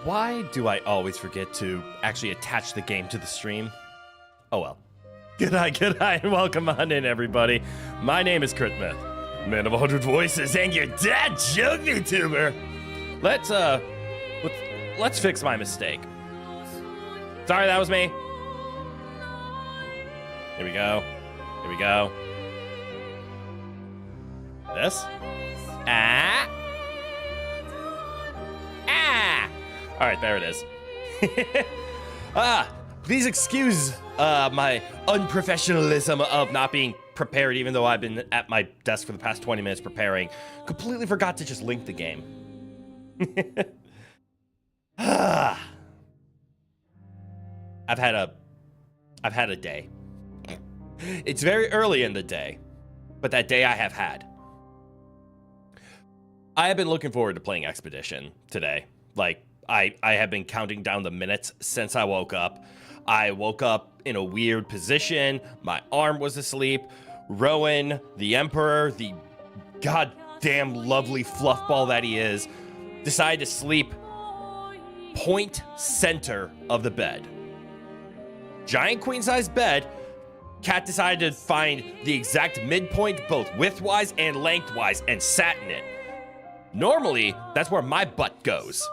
Why do I always forget to actually attach the game to the stream? Oh well. G'day, and welcome on in, everybody. My name is Crit Mith, man of 100 voices, and your dad joke VTuber. Let's fix my mistake. Sorry, that was me. Here we go. Here we go. This? Ah! All right, there it is. Please excuse my unprofessionalism of not being prepared, even though I've been at my desk for the past 20 minutes preparing. Completely forgot to just link the game. I've had a day. It's very early in the day, but that day I have had. I have been looking forward to playing Expedition today. Like, I have been counting down the minutes since I woke up. I woke up in a weird position. My arm was asleep. Rowan, the Emperor, the goddamn lovely fluffball that he is, decided to sleep point center of the bed. Giant queen-size bed. Cat decided to find the exact midpoint, both widthwise and lengthwise, and sat in it. Normally, that's where my butt goes.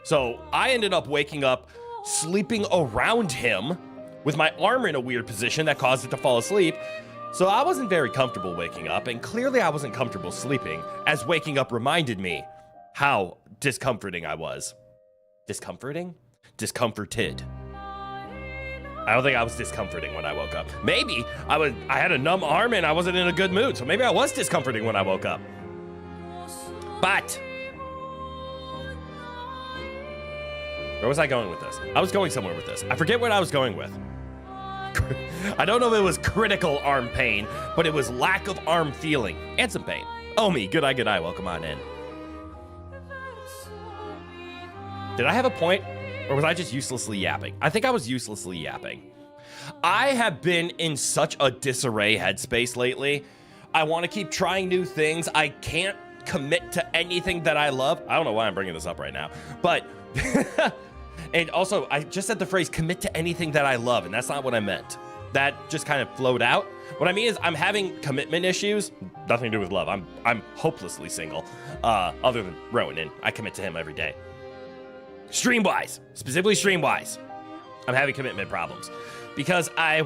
So I ended up waking up, sleeping around him with my arm in a weird position that caused it to fall asleep. So I wasn't very comfortable waking up, and clearly I wasn't comfortable sleeping, as waking up reminded me how discomforting I was. Discomforting? Discomforted. I don't think I was discomforting when I woke up. Maybe I had a numb arm and I wasn't in a good mood, so maybe I was discomforting when I woke up. But where was I going with this? I was going somewhere with this. I forget what I was going with. I don't know if it was critical arm pain, but it was lack of arm feeling and some pain. Oh me, good eye, welcome on in. Did I have a point, or was I just uselessly yapping? I think I was uselessly yapping. I have been in such a disarray headspace lately. I want to keep trying new things. I can't commit to anything that I love. I don't know why I'm bringing this up right now, but and also I just said the phrase commit to anything that I love, and that's not what I meant. That just kind of flowed out. What I mean is I'm having commitment issues, nothing to do with love. I'm hopelessly single, other than Rowan, and I commit to him every day. Stream-wise, specifically stream-wise, I'm having commitment problems because I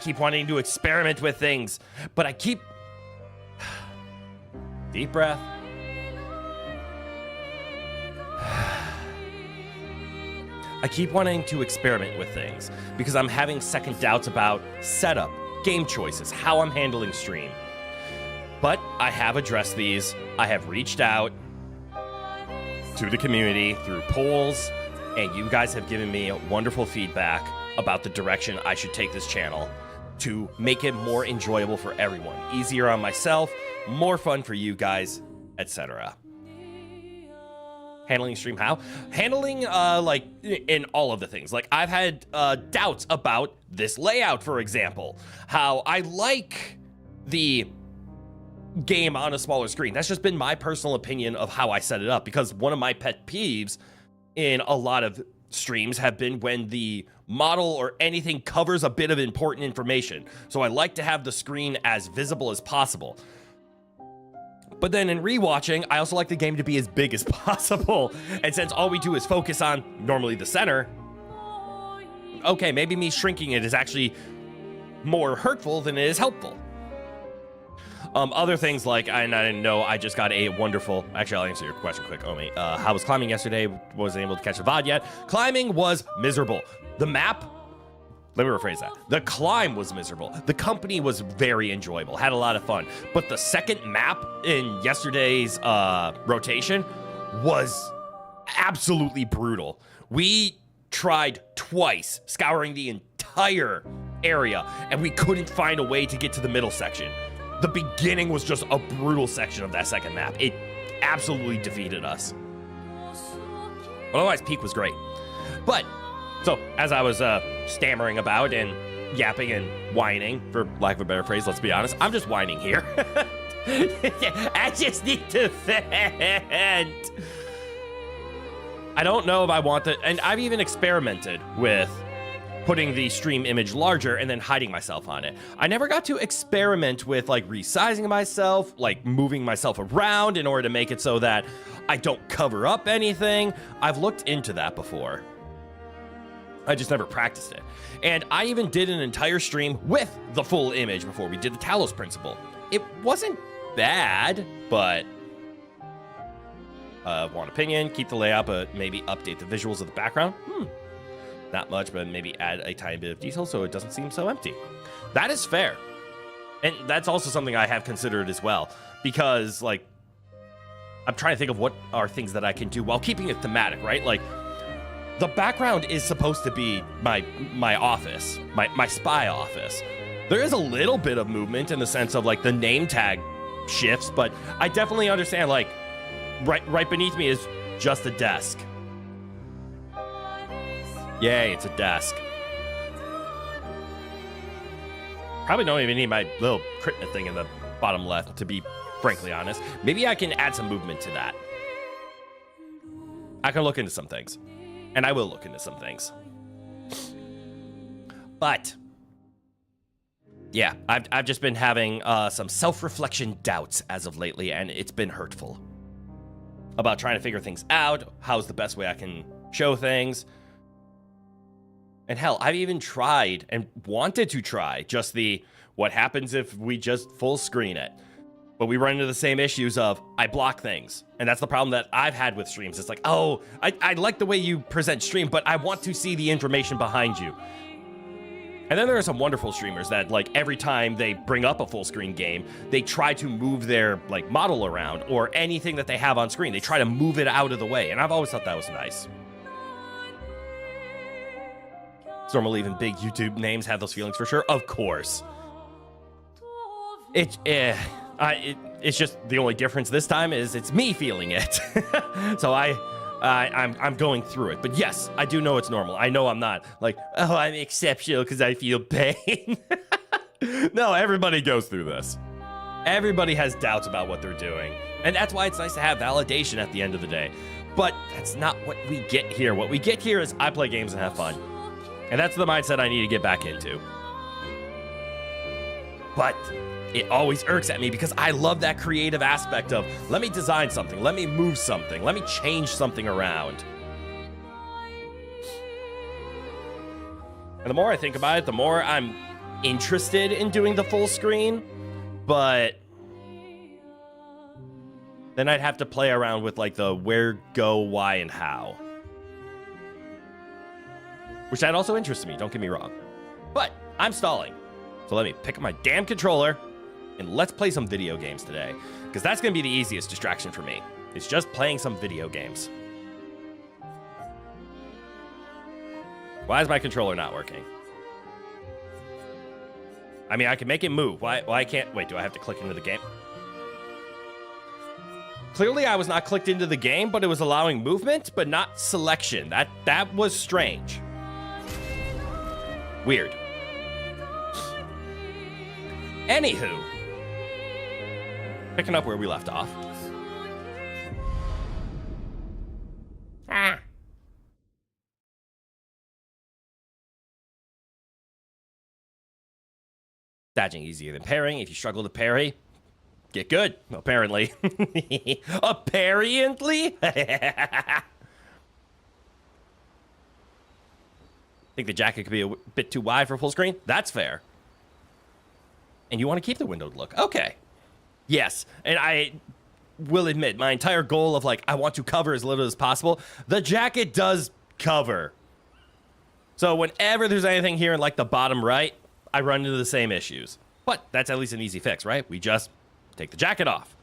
keep wanting to experiment with things, but I keep deep breath. I keep wanting to experiment with things because I'm having second doubts about setup, game choices, how I'm handling stream. But I have addressed these. I have reached out to the community through polls, and you guys have given me wonderful feedback about the direction I should take this channel to make it more enjoyable for everyone, easier on myself, more fun for you guys, etc. Handling stream how? Handling, like, in all of the things. Like, I've had doubts about this layout, for example. How I like the game on a smaller screen. That's just been my personal opinion of how I set it up, because one of my pet peeves in a lot of streams have been when the model or anything covers a bit of important information. So I like to have the screen as visible as possible. But then in rewatching, I also like the game to be as big as possible. And since all we do is focus on normally the center, okay, maybe me shrinking it is actually more hurtful than it is helpful. Other things like, I didn't know, I just got a wonderful, actually I'll answer your question quick, Omi. How was climbing yesterday? Wasn't able to catch a VOD yet. Climbing was miserable. The map, let me rephrase that. The climb was miserable. The company was very enjoyable, had a lot of fun. But the second map in yesterday's rotation was absolutely brutal. We tried twice scouring the entire area, and we couldn't find a way to get to the middle section. The beginning was just a brutal section of that second map. It absolutely defeated us. Otherwise, Peak was great. But, so, as I was stammering about and yapping and whining, for lack of a better phrase, let's be honest, I'm just whining here. I just need to vent. I don't know if I want to, and I've even experimented with putting the stream image larger and then hiding myself on it. I never got to experiment with like resizing myself, like moving myself around in order to make it so that I don't cover up anything. I've looked into that before. I just never practiced it. And I even did an entire stream with the full image before we did the Talos principle. It wasn't bad, but one opinion, keep the layout, but maybe update the visuals of the background. Not much, but maybe add a tiny bit of detail so it doesn't seem so empty. That is fair. And that's also something I have considered as well, because like, I'm trying to think of what are things that I can do while keeping it thematic, right? Like, the background is supposed to be my office, my spy office. There is a little bit of movement in the sense of like the name tag shifts, but I definitely understand like right beneath me is just a desk. Yay, it's a desk. Probably don't even need my little crit thing in the bottom left, to be frankly honest. Maybe I can add some movement to that. I can look into some things. And I will look into some things. But yeah, I've just been having some self-reflection doubts as of lately, and it's been hurtful. About trying to figure things out, how's the best way I can show things. And hell, I've even tried and wanted to try just what happens if we just full screen it. But we run into the same issues of I block things. And that's the problem that I've had with streams. It's like, oh, I like the way you present stream, but I want to see the information behind you. And then there are some wonderful streamers that like every time they bring up a full screen game, they try to move their like model around or anything that they have on screen. They try to move it out of the way. And I've always thought that was nice. It's normal even big YouTube names have those feelings for sure. Of course. It's just the only difference this time is it's me feeling it. So I'm going through it. But yes, I do know it's normal. I know I'm not like, oh, I'm exceptional because I feel pain. No, everybody goes through this. Everybody has doubts about what they're doing. And that's why it's nice to have validation at the end of the day. But that's not what we get here. What we get here is I play games and have fun. And that's the mindset I need to get back into. But it always irks at me because I love that creative aspect of let me design something, let me move something, let me change something around. And the more I think about it, the more I'm interested in doing the full screen, but then I'd have to play around with like the where, go, why, and how. Which that also interests me, don't get me wrong. But I'm stalling. So let me pick up my damn controller and let's play some video games today. Because that's going to be the easiest distraction for me. It's just playing some video games. Why is my controller not working? I mean, I can make it move. Why can't... Wait, do I have to click into the game? Clearly, I was not clicked into the game, but it was allowing movement, but not selection. That was strange. Weird. Anywho, picking up where we left off. Dodging easier than parrying. If you struggle to parry, get good, apparently. Apparently? Think the jacket could be a bit too wide for full screen? That's fair. And you want to keep the windowed look. Okay. Yes. And I will admit, my entire goal of like, I want to cover as little as possible. The jacket does cover. So whenever there's anything here in like the bottom right, I run into the same issues. But that's at least an easy fix, right? We just take the jacket off.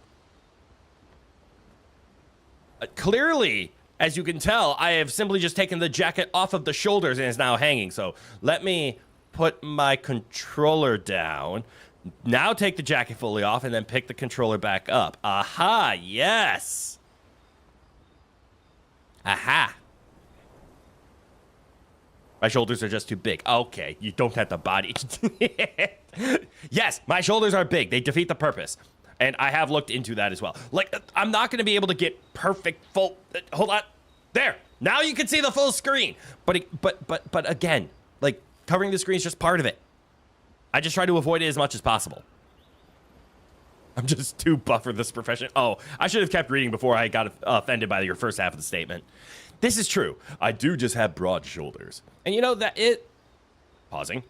Clearly, as you can tell, I have simply just taken the jacket off of the shoulders and it's now hanging. So let me put my controller down. Now take the jacket fully off and then pick the controller back up. Aha, yes. Aha. My shoulders are just too big. Okay, you don't have the body. Yes, my shoulders are big. They defeat the purpose. And I have looked into that as well. Like, I'm not going to be able to get perfect full... hold on. There. Now you can see the full screen. But again, like, covering the screen is just part of it. I just try to avoid it as much as possible. I'm just too buff for this profession. Oh, I should have kept reading before I got offended by your first half of the statement. This is true. I do just have broad shoulders. And you know that it... Pausing.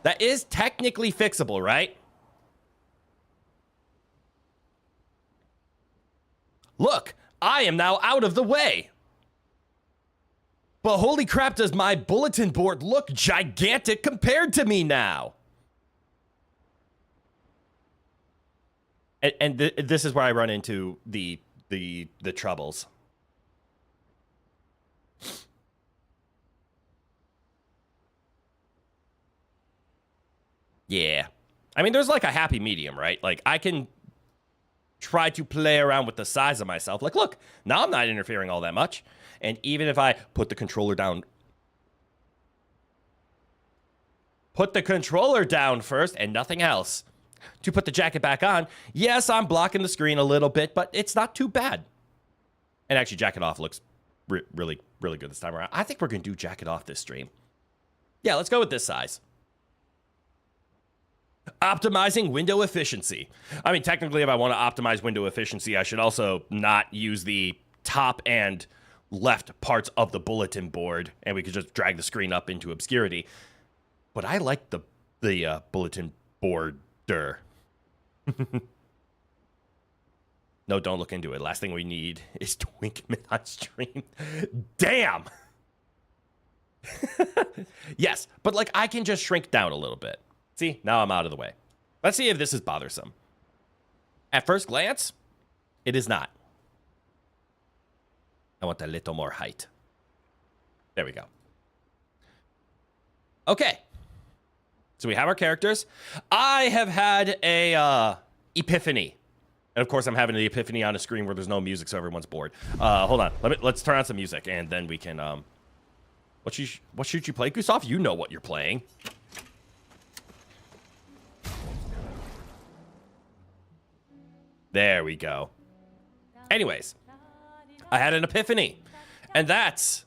That is technically fixable, right? Look, I am now out of the way. But holy crap, does my bulletin board look gigantic compared to me now? And this is where I run into the troubles. Yeah. I mean, there's like a happy medium, right? Like, I can try to play around with the size of myself. Like, look, now I'm not interfering all that much. And even if I put the controller down... Put the controller down first and nothing else. To put the jacket back on, yes, I'm blocking the screen a little bit, but it's not too bad. And actually, jacket off looks really, really good this time around. I think we're going to do jacket off this stream. Yeah, let's go with this size. Optimizing window efficiency. I mean, technically, if I want to optimize window efficiency, I should also not use the top and left parts of the bulletin board, and we could just drag the screen up into obscurity. But I like the bulletin boarder. No, don't look into it. Last thing we need is Twink Myth on stream. Damn! Yes, but like I can just shrink down a little bit. See, now I'm out of the way. Let's see if this is bothersome. At first glance, it is not. I want a little more height. There we go. Okay. So we have our characters. I have had a epiphany. And of course, I'm having the epiphany on a screen where there's no music, so everyone's bored. Hold on. Let's turn on some music, and then we can... What should you play, Gustav? You know what you're playing. There we go. Anyways, I had an epiphany. And that's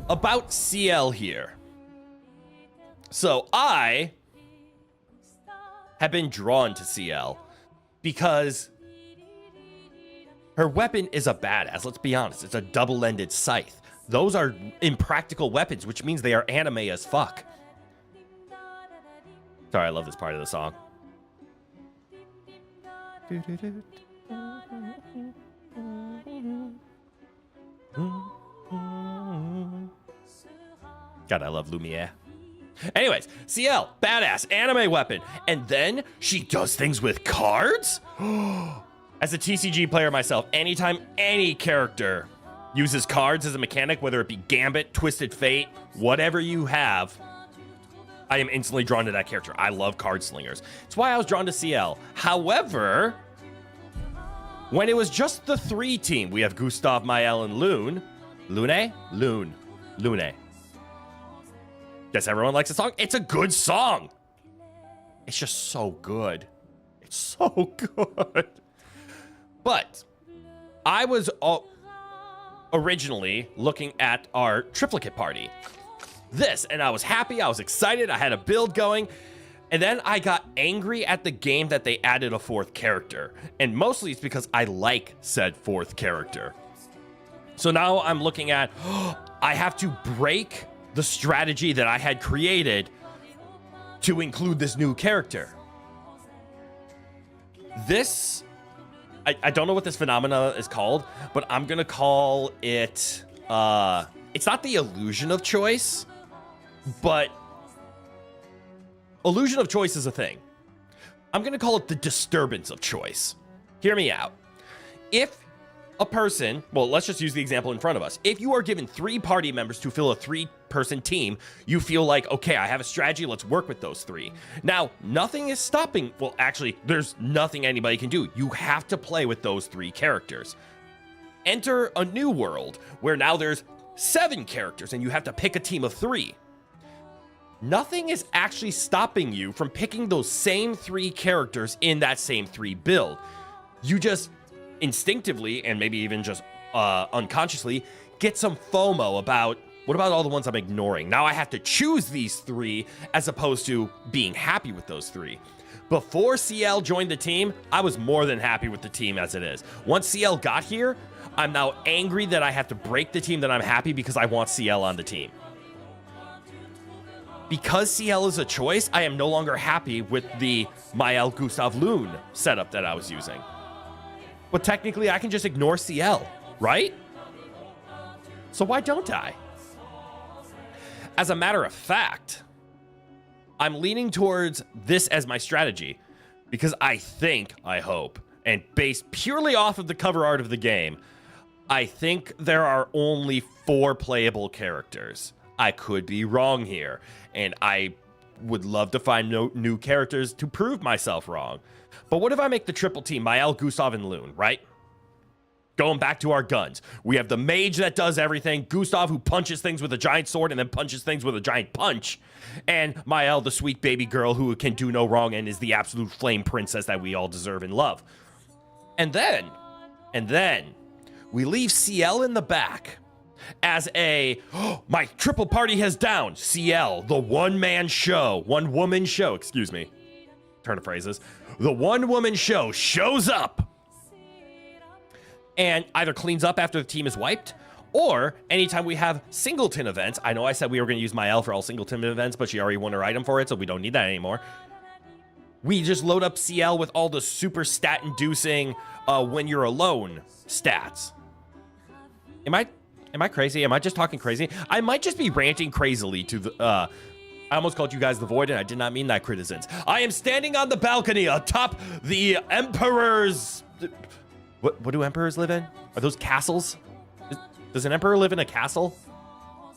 about CL here. So I have been drawn to CL because her weapon is a badass. Let's be honest. It's a double-ended scythe. Those are impractical weapons, which means they are anime as fuck. Sorry, I love this part of the song. God, I love Lumiere. Anyways, CL, badass, anime weapon. And then she does things with cards? As a TCG player myself, anytime any character uses cards as a mechanic, whether it be Gambit, Twisted Fate, whatever you have, I am instantly drawn to that character. I love card slingers. It's why I was drawn to CL. However, when it was just the 3 team, we have Gustav, Mael, and Lune. Lune. Guess everyone likes the song. It's a good song. It's just so good. It's so good. But I was originally looking at our triplicate party. And I was happy. I was excited. I had a build going. And then I got angry at the game that they added a 4th character. And mostly it's because I like said 4th character. So now I'm looking at, I have to break the strategy that I had created to include this new character. This, I don't know what this phenomena is called, but I'm gonna call it, it's not the illusion of choice, but illusion of choice is a thing. I'm gonna call it the disturbance of choice. Hear me out. If a person, well, let's just use the example in front of us. If you are given 3 party members to fill a 3-person team, you feel like, okay, I have a strategy, let's work with those 3. Now, nothing is stopping, well, actually, there's nothing anybody can do. You have to play with those 3 characters. Enter a new world where now there's 7 characters and you have to pick a team of 3. Nothing is actually stopping you from picking those same 3 characters in that same 3 build. You just instinctively, and maybe even just unconsciously, get some FOMO about, what about all the ones I'm ignoring? Now I have to choose these 3 as opposed to being happy with those 3. Before CL joined the team, I was more than happy with the team as it is. Once CL got here, I'm now angry that I have to break the team that I'm happy because I want CL on the team. Because CL is a choice, I am no longer happy with the Mael Gustav Loon setup that I was using. But technically, I can just ignore CL, right? So why don't I? As a matter of fact, I'm leaning towards this as my strategy because I hope, and based purely off of the cover art of the game, I think there are only 4 playable characters. I could be wrong here, and I would love to find new characters to prove myself wrong. But what if I make the triple team, Mael, Gustav, and Loon, right? Going back to our guns. We have the mage that does everything, Gustav who punches things with a giant sword and then punches things with a giant punch, and Mael, the sweet baby girl who can do no wrong and is the absolute flame princess that we all deserve and love. And then, we leave CL in the back as my triple party has down. CL, the one-woman show, excuse me. Turn of phrases. The one-woman show shows up and either cleans up after the team is wiped, or anytime we have singleton events. I know I said we were going to use Mael for all singleton events, but she already won her item for it, so we don't need that anymore. We just load up CL with all the super stat-inducing when you're alone stats. Am I crazy? Am I just talking crazy? I might just be ranting crazily to the... I almost called you guys the Void, and I did not mean that criticism. I am standing on the balcony atop the Emperor's... What do emperors live in? Are those castles? Does an emperor live in a castle?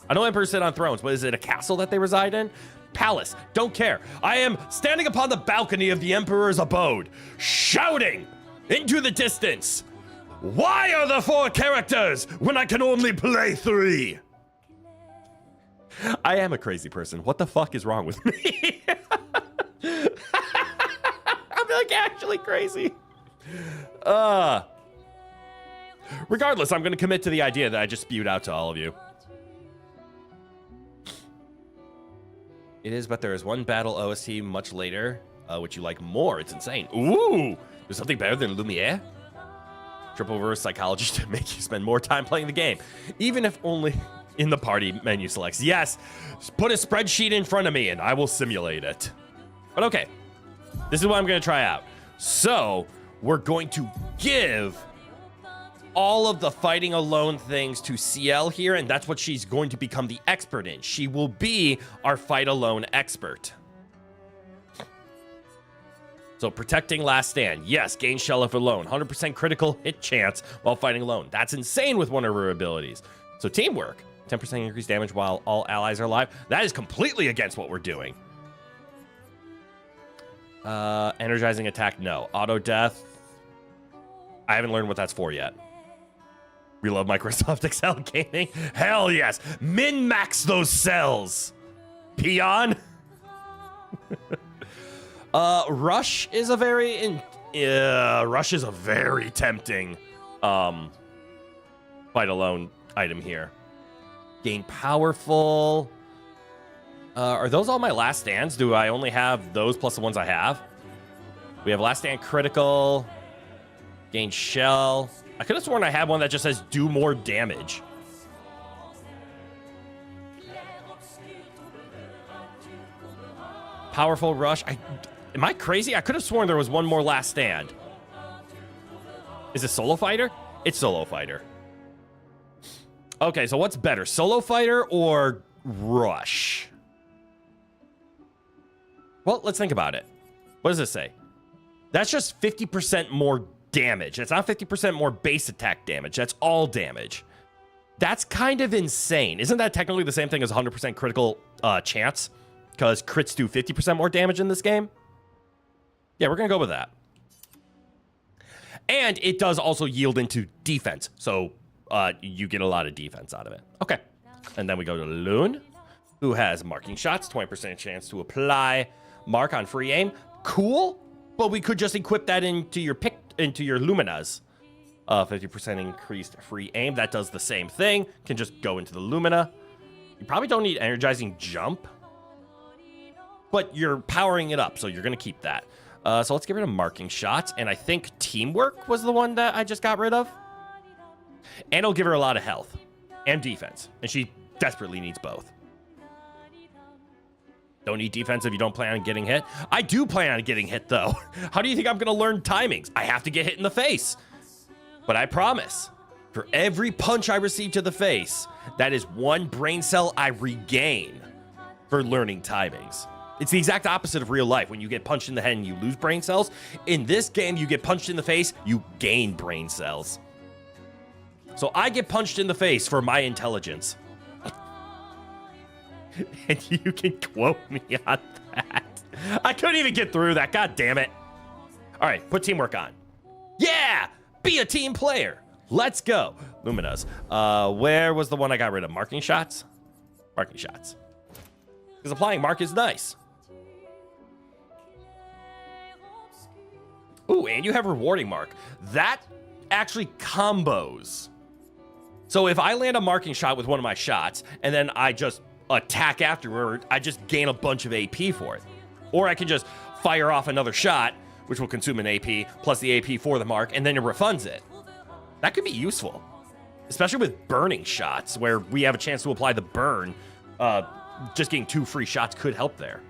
I know emperors sit on thrones, but is it a castle that they reside in? Palace. Don't care. I am standing upon the balcony of the emperor's abode, shouting into the distance. Why are there 4 characters when I can only play 3? I am a crazy person. What the fuck is wrong with me? I'm like actually crazy. Regardless, I'm going to commit to the idea that I just spewed out to all of you. It is, but there is one battle OST much later, which you like more. It's insane. Ooh, there's something better than Lumiere? Triple reverse psychology to make you spend more time playing the game, even if only in the party menu selects. Yes, put a spreadsheet in front of me and I will simulate it. But okay, this is what I'm going to try out. So we're going to give all of the fighting alone things to CL here, and that's what she's going to become the expert in. She will be our fight alone expert. So protecting last stand. Yes, gain shell if alone. 100% critical hit chance while fighting alone. That's insane with one of her abilities. So teamwork. 10% increased damage while all allies are alive. That is completely against what we're doing. Energizing attack, no. Auto death. I haven't learned what that's for yet. We love Microsoft Excel gaming. Hell yes. Min-max those cells. Peon. Rush is a very tempting fight alone item here. Gain powerful. Are those all my last stands? Do I only have those plus the ones I have? We have last stand critical. Gain shell. I could have sworn I had one that just says do more damage. Powerful rush. Am I crazy? I could have sworn there was one more last stand. Is it solo fighter? It's solo fighter. Okay, so what's better? Solo fighter or rush? Well, let's think about it. What does this say? That's just 50% more damage. That's not 50% more base attack damage. That's all damage. That's kind of insane. Isn't that technically the same thing as 100% critical chance? Because crits do 50% more damage in this game? Yeah, we're going to go with that. And it does also yield into defense. So you get a lot of defense out of it. Okay. And then we go to Loon, who has marking shots, 20% chance to apply mark on free aim. Cool. But we could just equip that into your Luminas. 50% increased free aim. That does the same thing. Can just go into the Lumina. You probably don't need energizing jump, but you're powering it up, so you're going to keep that. So let's get rid of marking shots, and I think teamwork was the one that I just got rid of. And it'll give her a lot of health and defense, and she desperately needs both. Don't need defense if you don't plan on getting hit. I do plan on getting hit, though. How do you think I'm going to learn timings? I have to get hit in the face. But I promise, for every punch I receive to the face, that is one brain cell I regain for learning timings. It's the exact opposite of real life. When you get punched in the head and you lose brain cells, in this game, you get punched in the face, you gain brain cells. So I get punched in the face for my intelligence. And you can quote me on that. I couldn't even get through that. God damn it. All right, put teamwork on. Yeah! Be a team player. Let's go. Luminas. Where was the one I got rid of? Marking shots? Marking shots. Because applying mark is nice. Ooh, and you have rewarding mark. That actually combos. So if I land a marking shot with one of my shots, and then I just attack afterward, I just gain a bunch of AP for it. Or I can just fire off another shot, which will consume an AP, plus the AP for the mark, and then it refunds it. That could be useful. Especially with burning shots, where we have a chance to apply the burn. Just getting 2 free shots could help there.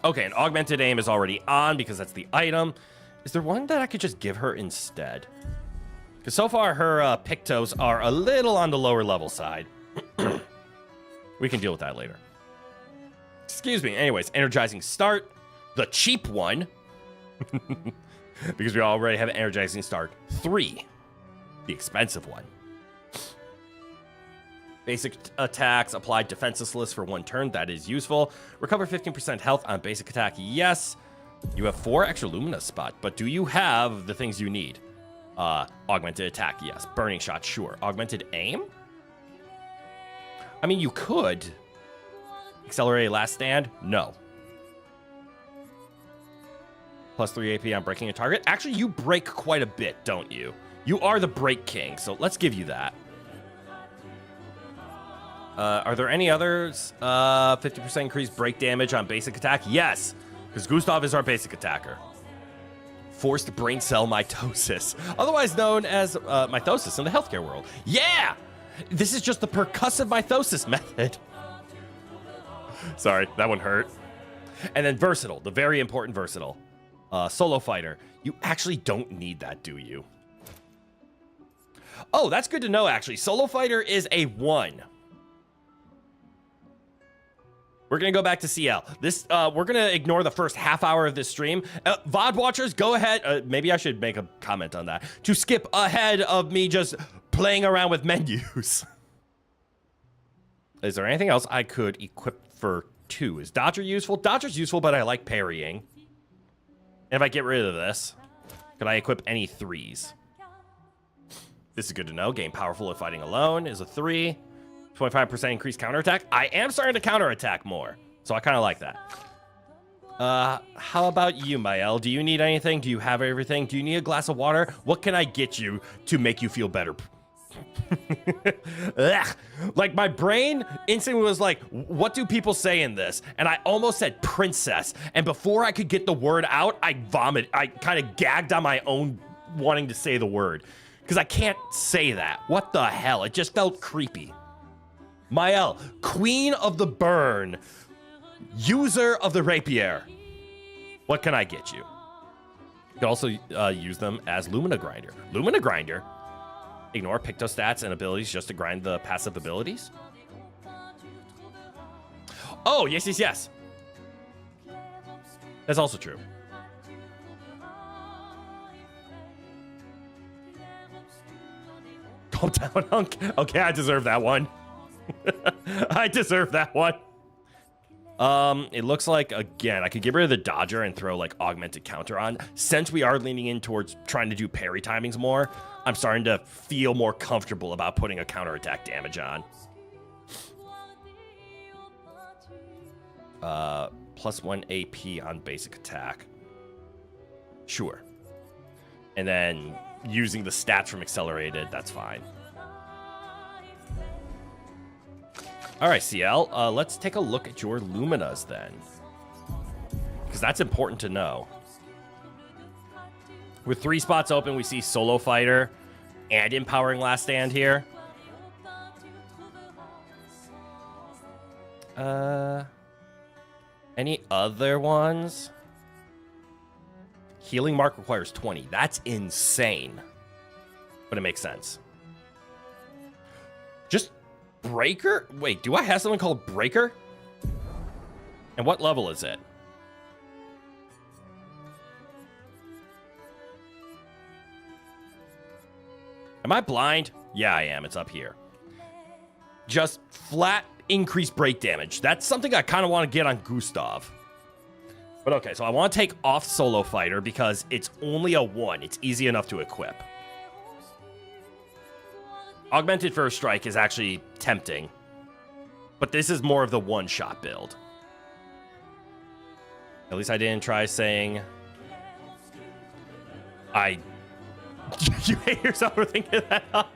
Okay, and augmented aim is already on because that's the item. Is there one that I could just give her instead? Because so far her pictos are a little on the lower level side. We can deal with that later. Excuse me. Anyways, energizing start. The cheap one. Because we already have energizing start 3. The expensive one. Basic attacks, apply defenseless for 1 turn. That is useful. Recover 15% health on basic attack. Yes. You have 4 extra Lumina spot, but do you have the things you need? Augmented attack. Yes. Burning shot. Sure. Augmented aim? I mean, you could. Accelerated last stand? No. Plus 3 AP on breaking a target. Actually, you break quite a bit, don't you? You are the break king, so let's give you that. Are there any others? 50% increased break damage on basic attack? Yes, because Gustav is our basic attacker. Forced brain cell mitosis, otherwise known as mitosis in the healthcare world. Yeah! This is just the percussive mitosis method. Sorry, that one hurt. And then versatile, the very important versatile. Solo fighter. You actually don't need that, do you? Oh, that's good to know, actually. Solo fighter is a 1. We're going to go back to CL. This, we're going to ignore the first half hour of this stream. VOD watchers, go ahead. Maybe I should make a comment on that. To skip ahead of me just playing around with menus. Is there anything else I could equip for 2? Is Dodger useful? Dodger's useful, but I like parrying. And if I get rid of this, could I equip any 3s? This is good to know. Gain powerful if fighting alone is a 3. 25% increased counterattack. I am starting to counterattack more, so I kind of like that. How about you, Mael? Do you need anything? Do you have everything? Do you need a glass of water? What can I get you to make you feel better? Like, my brain instantly was like, what do people say in this? And I almost said princess. And before I could get the word out, I kind of gagged on my own wanting to say the word. Because I can't say that. What the hell? It just felt creepy. Mael, queen of the burn, user of the rapier. What can I get you? You can also use them as Lumina Grinder. Lumina Grinder? Ignore Picto stats and abilities just to grind the passive abilities? Oh, yes, yes, yes. That's also true. Calm down, Hunk. Okay, I deserve that one. I deserve that one. It looks like, again, I could get rid of the dodger and throw like augmented counter on. Since we are leaning in towards trying to do parry timings more, I'm starting to feel more comfortable about putting a counterattack damage on. Plus 1 AP on basic attack. Sure. And then using the stats from accelerated, that's fine. All right, CL, let's take a look at your Luminas then. Because that's important to know. With 3 spots open, we see Solo Fighter and Empowering Last Stand here. Any other ones? Healing Mark requires 20. That's insane. But it makes sense. Just Breaker? Wait, do I have something called Breaker? And what level is it? Am I blind? Yeah, I am. It's up here. Just flat increased break damage. That's something I kind of want to get on Gustav. But okay, so I want to take off Solo Fighter because it's only a 1. It's easy enough to equip. Augmented First Strike is actually tempting. But this is more of the one-shot build. At least I didn't try saying... You hate yourself for thinking that up.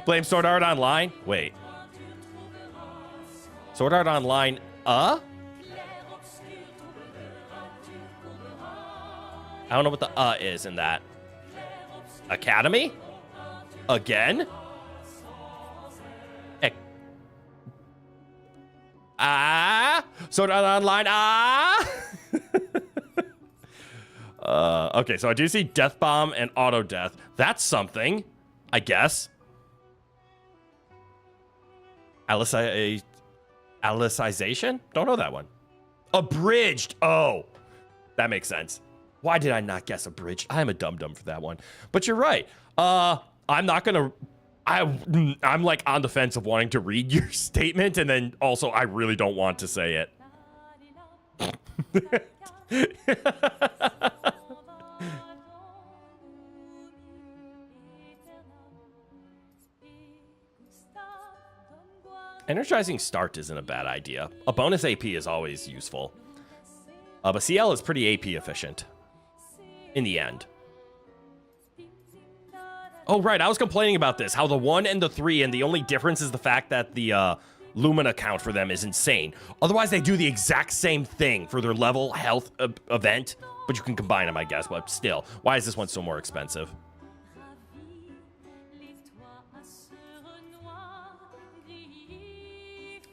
Blame Sword Art Online? Wait. Sword Art Online, I don't know what the is in that. Academy? Again? Sword Art Online, okay, so I do see Death Bomb and Auto Death. That's something, I guess. Alicization? Don't know that one. Abridged. Oh, that makes sense. Why did I not guess abridged? I'm a dum-dum for that one. But you're right. I'm not going to... I'm like on the fence of wanting to read your statement, and then also I really don't want to say it. Energizing Start isn't a bad idea. A bonus AP is always useful. But CL is pretty AP efficient. In the end. Oh, right. I was complaining about this. How the 1 and the 3, and the only difference is the fact that the Lumina count for them is insane. Otherwise, they do the exact same thing for their level, health, event. But you can combine them, I guess. But still, why is this one so more expensive?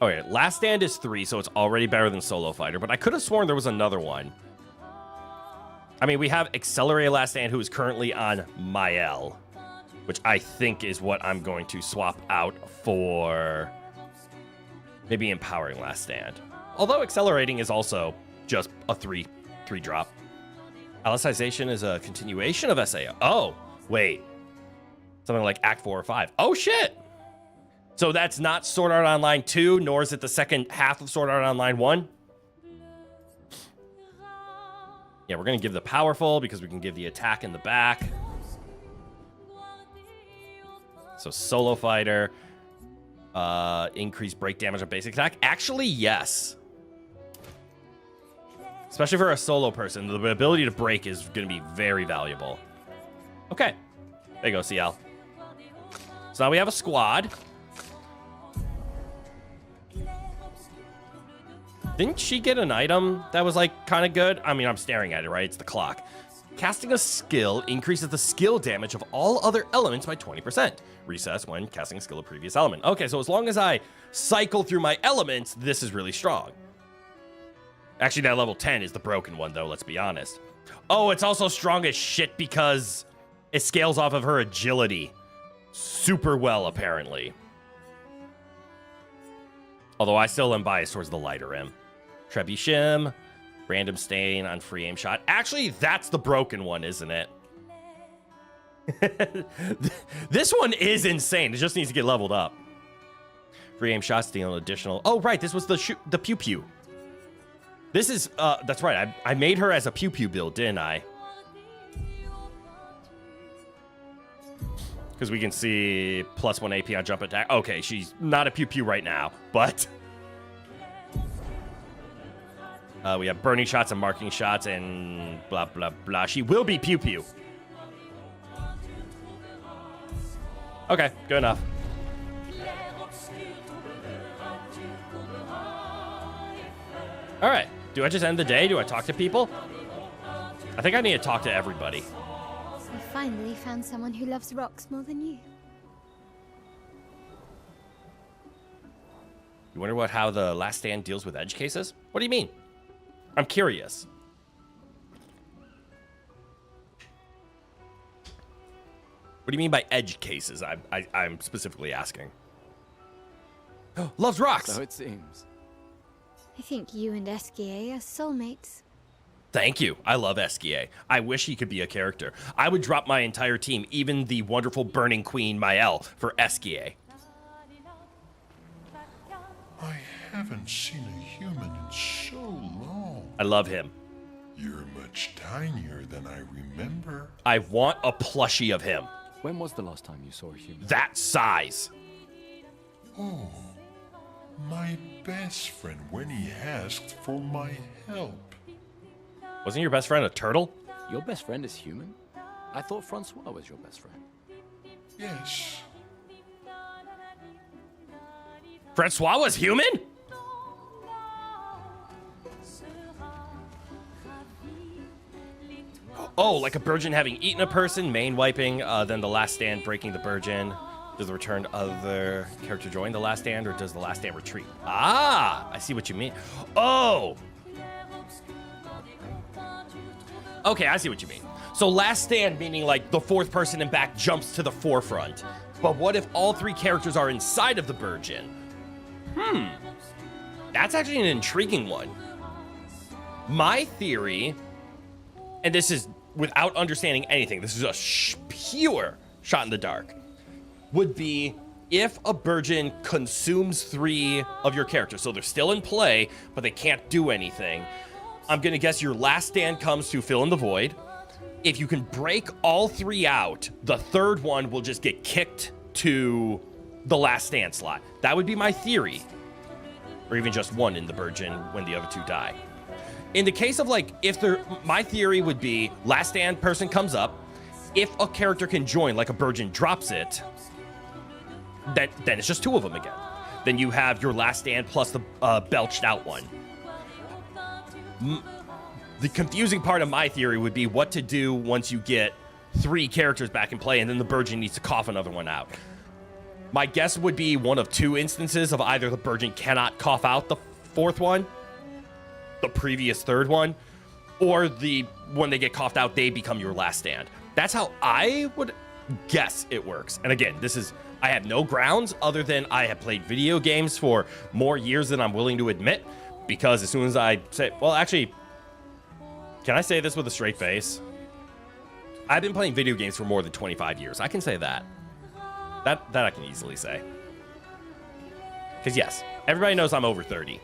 Okay, Last Stand is 3, so it's already better than Solo Fighter. But I could have sworn there was another one. I mean, we have Accelerated Last Stand, who is currently on Mael, which I think is what I'm going to swap out for maybe Empowering Last Stand. Although Accelerating is also just a 3 drop. Alicization is a continuation of SAO. Oh, wait. Something like Act 4 or 5. Oh, shit! So that's not Sword Art Online 2, nor is it the second half of Sword Art Online 1. Yeah, we're going to give the powerful because we can give the attack in the back. So Solo Fighter, increased break damage on basic attack. Actually, yes. Especially for a solo person, the ability to break is going to be very valuable. Okay, there you go, CL. So now we have a squad. Didn't she get an item that was, like, kind of good? I mean, I'm staring at it, right? It's the clock. Casting a skill increases the skill damage of all other elements by 20%. Recess when casting a skill of previous element. Okay, so as long as I cycle through my elements, this is really strong. Actually, that level 10 is the broken one, though, let's be honest. Oh, it's also strong as shit because it scales off of her agility super well, apparently. Although I still am biased towards the lighter M. Trebuchet, random stain on free aim shot. Actually, that's the broken one, isn't it? This one is insane. It just needs to get leveled up. Free aim shots deal additional. Oh, right. This was the pew pew. This is, that's right. I made her as a pew pew build, didn't I? Because we can see +1 AP on jump attack. Okay, she's not a pew pew right now, but we have burning shots and marking shots and blah, blah, blah. She will be pew pew. Okay, good enough. All right. Do I just end the day? Do I talk to people? I think I need to talk to everybody. I finally found someone who loves rocks more than you. You wonder how the Last Stand deals with edge cases? What do you mean? I'm curious. What do you mean by edge cases? I'm specifically asking. Loves rocks! So it seems. I think you and Esquier are soulmates. Thank you. I love Esquier. I wish he could be a character. I would drop my entire team, even the wonderful Burning Queen Mael, for Esquier. I haven't seen a human in so long. I love him. You're much tinier than I remember. I want a plushie of him. When was the last time you saw a human? That size. Oh, my best friend when he asked for my help. Wasn't your best friend a turtle? Your best friend is human? I thought Francois was your best friend. Yes. Francois was human? Oh, like a virgin having eaten a person, main wiping, then the Last Stand breaking the virgin. Does the returned other character join the Last Stand, or does the Last Stand retreat? Ah, I see what you mean. Oh! Okay, I see what you mean. So Last Stand meaning like the fourth person in back jumps to the forefront. But what if all three characters are inside of the virgin? That's actually an intriguing one. My theory, and this is without understanding anything, this is a pure shot in the dark, would be if a virgin consumes three of your characters, so they're still in play, but they can't do anything. I'm gonna guess your Last Stand comes to fill in the void. If you can break all three out, the third one will just get kicked to the Last Stand slot. That would be my theory. Or even just one in the virgin when the other two die. In the case of like, my theory would be Last Stand person comes up. If a character can join, like a virgin drops it, then it's just two of them again. Then you have your Last Stand plus the belched out one. The confusing part of my theory would be what to do once you get three characters back in play and then the virgin needs to cough another one out. My guess would be one of two instances of either the virgin cannot cough out the fourth one, the previous third one, or when they get coughed out, they become your Last Stand. That's how I would guess it works. And again, I have no grounds other than I have played video games for more years than I'm willing to admit, because as soon as I say, well, actually, can I say this with a straight face? I've been playing video games for more than 25 years. I can say that. That I can easily say. Because yes, everybody knows I'm over 30.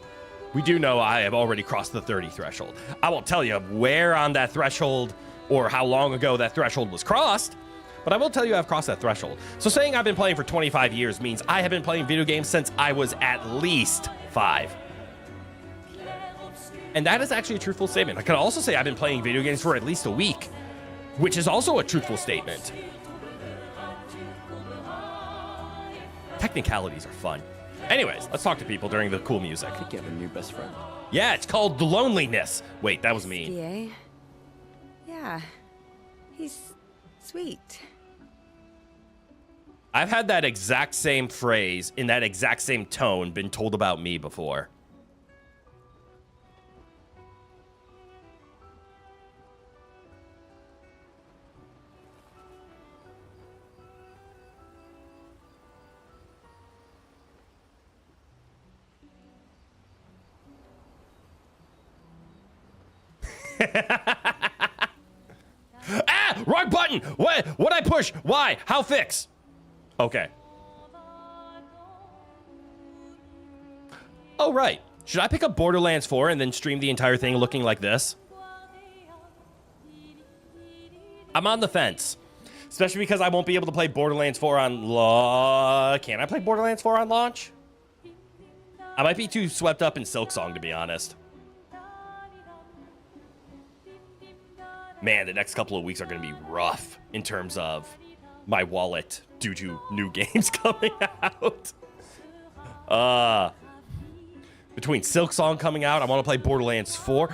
We do know I have already crossed the 30 threshold. I won't tell you where on that threshold or how long ago that threshold was crossed, but I will tell you I've crossed that threshold. So saying I've been playing for 25 years means I have been playing video games since I was at least 5. And that is actually a truthful statement. I could also say I've been playing video games for at least a week, which is also a truthful statement. Technicalities are fun. Anyways, let's talk to people during the cool music. I think you have a new best friend. Yeah, it's called The Loneliness. Wait, that was me. Esquier. Yeah, he's sweet. I've had that exact same phrase in that exact same tone been told about me before. Ah! Wrong button! What'd I push? Why? How fix? Okay. Oh, right. Should I pick up Borderlands 4 and then stream the entire thing looking like this? I'm on the fence. Especially because I won't be able to play Borderlands 4 on Can I play Borderlands 4 on launch? I might be too swept up in Silksong, to be honest. Man, the next couple of weeks are going to be rough in terms of my wallet due to new games coming out. Between Silksong coming out, I want to play Borderlands 4.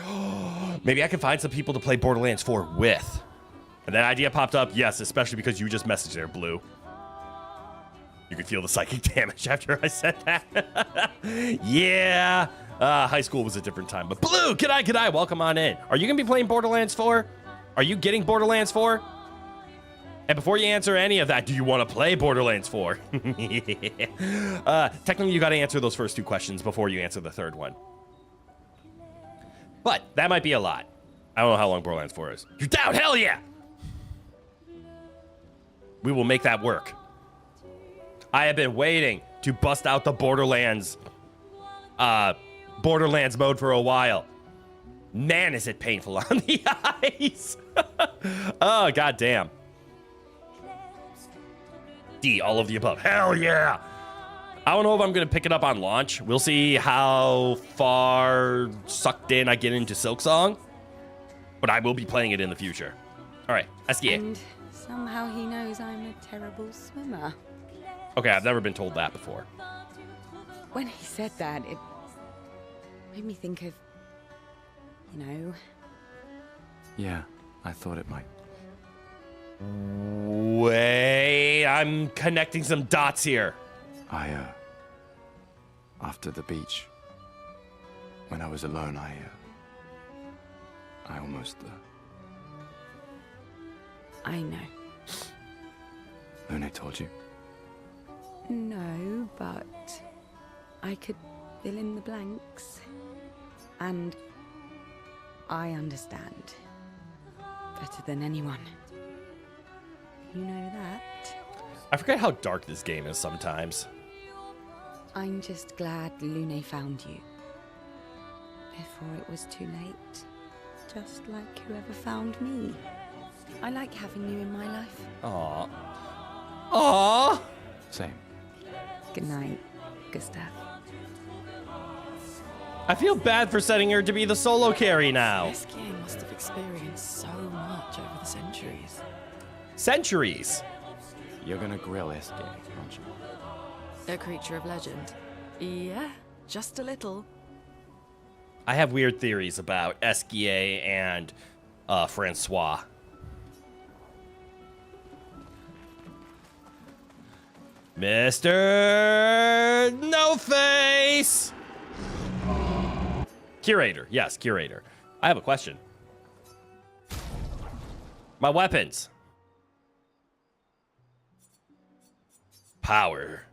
Maybe I can find some people to play Borderlands 4 with. And that idea popped up, yes, especially because you just messaged there, Blue. You could feel the psychic damage after I said that. Yeah. High school was a different time. But Blue, g'day, welcome on in. Are you going to be playing Borderlands 4? Are you getting Borderlands 4? And before you answer any of that, do you want to play Borderlands 4? Technically, you got to answer those first two questions before you answer the third one. But that might be a lot. I don't know how long Borderlands 4 is. You're down? Hell yeah! We will make that work. I have been waiting to bust out the Borderlands mode for a while. Man, is it painful on the eyes. Oh, goddamn. D, all of the above. Hell yeah. I don't know if I'm going to pick it up on launch. We'll see how far sucked in I get into Silksong. But I will be playing it in the future. All right, SDA. And somehow he knows I'm a terrible swimmer. Okay, I've never been told that before. When he said that, it made me think of, you know... Yeah, I thought it might. Wait, I'm connecting some dots here. After the beach, when I was alone, I almost, I know. Lune told you? No, but I could fill in the blanks. And I understand better than anyone. You know that? I forget how dark this game is sometimes. I'm just glad Lune found you. Before it was too late. Just like whoever found me. I like having you in my life. Aww. Aww. Same. Good night, Gustav. I feel bad for setting her to be the solo carry now. This game must have experienced so much over the centuries. Centuries. You're gonna grill SK, aren't you? A creature of legend. Yeah, just a little. I have weird theories about Esquier and Francois. Mr. No Face! Curator. Yes, curator. I have a question. My weapons. Power.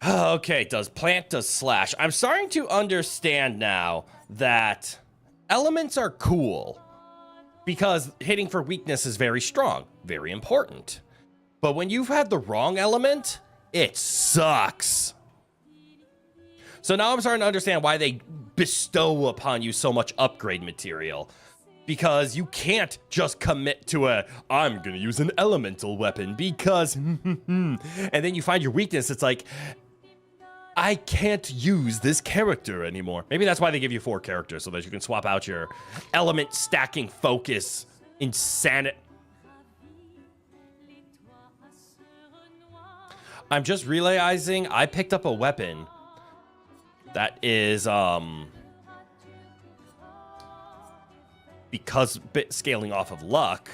Okay, does slash. I'm starting to understand now that elements are cool because hitting for weakness is very strong, very important. But when you've had the wrong element, it sucks. So now I'm starting to understand why they bestow upon you so much upgrade material. Because you can't just commit to I'm going to use an elemental weapon because, and then you find your weakness. It's like, I can't use this character anymore. Maybe that's why they give you 4 characters, so that you can swap out your element stacking focus insanity. I'm just realizing I picked up a weapon that is, because scaling off of luck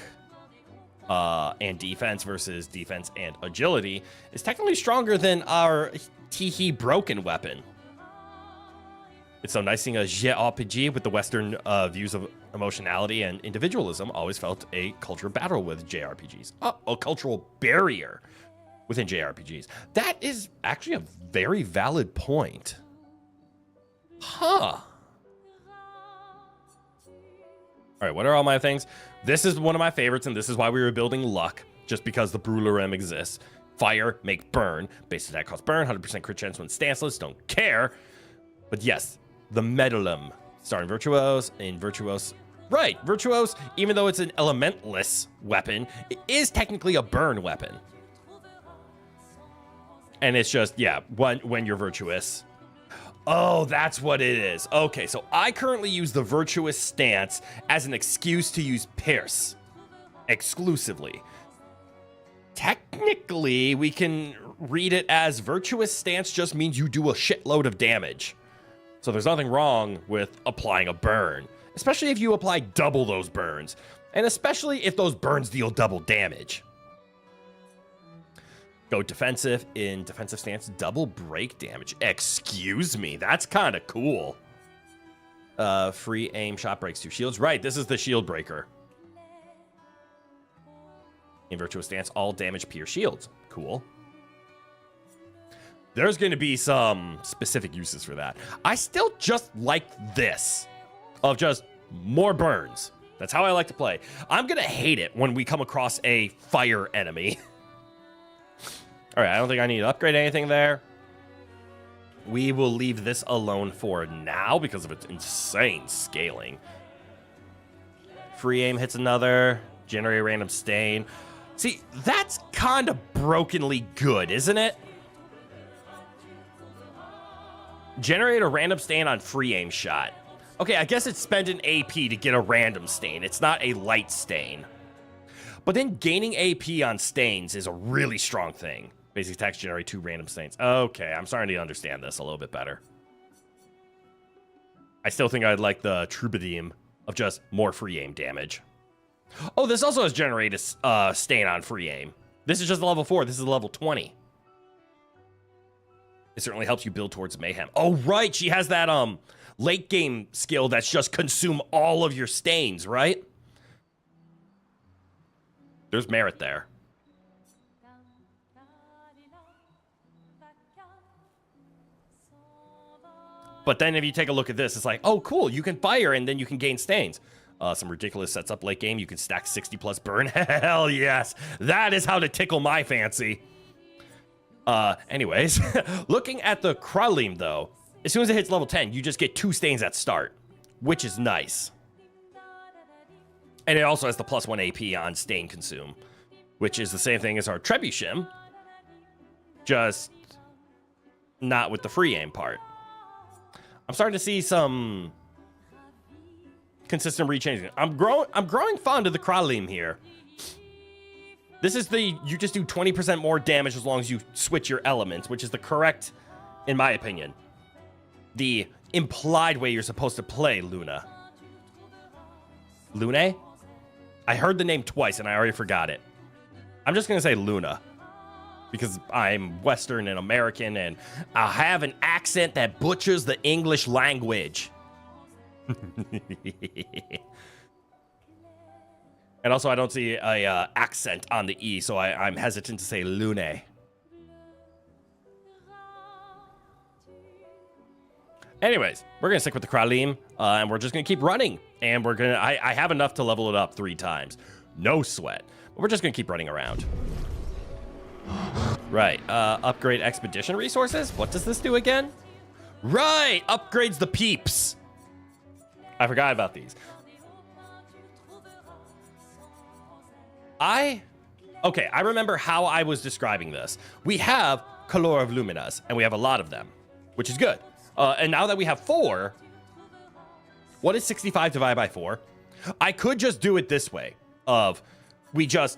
and defense versus defense and agility is technically stronger than our Teehee broken weapon. It's so nice seeing a JRPG with the Western views of emotionality and individualism. Always felt a culture battle with JRPGs. A cultural barrier within JRPGs. That is actually a very valid point. Huh. All right, what are all my things? This is one of my favorites, and this is why we were building luck, just because the VtuberEN exists. Fire, make burn. Base attack cost burn, 100% crit chance when stanceless, don't care. But yes, the Medalum. Starting Virtuose, in Virtuose. Right, Virtuose, even though it's an elementless weapon, it is technically a burn weapon. And it's just, yeah, when you're virtuous. Oh, that's what it is. Okay, so I currently use the virtuous stance as an excuse to use Pierce. exclusively. Technically, we can read it as virtuous stance just means you do a shitload of damage. So there's nothing wrong with applying a burn, especially if you apply double those burns, and especially if those burns deal double damage. Go defensive. In defensive stance, double break damage. Excuse me, that's kind of cool. Free aim shot breaks 2 shields. Right, this is the shield breaker. In virtuous stance, all damage pierce shields. Cool. There's going to be some specific uses for that. I still just like this, of just more burns. That's how I like to play. I'm going to hate it when we come across a fire enemy. All right, I don't think I need to upgrade anything there. We will leave this alone for now because of its insane scaling. Free aim hits another. Generate a random stain. See, that's kind of brokenly good, isn't it? Generate a random stain on free aim shot. Okay, I guess it's spend an AP to get a random stain. It's not a light stain. But then gaining AP on stains is a really strong thing. Basic attacks generate 2 random stains. Okay, I'm starting to understand this a little bit better. I still think I'd like the Troubadour of just more free aim damage. Oh, this also has generated a stain on free aim. This is just a level 4. This is a level 20. It certainly helps you build towards mayhem. Oh, right. She has that late game skill that's just consume all of your stains, right? There's merit there. But then if you take a look at this, it's like, oh, cool. You can fire and then you can gain stains. Some ridiculous sets up late game. You can stack 60 plus burn. Hell yes. That is how to tickle my fancy. Anyways, looking at the Kralim, though, as soon as it hits level 10, you just get 2 stains at start, which is nice. And it also has the +1 AP on stain consume, which is the same thing as our Trebuchet, just not with the free aim part. I'm starting to see some consistent rechanging. I'm growing fond of the Kralim here. This is you just do 20% more damage as long as you switch your elements, which is the correct, in my opinion, the implied way you're supposed to play Luna. Lune? I heard the name twice and I already forgot it. I'm just going to say Luna because I'm Western and American and I have an accent that butchers the English language. And also, I don't see a accent on the E, so I'm hesitant to say Lune. Anyways, we're going to stick with the Kralim, and we're just going to keep running. And we're going to... I have enough to level it up 3 times. No sweat. But we're just going to keep running around. Right. Upgrade expedition resources. What does this do again? Right. Upgrades the peeps. I forgot about these. Okay, I remember how I was describing this. We have Color of Luminas, and we have a lot of them, which is good. And now that we have 4, what is 65 divided by 4? I could just do it this way, of we just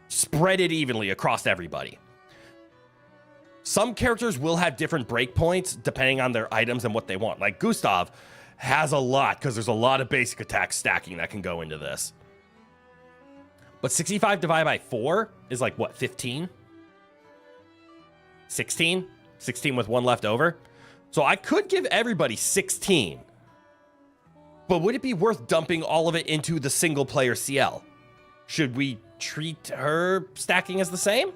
spread it evenly across everybody. Some characters will have different breakpoints depending on their items and what they want. Like Gustav has a lot, because there's a lot of basic attack stacking that can go into this. But 65 divided by 4 is like, what, 15? 16? 16 with 1 left over? So I could give everybody 16. But would it be worth dumping all of it into the single player CL? Should we treat her stacking as the same?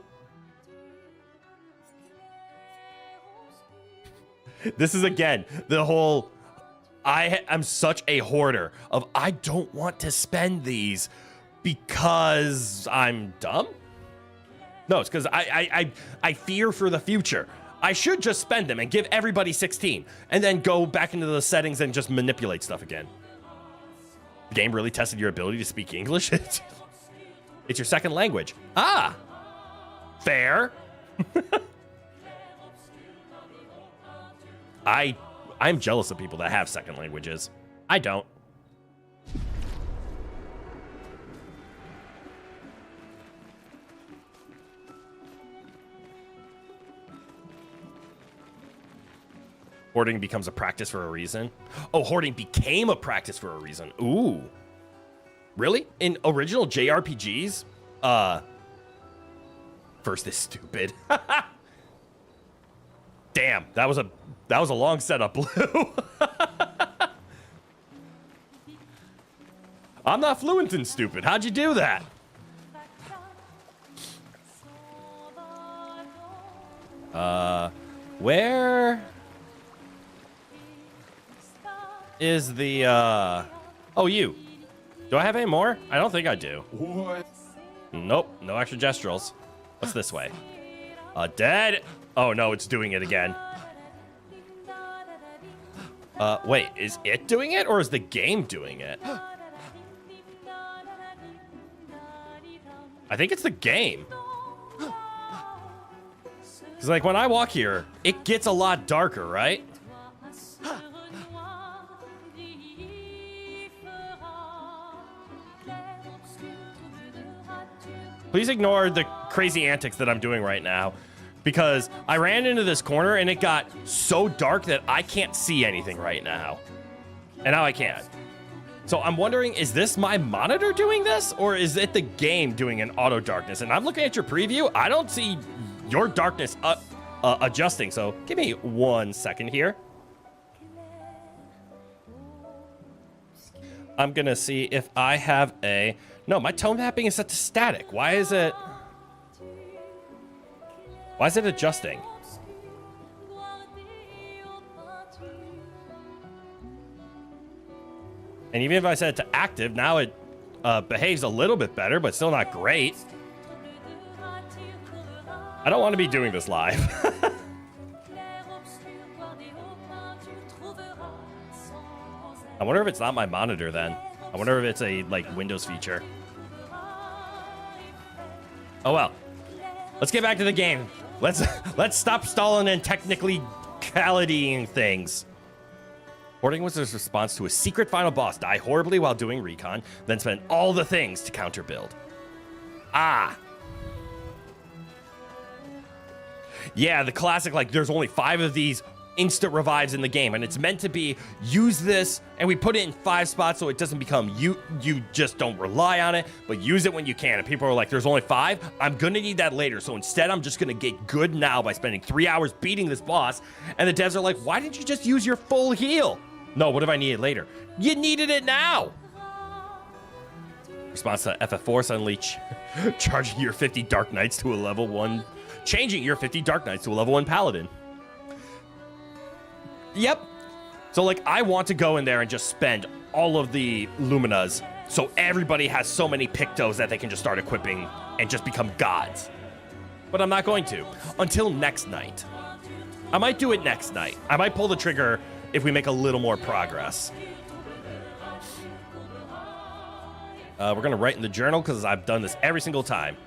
This is, again, the whole... I'm such a hoarder of I don't want to spend these because I'm dumb? No, it's because I fear for the future. I should just spend them and give everybody 16 and then go back into the settings and just manipulate stuff again. The game really tested your ability to speak English? It's your second language. Ah, fair. I'm jealous of people that have second languages. I don't. Hoarding becomes a practice for a reason. Oh, hoarding became a practice for a reason. Ooh. Really? In original JRPGs? First is stupid. Damn, that was a long setup, Blue. I'm not fluent in stupid. How'd you do that? Where is the oh, you. Do I have any more? I don't think I do. What? Nope, no extra gesturals. What's this way? Dead. Oh no, it's doing it again. Wait, is it doing it or is the game doing it? I think it's the game. Because, like, when I walk here, it gets a lot darker, right? Please ignore the crazy antics that I'm doing right now, because I ran into this corner and it got so dark that I can't see anything right now. And now I can. So I'm wondering, is this my monitor doing this, or is it the game doing an auto darkness? And I'm looking at your preview. I don't see your darkness adjusting. So give me 1 second here. I'm gonna see if I have a... No, my tone mapping is set to static. Why is it adjusting? And even if I set it to active, now it behaves a little bit better, but still not great. I don't want to be doing this live. I wonder if it's not my monitor then. I wonder if it's a, like, Windows feature. Oh well. Let's get back to the game. Let's stop stalling and technicalitying things. Hoarding was his response to a secret final boss. Die horribly while doing recon, then spend all the things to counter build. Ah. Yeah, the classic, like, there's only 5 of these instant revives in the game, and it's meant to be, use this, and we put it in 5 spots so it doesn't become, you just don't rely on it, but use it when you can. And people are like, there's only 5? I'm gonna need that later, so instead I'm just gonna get good now by spending 3 hours beating this boss. And the devs are like, why didn't you just use your full heal? No, what if I need it later? You needed it now! Response to FF4 suddenly charging your 50 Dark Knights to a level 1, changing your 50 Dark Knights to a level 1 Paladin. Yep. So, like, I want to go in there and just spend all of the Luminas so everybody has so many Pictos that they can just start equipping and just become gods. But I'm not going to. Until next night. I might do it next night. I might pull the trigger if we make a little more progress. We're going to write in the journal because I've done this every single time.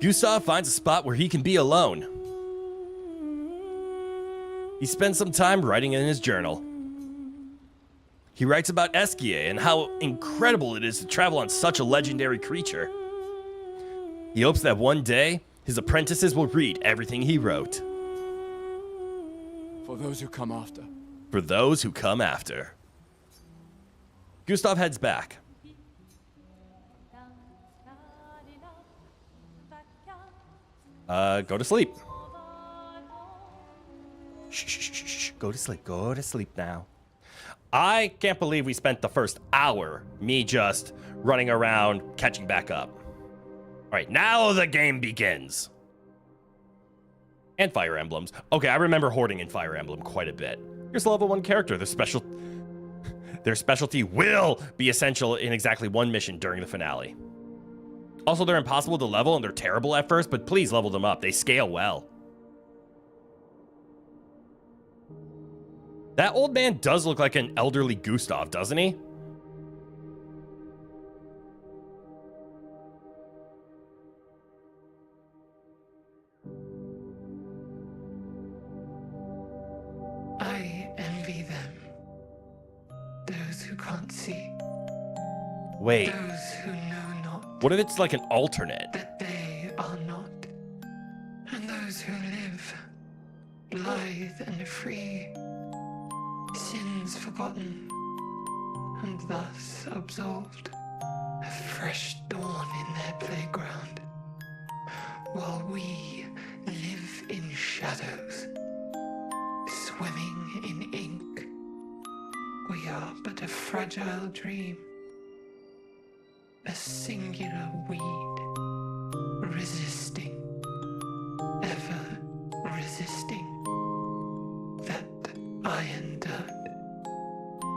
Gustav finds a spot where he can be alone. He spends some time writing in his journal. He writes about Esquier and how incredible it is to travel on such a legendary creature. He hopes that one day, his apprentices will read everything he wrote. For those who come after. For those who come after. Gustav heads back. Go to sleep. Shh. Go to sleep. Go to sleep now. I can't believe we spent the first hour me just running around catching back up. All right, now the game begins. And Fire Emblems. Okay, I remember hoarding in Fire Emblem quite a bit. Here's a level 1 character. Their specialty will be essential in exactly 1 mission during the finale. Also, they're impossible to level and they're terrible at first, but please level them up. They scale well. That old man does look like an elderly Gustav, doesn't he? I envy them. Those who can't see. Wait. Those who know not What if it's like an alternate? that they are not. and free, sins forgotten, and thus absolved, a fresh dawn in their playground, while we live in shadows, swimming in ink. We are but a fragile dream, a singular weed, resisting, ever resisting that iron dirt,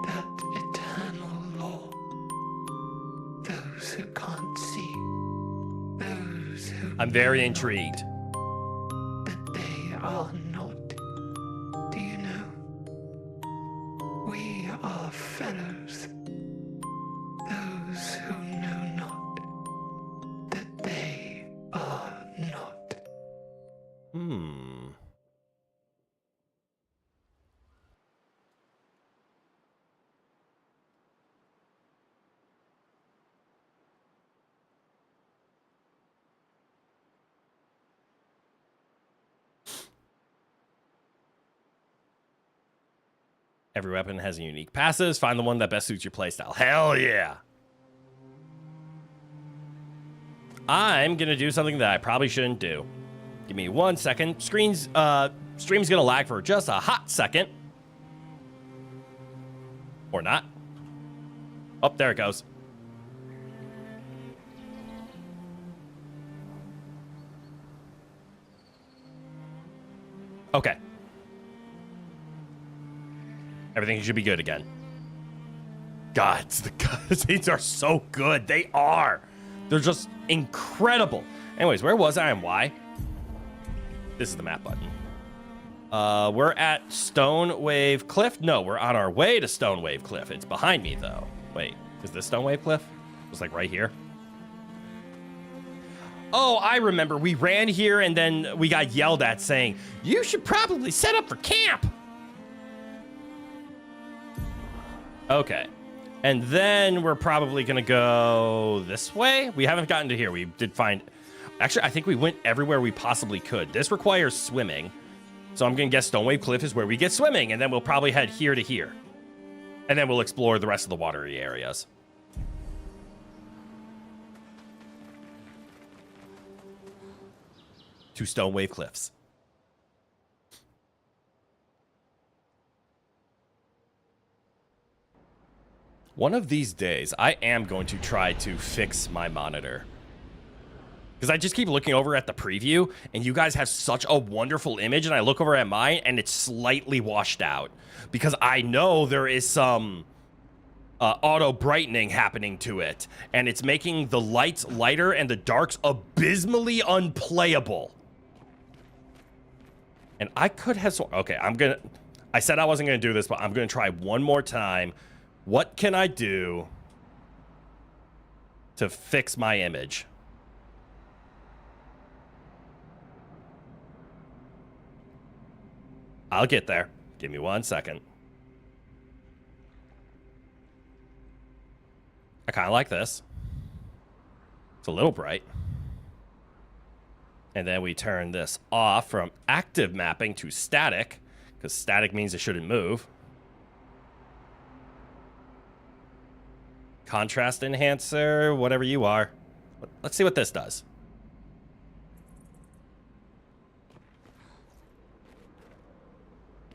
that eternal law. Those who can't see, those who I'm very intrigued. that they are not. Do you know? We are fellows. Those who know not that they are not. Every weapon has a unique passive. Find the one that best suits your playstyle. Hell yeah. I'm going to do something that I probably shouldn't do. Give me 1 second. Stream's going to lag for just a hot second. Or not. Oh, there it goes. Okay. Everything should be good again. God, the cutscenes are so good. They are. They're just incredible. Anyways, where was I and why? This is the map button. We're at Stone Wave Cliff. No, we're on our way to Stone Wave Cliff. It's behind me, though. Wait, is this Stone Wave Cliff? It's like right here. Oh, I remember. We ran here and then we got yelled at saying, you should probably set up for camp. Okay. And then we're probably going to go this way. We haven't gotten to here. We did find... Actually, I think we went everywhere we possibly could. This requires swimming. So I'm going to guess Stonewave Cliff is where we get swimming. And then we'll probably head here to here. And then we'll explore the rest of the watery areas. To Stonewave Cliffs. One of these days, I am going to try to fix my monitor. Because I just keep looking over at the preview, and you guys have such a wonderful image, and I look over at mine, and it's slightly washed out. Because I know there is some auto brightening happening to it, and it's making the lights lighter and the darks abysmally unplayable. And I could have... Okay, I said I wasn't going to do this, but I'm going to try one more time. What can I do to fix my image? I'll get there. Give me 1 second. I kind of like this. It's a little bright. And then we turn this off from active mapping to static, because static means it shouldn't move. Contrast enhancer, whatever you are. Let's see what this does.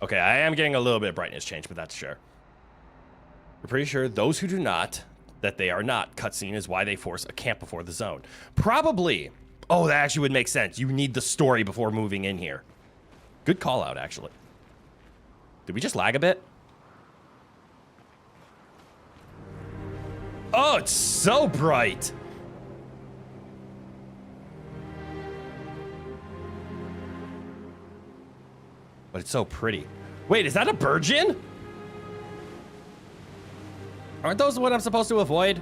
Okay, I am getting a little bit of brightness change, but that's sure. We're pretty sure those who do not, that they are not cutscene is why they force a camp before the zone. Probably. Oh, that actually would make sense. You need the story before moving in here. Good call out, actually. Did we just lag a bit? Oh, it's so bright. But it's so pretty. Wait, is that a Burgeon? Aren't those what I'm supposed to avoid?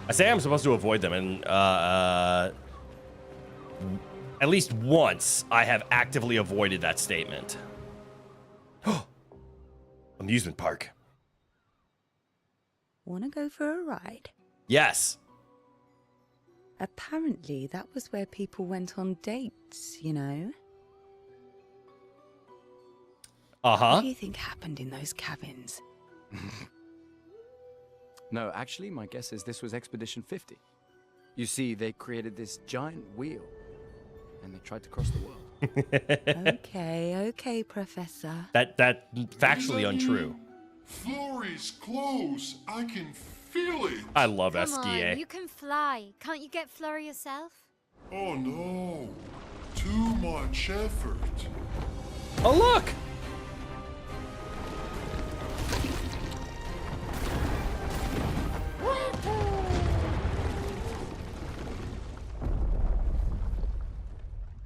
I say I'm supposed to avoid them, and at least once I have actively avoided that statement. Amusement park. Wanna go for a ride? Yes. Apparently, that was where people went on dates, you know? Uh-huh. What do you think happened in those cabins? No, actually, my guess is this was Expedition 50. You see, they created this giant wheel, and they tried to cross the world. Okay, Professor. That factually untrue. Flurry's close. I can feel it. I love Come SGA. on, you can fly. Can't you get Flurry yourself? Oh no. Too much effort. Oh, look!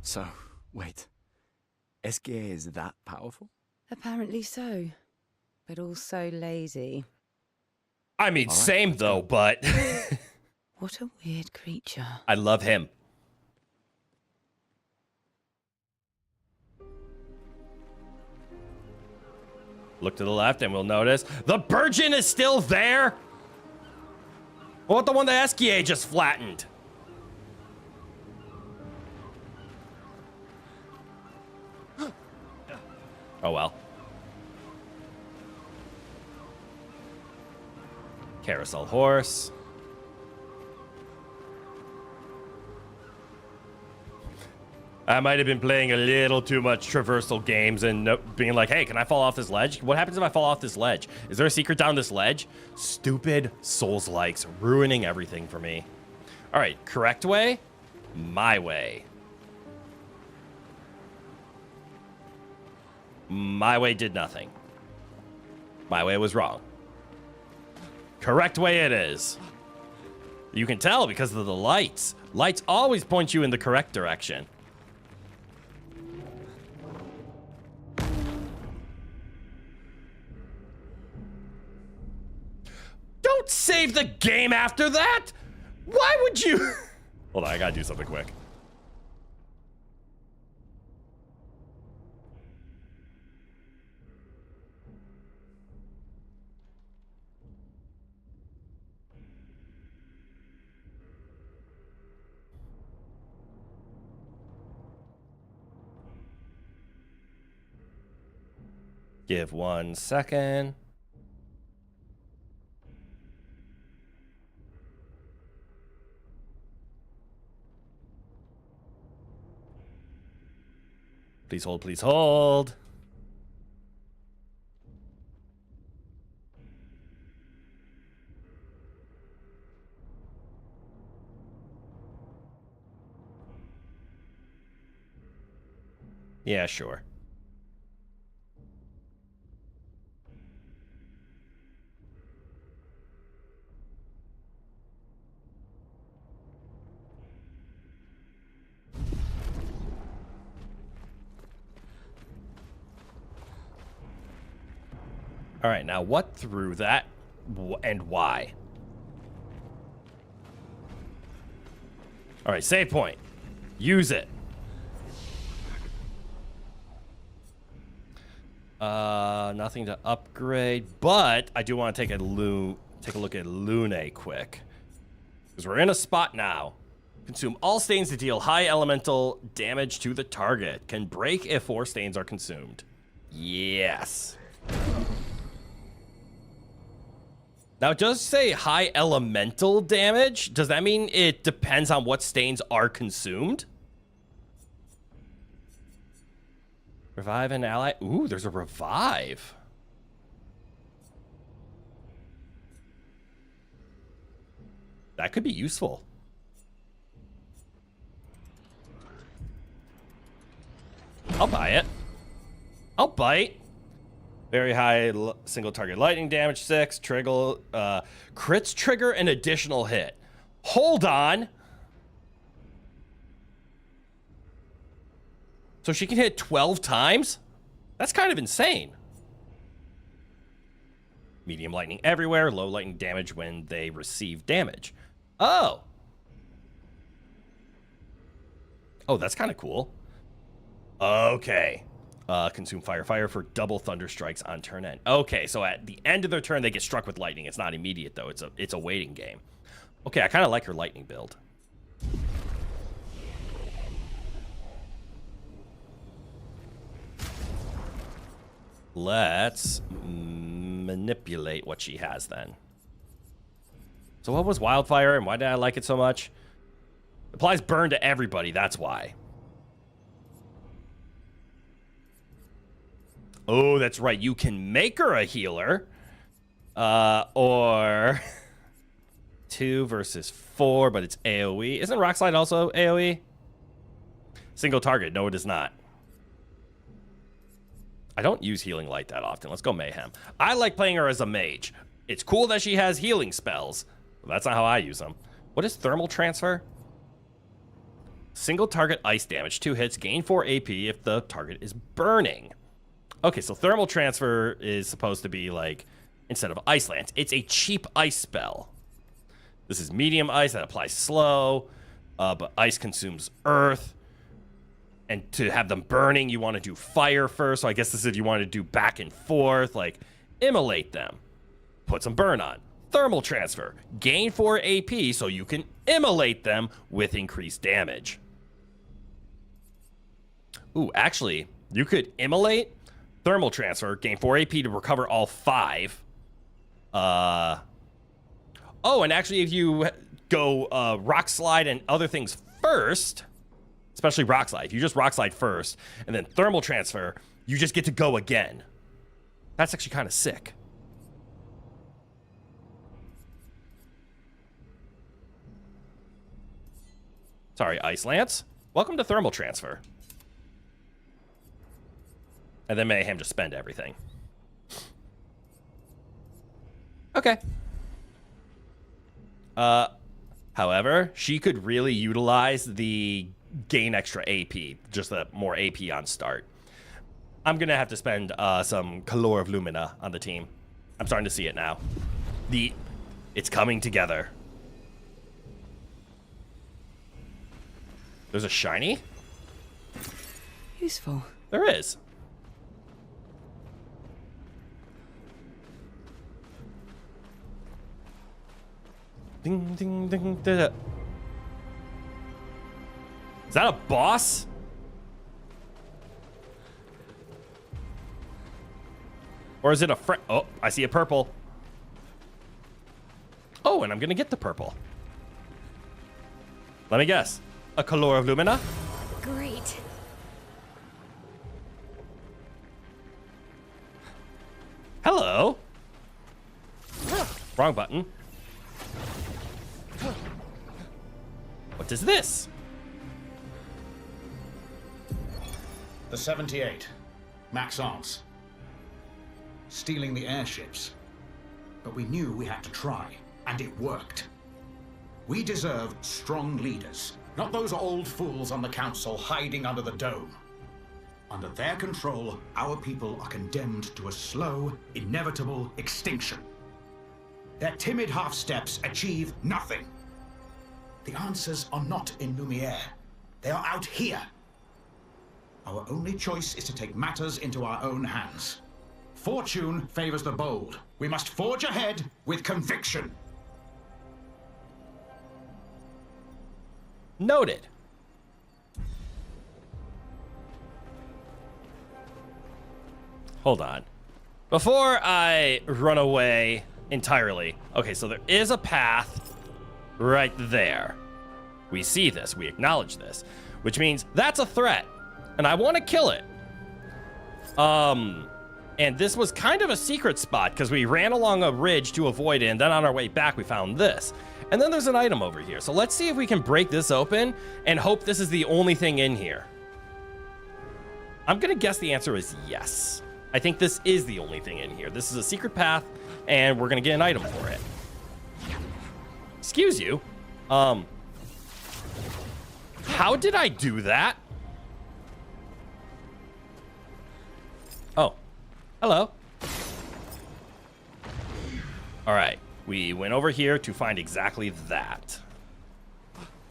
So, wait. SGA is that powerful? Apparently so. But also lazy. I mean, All right, same let's though, go. but What a weird creature. I love him. Look to the left and we'll notice the Burgeon is still there. What the one that SGA just flattened? Oh well. Carousel horse. I might have been playing a little too much traversal games and being like, hey, can I fall off this ledge? What happens if I fall off this ledge? Is there a secret down this ledge? Stupid Souls-likes ruining everything for me. All right, correct way? My way. My way did nothing. My way was wrong. Correct way it is. You can tell because of the lights. Lights always point you in the correct direction. Don't save the game after that! Why would you? Hold on, I gotta do something quick. Give 1 second. Please hold, please hold. Yeah, sure. All right, now what threw that and why? All right, save point. Use it. Nothing to upgrade, but I do want to take a look at Lune quick. Because we're in a spot now. Consume all stains to deal high elemental damage to the target. Can break if 4 stains are consumed. Yes. Now, it does say high elemental damage. Does that mean it depends on what stains are consumed? Revive an ally. Ooh, there's a revive. That could be useful. I'll buy it. I'll bite. Very high single target lightning damage, 6. Trigger, crits trigger an additional hit. Hold on. So she can hit 12 times? That's kind of insane. Medium lightning everywhere, low lightning damage when they receive damage. Oh. Oh, that's kind of cool. Okay. Consume fire for double thunder strikes on turn end. Okay, so at the end of their turn, they get struck with lightning. It's not immediate, though. It's a waiting game. Okay, I kind of like her lightning build. Let's manipulate what she has then. So what was Wildfire and why did I like it so much? Applies burn to everybody, that's why. Oh, that's right. You can make her a healer. Or 2 versus 4, but it's AoE. Isn't Rock Slide also AoE? Single target. No, it is not. I don't use Healing Light that often. Let's go Mayhem. I like playing her as a mage. It's cool that she has healing spells. But that's not how I use them. What is Thermal Transfer? Single target ice damage. 2 hits. Gain 4 AP if the target is burning. Okay, so Thermal Transfer is supposed to be like, instead of Ice Lance, it's a cheap ice spell. This is medium ice that applies slow, but ice consumes earth. And to have them burning, you want to do fire first. So I guess this is you want to do back and forth, like immolate them. Put some burn on. Thermal Transfer. Gain 4 AP so you can immolate them with increased damage. Ooh, actually, you could immolate, Thermal Transfer, gain 4 AP to recover all 5. Oh, and actually, if you go Rock Slide and other things first, especially Rock Slide, if you just Rock Slide first and then Thermal Transfer, you just get to go again. That's actually kind of sick. Sorry, Ice Lance. Welcome to Thermal Transfer. And then Mayhem just spend everything. Okay. However, she could really utilize the gain extra AP, just the more AP on start. I'm gonna have to spend some Color of Lumina on the team. I'm starting to see it now. It's coming together. There's a shiny? Useful. There is. Ding, ding, ding, da, da. Is that a boss? Or is it a friend? Oh, I see a purple. Oh, and I'm gonna get the purple. Let me guess. A Color of Lumina? Great. Hello. Wrong button. What is this? The 78. Max Arms. Stealing the airships. But we knew we had to try, and it worked. We deserve strong leaders, not those old fools on the council hiding under the dome. Under their control, our people are condemned to a slow, inevitable extinction. Their timid half-steps achieve nothing. The answers are not in Lumiere. They are out here. Our only choice is to take matters into our own hands. Fortune favors the bold. We must forge ahead with conviction. Noted. Hold on. Before I run away entirely. Okay, so there is a path right there. We see this. We acknowledge this. Which means that's a threat. And I want to kill it. And this was kind of a secret spot because we ran along a ridge to avoid it. And then on our way back, we found this. And then there's an item over here. So let's see if we can break this open and hope this is the only thing in here. I'm going to guess the answer is yes. I think this is the only thing in here. This is a secret path, and we're going to get an item for it. Excuse you. How did I do that? Oh. Hello. All right. We went over here to find exactly that.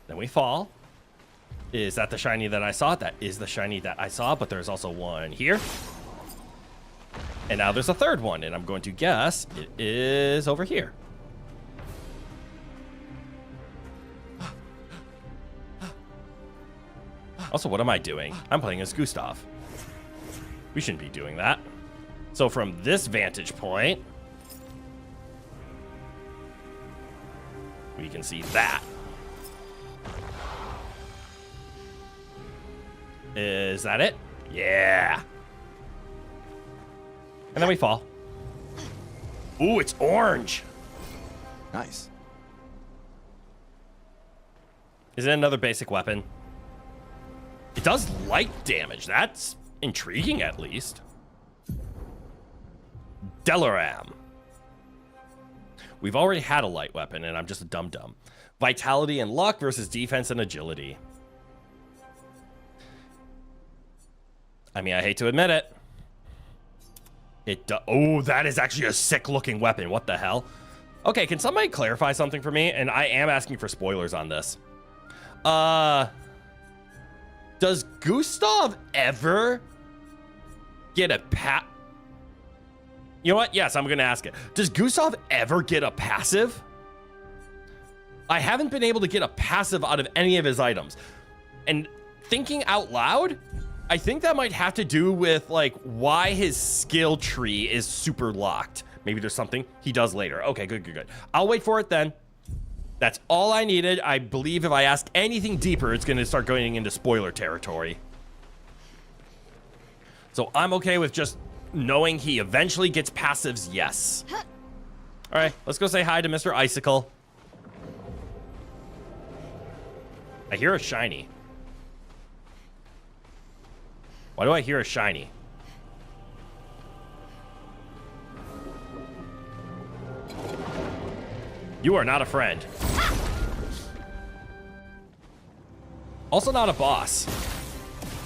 Then we fall. Is that the shiny that I saw? That is the shiny that I saw, but there's also one here. And now there's a third one, and I'm going to guess it is over here. Also, what am I doing? I'm playing as Gustav. We shouldn't be doing that. So from this vantage point, we can see that. Is that it? Yeah. And then we fall. Ooh, it's orange. Nice. Is it another basic weapon? It does light damage. That's intriguing, at least. Delaram. We've already had a light weapon, and I'm just a dum-dum. Vitality and luck versus defense and agility. I mean, I hate to admit it. Oh, that is actually a sick-looking weapon. What the hell? Okay, can somebody clarify something for me? And I am asking for spoilers on this. Does Gustav ever get a You know what? Yes, I'm going to ask it. Does Gustav ever get a passive? I haven't been able to get a passive out of any of his items. And thinking out loud, I think that might have to do with, like, why his skill tree is super locked. Maybe there's something he does later. Okay, good. I'll wait for it then. That's all I needed. I believe if I ask anything deeper, it's going to start going into spoiler territory. So I'm okay with just knowing he eventually gets passives, yes. All right, let's go say hi to Mr. Icicle. I hear a shiny. Why do I hear a shiny? You are not a friend. Also not a boss.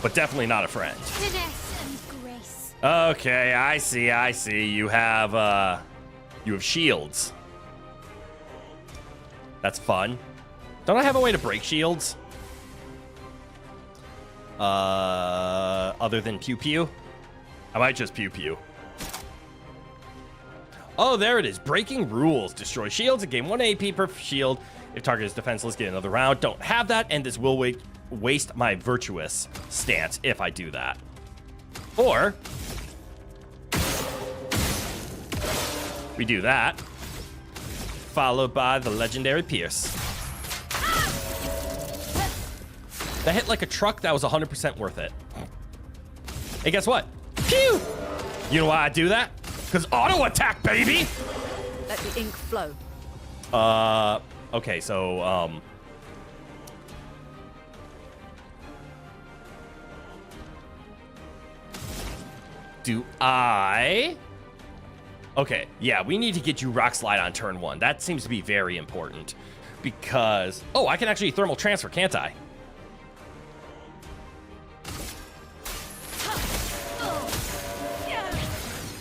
But definitely not a friend. Finesse and grace. Okay, I see. You have shields. That's fun. Don't I have a way to break shields? Other than pew pew? I might just pew pew. Oh, there it is. Breaking rules. Destroy shields and gain 1 AP per shield. If target is defenseless, get another round. Don't have that, and this will waste my virtuous stance if I do that. Or we do that, followed by the legendary Pierce. That hit like a truck. That was 100% worth it. Hey, guess what? Pew! You know why I do that? Because auto attack, baby! Let the ink flow. Okay, so, do I... Okay, yeah, we need to get you Rock Slide on turn 1. That seems to be very important. Because... Oh, I can actually thermal transfer, can't I?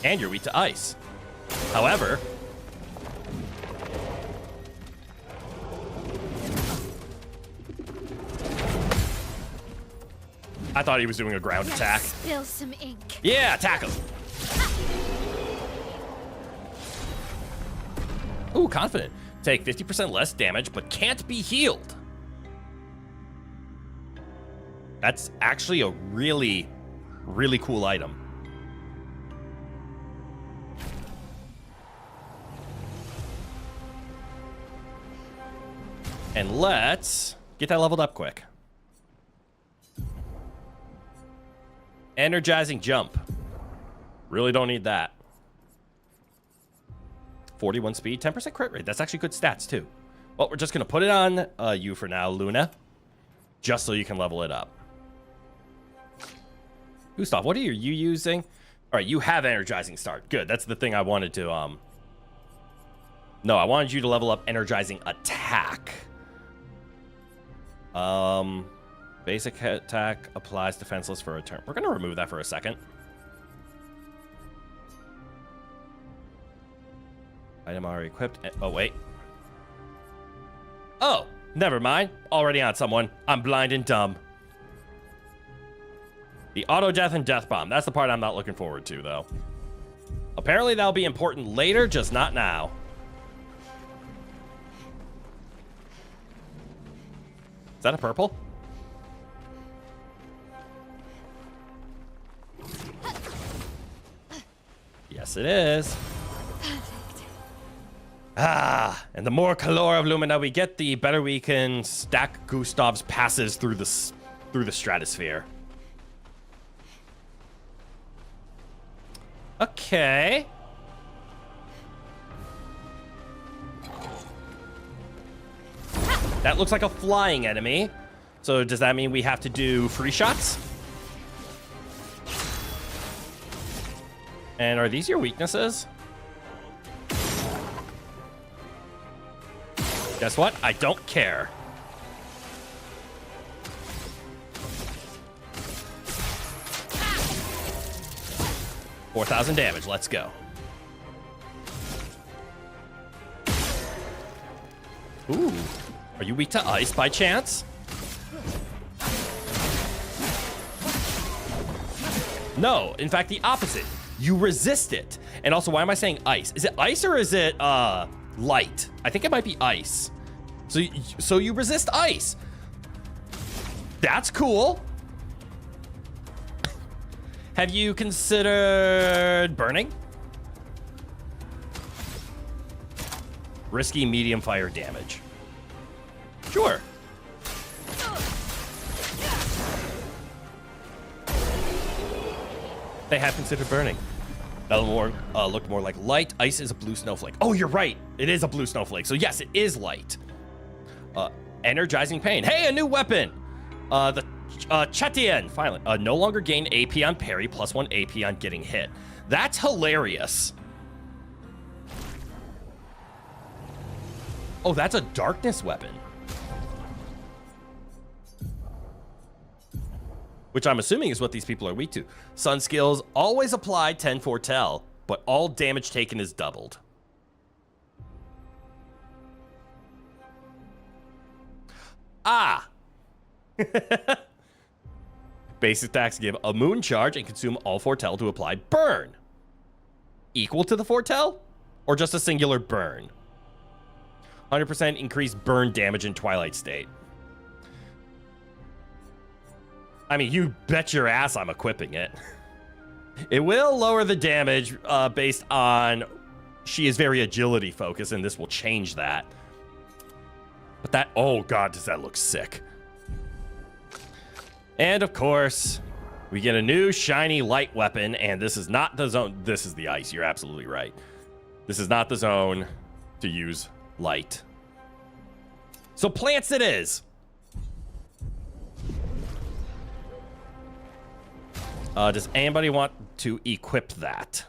And you're weak to ice. However... I thought he was doing a ground attack. Spill some ink. Yeah, attack him. Ooh, confident. Take 50% less damage, but can't be healed. That's actually a really, really cool item. And let's get that leveled up quick. Energizing jump. Really don't need that. 41 speed, 10% crit rate. That's actually good stats too. Well, we're just going to put it on you for now, Luna. Just so you can level it up. Gustav, what are you using? All right, you have energizing start. Good. That's the thing I wanted to... No, I wanted you to level up energizing attack. Basic attack applies defenseless for a turn. We're going to remove that for a second. Item already equipped. Oh, wait. Oh, never mind. Already on someone. I'm blind and dumb. The auto death and death bomb. That's the part I'm not looking forward to, though. Apparently that'll be important later, just not now. Is that a purple? Yes, it is. Perfect. Ah, and the more color of Lumina we get, the better we can stack Gustav's passes through the stratosphere. Okay. That looks like a flying enemy. So does that mean we have to do free shots? And are these your weaknesses? Guess what? I don't care. $4,000 damage. Let's go. Ooh. Are you weak to ice by chance? No, in fact, the opposite. You resist it. And also, why am I saying ice? Is it ice or is it light? I think it might be ice. So you resist ice. That's cool. Have you considered burning? Risky medium fire damage. Sure. They have considered burning. That looked more like light. Ice is a blue snowflake. Oh, you're right. It is a blue snowflake. So yes, it is light. Energizing pain. Hey, a new weapon. The VtuberEN. Finally, no longer gain AP on parry, +1 AP on getting hit. That's hilarious. Oh, that's a darkness weapon. Which I'm assuming is what these people are weak to. Sun skills always apply 10 foretell, but all damage taken is doubled. Ah! Basic attacks give a moon charge and consume all foretell to apply burn. Equal to the foretell? Or just a singular burn? 100% increased burn damage in Twilight State. I mean, you bet your ass I'm equipping it. It will lower the damage based on... She is very agility focused, and this will change that. But that... Oh, God, does that look sick. And, of course, we get a new shiny light weapon, and this is not the zone... This is the ice. You're absolutely right. This is not the zone to use light. So plants it is. Does anybody want to equip that?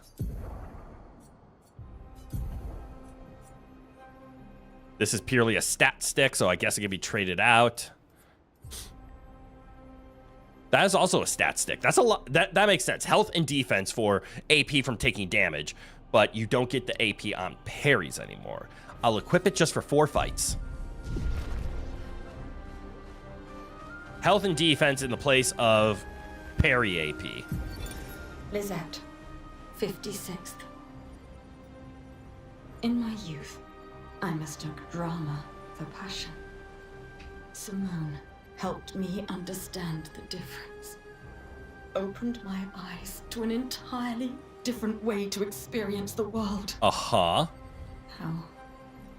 This is purely a stat stick, so I guess it can be traded out. That is also a stat stick. That's a lot. That makes sense. Health and defense for AP from taking damage, but you don't get the AP on parries anymore. I'll equip it just for 4 fights. Health and defense in the place of parry AP. Lizette, 56th. In my youth, I mistook drama for passion. Simone helped me understand the difference. Opened my eyes to an entirely different way to experience the world. Uh-huh. How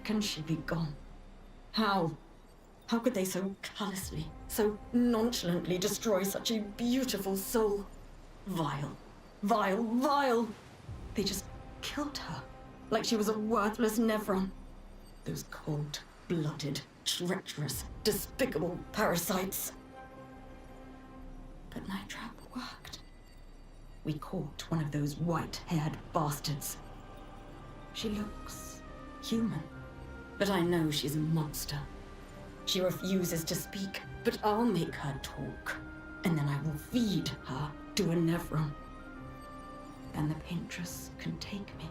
can she be gone? How? How could they so callously, so nonchalantly destroy such a beautiful soul? Vile, vile, vile! They just killed her, like she was a worthless Nevron. Those cold-blooded, treacherous, despicable parasites. But Night Trap worked. We caught one of those white-haired bastards. She looks human, but I know she's a monster. She refuses to speak, but I'll make her talk, and then I will feed her to a Nevron. And the Paintress can take me.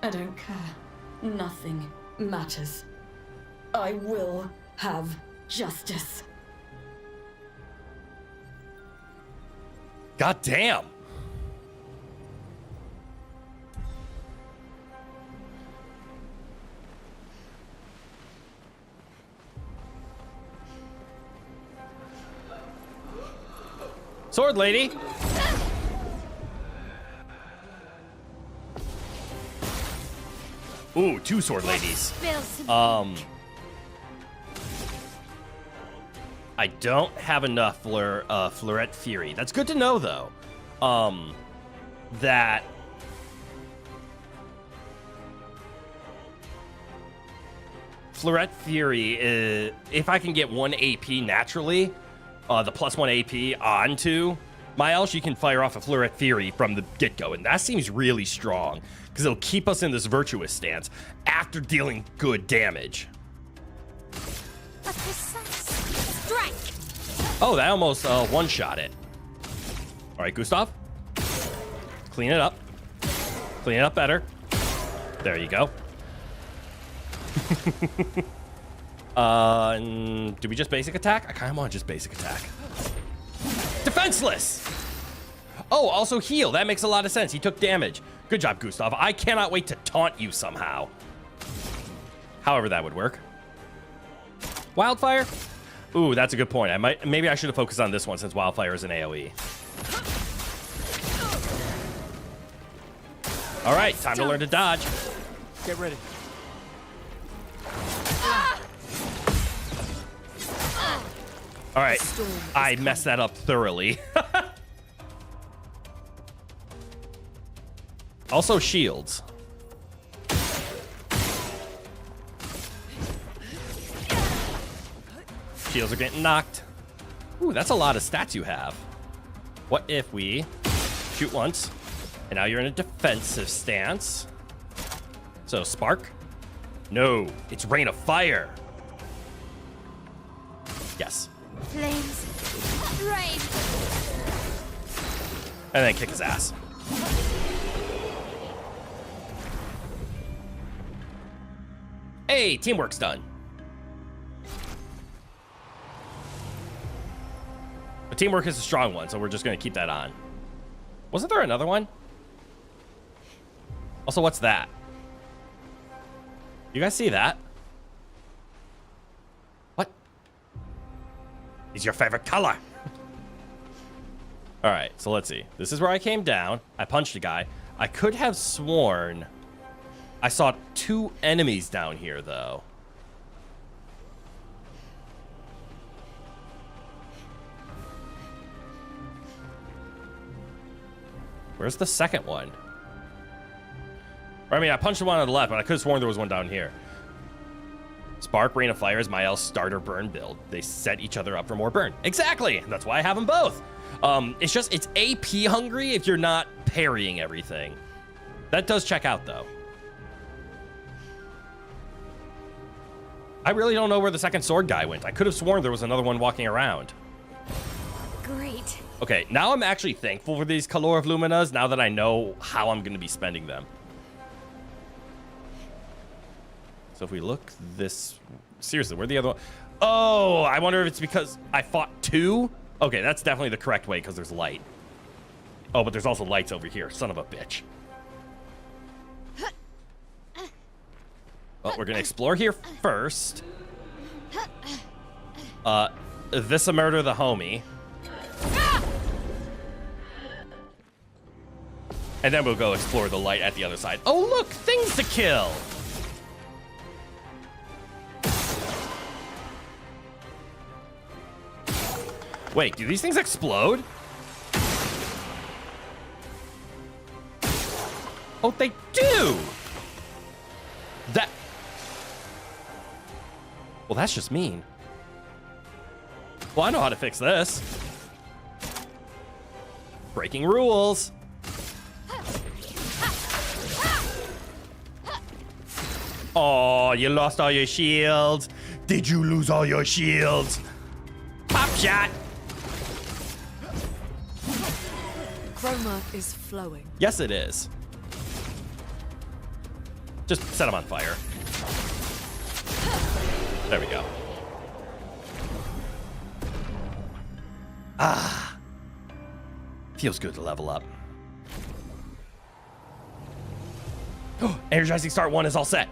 I don't care. Nothing matters. I will have justice. God damn. Sword lady. Ooh, 2 sword ladies. Spill some I don't have enough Fleurette Fury. That's good to know, though. That... Fleurette Fury, is, if I can get 1 AP naturally, the +1 AP onto my L, she can fire off a Fleurette Fury from the get-go, and that seems really strong, because it'll keep us in this virtuous stance after dealing good damage. a precise strike. Oh, that almost one-shot it. All right, Gustav. Clean it up. Clean it up better. There you go. Do we just basic attack? I kind of want to just basic attack. Defenseless! Oh, also heal. That makes a lot of sense. He took damage. Good job, Gustav. I cannot wait to taunt you somehow. However that would work. Wildfire? Ooh, that's a good point. Maybe I should have focused on this one since Wildfire is an AoE. All right, time to learn to dodge. Get ready. All right, I messed that up thoroughly. Also shields. Shields are getting knocked. Ooh, that's a lot of stats you have. What if we shoot once, and now you're in a defensive stance? So, Spark? No, it's Rain of Fire. Yes. Flames. Rain. And then kick his ass. Hey, teamwork's done. But teamwork is a strong one, so we're just going to keep that on. Wasn't there another one? Also, what's that? You guys see that? What? Is your favorite color? All right, so let's see. This is where I came down. I punched a guy. I could have sworn I saw 2 enemies down here, though. Where's the second one? I mean, I punched the one on the left, but I could have sworn there was one down here. Spark, Rain of Fire is my L starter burn build. They set each other up for more burn. Exactly! That's why I have them both. It's just, it's AP hungry if you're not parrying everything. That does check out, though. I really don't know where the second sword guy went. I could have sworn there was another one walking around. Great. Okay, now I'm actually thankful for these Color of Luminas now that I know how I'm going to be spending them. So if we look this... Seriously, where'd the other one... Oh, I wonder if it's because I fought 2? Okay, that's definitely the correct way because there's light. Oh, but there's also lights over here. Son of a bitch. Well, we're going to explore here first. This murder the homie. And then we'll go explore the light at the other side. Oh, look! Things to kill! Wait, do these things explode? Oh, they do! That... Well, that's just mean. Well, I know how to fix this. Breaking rules. Oh, you lost all your shields. Did you lose all your shields? Pop shot. Chroma is flowing. Yes, it is. Just set him on fire. There we go. Ah. Feels good to level up. Oh, energizing start 1 is all set.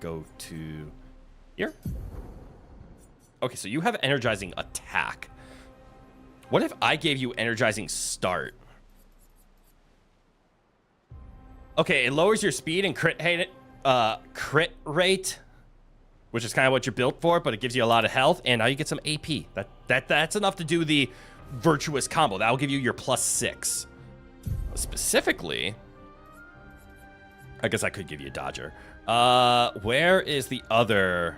Go to here. Okay, so you have energizing attack. What if I gave you energizing start? Okay, it lowers your speed and crit rate, which is kind of what you're built for, but it gives you a lot of health, and now you get some AP. That's enough to do the virtuous combo. That'll give you your +6. Specifically, I guess I could give you a dodger. Where is the other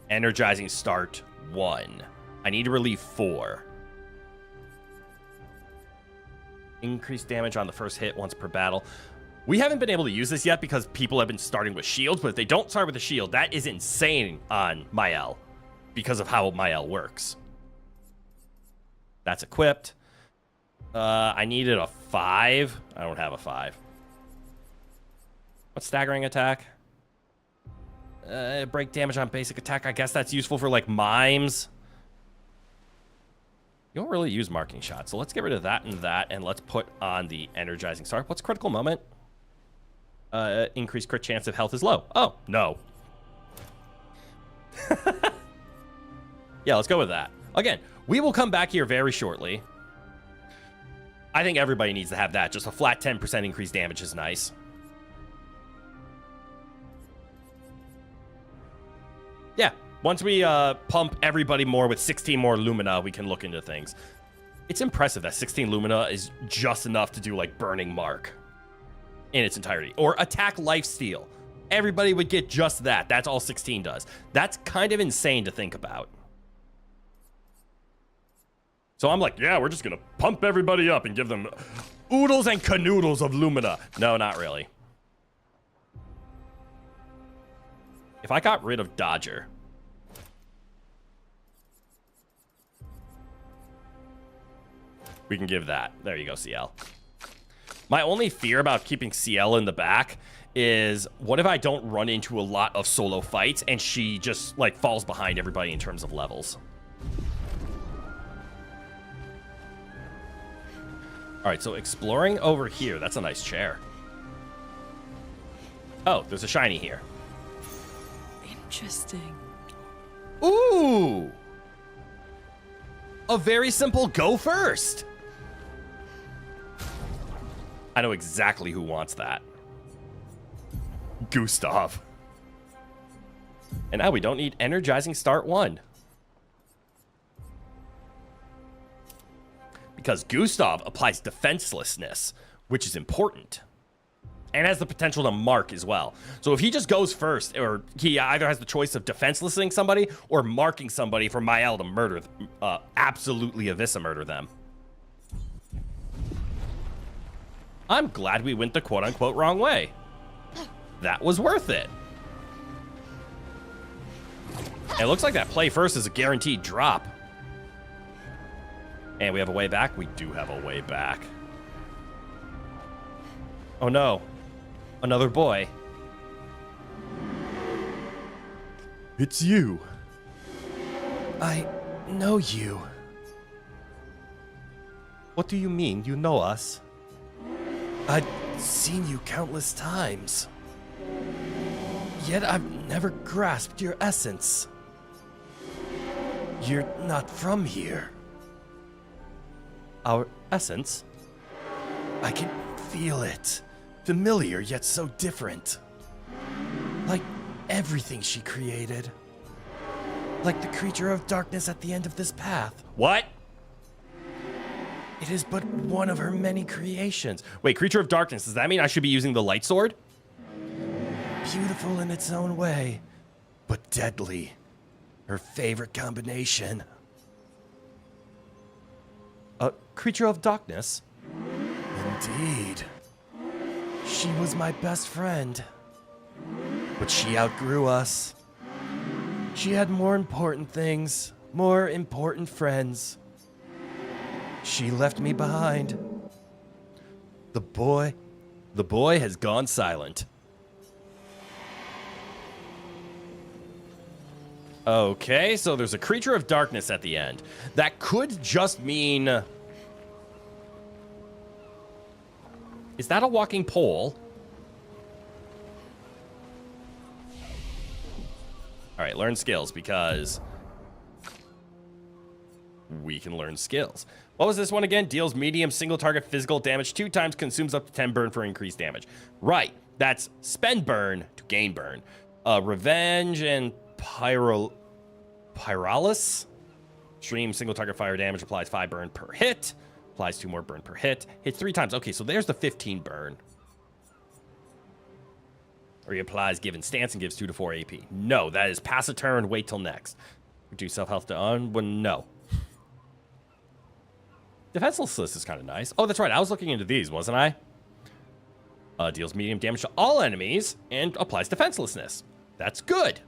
energizing start 1? I need to relieve 4. Increase damage on the first hit once per battle. We haven't been able to use this yet because people have been starting with shields, but if they don't start with a shield, that is insane on Mael because of how Mael works. That's equipped. I needed a 5. I don't have a 5. What's staggering attack? Break damage on basic attack. I guess that's useful for like mimes. You don't really use marking shot, so let's get rid of that, and let's put on the energizing start. What's critical moment? Increased crit chance if health is low. Oh, no. Yeah, let's go with that. Again, we will come back here very shortly. I think everybody needs to have that. Just a flat 10% increased damage is nice. Yeah, once we pump everybody more with 16 more Lumina, we can look into things. It's impressive that 16 Lumina is just enough to do, like, Burning Mark in its entirety. Or Attack Lifesteal. Everybody would get just that. That's all 16 does. That's kind of insane to think about. So I'm like, yeah, we're just going to pump everybody up and give them oodles and canoodles of Lumina. No, not really. If I got rid of Dodger... we can give that. There you go, CL. My only fear about keeping CL in the back is, what if I don't run into a lot of solo fights and she just, like, falls behind everybody in terms of levels? All right, so exploring over here. That's a nice chair. Oh, there's a shiny here. Interesting. Ooh! A very simple go first. I know exactly who wants that. Gustav. And now we don't need energizing start 1. Because Gustav applies defenselessness, which is important. And has the potential to mark as well. So if he just goes first, or he either has the choice of defenselessing somebody or marking somebody for Mael to murder, absolutely eviscerate them. I'm glad we went the quote-unquote wrong way. That was worth it. And it looks like that play first is a guaranteed drop. And we have a way back? We do have a way back. Oh no. Another boy. It's you. I know you. What do you mean you know us? I've seen you countless times. Yet I've never grasped your essence. You're not from here. Our essence? I can feel it. Familiar, yet so different. Like everything she created. Like the creature of darkness at the end of this path. What? It is but one of her many creations. Wait, creature of darkness, does that mean I should be using the light sword? Beautiful in its own way, but deadly. Her favorite combination. A creature of darkness? Indeed. She was my best friend. But she outgrew us. She had more important things, more important friends. She left me behind. The boy has gone silent. Okay, so there's a creature of darkness at the end. That could just mean... is that a walking pole? All right, learn skills, because we can learn skills. What was this one again? Deals medium single target physical damage 2 times, consumes up to 10 burn for increased damage. Right, that's spend burn to gain burn. Revenge and Pyralis. Stream single target fire damage, applies 5 burn per hit. Applies 2 more burn per hit. Hits 3 times. Okay, so there's the 15 burn. Or he applies given stance and gives 2 to 4 AP. No, that is pass a turn, wait till next. Reduce self-health to on, well, no. Defenselessness is kind of nice. Oh, that's right, I was looking into these, wasn't I? Deals medium damage to all enemies and applies defenselessness. That's good.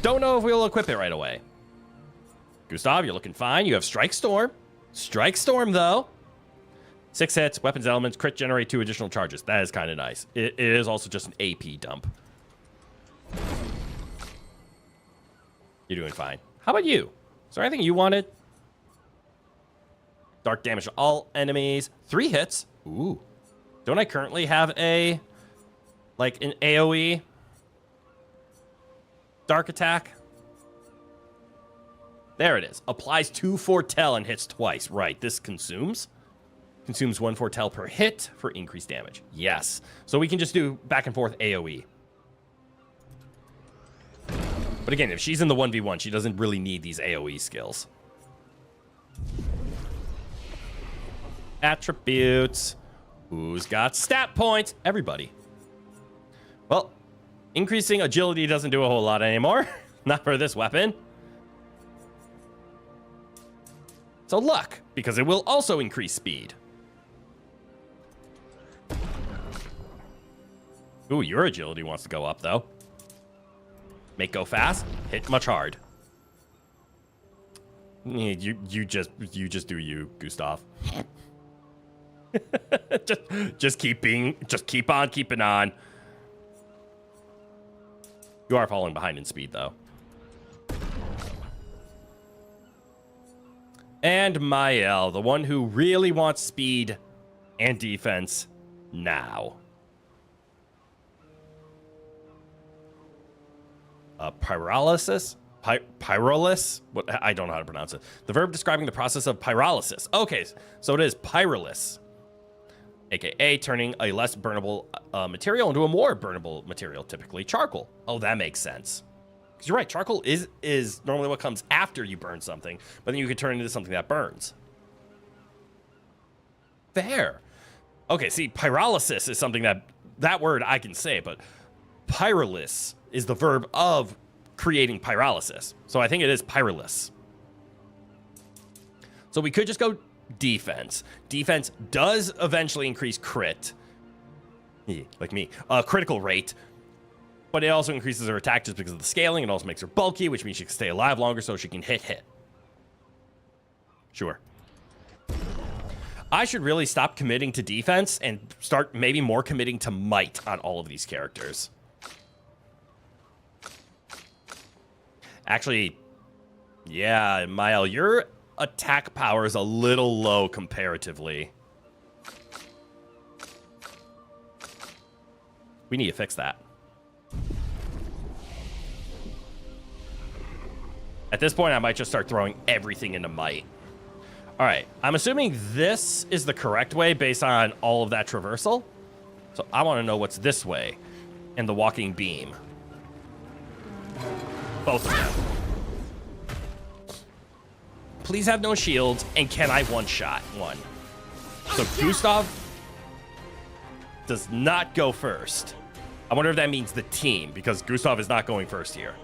Don't know if we'll equip it right away. Gustav, you're looking fine. You have Strike Storm. Strike Storm, though. 6 hits, weapons elements, crit generate 2 additional charges. That is kind of nice. It is also just an AP dump. You're doing fine. How about you? Is there anything you wanted? Dark damage to all enemies. 3 hits. Ooh. Don't I currently have a, like, an AoE dark attack? There it is. Applies 2 foretell and hits twice. Right, this consumes. Consumes 1 foretell per hit for increased damage. Yes. So we can just do back and forth AoE. But again, if she's in the 1v1, she doesn't really need these AoE skills. Attributes. Who's got stat points? Everybody. Well, increasing agility doesn't do a whole lot anymore. Not for this weapon. So luck, because it will also increase speed. Ooh, your agility wants to go up, though. Make go fast, hit much hard. You just do you, Gustav. just keep on keeping on. You are falling behind in speed, though. And Mael, the one who really wants speed and defense now. Pyrolysis? Pyrolysis? What? I don't know how to pronounce it. The verb describing the process of pyrolysis. Okay, so it is pyrolysis. AKA turning a less burnable material into a more burnable material, typically charcoal. Oh, that makes sense. Because you're right, charcoal is normally what comes after you burn something, but then you can turn it into something that burns. Fair. Okay, see, pyrolysis is something that word I can say, but pyrolysis is the verb of creating pyrolysis. So I think it is pyrolysis. So we could just go defense. Defense does eventually increase crit. Like me. Critical rate. But it also increases her attack just because of the scaling. It also makes her bulky, which means she can stay alive longer so she can hit. Sure. I should really stop committing to defense and start maybe more committing to might on all of these characters. Actually, yeah, Mael, your attack power is a little low comparatively. We need to fix that. At this point, I might just start throwing everything into might. All right, I'm assuming this is the correct way based on all of that traversal. So I want to know what's this way and the walking beam. Both of them. Please have no shields, and can I one-shot one? So Gustav does not go first. I wonder if that means the team, because Gustav is not going first here.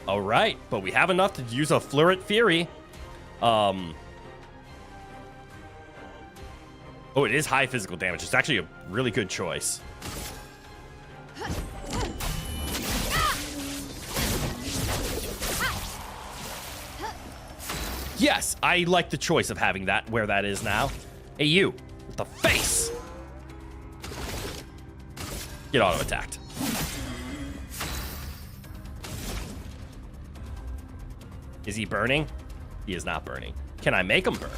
All right, but we have enough to use a Flurret Fury. Oh, it is high physical damage. It's actually a really good choice. Yes, I like the choice of having that where that is now. Hey, you, with the face. Get auto-attacked. Is he burning? He is not burning. Can I make him burn?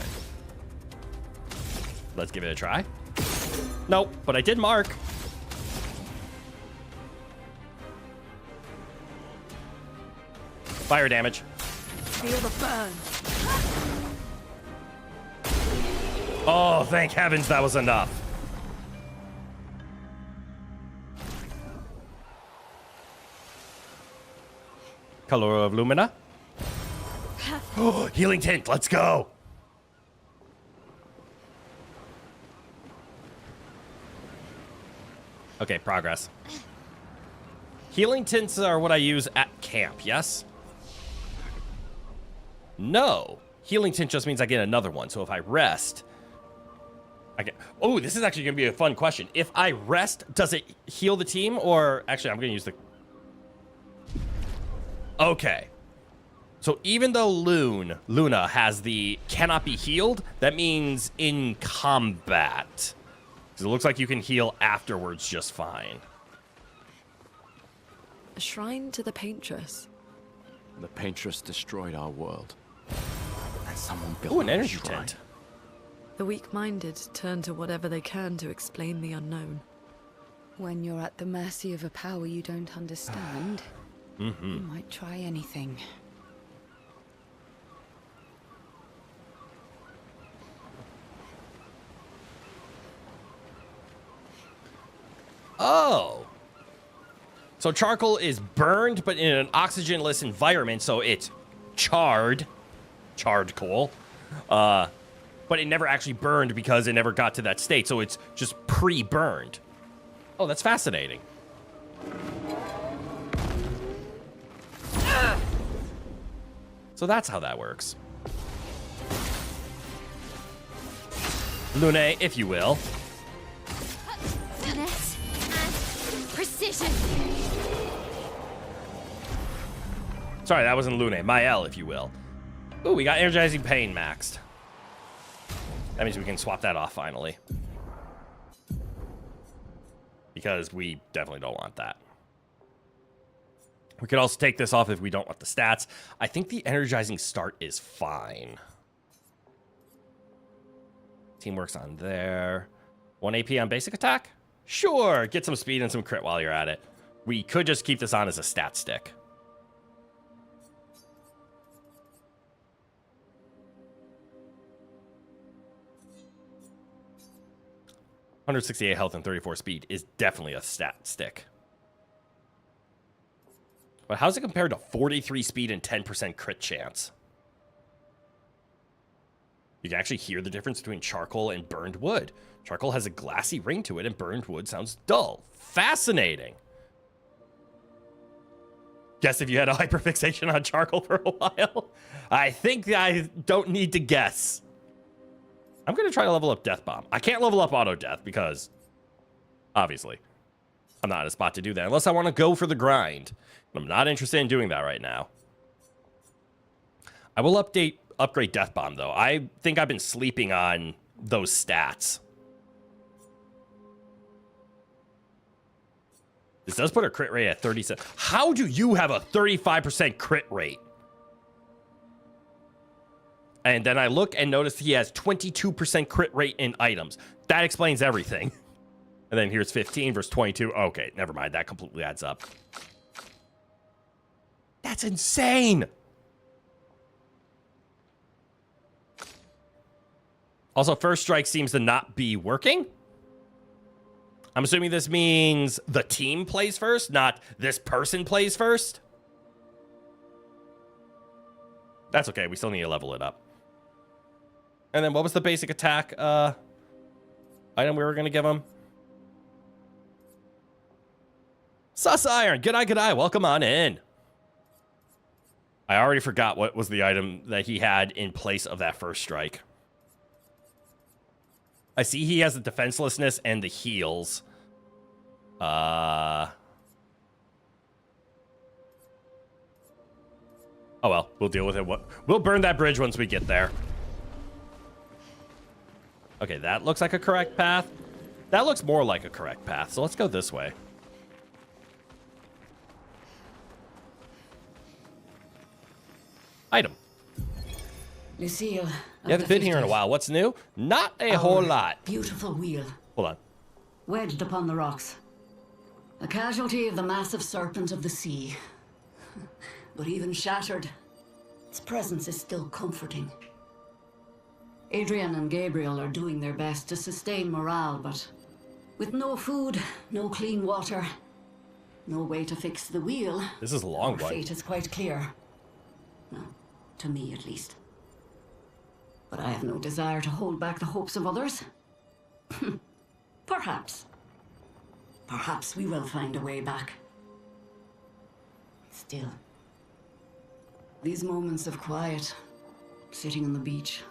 Let's give it a try. Nope, but I did mark. Fire damage. Feel the burn. Oh, thank heavens that was enough. Color of Lumina. Oh, healing tint, let's go. Okay, progress. Healing tints are what I use at camp, yes? No. Healing tint just means I get another one. So if I rest, I get... Oh, this is actually going to be a fun question. If I rest, does it heal the team? Or actually, I'm going to use the... Okay. So even though Luna has the cannot be healed, that means in combat. Because it looks like you can heal afterwards just fine. A shrine to the paintress. The paintress destroyed our world. And someone built Ooh, an another energy shrine. tent. The weak-minded turn to whatever they can to explain the unknown. When you're at the mercy of a power you don't understand, you might try anything. Oh. So charcoal is burned, but in an oxygenless environment, so it's charred coal. But it never actually burned because it never got to that state, so it's just pre-burned. Oh, that's fascinating. So that's how that works. Lune, if you will. Finesse and precision. Sorry, that wasn't Lune. Mael, if you will. Ooh, we got Energizing Pain maxed. That means we can swap that off finally. Because we definitely don't want that. We could also take this off if we don't want the stats. I think the Energizing Start is fine. Teamwork's on there. 1 AP on basic attack? Sure, get some speed and some crit while you're at it. We could just keep this on as a stat stick. .168 health and 34 speed is definitely a stat stick. But how's it compared to 43 speed and 10% crit chance? You can actually hear the difference between charcoal and burned wood. Charcoal has a glassy ring to it, and burned wood sounds dull. Fascinating. Guess if you had a hyperfixation on charcoal for a while? I think I don't need to guess. I'm going to try to level up Death Bomb. I can't level up Auto Death because, obviously, I'm not in a spot to do that unless I want to go for the grind. I'm not interested in doing that right now. I will upgrade Death Bomb, though. I think I've been sleeping on those stats. This does put a crit rate at 37. How do you have a 35% crit rate? And then I look and notice he has 22% crit rate in items. That explains everything. And then here's 15 versus 22. Okay, never mind. That completely adds up. That's insane. Also, First Strike seems to not be working. I'm assuming this means the team plays first, not this person plays first. That's okay. We still need to level it up. And then what was the basic attack item we were going to give him? Sus Iron. Good eye. Welcome on in. I already forgot what was the item that he had in place of that First Strike. I see he has the defenselessness and the heals. Oh well, we'll deal with it. We'll burn that bridge once we get there. Okay, that looks like a correct path. That looks more like a correct path, so let's go this way. Item. Lucille. You haven't been here in a while. What's new? Not a whole lot. Beautiful wheel. Hold on. Wedged upon the rocks. A casualty of the massive serpent of the sea. but even shattered, its presence is still comforting. Adrian and Gabriel are doing their best to sustain morale, but with no food, no clean water, no way to fix the wheel, This is a long our one. fate is quite clear. Well, to me at least. But I have no desire to hold back the hopes of others. Perhaps. Perhaps we will find a way back. Still, these moments of quiet, sitting on the beach,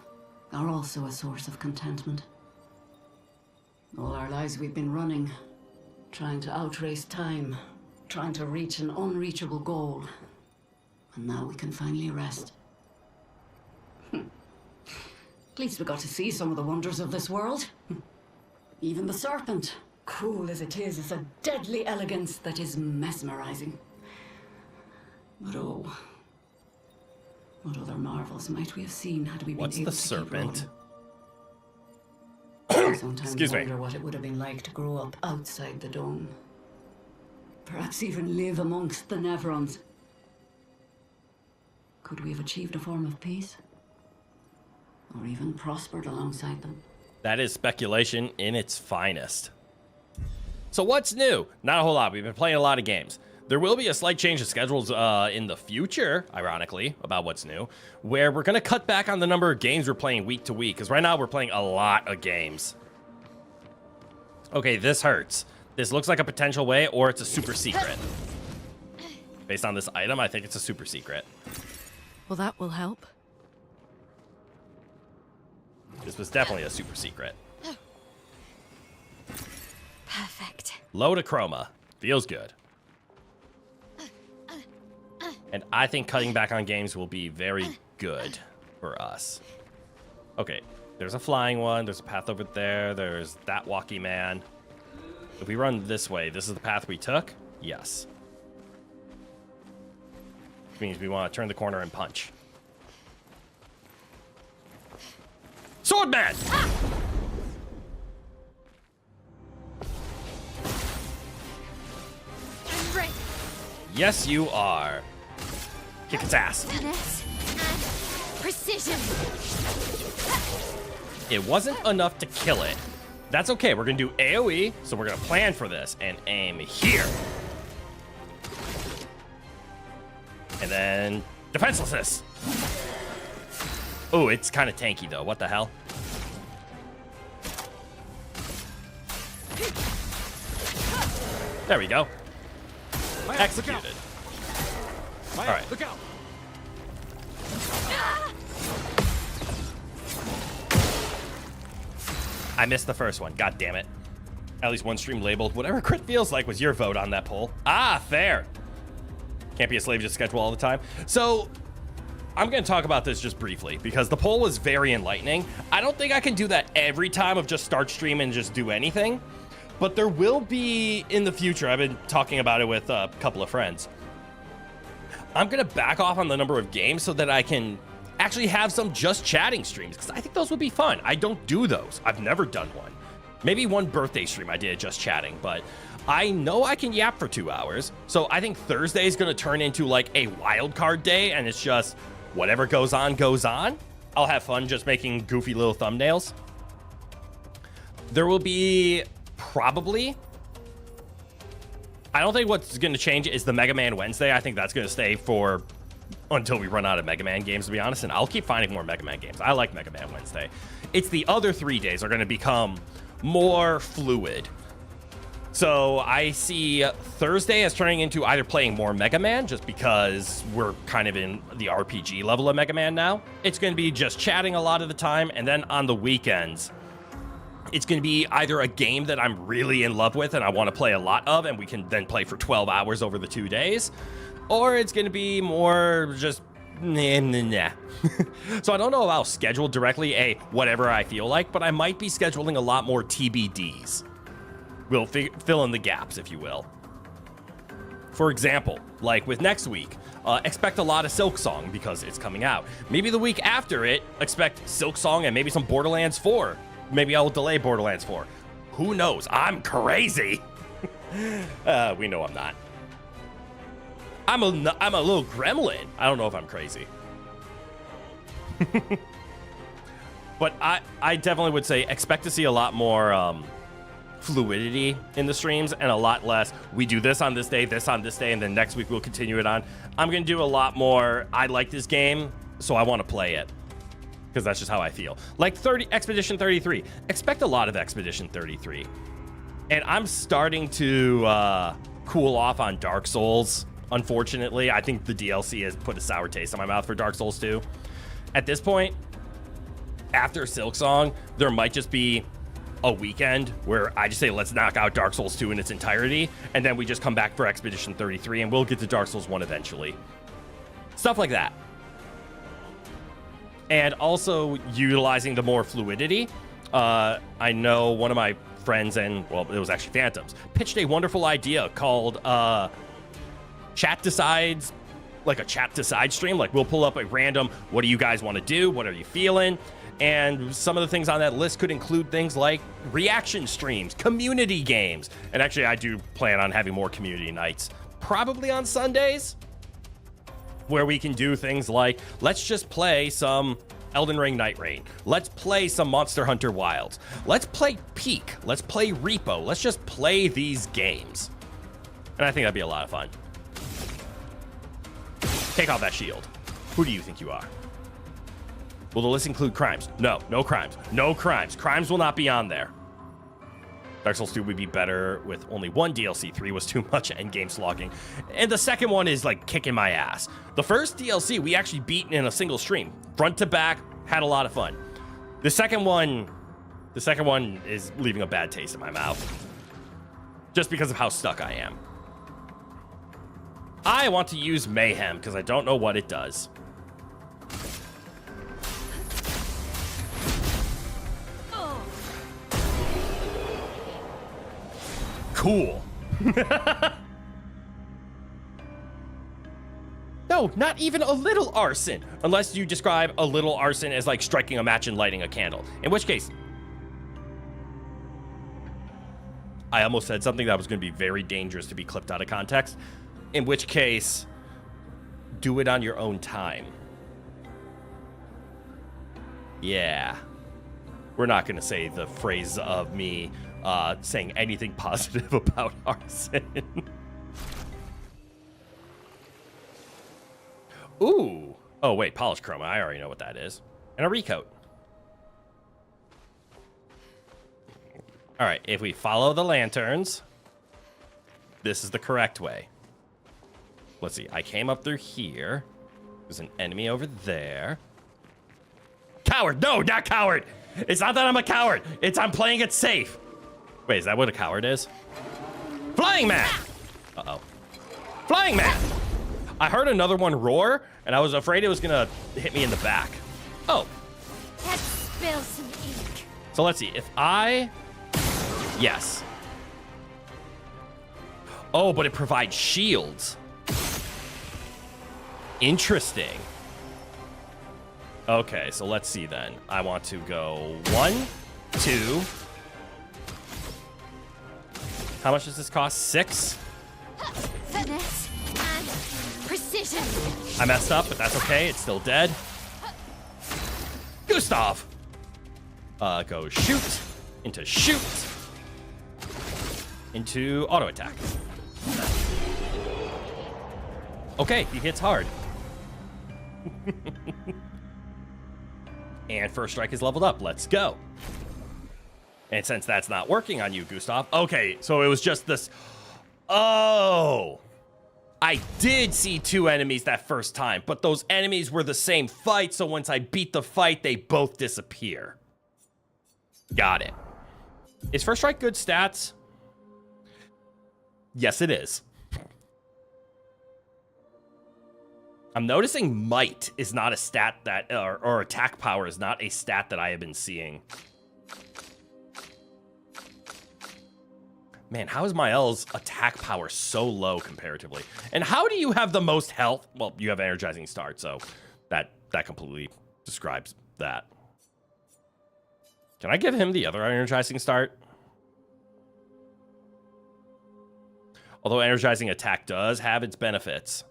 are also a source of contentment. All our lives we've been running, trying to outrace time, trying to reach an unreachable goal. And now we can finally rest. At least we got to see some of the wonders of this world. Even the serpent, cruel as it is a deadly elegance that is mesmerizing. But oh, what other marvels might we have seen had we been What's able the to serpent? keep rolling? I sometimes Excuse me. wonder what it would have been like to grow up outside the dome. Perhaps even live amongst the Nevrons. Could we have achieved a form of peace? Or even prospered alongside them? That is speculation in its finest. So what's new? Not a whole lot. We've been playing a lot of games. There will be a slight change of schedules in the future, ironically, about what's new, where we're going to cut back on the number of games we're playing week to week, because right now we're playing a lot of games. Okay, this hurts. This looks like a potential way, or it's a super secret. Based on this item, I think it's a super secret. Well, that will help. This was definitely a super secret. Perfect. Low to chroma. Feels good. And I think cutting back on games will be very good for us. Okay, there's a flying one. There's a path over there. There's that walkie man. If we run this way, this is the path we took? Yes. Which means we want to turn the corner and punch. Swordman! I'm ready. Yes, you are. Kick its ass. Finesse and precision. It wasn't enough to kill it. That's okay. We're going to do AoE, so we're going to plan for this and aim here. And then defenselessness. Oh, it's kind of tanky, though. What the hell? There we go. Executed. All right. Look out! I missed the first one. God damn it. At least one stream labeled. Whatever crit feels like was your vote on that poll. Ah, fair. Can't be a slave to schedule all the time. So I'm going to talk about this just briefly because the poll was very enlightening. I don't think I can do that every time of just start stream and just do anything. But there will be in the future. I've been talking about it with a couple of friends. I'm going to back off on the number of games so that I can actually have some just chatting streams because I think those would be fun. I don't do those. I've never done one. Maybe one birthday stream I did just chatting, but I know I can yap for 2 hours. So I think Thursday is going to turn into like a wild card day and it's just whatever goes on, goes on. I'll have fun just making goofy little thumbnails. There will be probably... I don't think what's going to change is the Mega Man Wednesday. I think that's going to stay for until we run out of Mega Man games, to be honest. And I'll keep finding more Mega Man games. I like Mega Man Wednesday. It's the other 3 days are going to become more fluid. So I see Thursday as turning into either playing more Mega Man, just because we're kind of in the RPG level of Mega Man now. It's going to be just chatting a lot of the time. And then on the weekends, it's going to be either a game that I'm really in love with and I want to play a lot of, and we can then play for 12 hours over the 2 days, or it's going to be more just nah. So I don't know if I'll schedule directly whatever I feel like, but I might be scheduling a lot more TBDs. We'll fill in the gaps, if you will. For example, like with next week, expect a lot of Silksong because it's coming out. Maybe the week after it, expect Silksong and maybe some Borderlands 4. Maybe I'll delay Borderlands 4. Who knows? I'm crazy. We know I'm not. I'm a little gremlin. I don't know if I'm crazy. But I definitely would say expect to see a lot more fluidity in the streams and a lot less, we do this on this day, and then next week we'll continue it on. I'm going to do a lot more, I like this game, so I want to play it. Because that's just how I feel. Like Expedition 33. Expect a lot of Expedition 33. And I'm starting to cool off on Dark Souls, unfortunately. I think the DLC has put a sour taste in my mouth for Dark Souls 2. At this point, after Silksong, there might just be a weekend where I just say, let's knock out Dark Souls 2 in its entirety, and then we just come back for Expedition 33, and we'll get to Dark Souls 1 eventually. Stuff like that. And also utilizing the more fluidity. I know one of my friends, and, well, it was actually Phantoms, pitched a wonderful idea called Chat Decides, like a Chat Decide stream. Like, we'll pull up a random, what do you guys want to do? What are you feeling? And some of the things on that list could include things like reaction streams, community games. And actually, I do plan on having more community nights, probably on Sundays, where we can do things like, let's just play some Elden Ring Night Rain. Let's play some Monster Hunter Wilds. Let's play Peak. Let's play Repo. Let's just play these games. And I think that'd be a lot of fun. Take off that shield. Who do you think you are? Will the list include crimes? No, no crimes. No crimes. Crimes will not be on there. Dark Souls 2 would be better with only one DLC. 3 was too much endgame slogging. And the second one is like kicking my ass. The first DLC we actually beat in a single stream. Front to back, had a lot of fun. The second one is leaving a bad taste in my mouth. Just because of how stuck I am. I want to use Mayhem because I don't know what it does. Cool. No, not even a little arson. Unless you describe a little arson as like striking a match and lighting a candle. In which case, I almost said something that was going to be very dangerous to be clipped out of context. In which case, do it on your own time. Yeah. We're not going to say the phrase of me saying anything positive about arson. Ooh. Oh, wait, polished chroma. I already know what that is. And a recoat. All right, if we follow the lanterns, this is the correct way. Let's see. I came up through here. There's an enemy over there. Coward! No, not coward! It's not that I'm a coward. It's I'm playing it safe. Wait, is that what a coward is? Flying man! Uh-oh. Flying man! I heard another one roar, and I was afraid it was gonna hit me in the back. Oh. Let's spill some ink. So let's see. If I... Yes. Oh, but it provides shields. Interesting. Okay, so let's see then. I want to go 1, 2... How much does this cost? 6? Finesse and precision. I messed up, but that's okay. It's still dead. Gustav! Go shoot. Into shoot. Into auto attack. Okay, he hits hard. And first strike is leveled up. Let's go. And since that's not working on you, Gustav... Okay, so it was just this... Oh! I did see 2 enemies that first time, but those enemies were the same fight, so once I beat the fight, they both disappear. Got it. Is first strike good stats? Yes, it is. I'm noticing might is not a stat that... Or attack power is not a stat that I have been seeing. Man, how is Mael's attack power so low comparatively? And how do you have the most health? Well, you have energizing start, so that completely describes that. Can I give him the other energizing start? Although energizing attack does have its benefits.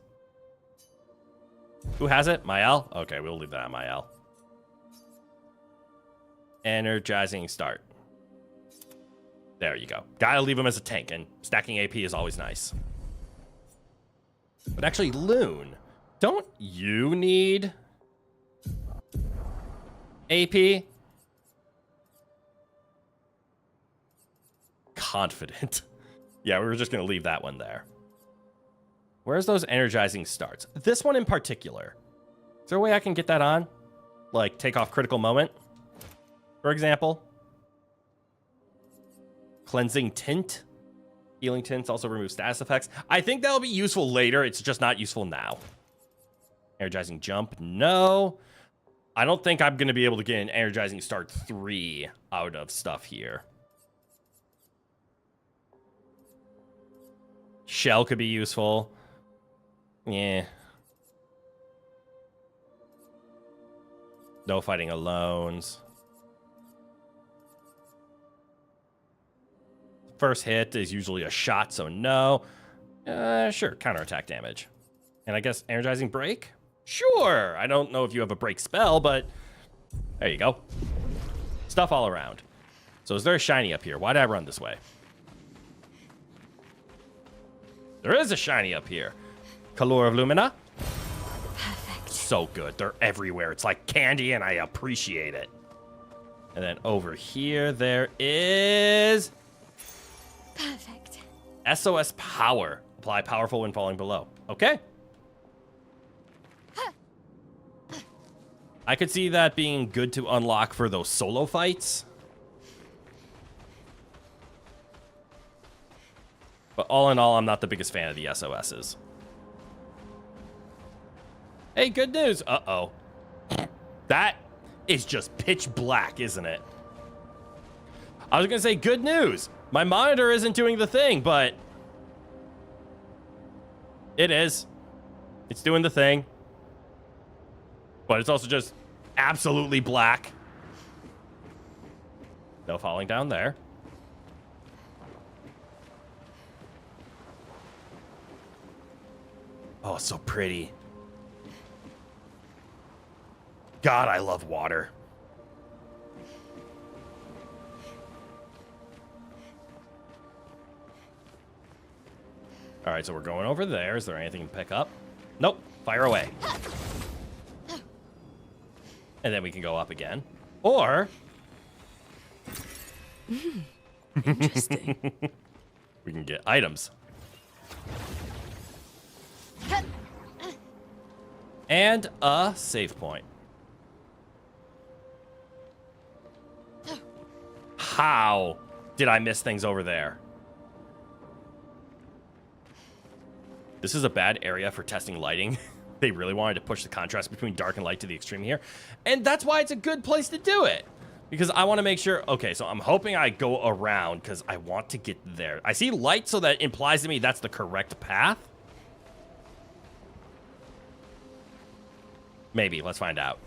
Who has it? Mael? Okay, we'll leave that on Mael. Energizing start. There you go. Gotta leave him as a tank, and stacking AP is always nice. But actually, Loon, don't you need AP? Confident. Yeah, we were just gonna leave that one there. Where's those energizing starts? This one in particular. Is there a way I can get that on? Like, take off critical moment, for example? Cleansing tint. Healing tints also remove status effects. I think that'll be useful later. It's just not useful now. Energizing jump. No. I don't think I'm going to be able to get an energizing start 3 out of stuff here. Shell could be useful. Yeah. No fighting alones. First hit is usually a shot, so no. Sure, counterattack damage. And I guess energizing break? Sure. I don't know if you have a break spell, but there you go. Stuff all around. So is there a shiny up here? Why did I run this way? There is a shiny up here. Color of Lumina. Perfect. So good. They're everywhere. It's like candy, and I appreciate it. And then over here, there is... Perfect. SOS power. Apply powerful when falling below. Okay. I could see that being good to unlock for those solo fights. But all in all, I'm not the biggest fan of the SOSs. Hey, good news. Uh-oh. That is just pitch black, isn't it? I was going to say good news. My monitor isn't doing the thing, but it is. It's doing the thing. But it's also just absolutely black. No falling down there. Oh, so pretty. God, I love water. All right, so we're going over there. Is there anything to pick up? Nope. Fire away. And then we can go up again. Or... Interesting. we can get items. And a save point. How did I miss things over there? This is a bad area for testing lighting. They really wanted to push the contrast between dark and light to the extreme here. And that's why it's a good place to do it. Because I want to make sure... Okay, so I'm hoping I go around because I want to get there. I see light, so that implies to me that's the correct path. Maybe. Let's find out.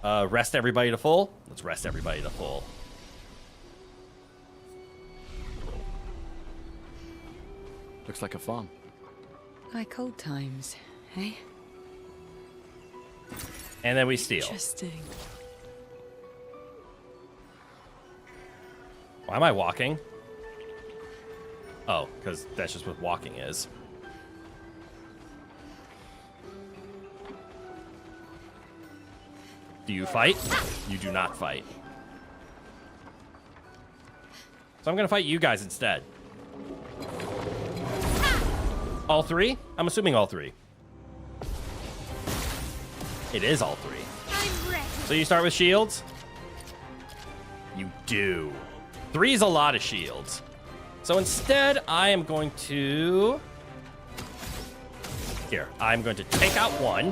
Rest everybody to full. Let's rest everybody to full. Looks like a farm. Like old times, eh? And then we steal. Interesting. Why am I walking? Oh, because that's just what walking is. Do you fight? You do not fight. So I'm going to fight you guys instead. All three? I'm assuming all three. It is all three. I'm ready. So you start with shields? You do. 3 is a lot of shields. So instead, I am going to... Here, I'm going to take out 1.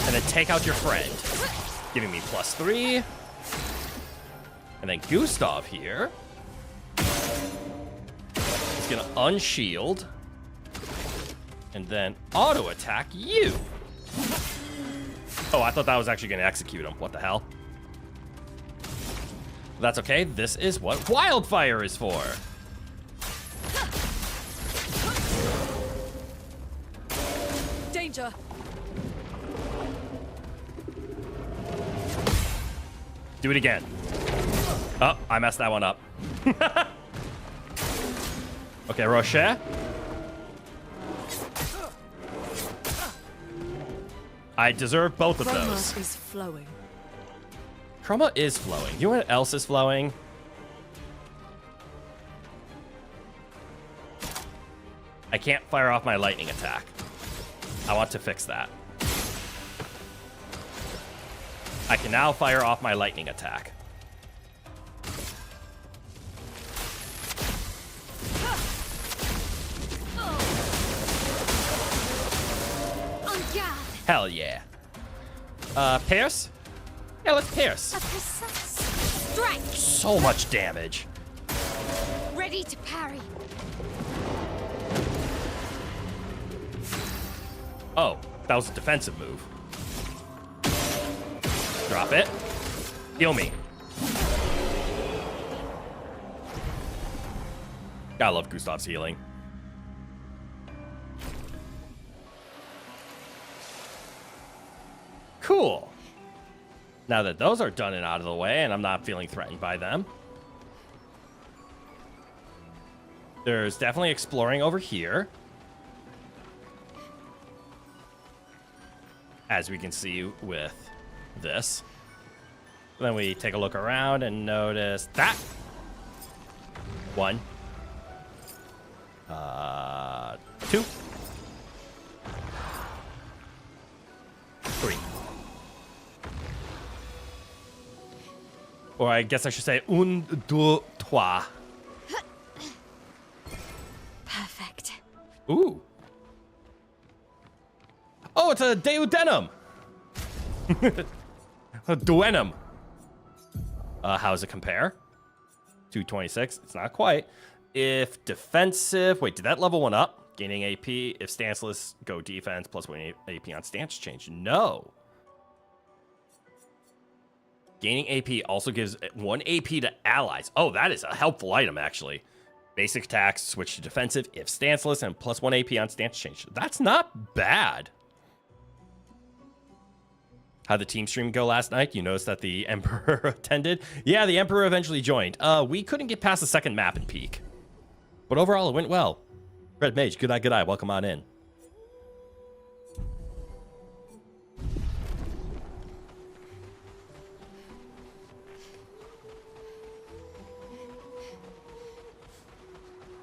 And then take out your friend, giving me +3. And then Gustav here is gonna unshield and then auto attack you. Oh, I thought that was actually gonna execute him. What the hell? That's okay. This is what wildfire is for. danger. Do it again. Oh, I messed that one up. Okay, Rocher. I deserve both of Chroma those. is flowing. Chroma is flowing. You know what else is flowing? I can't fire off my lightning attack. I want to fix that. I can now fire off my lightning attack. Hell yeah. Pierce? Yeah, let's pierce. A precise strike. So much damage. Ready to parry. Oh, that was a defensive move. Drop it. Heal me. I love Gustav's healing. Cool. Now that those are done and out of the way, and I'm not feeling threatened by them, there's definitely exploring over here. As we can see with this. Then we take a look around and notice that. 1. 2. 3. Or I guess I should say 1, 2, 3. Perfect. Ooh. Oh, it's a Deutenum. A Duenum. How does it compare? 226. It's not quite. If defensive, wait, did that level 1 up? Gaining AP. If stanceless, go defense plus 1 AP on stance change. No. Gaining AP also gives 1 AP to allies. Oh, that is a helpful item, actually. Basic attacks, switch to defensive if stanceless, and plus 1 AP on stance change. That's not bad. How'd the team stream go last night? You noticed that the Emperor attended? Yeah, the Emperor eventually joined. We couldn't get past the second map in Peak. But overall, it went well. Red Mage, good eye, welcome on in.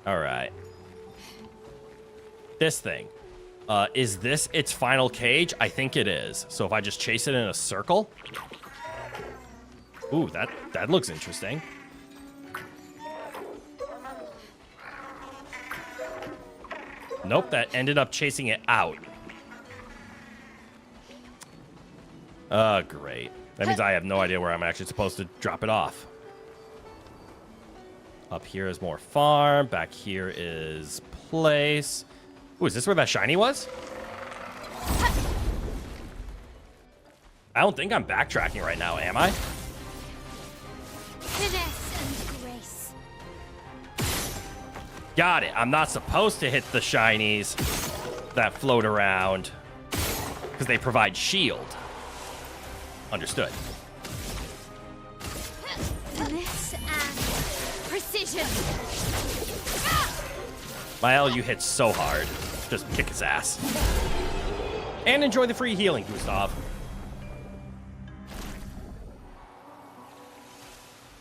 All right. This thing. Is this its final cage? I think it is. So if I just chase it in a circle. Ooh, that looks interesting. Nope, that ended up chasing it out. Great. That means I have no idea where I'm actually supposed to drop it off. Up here is more farm. Back here is place. Ooh, is this where that shiny was? I don't think I'm backtracking right now, am I? Finesse and grace. Got it. I'm not supposed to hit the shinies that float around because they provide shield. Understood. Finesse and precision. Well, you hit so hard. Just kick his ass. And enjoy the free healing, Gustav.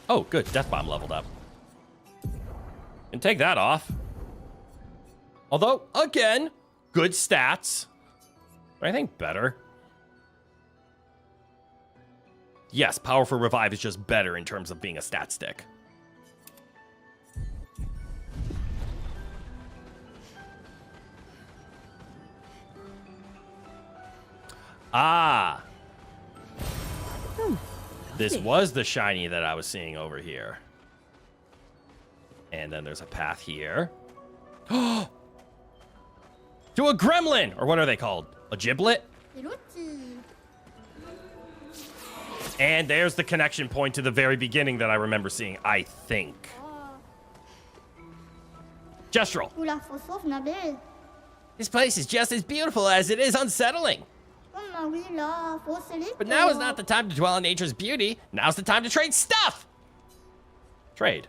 Oh, good. Death Bomb leveled up. And take that off. Although, again, good stats. But I think better. Yes, Powerful Revive is just better in terms of being a stat stick. Ah. This was the shiny that I was seeing over here. And then there's a path here. To a gremlin! Or what are they called? A giblet? And there's the connection point to the very beginning that I remember seeing, I think. Gestural. This place is just as beautiful as it is unsettling. But now is not the time to dwell on nature's beauty. Now's the time to trade stuff. Trade.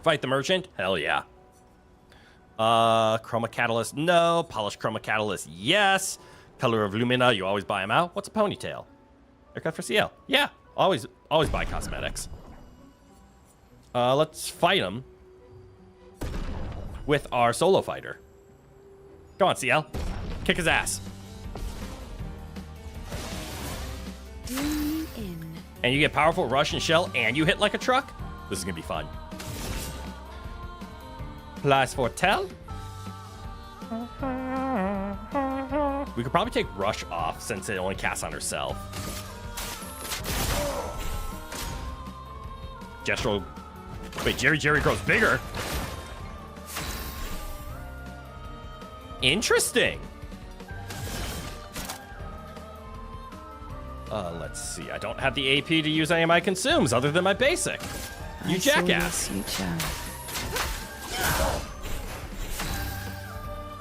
Fight the merchant? Hell yeah. Chroma Catalyst, no. Polished Chroma Catalyst, yes. Color of Lumina, you always buy them out. What's a ponytail? Haircut for CL. Yeah, always buy cosmetics. Let's fight him with our solo fighter. Go on, CL. Kick his ass. And you get powerful rush and shell, and you hit like a truck? This is gonna be fun. Plus Fortel. We could probably take Rush off since it only casts on herself. Gestural. Wait, Jerry grows bigger. Interesting. Let's see. I don't have the AP to use any of my consumes other than my basic. You jackass.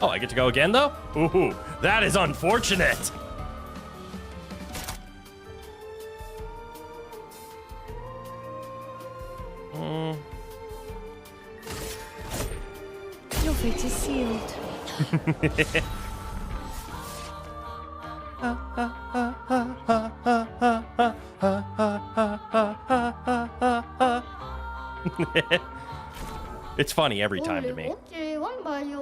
Oh, I get to go again, though? Ooh, that is unfortunate. Your fate is sealed. It's funny every time to me.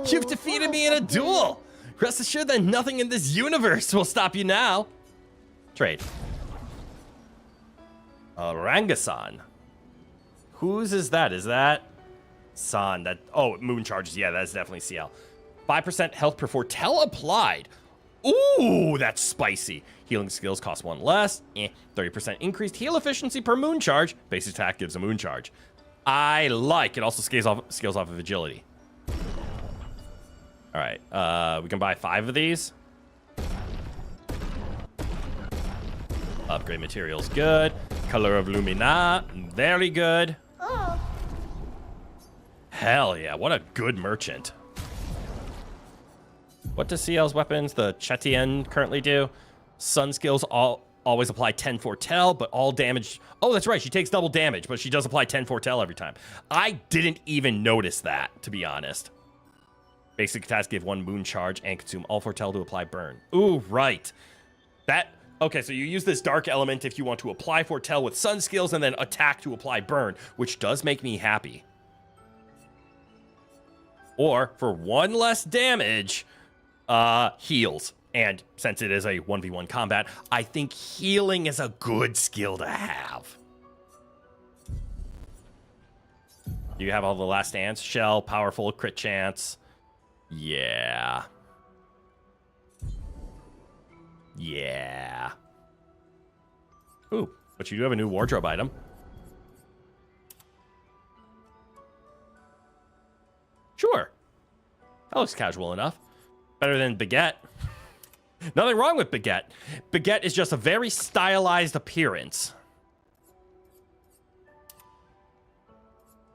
You've defeated me in a duel. Rest assured that nothing in this universe will stop you now. Trade. Rangasan. Whose is that? Is that San? That moon charges. Yeah, that's definitely CL. 5% health per foretell applied. Ooh, that's spicy. Healing skills cost 1 less. 30% increased heal efficiency per moon charge. Base attack gives a moon charge. I like. It also scales off of agility. All right, we can buy 5 of these. Upgrade materials, good. Color of Lumina, very good. Oh. Hell yeah, what a good merchant. What does CL's weapons, the Chetien, currently do? Sun skills always apply 10 foretell, but all damage... Oh, that's right, she takes double damage, but she does apply 10 foretell every time. I didn't even notice that, to be honest. Basic attacks give 1 moon charge and consume all foretell to apply burn. Ooh, right. Okay, so you use this dark element if you want to apply foretell with sun skills and then attack to apply burn, which does make me happy. Or, for 1 less damage, heals. And since it is a 1v1 combat, I think healing is a good skill to have. You have all the last dance, shell, powerful, crit chance. Yeah. Yeah. Ooh, but you do have a new wardrobe item. Sure. That looks casual enough. Better than Baguette. Nothing wrong with Baguette. Baguette is just a very stylized appearance.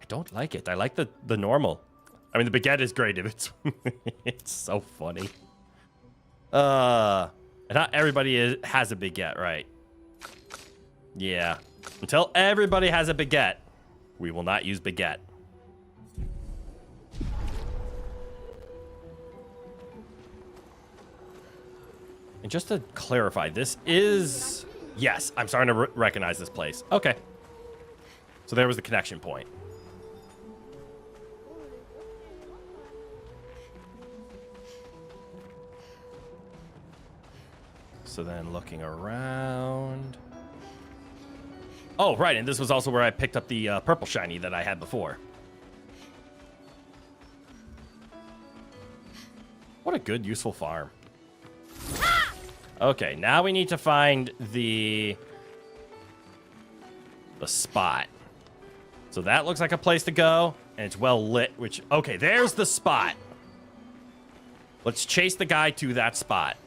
I don't like it. I like the normal. I mean, the Baguette is great. It's so funny. Not everybody has a Baguette, right? Yeah. Until everybody has a Baguette, we will not use Baguette. And just to clarify, this is... Yes, I'm starting to recognize this place. Okay. So there was the connection point. So then looking around... Oh, right, and this was also where I picked up the purple shiny that I had before. What a good, useful farm. Okay, now we need to find the spot. So that looks like a place to go, and it's well lit, which... Okay, there's the spot. Let's chase the guy to that spot.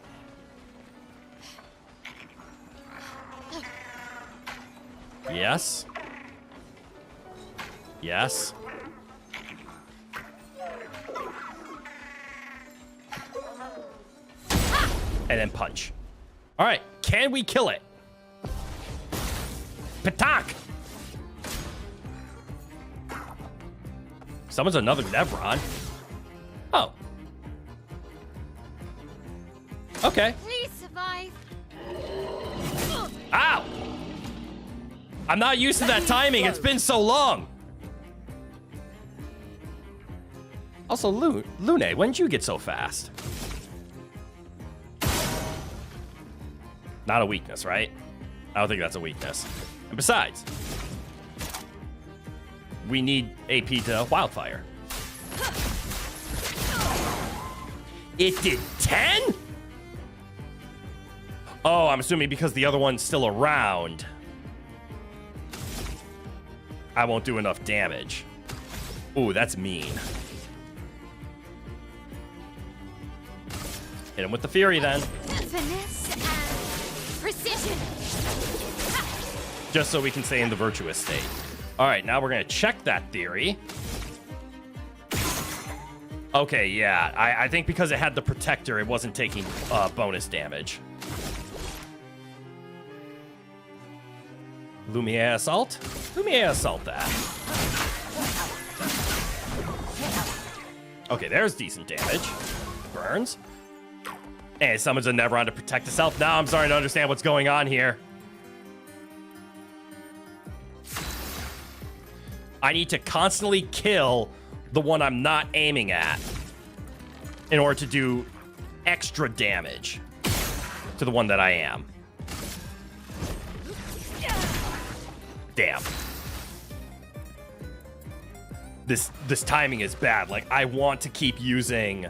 Yes. Yes. And then punch. All right, can we kill it? Patak! Someone's another Nevron. Oh. Okay. Please survive. Ow! I'm not used to that timing. It's been so long. Also, Lune, when did you get so fast? Not a weakness, right? I don't think that's a weakness. And besides, we need AP to Wildfire. It did 10? Oh, I'm assuming because the other one's still around, I won't do enough damage. Ooh, that's mean. Hit him with the Fury then. Finesse and precision. Just so we can stay in the virtuous state. All right, now we're gonna check that theory. Okay, yeah, I think because it had the protector, it wasn't taking bonus damage. Lumiere Assault? Lumiere Assault that. Okay, there's decent damage. Burns. And summons a Nevron to protect itself. Now I'm starting to understand what's going on here. I need to constantly kill the one I'm not aiming at in order to do extra damage to the one that I am. Damn. This timing is bad. Like, I want to keep using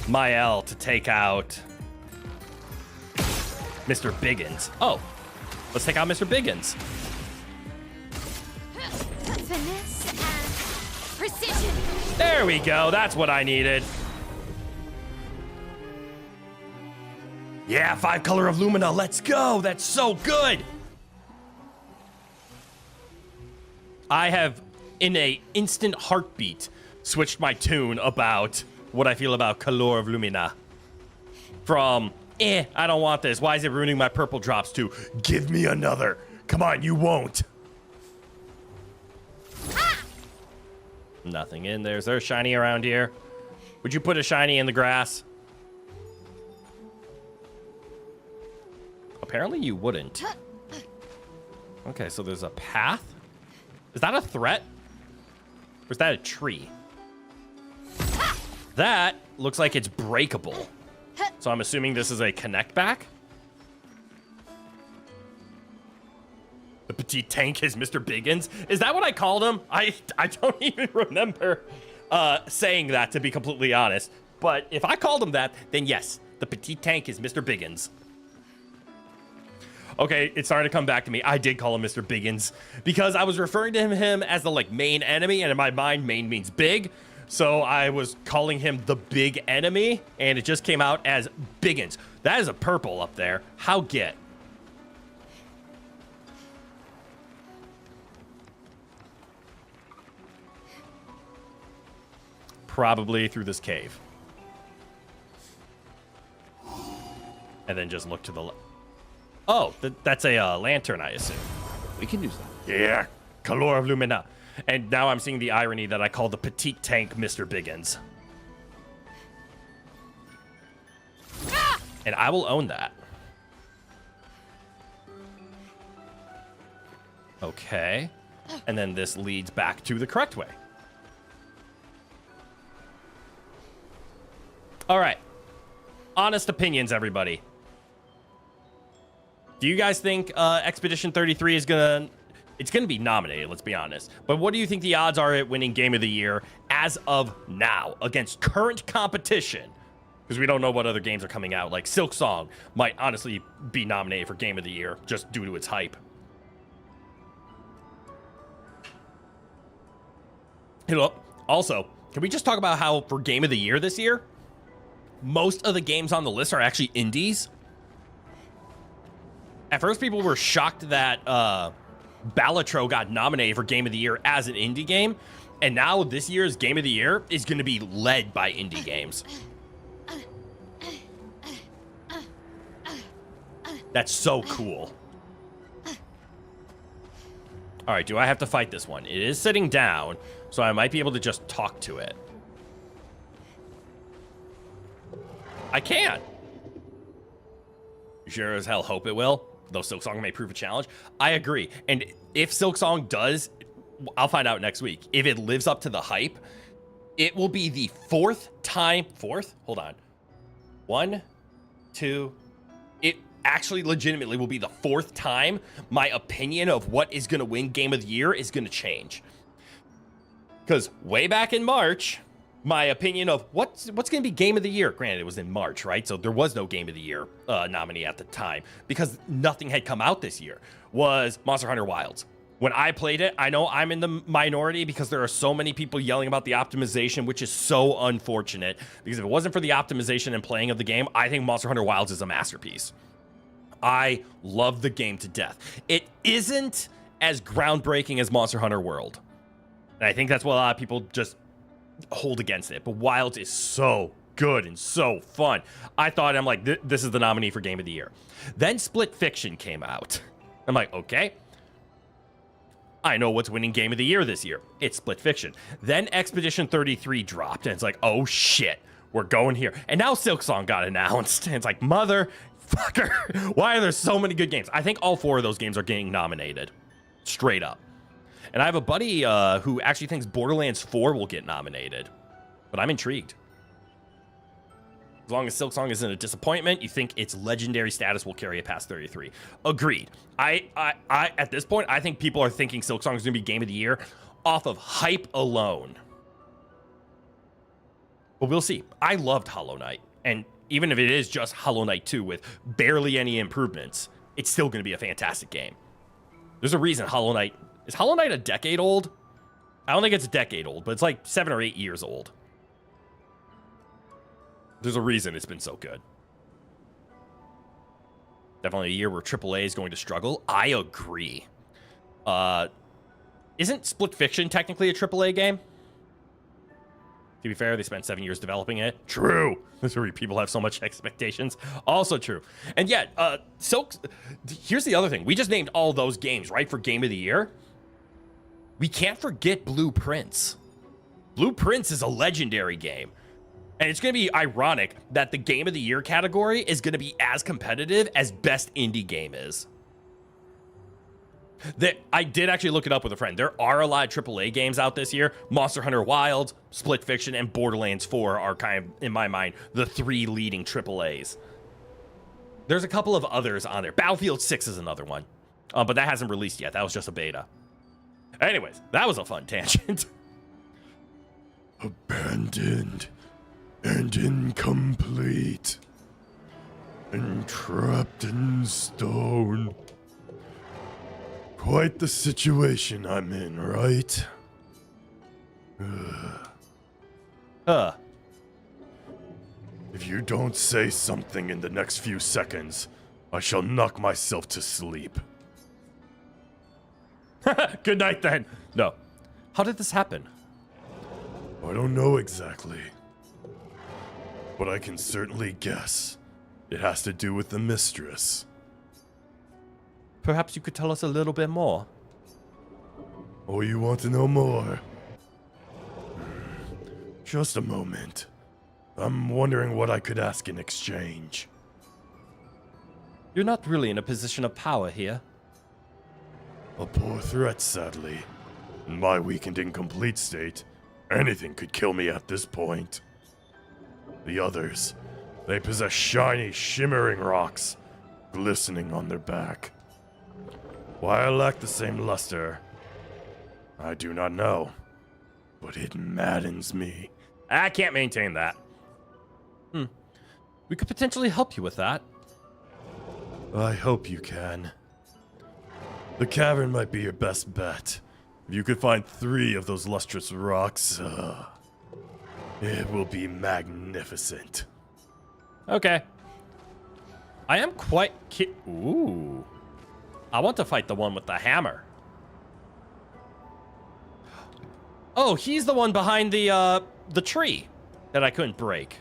my L to take out Mr. Biggins. Oh, let's take out Mr. Biggins. Finesse and precision. There we go. That's what I needed. Yeah, 5 Color of Lumina. Let's go. That's so good. I have, in a instant heartbeat, switched my tune about what I feel about Color of Lumina. From, I don't want this. Why is it ruining my purple drops, to give me another. Come on, you won't. Nothing in there. Is there a shiny around here? Would you put a shiny in the grass? Apparently you wouldn't. Okay, so there's a path. Is that a threat? Or is that a tree? That looks like it's breakable. So I'm assuming this is a connect back. The petite tank is Mr. Biggins. Is that what I called him? I don't even remember saying that, to be completely honest. But if I called him that, then yes, the petite tank is Mr. Biggins. Okay, it's starting to come back to me. I did call him Mr. Biggins because I was referring to him as the main enemy, and in my mind, main means big. So I was calling him the big enemy, and it just came out as Biggins. That is a purple up there. How get? Probably through this cave. And then just look to the left. Oh, that's a lantern, I assume. We can use that. Yeah, Color of Lumina. And now I'm seeing the irony that I call the petite tank Mr. Biggins. And I will own that. Okay. And then this leads back to the correct way. All right. Honest opinions, everybody. Do you guys think Expedition 33 is gonna be nominated, let's be honest. But what do you think the odds are at winning Game of the Year as of now against current competition? Because we don't know what other games are coming out. Like Silk Song might honestly be nominated for Game of the Year just due to its hype. Also, can we just talk about how for Game of the Year this year, most of the games on the list are actually indies? At first, people were shocked that Balatro got nominated for Game of the Year as an indie game, and now this year's Game of the Year is going to be led by indie games. That's so cool. All right, do I have to fight this one? It is sitting down, so I might be able to just talk to it. I can. You sure as hell hope it will, though Silksong may prove a challenge. I agree. And if Silksong does, I'll find out next week. If it lives up to the hype, it will be the fourth? Hold on. 1, 2. It actually legitimately will be the fourth time my opinion of what is going to win Game of the Year is going to change. Because way back in March, my opinion of what's going to be Game of the Year, granted it was in March, right? So there was no Game of the Year nominee at the time because nothing had come out this year, was Monster Hunter Wilds. When I played it, I know I'm in the minority because there are so many people yelling about the optimization, which is so unfortunate. Because if it wasn't for the optimization and playing of the game, I think Monster Hunter Wilds is a masterpiece. I love the game to death. It isn't as groundbreaking as Monster Hunter World. And I think that's what a lot of people just hold against it. But Wilds is so good and so fun. I'm like, this is the nominee for Game of the Year. Then Split Fiction came out. I'm like, okay. I know what's winning Game of the Year this year. It's Split Fiction. Then Expedition 33 dropped, and it's like, oh shit, we're going here. And now Silksong got announced, and it's like, motherfucker, why are there so many good games? I think all 4 of those games are getting nominated, straight up. And I have a buddy who actually thinks Borderlands 4 will get nominated, but I'm intrigued. As long as Silksong isn't a disappointment, you think its legendary status will carry it past 33. Agreed. I at this point, I think people are thinking Silksong is going to be Game of the Year off of hype alone. But we'll see. I loved Hollow Knight. And even if it is just Hollow Knight 2 with barely any improvements, it's still going to be a fantastic game. There's a reason Hollow Knight... Is Hollow Knight a decade old? I don't think it's a decade old, but it's like 7 or 8 years old. There's a reason it's been so good. Definitely a year where AAA is going to struggle. I agree. Isn't Split Fiction technically a AAA game? To be fair, they spent 7 years developing it. True. That's where people have so much expectations. Also true. And yet, here's the other thing. We just named all those games, right, for Game of the Year. We can't forget Blue Prince. Blue Prince is a legendary game. And it's going to be ironic that the Game of the Year category is going to be as competitive as Best Indie Game is. I did actually look it up with a friend. There are a lot of AAA games out this year. Monster Hunter Wilds, Split Fiction, and Borderlands 4 are kind of, in my mind, the 3 leading AAAs. There's a couple of others on there. Battlefield 6 is another one. But that hasn't released yet. That was just a beta. Anyways, that was a fun tangent. Abandoned and incomplete and trapped in stone. Quite the situation I'm in, right? If you don't say something in the next few seconds, I shall knock myself to sleep. Good night, then. No. How did this happen? I don't know exactly, but I can certainly guess. It has to do with the mistress. Perhaps you could tell us a little bit more. Oh, you want to know more? Just a moment. I'm wondering what I could ask in exchange. You're not really in a position of power here. A poor threat, sadly. In my weak and incomplete state, anything could kill me at this point. The others, they possess shiny, shimmering rocks, glistening on their back. Why I lack the same luster, I do not know, but it maddens me. I can't maintain that. We could potentially help you with that. I hope you can. The cavern might be your best bet. If you could find 3 of those lustrous rocks, it will be magnificent. Okay. I am quite Ooh. I want to fight the one with the hammer. Oh, he's the one behind the tree that I couldn't break.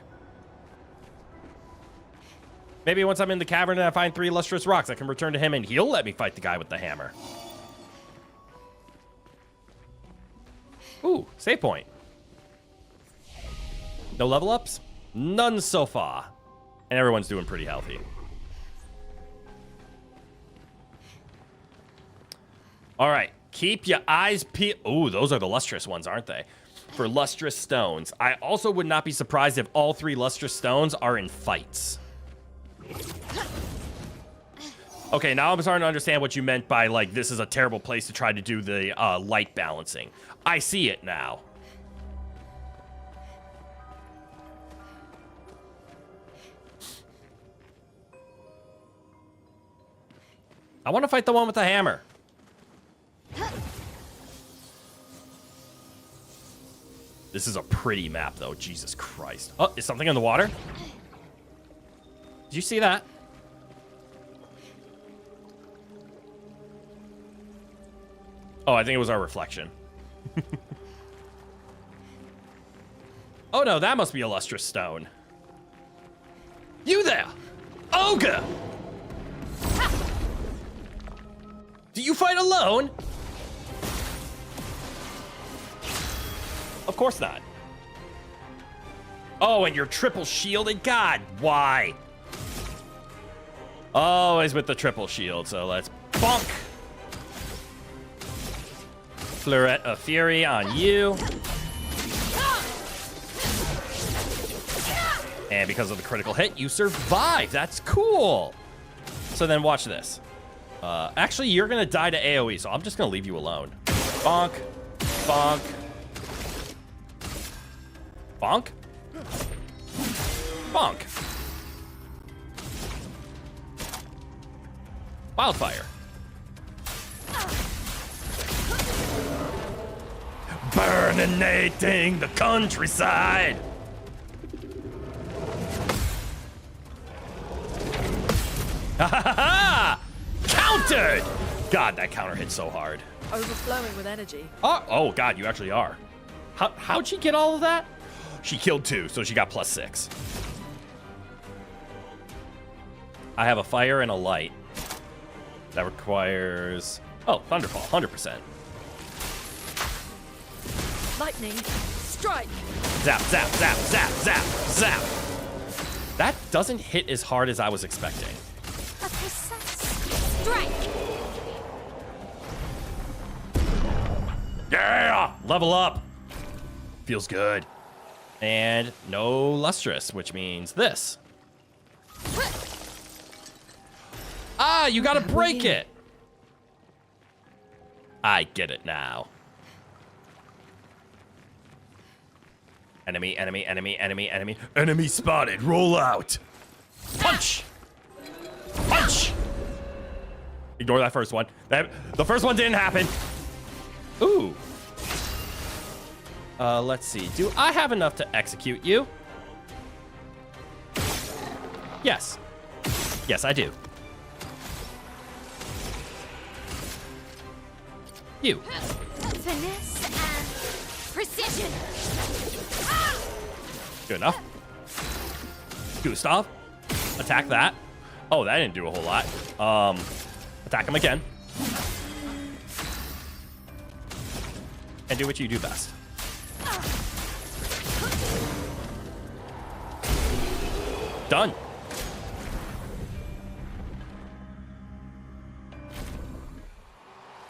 Maybe once I'm in the cavern and I find 3 lustrous rocks, I can return to him and he'll let me fight the guy with the hammer. Ooh, save point. No level ups? None so far. And everyone's doing pretty healthy. All right, keep your eyes peeled. Ooh, those are the lustrous ones, aren't they? For lustrous stones. I also would not be surprised if all 3 lustrous stones are in fights. Okay, now I'm starting to understand what you meant by, like, this is a terrible place to try to do the light balancing. I see it now. I want to fight the one with the hammer. This is a pretty map, though. Jesus Christ. Oh, is something in the water? Did you see that? Oh, I think it was our reflection. Oh, no, that must be a lustrous stone. You there! Ogre! Do you fight alone? Of course not. Oh, and you're triple shielded? God, why? Always with the triple shield, so let's bonk. Fleuret of Fury on you. And because of the critical hit, you survive. That's cool. So then watch this. Actually, you're going to die to AoE, so I'm just going to leave you alone. Bonk. Bonk. Bonk. Bonk. Wildfire. Burninating the countryside. Ha ha ha! Countered! God, that counter hit so hard. Overflowing with energy. Oh God, you actually are. How'd she get all of that? She killed 2, so she got +6. I have a fire and a light. That requires... Oh, Thunderfall, 100%. Lightning, strike! Zap, zap, zap, zap, zap, zap! That doesn't hit as hard as I was expecting. A precise strike! Yeah! Level up! Feels good. And no lustrous, which means this. Ah, you gotta break it! I get it now. Enemy, enemy, enemy, enemy, enemy. Enemy spotted, roll out! Punch! Punch! Ignore that first one. The first one didn't happen. Ooh. Let's see. Do I have enough to execute you? Yes. Yes, I do. You. Finesse and precision. Good enough. Gustav. Attack that. Oh, that didn't do a whole lot. Attack him again. And do what you do best. Done.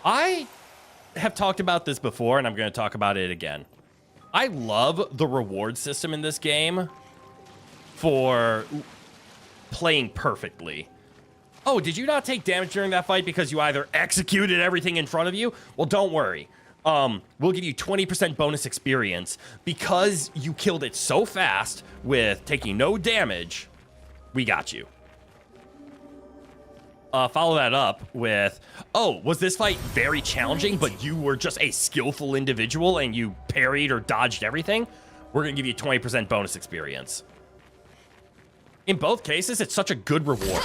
I have talked about this before, and I'm going to talk about it again. I love the reward system in this game for playing perfectly. Oh, did you not take damage during that fight because you either executed everything in front of you? Well, don't worry. We'll give you 20% bonus experience because you killed it so fast with taking no damage. We got you. Follow that up with, oh, was this fight very challenging, but you were just a skillful individual and you parried or dodged everything? We're going to give you 20% bonus experience. In both cases, it's such a good reward.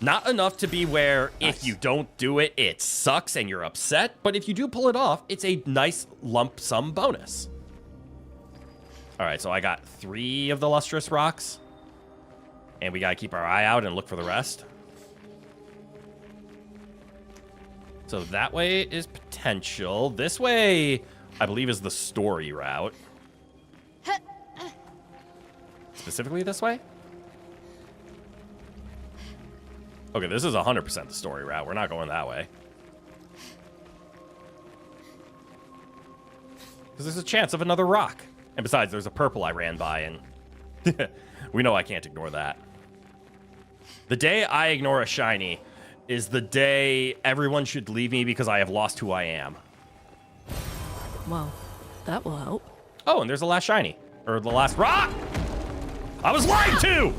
Not enough to be where if you don't do it, it sucks and you're upset, but if you do pull it off, it's a nice lump sum bonus. All right, so I got 3 of the lustrous rocks. And we gotta keep our eye out and look for the rest. So that way is potential. This way, I believe, is the story route. Specifically this way? Okay, this is 100% the story route. We're not going that way. Because there's a chance of another rock. And besides, there's a purple I ran by, and we know I can't ignore that. The day I ignore a shiny is the day everyone should leave me because I have lost who I am. Well, that will help. Oh, and there's the last shiny. Or the last rock! I was lied to!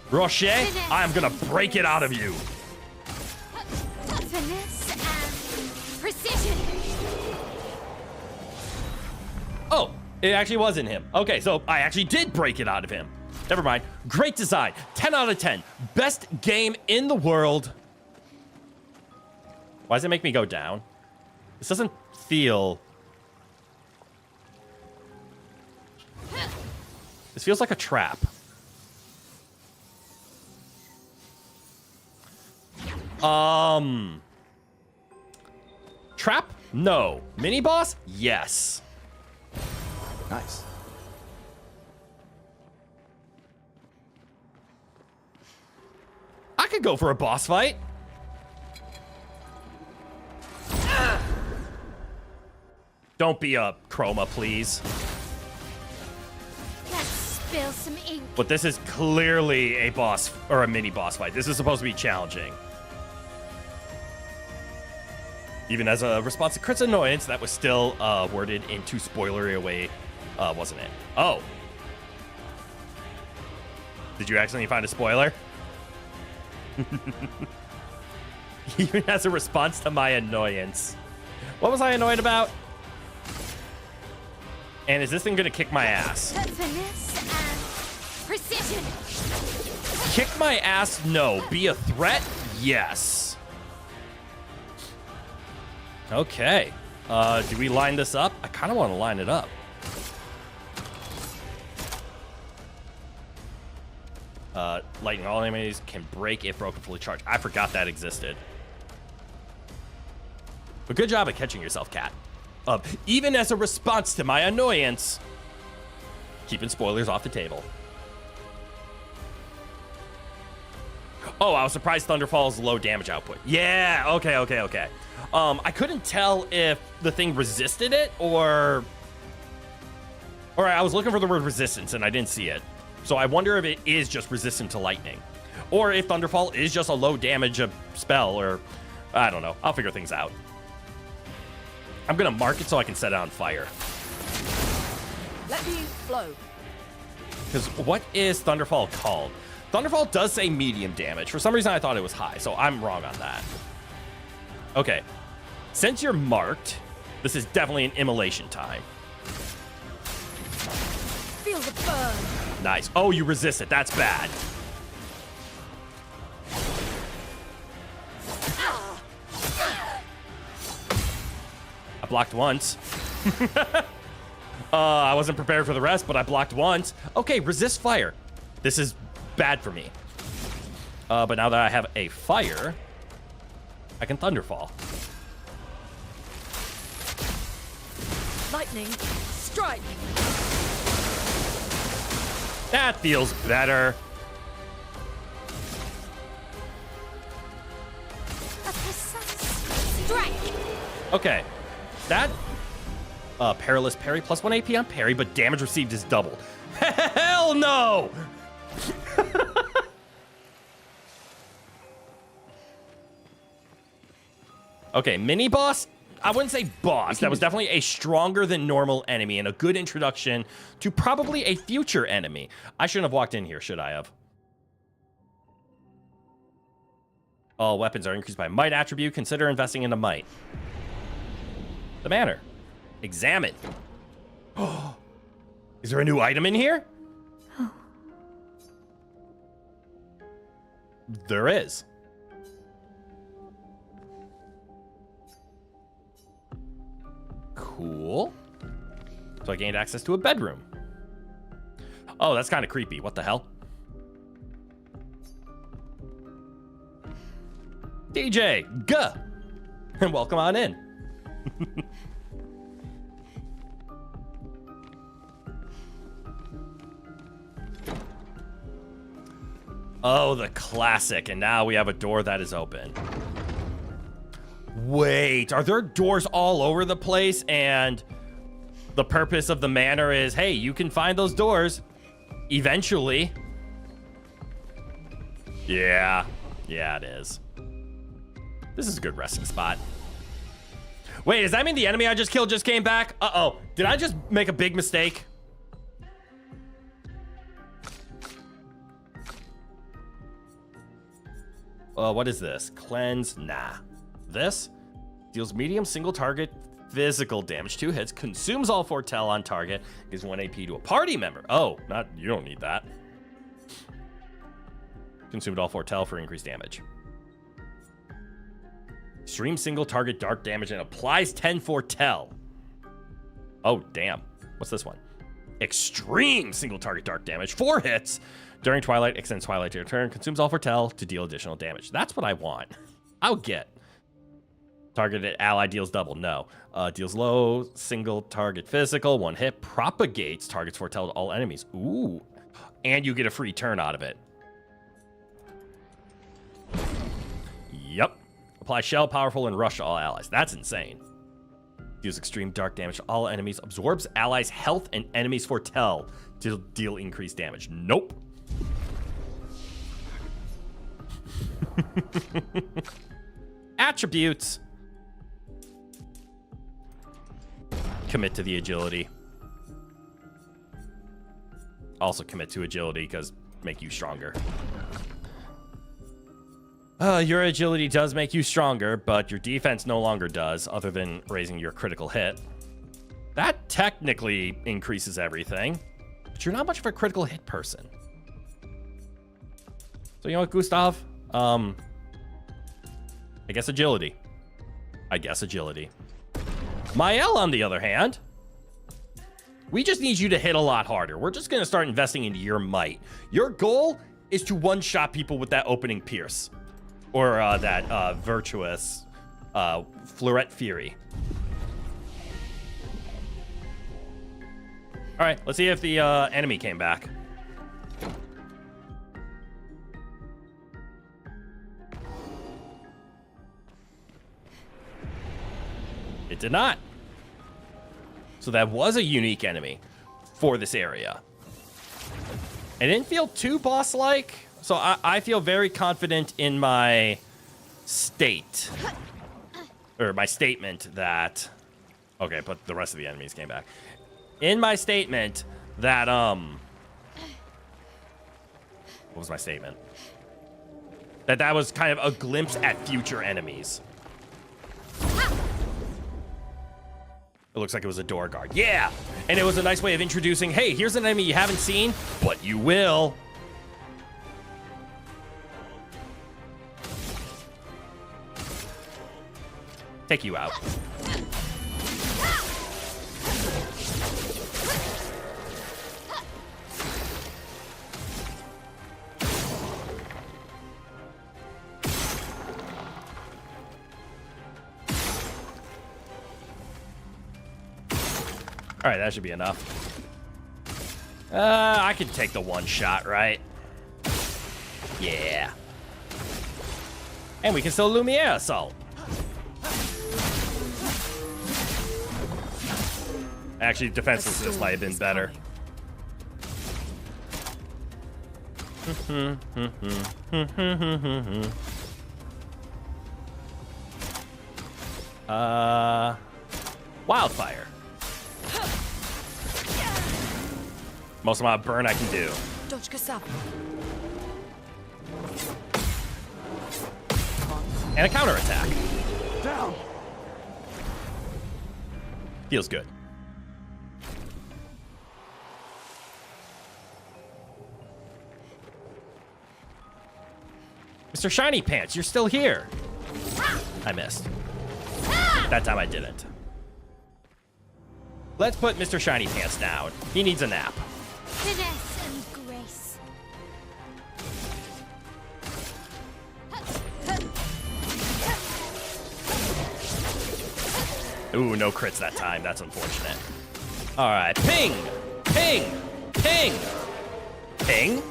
Rocher, I am gonna break it out of you. Finesse and precision. Oh, it actually wasn't him. Okay, so I actually did break it out of him. Never mind. Great design. 10 out of 10. Best game in the world. Why does it make me go down? This doesn't feel... This feels like a trap. Trap? No. Mini boss? Yes. Nice. I could go for a boss fight. Don't be a Chroma, please. Let's spill some ink. But this is clearly a boss or a mini boss fight. This is supposed to be challenging. Even as a response to Crit's annoyance, that was still worded in too spoilery a way, wasn't it? Oh. Did you accidentally find a spoiler? Even as a response to my annoyance. What was I annoyed about? And is this thing gonna kick my ass? Finesse and precision. Kick my ass? No. Be a threat? Yes. Okay. Do we line this up? I kind of want to line it up. Lightning all enemies can break if broken fully charged. I forgot that existed. But good job at catching yourself, Cat. Even as a response to my annoyance, keeping spoilers off the table. Oh, I was surprised Thunderfall's low damage output. Yeah, okay. I couldn't tell if the thing resisted it or I was looking for the word resistance and I didn't see it. So I wonder if it is just resistant to lightning. Or if Thunderfall is just a low damage spell, or I don't know. I'll figure things out. I'm gonna mark it so I can set it on fire. Let me flow. Because what is Thunderfall called? Thunderfall does say medium damage. For some reason I thought it was high, so I'm wrong on that. Okay. Since you're marked, this is definitely an immolation time. Feel the burn. Nice. Oh, you resist it. That's bad. I blocked once. I wasn't prepared for the rest, but I blocked once. Okay, resist fire. This is bad for me. But now that I have a fire, I can Thunderfall. Lightning, strike. That feels better. A precise strike. Okay. That perilous parry plus 1 AP on parry, but damage received is doubled. Hell no! Okay, mini boss. I wouldn't say boss. That was definitely a stronger than normal enemy and a good introduction to probably a future enemy. I shouldn't have walked in here, should I have? All weapons are increased by might attribute. Consider investing into might. The manor. Examine. Oh, is there a new item in here? Oh. There is. Cool. So I gained access to a bedroom. Oh, that's kind of creepy. What the hell? DJ, guh! And welcome on in. Oh, the classic. And now we have a door that is open. Wait, are there doors all over the place? And the purpose of the manor is, hey, you can find those doors eventually. Yeah, it is. This is a good resting spot. Wait, does that mean the enemy I just killed just came back? Uh-oh, did I just make a big mistake? What is this? Cleanse? Nah. This deals medium single target physical damage, 2 hits, consumes all foretell on target, gives 1 AP to a party member. Oh, you don't need that. Consumed all foretell for increased damage. Extreme single target dark damage and applies 10 foretell. Oh, damn. What's this one? Extreme single target dark damage, 4 hits. During Twilight, extends Twilight to your turn, consumes all foretell to deal additional damage. That's what I want. I'll get. Targeted ally deals double. No. Deals low, single target physical, 1 hit. Propagates targets foretell to all enemies. Ooh. And you get a free turn out of it. Yep. Apply shell, powerful, and rush to all allies. That's insane. Deals extreme dark damage to all enemies. Absorbs allies' health and enemies' foretell to deal increased damage. Nope. Attributes. Commit to the agility. Also commit to agility because make you stronger. Your agility does make you stronger, but your defense no longer does, other than raising your critical hit. That technically increases everything, but you're not much of a critical hit person. So you know what, Gustav? I guess agility. Mael, on the other hand, we just need you to hit a lot harder. We're just going to start investing into your might. Your goal is to one-shot people with that opening pierce. Or that virtuous Fleuret Fury. All right, let's see if the enemy came back. It did not. So that was a unique enemy for this area. It didn't feel too boss-like. So I feel very confident in my state. Or my statement that... Okay, but the rest of the enemies came back. In my statement that, What was my statement? That was kind of a glimpse at future enemies. It looks like it was a door guard. Yeah! And it was a nice way of introducing, hey, here's an enemy you haven't seen, but you will. Take you out. All right, that should be enough. I could take the one shot, right? Yeah. And we can still Lumiere Assault. Actually, defenselessness might have been better. Wildfire. Most amount of burn I can do. And a counterattack. Down. Feels good. Mr. Shiny Pants, you're still here. I missed. That time I didn't. let's put Mr. Shiny Pants down. He needs a nap. Finesse and grace. Ooh, no crits that time. That's unfortunate. All right, ping, ping, ping, ping.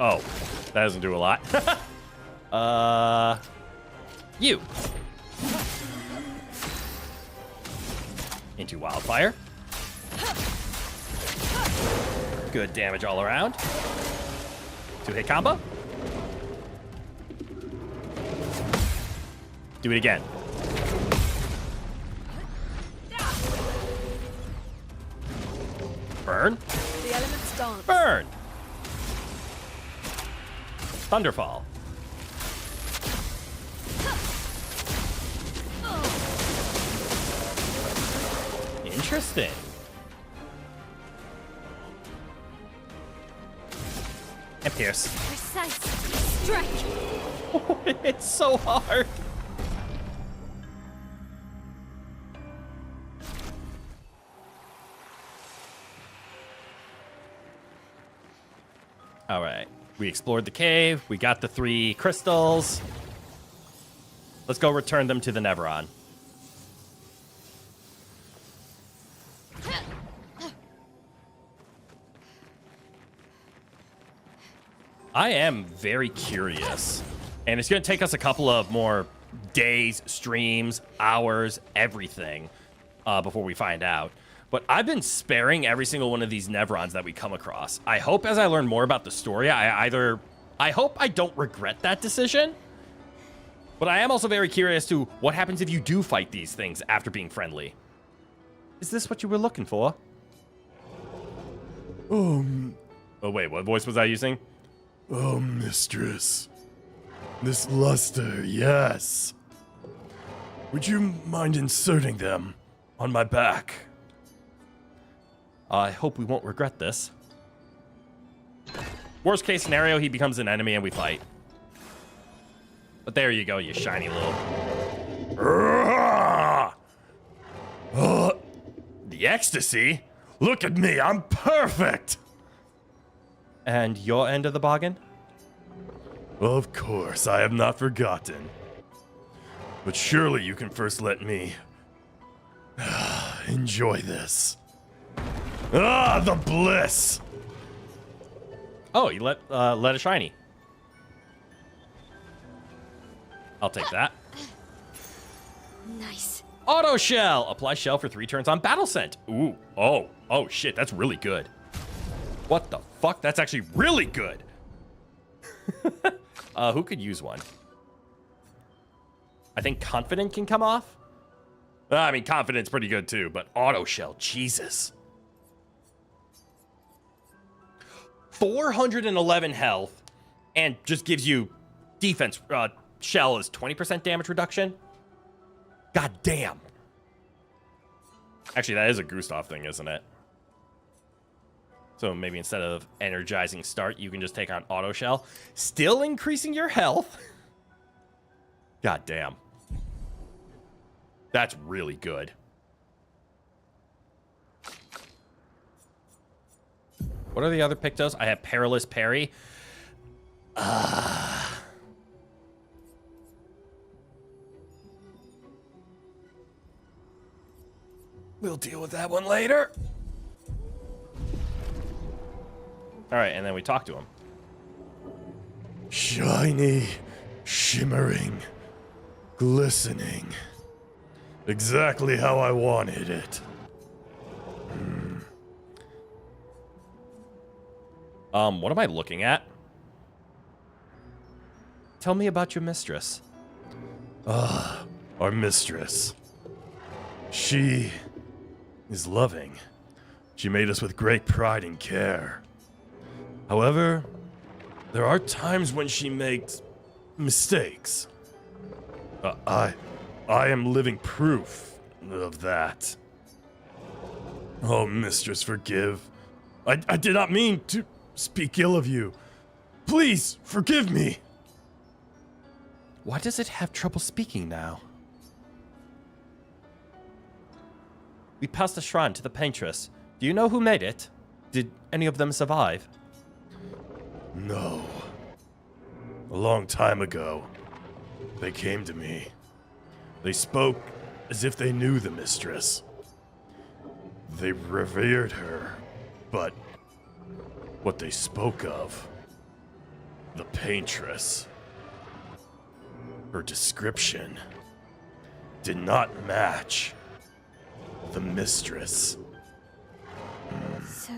Oh, that doesn't do a lot. You. Into Wildfire. Good damage all around. 2-hit combo. Do it again. Burn. The elements dance. Burn. Thunderfall. Interesting. And Pierce. Precise. Strike. It's so hard. All right. We explored the cave. We got the 3 crystals. Let's go return them to the Neveron. I am very curious, and it's going to take us a couple of more days, streams, hours, everything before we find out. But I've been sparing every single one of these Neverons that we come across. I hope as I learn more about the story, I hope I don't regret that decision. But I am also very curious to what happens if you do fight these things after being friendly. Is this what you were looking for? Oh wait, what voice was I using? Oh, mistress. This luster, yes. Would you mind inserting them on my back? I hope we won't regret this. Worst case scenario, he becomes an enemy and we fight. But there you go, you shiny little... The ecstasy? Look at me, I'm perfect! And your end of the bargain? Of course, I have not forgotten. But surely you can first let me enjoy this. Ah, the bliss! Oh, you let a shiny. I'll take that. Nice. Auto shell. Apply shell for 3 turns on battle scent. Ooh. Oh shit, that's really good. What the fuck? That's actually really good. Who could use one? I think Confident can come off. I mean, Confident's pretty good too, but Auto Shell, Jesus. 411 health and just gives you defense. Shell is 20% damage reduction. God damn. Actually, that is a Gustav thing, isn't it? So maybe instead of energizing start, you can just take on auto shell, still increasing your health. God damn. That's really good. What are the other Pictos? I have Perilous Parry. We'll deal with that one later. All right, and then we talk to him. Shiny, shimmering, glistening. Exactly how I wanted it. What am I looking at? Tell me about your mistress. Our mistress. She is loving. She made us with great pride and care. However, there are times when she makes mistakes. I am living proof of that. Oh, mistress, forgive. I did not mean to speak ill of you. Please, forgive me. Why does it have trouble speaking now? We passed the shrine to the paintress. Do you know who made it? Did any of them survive? No. A long time ago, they came to me. They spoke as if they knew the mistress. They revered her, but what they spoke of, the paintress, her description did not match the mistress. So,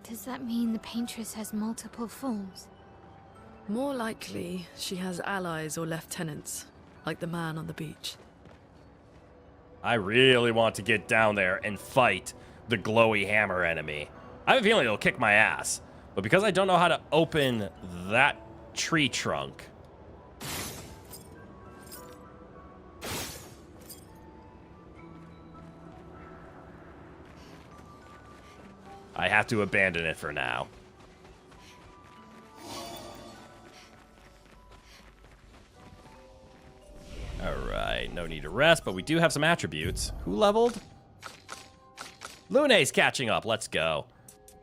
does that mean the paintress has multiple forms? More likely, she has allies or lieutenants, like the man on the beach. I really want to get down there and fight the glowy hammer enemy. I have a feeling it'll kick my ass. But because I don't know how to open that tree trunk... I have to abandon it for now. Alright, no need to rest, but we do have some attributes. Who leveled? Lune's catching up. Let's go.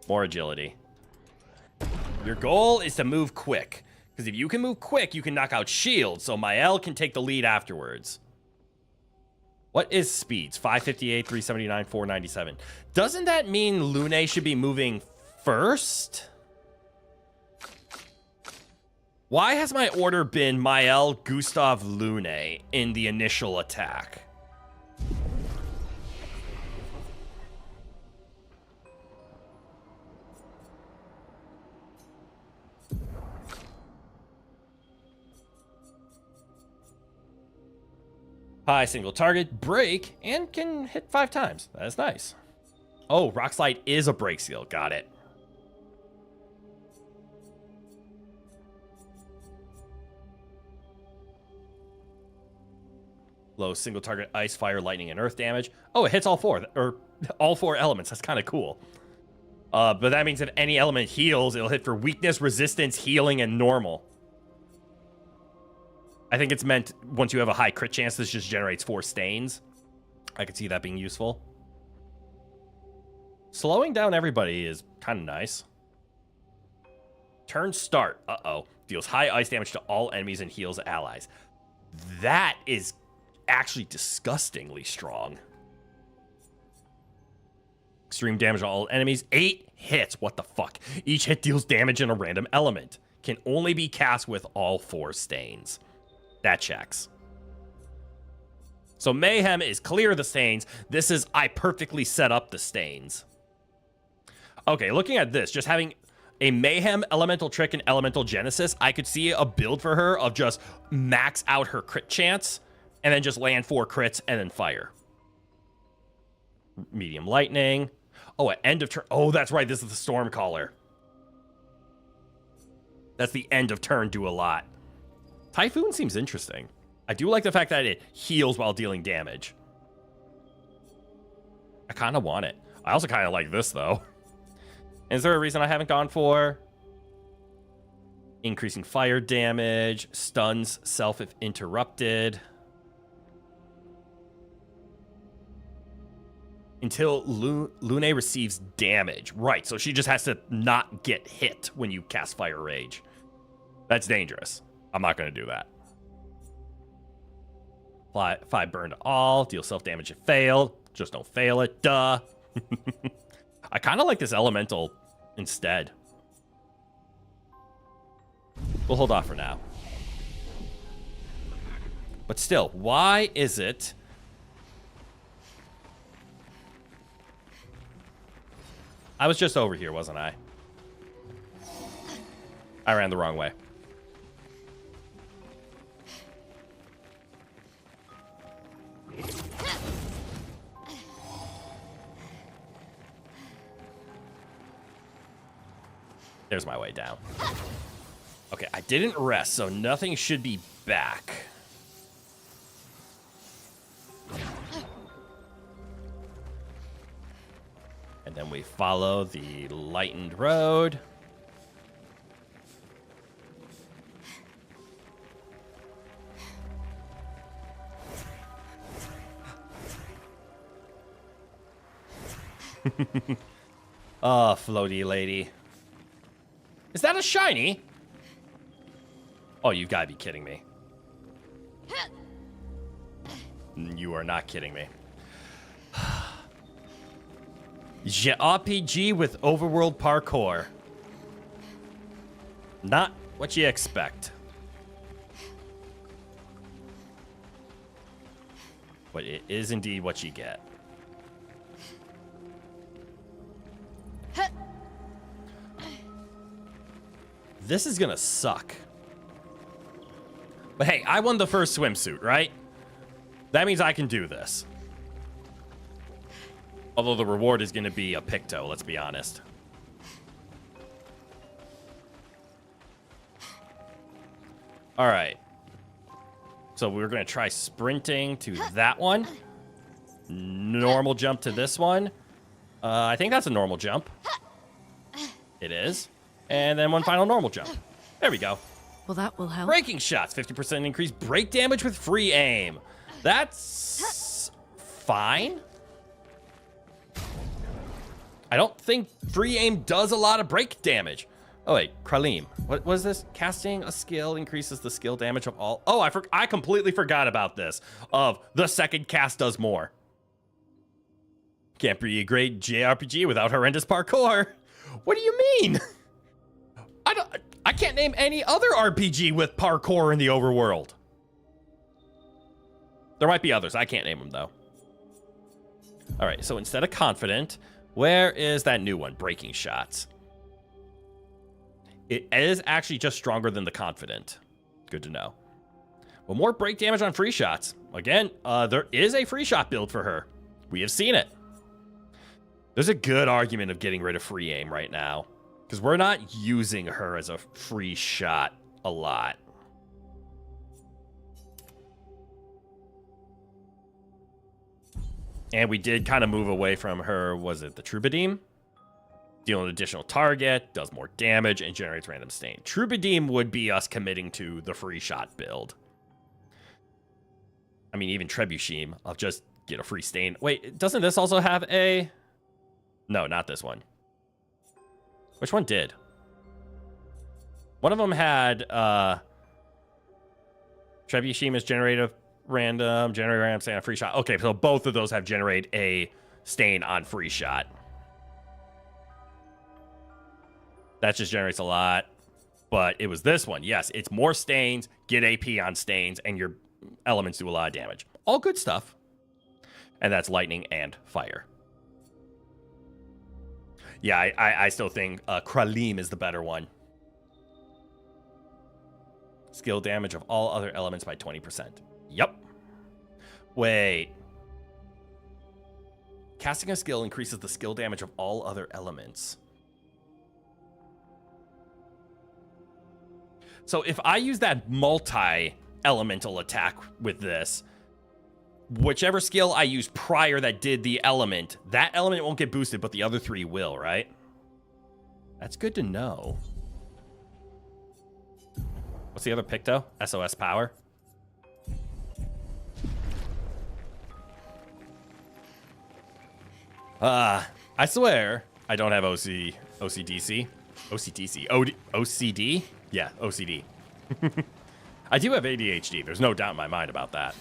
More agility. Your goal is to move quick. Because if you can move quick, you can knock out shields, so Mael can take the lead afterwards. What is speeds? 558, 379, 497. Doesn't that mean Lune should be moving first? Why has my order been Mael, Gustav, Lune in the initial attack? High single target, break, and can hit 5 times. That is nice. Oh, Rock Slide is a break skill. Got it. Low single target ice, fire, lightning, and earth damage. Oh, it hits all 4, or all 4 elements. That's kind of cool. But that means if any element heals, it'll hit for weakness, resistance, healing, and normal. I think it's meant once you have a high crit chance, this just generates 4 stains. I could see that being useful. Slowing down everybody is kind of nice. Turn start. Uh-oh. Deals high ice damage to all enemies and heals allies. That is actually disgustingly strong. Extreme damage to all enemies. 8 hits. What the fuck? Each hit deals damage in a random element. Can only be cast with all 4 stains. That checks. So Mayhem is clear the stains. This is I perfectly set up the stains. Okay, looking at this, just having a Mayhem, Elemental Trick, and Elemental Genesis, I could see a build for her of just max out her crit chance and then just land 4 crits and then fire. Medium Lightning. Oh, at end of turn. Oh, that's right. This is the Stormcaller. That's the end of turn do a lot. Typhoon seems interesting. I do like the fact that it heals while dealing damage. I kind of want it. I also kind of like this, though. Is there a reason I haven't gone for? Increasing fire damage, stuns self if interrupted. Until Lune receives damage. Right, so she just has to not get hit when you cast Fire Rage. That's dangerous. I'm not going to do that. 5 burn to all. Deal self-damage if failed. Just don't fail it. Duh. I kind of like this elemental instead. We'll hold off for now. But still, why is it... I was just over here, wasn't I? I ran the wrong way. There's my way down. Okay, I didn't rest, so nothing should be back. And then we follow the lightened road. Oh, floaty lady. Is that a shiny? Oh, you gotta be kidding me. You are not kidding me. RPG with overworld parkour. Not what you expect. But it is indeed what you get. This is gonna suck. But hey, I won the first swimsuit, right? That means I can do this. Although the reward is gonna be a Picto, let's be honest. All right. So we're gonna try sprinting to that one. Normal jump to this one. I think that's a normal jump. It is. And then one final normal jump. There we go. Well, that will help. Breaking shots, 50% increase break damage with free aim. That's fine. I don't think free aim does a lot of break damage. Oh wait, Kralim. What was this? Casting a skill increases the skill damage of all. Oh, I completely forgot about this. Of the second cast does more. Can't be a great JRPG without horrendous parkour. What do you mean? I can't name any other RPG with parkour in the overworld. There might be others. I can't name them though. All right, so instead of confident, where is that new one? Breaking shots. It is actually just stronger than the confident. Good to know. Well, more break damage on free shots. Again, there is a free shot build for her. We have seen it. There's a good argument of getting rid of free aim right now, because we're not using her as a free shot a lot. And we did kind of move away from her, was it the Troubadour? Deal an additional target, does more damage, and generates random stain. Troubadour would be us committing to the free shot build. I mean, even Trebuchet, I'll just get a free stain. Wait, doesn't this also have a... No, not this one. Which one did? One of them had Trebuchet is generate random stain on free shot. Okay, so both of those have generate a stain on free shot. That just generates a lot. But it was this one. Yes, it's more stains, get AP on stains, and your elements do a lot of damage. All good stuff. And that's lightning and fire. Yeah, I still think Kralim is the better one. Skill damage of all other elements by 20%. Yep. Wait. Casting a skill increases the skill damage of all other elements. So if I use that multi-elemental attack with this, whichever skill I used prior that did the element, that element won't get boosted, but the other three will, right? That's good to know. What's the other Picto? SOS power. I swear I don't have OCDC. OCD? Yeah, OCD. I do have ADHD. There's no doubt in my mind about that.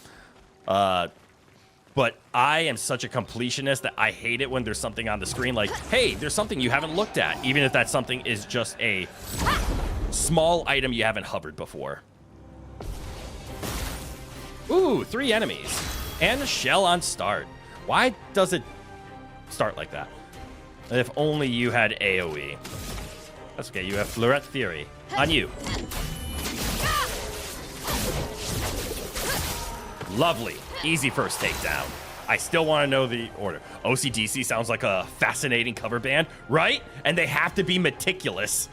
But I am such a completionist that I hate it when there's something on the screen like, hey, there's something you haven't looked at, even if that something is just a small item you haven't hovered before. Ooh, 3 enemies. And a shell on start. Why does it start like that? If only you had AoE. That's okay, you have Fleuret Fury. On you. Lovely. Easy first takedown. I still want to know the order. OCDC sounds like a fascinating cover band, right? And they have to be meticulous.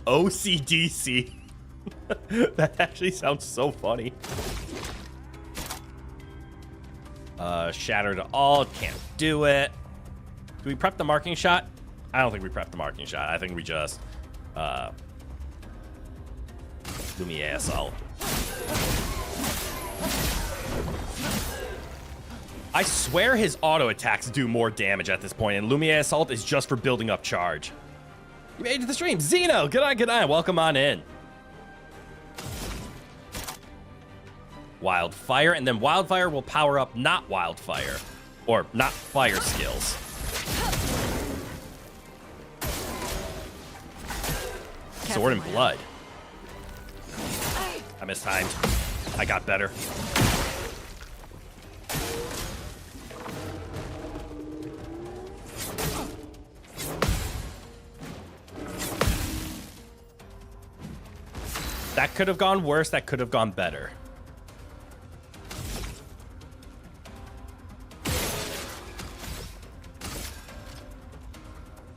OCDC. That actually sounds so funny. Shatter to all. Can't do it. Do we prep the marking shot? I don't think we prepped the marking shot. I think we just Lumiere Assault. I swear his auto attacks do more damage at this point, and Lumiere Assault is just for building up charge. You made it to the stream. Zeno, good eye. Welcome on in. Wildfire, and then Wildfire will power up not Wildfire, or not fire skills. Sword and Blood. I mistimed. I got better. That could have gone worse. That could have gone better.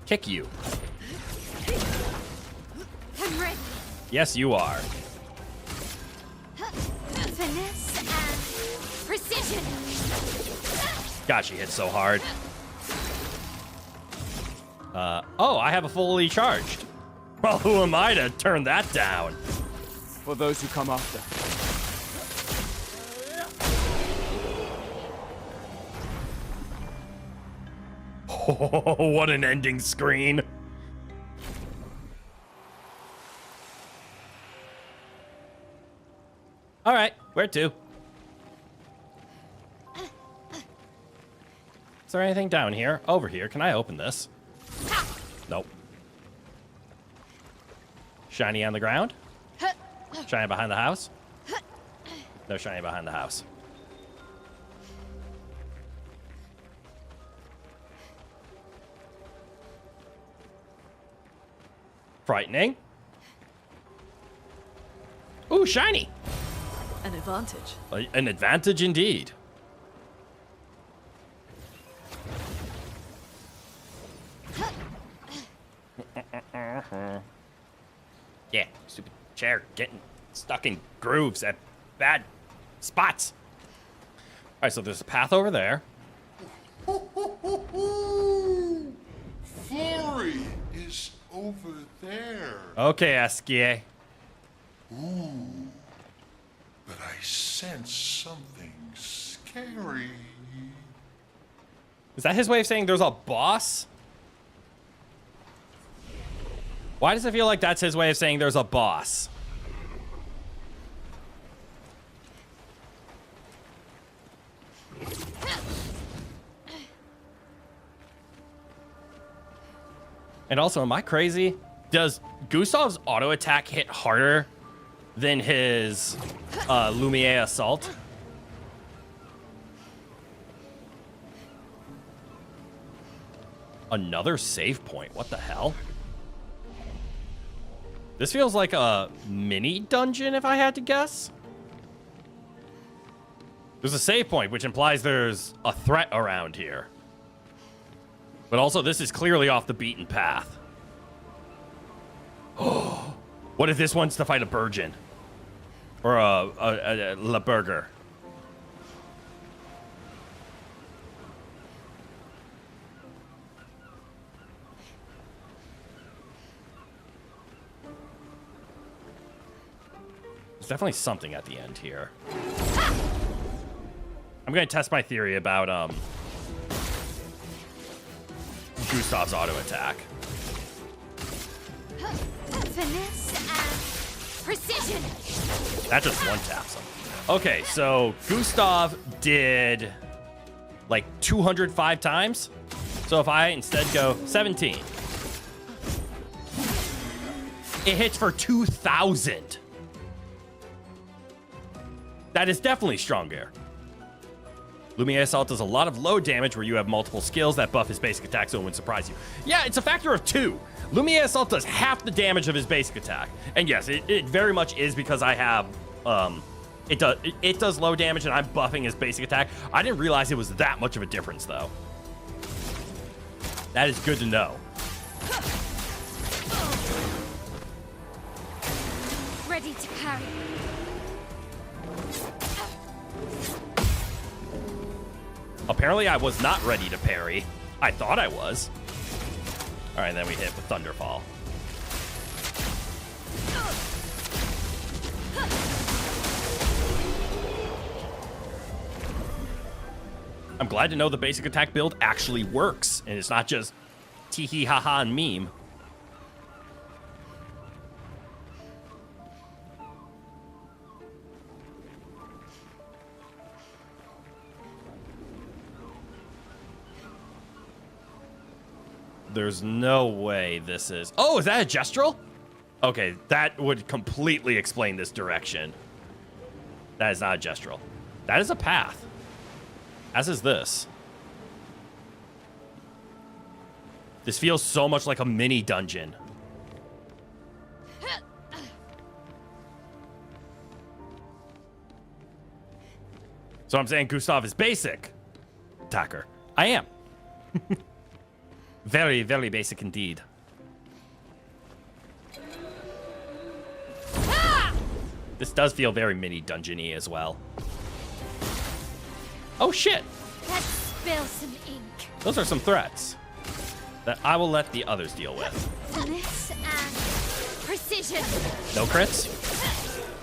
Kick you. I'm ready. Yes, you are. Finesse and precision. God, she hit so hard. Oh, I have a fully charged. Well, who am I to turn that down? For those who come after. Oh, what an ending screen. All right, where to? Is there anything down here? Over here. Can I open this? Nope. Shiny on the ground? Shiny behind the house? No shiny behind the house. Frightening. Ooh, shiny. An advantage. An advantage indeed. Yeah, stupid chair getting stuck in grooves at bad spots. All right, so there's a path over there. Flurry is over there. Okay, Askie. Ooh, but I sense something scary. Is that his way of saying there's a boss? Why does it feel like that's his way of saying there's a boss? And also, am I crazy? Does Gustav's auto attack hit harder than his Lumiere Assault? Another save point. What the hell? This feels like a mini dungeon, if I had to guess. There's a save point, which implies there's a threat around here. But also, this is clearly off the beaten path. Oh, what if this one's to fight a Burgeon? Or a La Burger? There's definitely something at the end here. I'm going to test my theory about Gustav's auto attack. Finesse and precision. That just one taps him. Okay, so Gustav did like 205 times. So if I instead go 17, it hits for 2,000. That is definitely stronger. Lumiere Assault does a lot of low damage where you have multiple skills that buff his basic attack, so it wouldn't surprise you. Yeah, it's a factor of 2. Lumiere Assault does half the damage of his basic attack. And yes, it very much is because I have, it does low damage and I'm buffing his basic attack. I didn't realize it was that much of a difference, though. That is good to know. Ready to carry. Apparently, I was not ready to parry. I thought I was. All right, then we hit with Thunderfall. I'm glad to know the basic attack build actually works, and it's not just tee-hee ha-ha and meme. There's no way this is... Oh, is that a gestural? Okay, that would completely explain this direction. That is not a gestural. That is a path. As is this. This feels so much like a mini dungeon. So I'm saying Gustav is basic attacker. I am. Very, very basic indeed. This does feel very mini dungeon-y as well. Oh shit! Let's spill some ink. Those are some threats that I will let the others deal with. Finesse and precision. No crits?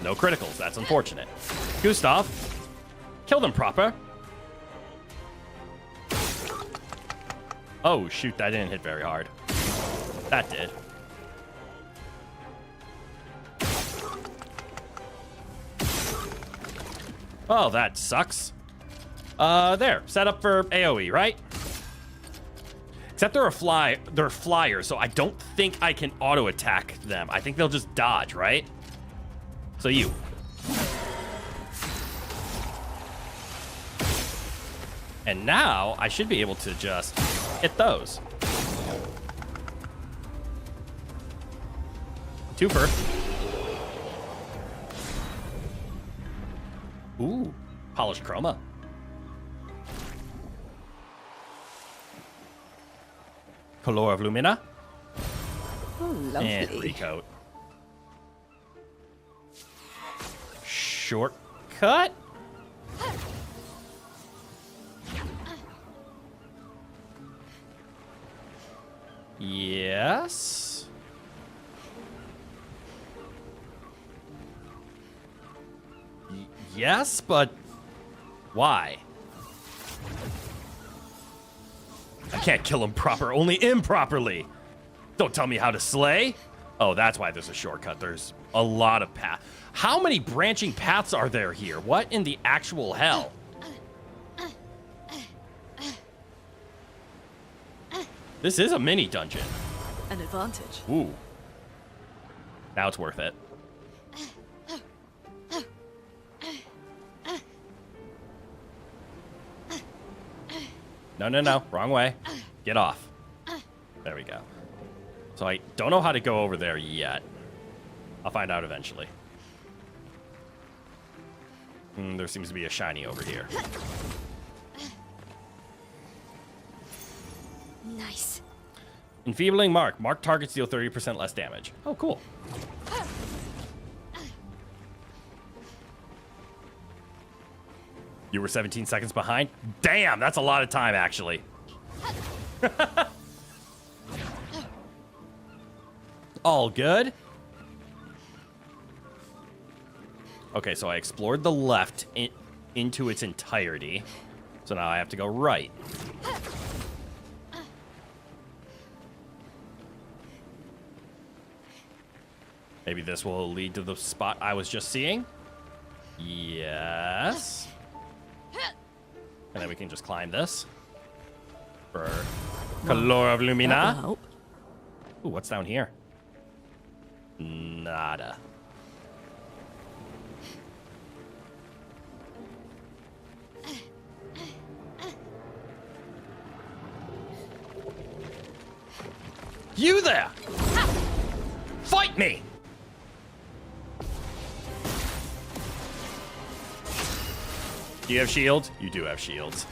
No criticals. That's unfortunate. Gustav, kill them proper. Oh shoot, that didn't hit very hard. That did. Oh, that sucks. There. Set up for AoE, right? Except they're flyers, so I don't think I can auto-attack them. I think they'll just dodge, right? So you. And now, I should be able to just hit those. Twofer. Ooh, polished chroma. Color of Lumina. Oh, lovely. And recoat. Shortcut? Yes. Yes, but why? I can't kill him proper, only improperly. Don't tell me how to slay. Oh, that's why there's a shortcut. There's a lot of paths. How many branching paths are there here? What in the actual hell? This is a mini dungeon. An advantage. Ooh. Now it's worth it. No, no, no. Wrong way. Get off. There we go. So I don't know how to go over there yet. I'll find out eventually. There seems to be a shiny over here. Nice. Enfeebling mark. Mark targets deal 30% less damage. Oh, cool. You were 17 seconds behind? Damn, that's a lot of time, actually. All good. Okay, so I explored the left into its entirety. So now I have to go right. Maybe this will lead to the spot I was just seeing. Yes. And then we can just climb this. For Color of Lumina. Ooh, what's down here? Nada. You there! Fight me! Do you have shields? You do have shields.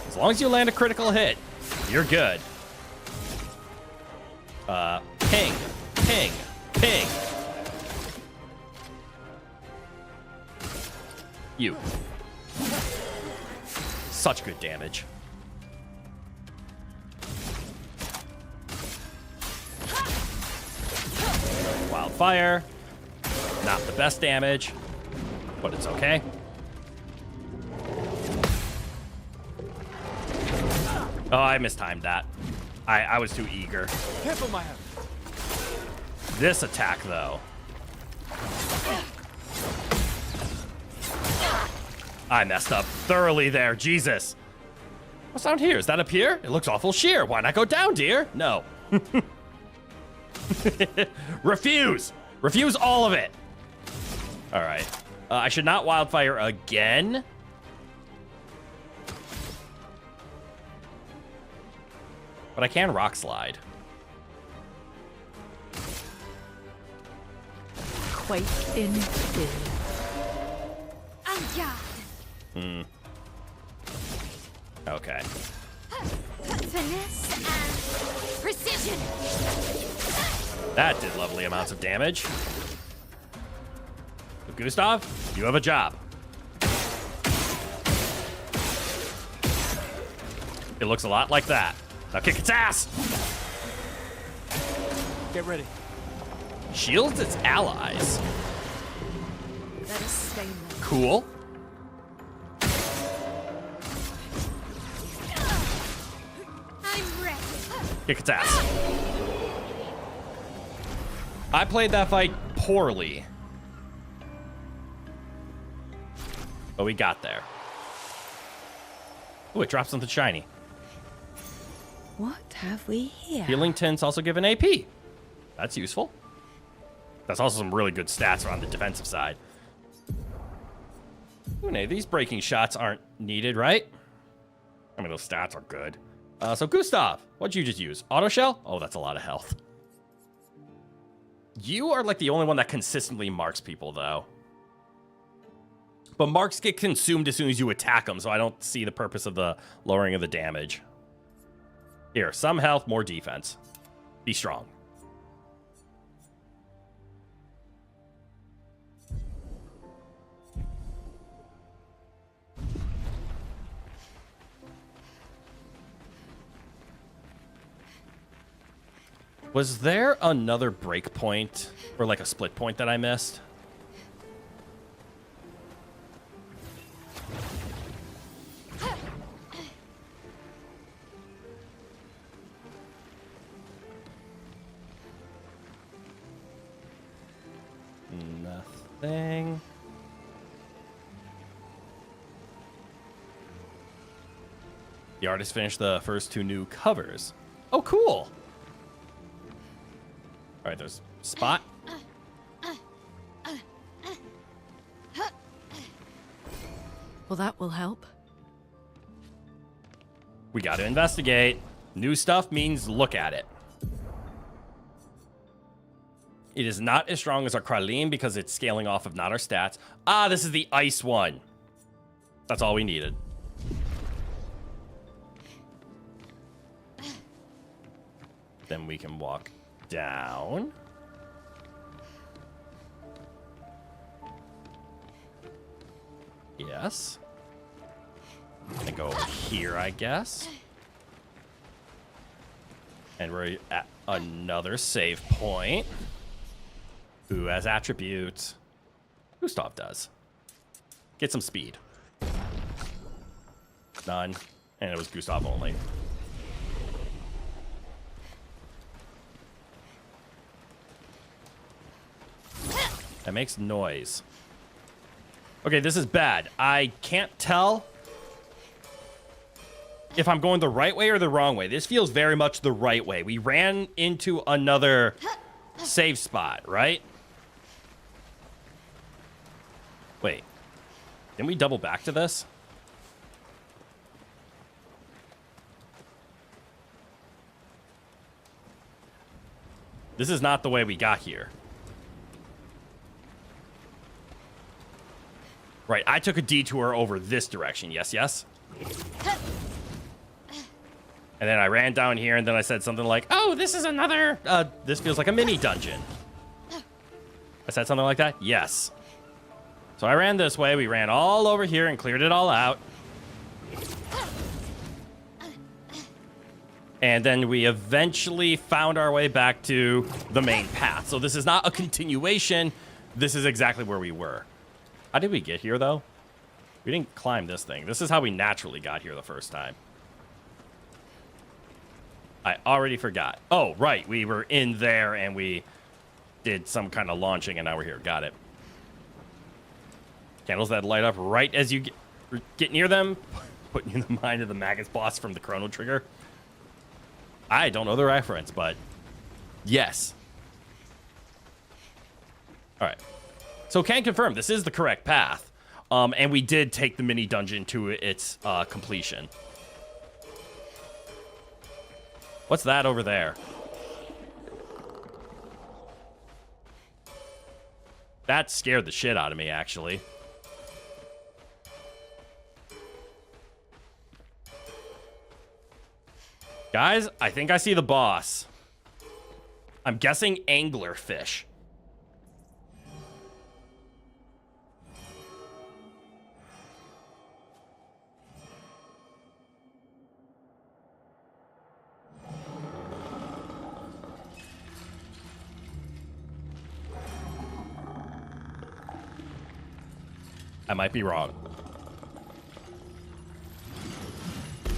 As long as you land a critical hit, you're good. Ping, ping, ping. You. Such good damage. Wildfire. Not the best damage, but it's okay. Oh, I mistimed that. I was too eager. Careful, my hand. This attack, though. I messed up thoroughly there. Jesus. What's down here? Is that up here? It looks awful sheer. Why not go down, dear? No. Refuse. Refuse all of it. All right. I should not wildfire again. But I can rock slide. Quake in fear. En garde. Okay. Finesse and precision. That did lovely amounts of damage. But Gustav, you have a job. It looks a lot like that. Now kick its ass! Get ready. Shields its allies. Let us stay there. Cool. I'm ready. Kick its ass. I played that fight poorly. But we got there. Ooh, it dropped something shiny. What have we here? Healing tints also give an AP. That's useful. That's also some really good stats on the defensive side. Ooh, nay, these breaking shots aren't needed, right? I mean, those stats are good. So Gustav, what'd you just use? Auto shell? Oh, that's a lot of health. You are like the only one that consistently marks people, though. But marks get consumed as soon as you attack them, so I don't see the purpose of the lowering of the damage. Here, some health, more defense. Be strong. Was there another break point or like a split point that I missed? Nothing. The artist finished the first 2 new covers. Oh, cool. All right, there's Spot. Well, that will help. We got to investigate. New stuff means look at it. It is not as strong as our Kralim because it's scaling off of not our stats. Ah, this is the ice one. That's all we needed. Then we can walk down. Yes. And go over here, I guess. And we're at another save point. Who has attributes? Gustav does. Get some speed. None. And it was Gustav only. That makes noise. Okay, this is bad. I can't tell if I'm going the right way or the wrong way. This feels very much the right way. We ran into another save spot, right? Wait. Didn't we double back to this? This is not the way we got here. Right, I took a detour over this direction. Yes, yes. And then I ran down here, and then I said something like, oh, this is another... this feels like a mini dungeon. I said something like that? Yes. So I ran this way. We ran all over here and cleared it all out. And then we eventually found our way back to the main path. So this is not a continuation. this is exactly where we were. How did we get here, though? We didn't climb this thing. This is how we naturally got here the first time. I already forgot. Oh, right. We were in there and we did some kind of launching and now we're here. Got it. Candles that light up right as you get near them. Putting you in the mind of the Magus boss from the Chrono Trigger. I don't know the reference, but yes. All right. So can confirm this is the correct path. And we did take the mini dungeon to its completion. What's that over there? That scared the shit out of me, actually. Guys, I think I see the boss. I'm guessing anglerfish. I might be wrong.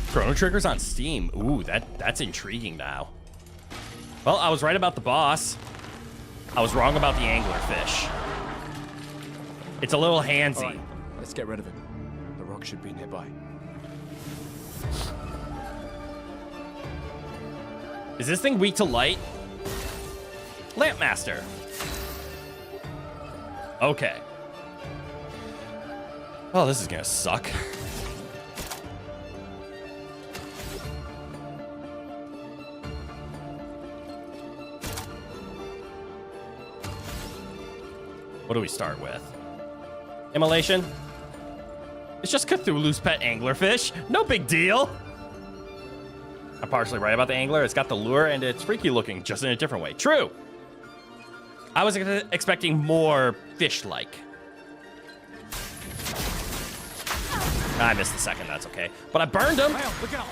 Chrono Trigger's on Steam. Ooh, that's intriguing now. Well, I was right about the boss. I was wrong about the anglerfish. It's a little handsy. All right, let's get rid of it. The rock should be nearby. Is this thing weak to light? Lampmaster. Okay. Oh, this is gonna suck. What do we start with? Immolation? It's just Cthulhu's pet anglerfish. No big deal. I'm partially right about the angler. It's got the lure and it's freaky looking, just in a different way. True. I was expecting more fish-like. I missed the second, that's okay. But I burned him. Look out.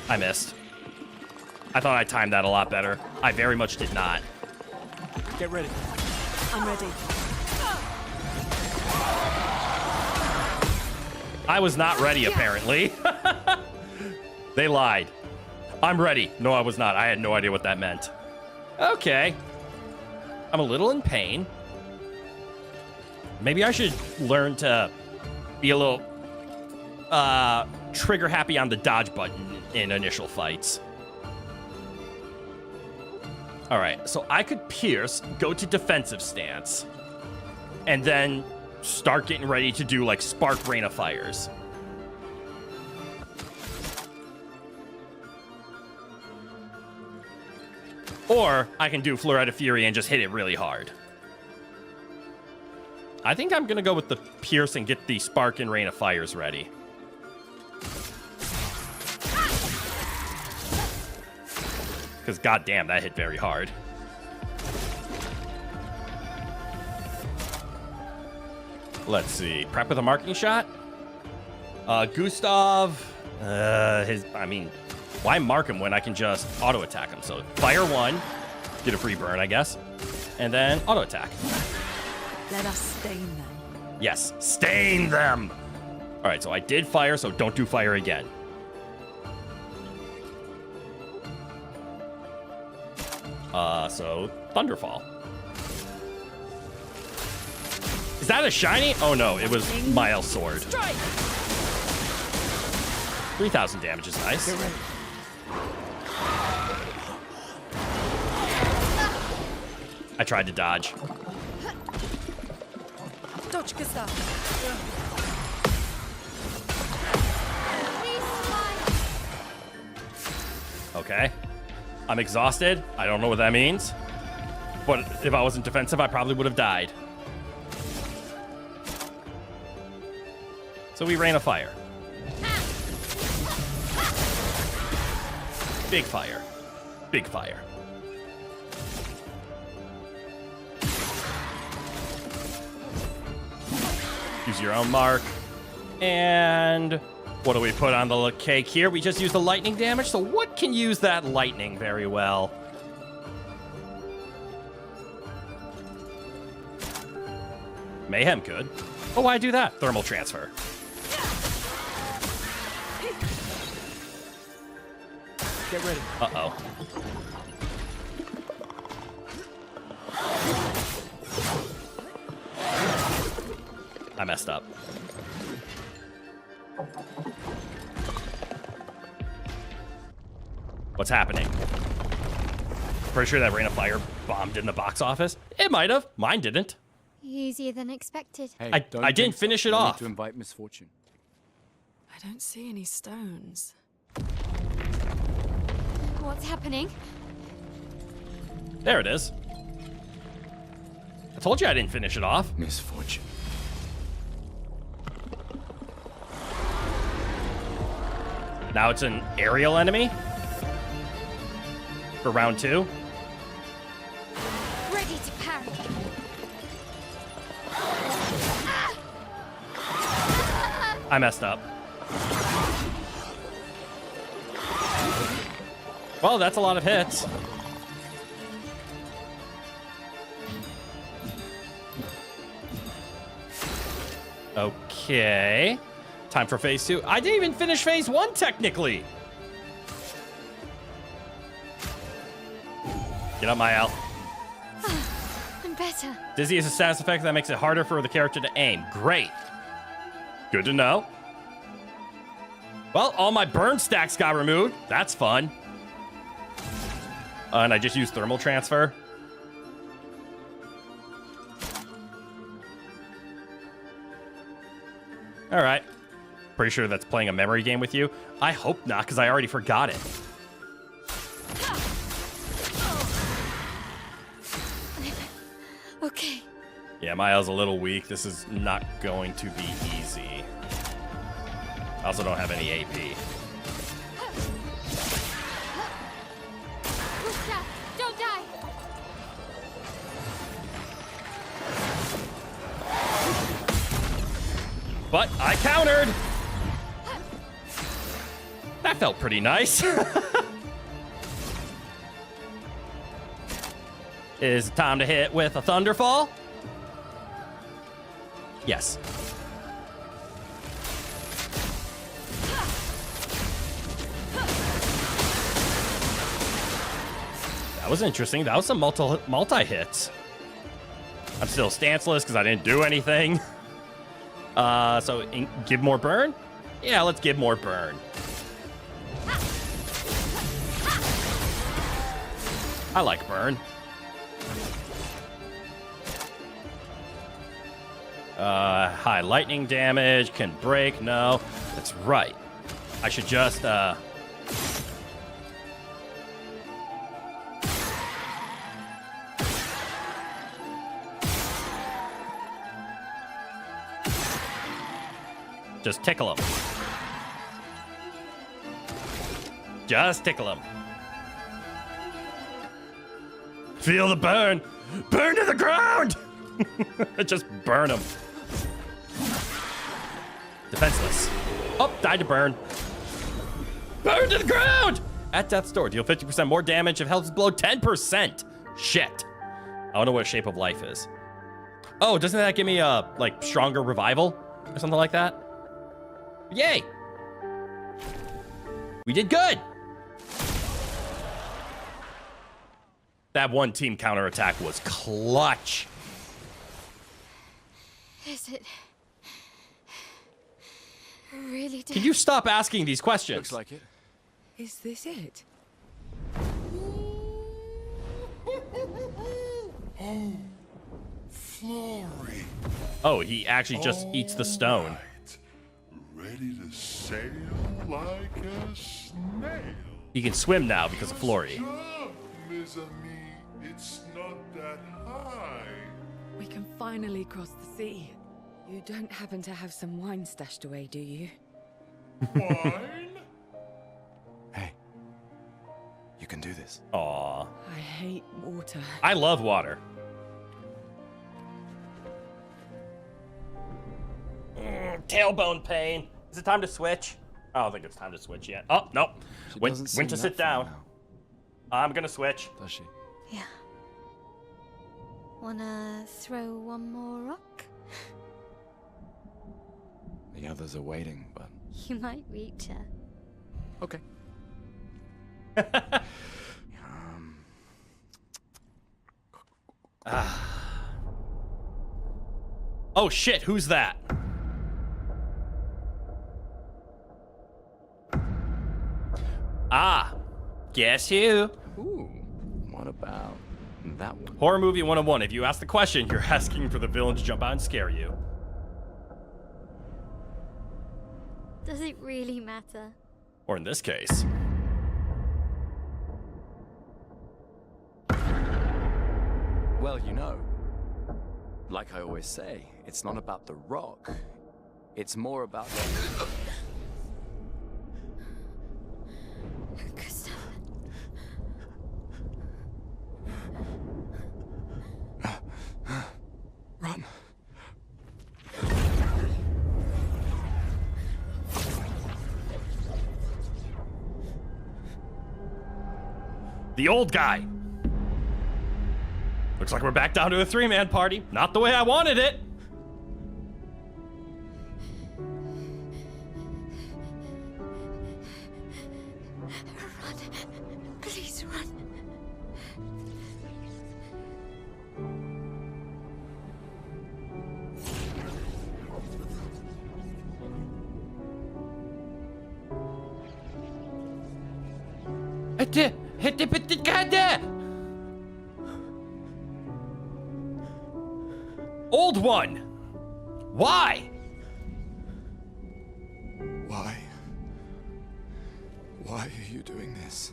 I missed. I thought I timed that a lot better. I very much did not. Get ready. I'm ready. I was not ready, apparently. They lied. I'm ready. No, I was not. I had no idea what that meant. Okay. I'm a little in pain. Maybe I should learn to be a little trigger happy on the dodge button in initial fights. All right, so I could pierce, go to defensive stance, and then start getting ready to do like spark rain of fires. Or I can do Flurette of Fury and just hit it really hard. I think I'm gonna go with the pierce and get the spark and rain of fires ready. Because goddamn, that hit very hard. Let's see. Prep with a marking shot. Gustav. I mean, why mark him when I can just auto attack him? So fire one, get a free burn, I guess, and then auto attack. Let us stain them. Yes, stain them. All right, so I did fire, so don't do fire again. So Thunderfall. Is that a shiny? Oh no, it was Miles' sword. 3,000 damage is nice. I tried to dodge. Dodge, Gustav. Okay. I'm exhausted. I don't know what that means. But if I wasn't defensive, I probably would have died. So we rain a fire. Big fire. Big fire. Use your own mark. And what do we put on the cake here? We just use the lightning damage. So what can use that lightning very well? Mayhem could. Oh, why do that? Thermal transfer. Get ready. Uh-oh. I messed up. What's happening? Pretty sure that Rain of Fire bombed in the box office. It might have. Mine didn't. Easier than expected. Hey, I don't didn't think so. finish it No need off. to invite misfortune. I don't see any stones. What's happening? There it is. I told you I didn't finish it off. Misfortune. Now it's an aerial enemy for round 2. Ready to parry. I messed up. Well, that's a lot of hits. Okay. Time for phase 2. I didn't even finish phase 1 technically. Get up, Mael. I'm better. Dizzy is a status effect that makes it harder for the character to aim. Great. Good to know. Well, all my burn stacks got removed. That's fun. And I just used thermal transfer. All right. Pretty sure that's playing a memory game with you. I hope not, because I already forgot it. Okay. Yeah, Mael's a little weak. This is not going to be easy. I also don't have any AP. Push. Don't die. But I countered! That felt pretty nice. Is it time to hit with a Thunderfall? Yes. That was interesting. That was some multi-hits. I'm still stanceless because I didn't do anything. So give more burn? Yeah, let's give more burn. I like burn. High lightning damage, can break, no. That's right. I should just, just tickle him. Just tickle him. Feel the burn. Burn to the ground. Just burn him. Defenseless. Oh, died to burn. Burn to the ground. At death's door, deal 50% more damage if health is below 10%. Shit. I don't know what Shape of Life is. Oh, doesn't that give me a, like, stronger revival or something like that? Yay! We did good! That one team counterattack was clutch. Is it really dead? Can you stop asking these questions? Looks like it. Is this it? Oh, Flory. Oh, he actually just eats the stone. Right. Ready to sail like a snail. He can swim now because of Flory. Jump, mes amis. It's not that high. We can finally cross the sea. You don't happen to have some wine stashed away, do you? Wine? Hey, you can do this. Aw. I hate water. I love water. Tailbone pain. Is it time to switch? I don't think it's time to switch yet. Oh, nope. She Went doesn't to seem sit that far down. now, I'm gonna switch. does she? Yeah. Wanna throw one more rock? The others are waiting, but... You might reach her. Okay. Oh shit, who's that? Ah, guess who? Ooh, what about that one? Horror movie 101. If you ask the question, you're asking for the villain to jump out and scare you. Does it really matter? Or in this case. Well, you know, like I always say, it's not about the rock. It's more about the... Gustav. Run. The old guy. Looks like we're back down to a 3-man party. Not the way I wanted it. Run. Please run. Old one. Why? Why? Why are you doing this?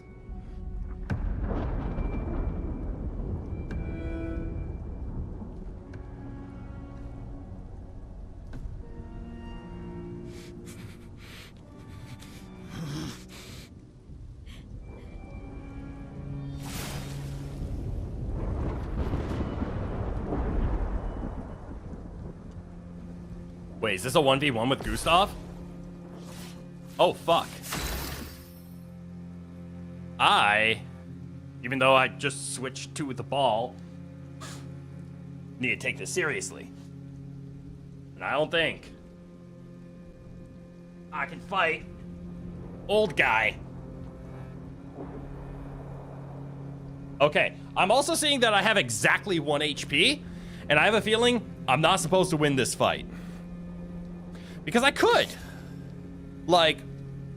Wait, is this a 1v1 with Gustav? Oh, fuck. Even though I just switched to the ball, need to take this seriously. And I don't think I can fight old guy. Okay, I'm also seeing that I have exactly 1 HP, and I have a feeling I'm not supposed to win this fight. Because I could, like,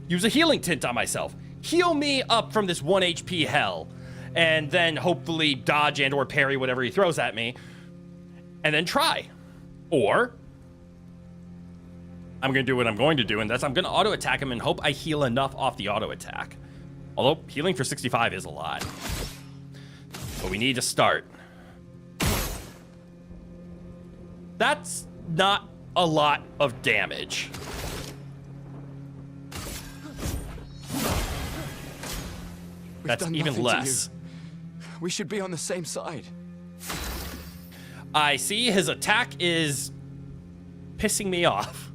use a healing tint on myself. Heal me up from this 1 HP hell. And then hopefully dodge and or parry whatever he throws at me. And then try. Or, I'm going to do what I'm going to do, and that's I'm going to auto attack him and hope I heal enough off the auto attack. Although, healing for 65 is a lot. But we need to start. That's not a lot of damage. That's even less. We should be on the same side. I see his attack is pissing me off.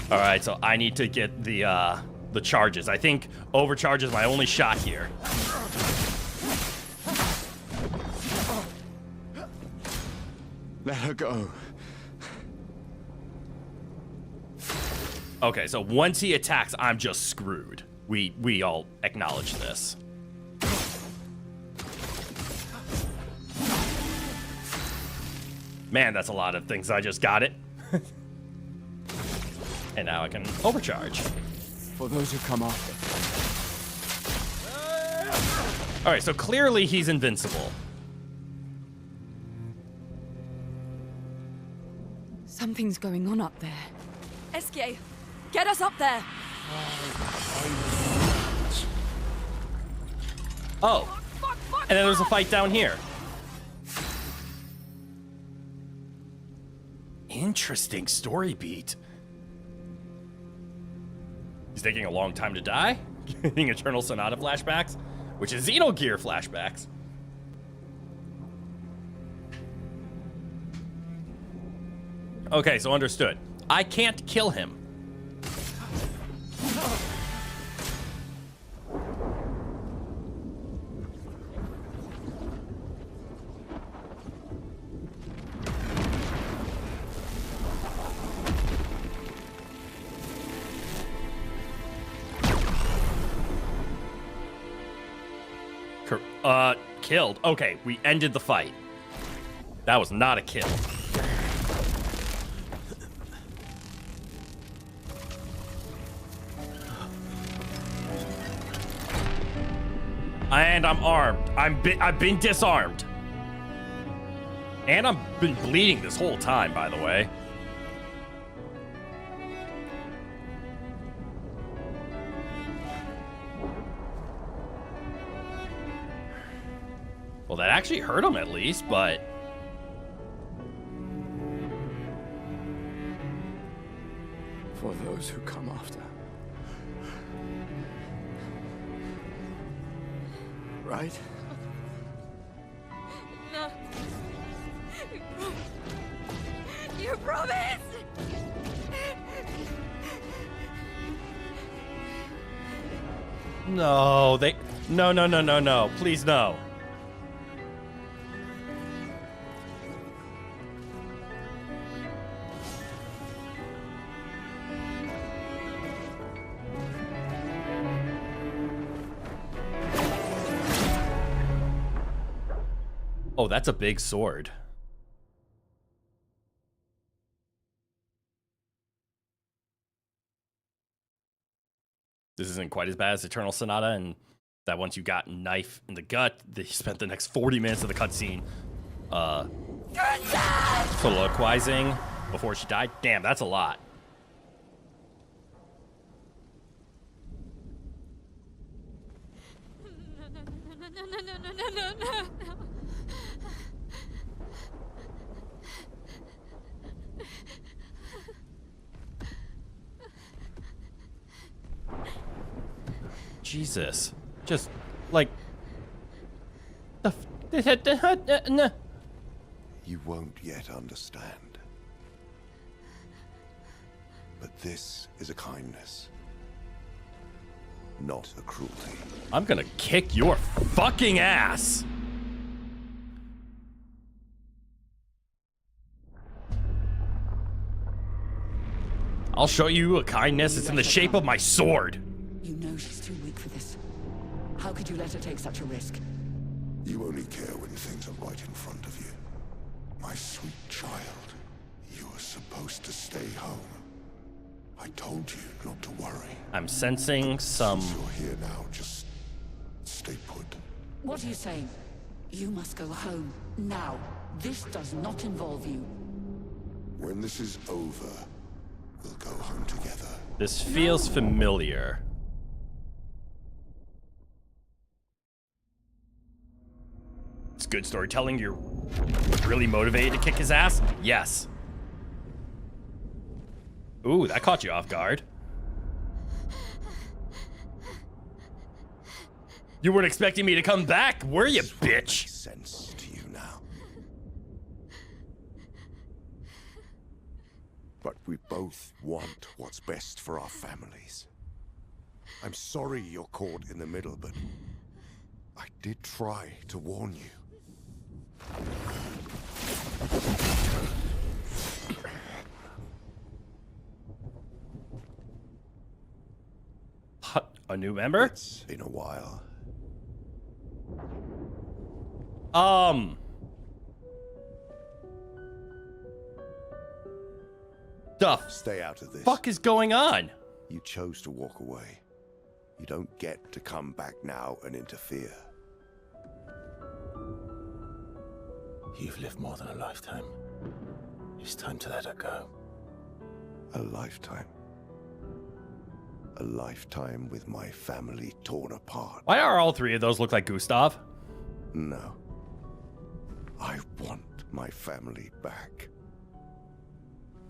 All right, so I need to get the charges. I think overcharge is my only shot here. Let her go. Okay, so once he attacks, I'm just screwed. We all acknowledge this. Man, that's a lot of things. I just got it. And now I can overcharge. For those who come after. All right, so clearly he's invincible. Something's going on up there. Esque, get us up there! Oh, and then there's a fight down here. Interesting story beat. He's taking a long time to die, getting Eternal Sonata flashbacks, which is Xenogear flashbacks. Okay, so understood. I can't kill him. Killed. Okay, we ended the fight. That was not a kill. And I'm armed. I've been disarmed. And I've been bleeding this whole time, by the way. Well, that actually hurt him at least, but... For those who come after. Right? No. You promised! No, they... No. Please, no. Oh, that's a big sword. This isn't quite as bad as Eternal Sonata, and that once you got knife in the gut, they spent the next 40 minutes of the cutscene soliloquizing before she died. Damn, that's a lot. No. Jesus. Just, like... You won't yet understand. But this is a kindness, not a cruelty. I'm gonna kick your fucking ass! I'll show you a kindness. It's in the shape of my sword. You know she's too weak for this. How could you let her take such a risk? You only care when things are right in front of you. My sweet child, you were supposed to stay home. I told you not to worry. I'm sensing some... Since you're here now, just stay put. What are you saying? You must go home, now. This does not involve you. When this is over, we'll go home together. This feels familiar. It's good storytelling. You're really motivated to kick his ass? Yes. Ooh, that caught you off guard. You weren't expecting me to come back, were you, bitch? Makes sense to you now. But we both want what's best for our families. I'm sorry you're caught in the middle, but I did try to warn you. A new member? It's been a while. Stay out of this. Fuck is going on? You chose to walk away. You don't get to come back now and interfere. You've lived more than a lifetime. It's time to let her go. A lifetime. A lifetime with my family torn apart. Why are all three of those look like Gustav? No. I want my family back.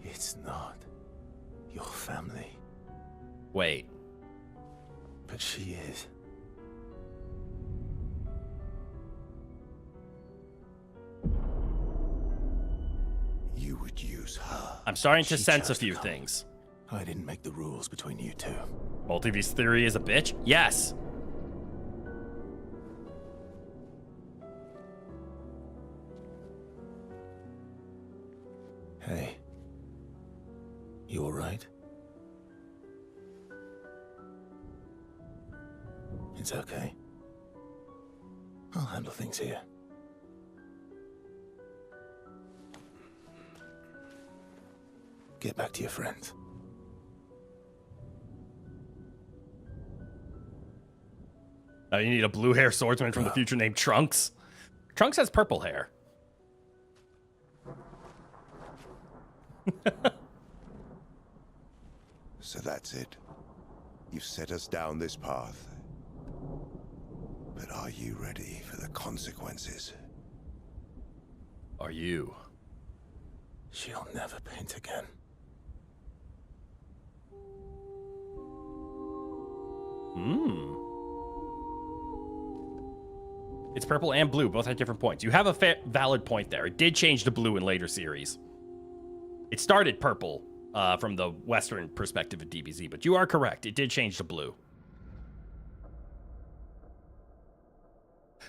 It's not your family. Wait. But she is. You would use her. I'm starting to sense a few things. I didn't make the rules between you two. Multiverse theory is a bitch? Yes. Hey. You alright? It's okay. I'll handle things here. Get back to your friends. Now you need a blue hair swordsman from the future named Trunks. Trunks has purple hair. So that's it. You've set us down this path. But are you ready for the consequences? Are you? She'll never paint again. It's purple and blue, both at different points. You have a valid point there. It did change to blue in later series. It started purple from the Western perspective of DBZ, but you are correct. It did change to blue.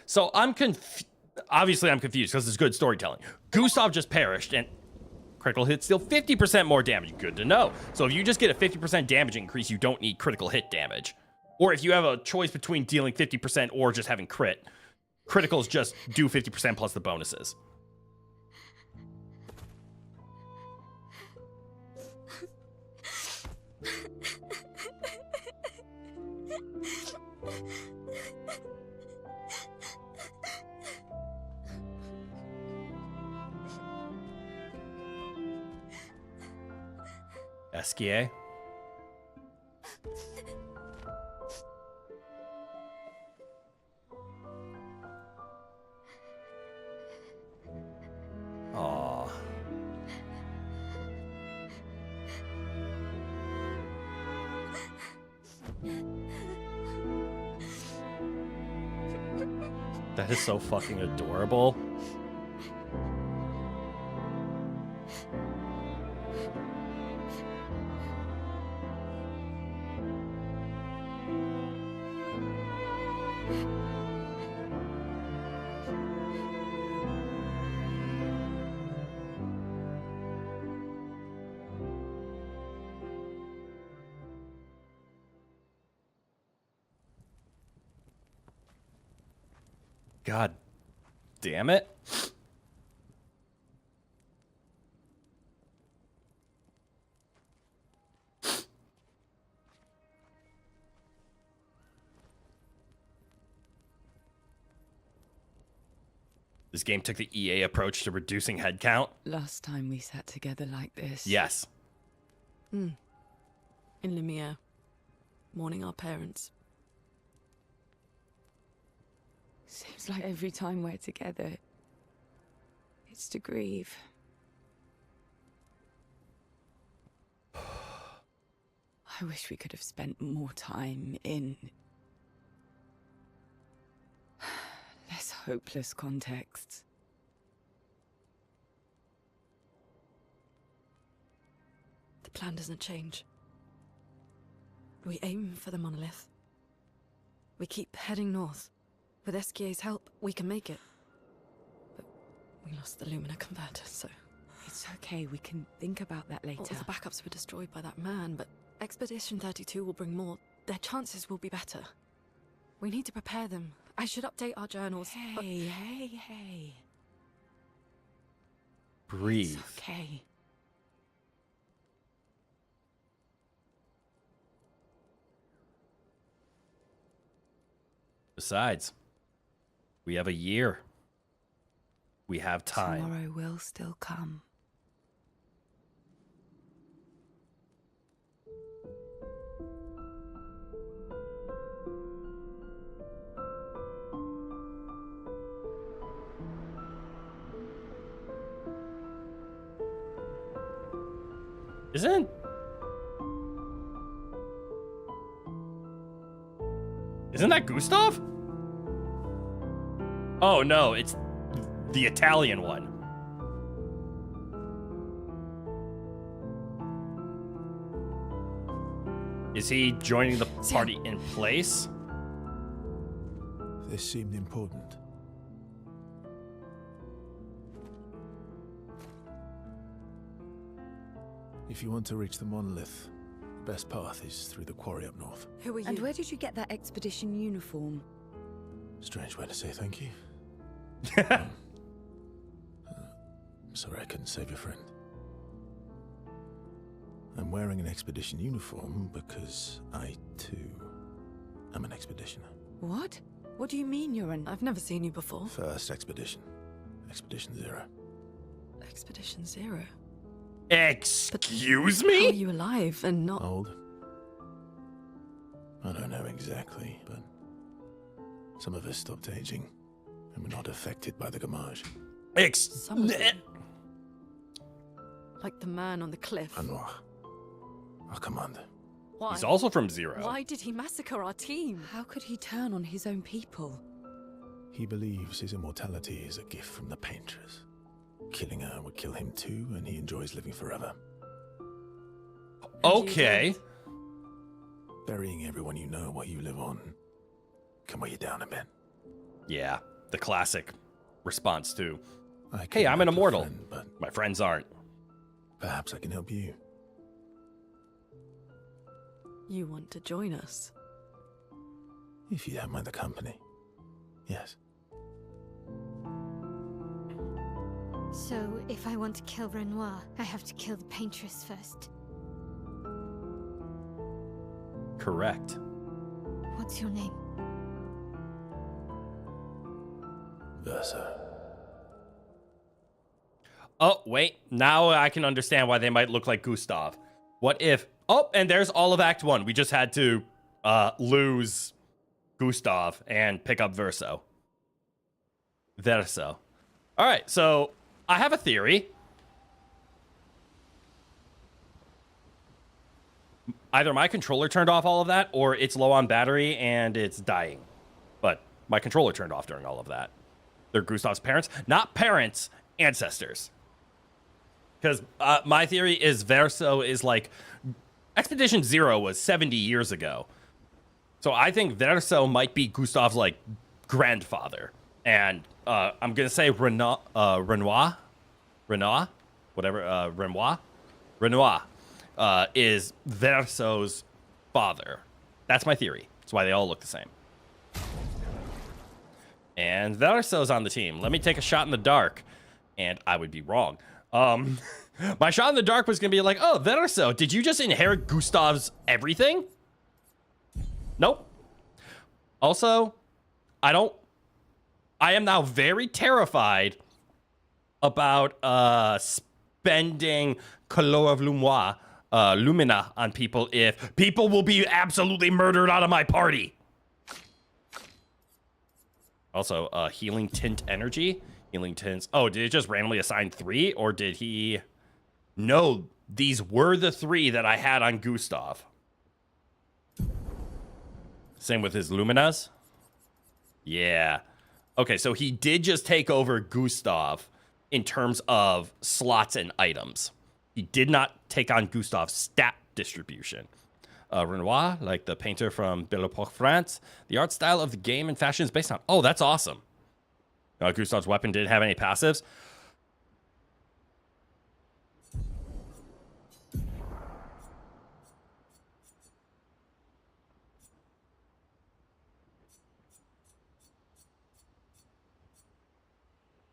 So obviously I'm confused because it's good storytelling. Gustav just perished and critical hit still 50% more damage. Good to know. So if you just get a 50% damage increase, you don't need critical hit damage. Or if you have a choice between dealing 50% or just having crit, criticals just do 50% plus the bonuses. Esquier. Aww. That is so fucking adorable. God damn it. This game took the EA approach to reducing headcount. Last time we sat together like this. Yes. In Lumiere, mourning our parents. Seems like every time we're together, it's to grieve. I wish we could have spent more time in less hopeless contexts. The plan doesn't change. We aim for the monolith. We keep heading north. With Esquier's help, we can make it. But we lost the Lumina converter, so... It's okay, we can think about that later. All the backups were destroyed by that man, but Expedition 32 will bring more. Their chances will be better. We need to prepare them. I should update our journals. Hey. Breathe. It's okay. Besides, we have a year. We have time. Tomorrow will still come. Isn't that Gustav? Oh no, it's the Italian one. Is he joining the party in place? This seemed important. If you want to reach the monolith, the best path is through the quarry up north. Who are you? And where did you get that expedition uniform? Strange way to say thank you. Sorry I couldn't save your friend. I'm wearing an expedition uniform because I, too, am an expeditioner. What? What do you mean you're an... I've never seen you before. First expedition. Expedition 0. Expedition 0? Excuse How me? are you alive and not... Old? I don't know exactly, but some of us stopped aging and were not affected by the gamage. Some of them. Like the man on the cliff. Anwar, our commander. Why? He's also from Zero. Why did he massacre our team? How could he turn on his own people? He believes his immortality is a gift from the Paintress. Killing her would kill him too, and he enjoys living forever. Okay. Burying everyone you know while you live on can weigh you down a bit. Yeah, the classic response to, hey, I'm an immortal, but my friends aren't. Perhaps I can help you. You want to join us? If you don't mind the company. Yes. So, if I want to kill Renoir, I have to kill the Paintress first. Correct. What's your name? Verso. Oh, wait. Now I can understand why they might look like Gustav. What if... Oh, and there's all of Act 1. We just had to lose Gustav and pick up Verso. All right, so I have a theory. Either my controller turned off all of that, or it's low on battery and it's dying. But my controller turned off during all of that. They're Gustav's parents. Not parents, ancestors. Because my theory is Verso is like... Expedition 0 was 70 years ago. So I think Verso might be Gustav's, like, grandfather. And I'm going to say Renoir? Renoir is Verso's father. That's my theory. That's why they all look the same. And Verso's on the team. Let me take a shot in the dark. And I would be wrong. My shot in the dark was going to be like, oh, Verso, did you just inherit Gustav's everything? Nope. Also, I am now very terrified about spending Color of Lumina on people if people will be absolutely murdered out of my party. Also, healing tint energy. Healing tints. Oh, did it just randomly assign 3? Or did he... No, these were the 3 that I had on Gustav. Same with his Luminas. Yeah. Okay, so he did just take over Gustav in terms of slots and items. He did not take on Gustav's stat distribution. Renoir, like the painter from Belle Époque, France. The art style of the game and fashion is based on... Oh, that's awesome. Gustav's weapon didn't have any passives.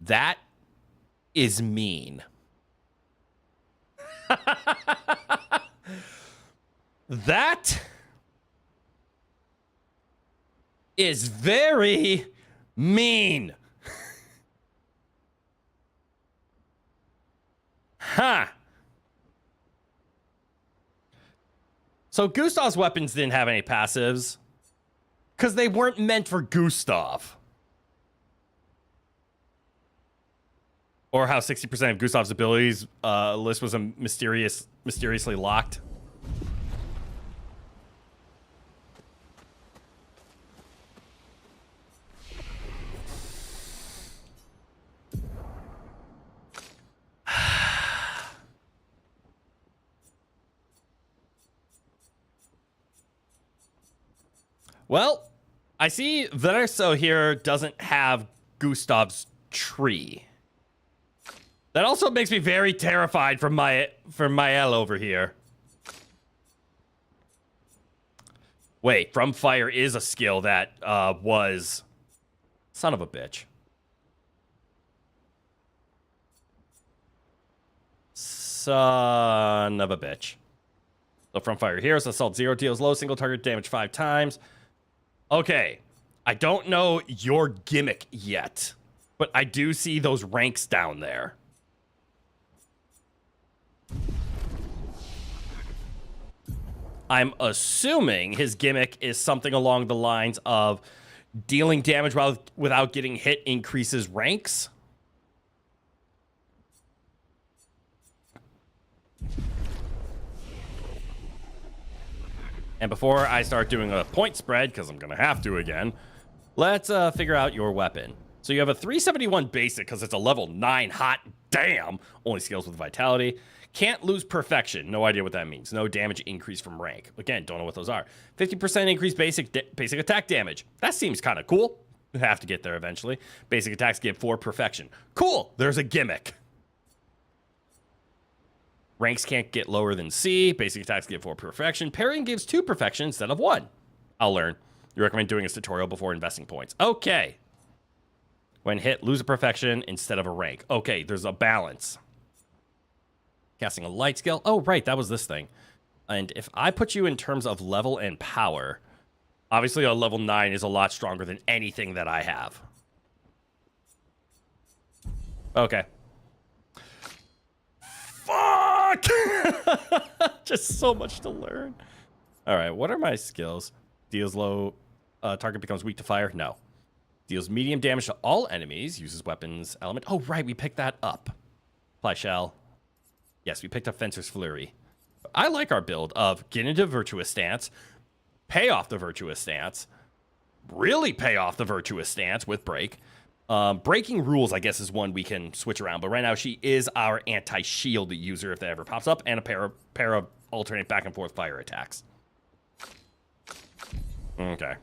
That is mean. That is very mean. Huh. So Gustav's weapons didn't have any passives because they weren't meant for Gustav. Or how 60% of Gustav's abilities list was mysteriously locked. Well, I see Verso here doesn't have Gustav's tree. That also makes me very terrified for Mael over here. Wait, From Fire is a skill that was Son of a bitch. Son of a bitch. So from Fire Heroes, Assault 0 deals low single target damage 5 times. Okay. I don't know your gimmick yet, but I do see those ranks down there. I'm assuming his gimmick is something along the lines of dealing damage without getting hit increases ranks. And before I start doing a point spread, because I'm going to have to again, let's figure out your weapon. So you have a 371 basic because it's a level 9 hot damn. Only scales with vitality. Can't lose perfection. No idea what that means. No damage increase from rank. Again, don't know what those are. 50% increase basic attack damage. That seems kind of cool. You have to get there eventually. Basic attacks give 4 perfection. Cool. There's a gimmick. Ranks can't get lower than C. Basic attacks give 4 perfection. Parrying gives 2 perfection instead of 1. I'll learn. You recommend doing a tutorial before investing points. Okay. When hit, lose a perfection instead of a rank. Okay, there's a balance. Casting a light skill. Oh, right, that was this thing. And if I put you in terms of level and power, obviously a level 9 is a lot stronger than anything that I have. Okay. Fuck! Just so much to learn. All right, what are my skills? Deals low, target becomes weak to fire? No. Deals medium damage to all enemies, uses weapons element. Oh, right, we picked that up. Apply shell. Yes, we picked up Fencer's Flurry. I like our build of get into Virtuous Stance, pay off the Virtuous Stance, really pay off the Virtuous Stance with Break. Breaking Rules, I guess, is one we can switch around. But right now, she is our anti-shield user if that ever pops up, and a pair of alternate back and forth fire attacks. Okay.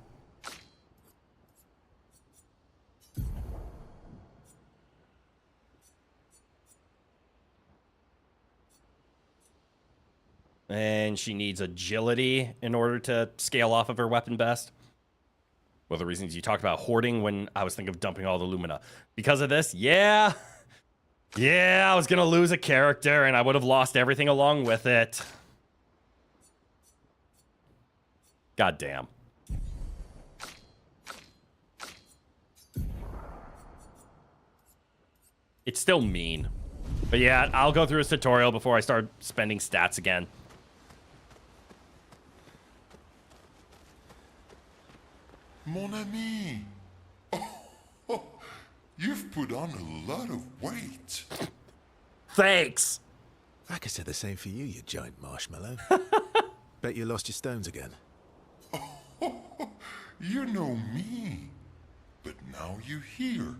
And she needs agility in order to scale off of her weapon best. Well, the reasons you talked about hoarding when I was thinking of dumping all the Lumina. Because of this? Yeah. Yeah, I was going to lose a character and I would have lost everything along with it. God damn. It's still mean. But yeah, I'll go through this tutorial before I start spending stats again. Mon ami. Oh, you've put on a lot of weight. Thanks. I could say the same for you, you giant marshmallow. Bet you lost your stones again. You know me. But now you're here.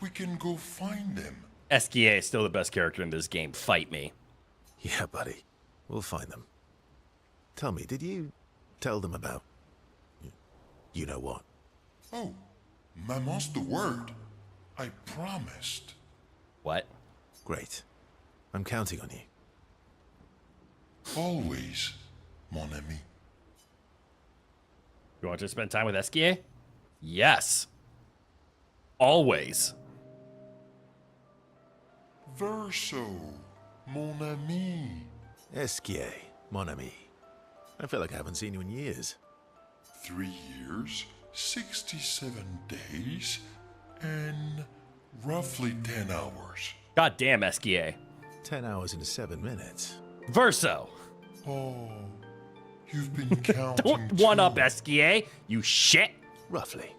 We can go find them. SKA is still the best character in this game. Fight me. Yeah, buddy. We'll find them. Tell me, did you tell them about... you know what? Oh, Maman's the word. I promised. What? Great. I'm counting on you. Always, mon ami. You want to spend time with SKA? Yes. Always. Verso, mon ami. SKA, mon ami. I feel like I haven't seen you in years. 3 years, 67 days, and roughly 10 hours. God damn, SKA. 10 hours into 7 minutes. Verso. Oh, you've been counting. Don't one up SKA, you shit. Roughly.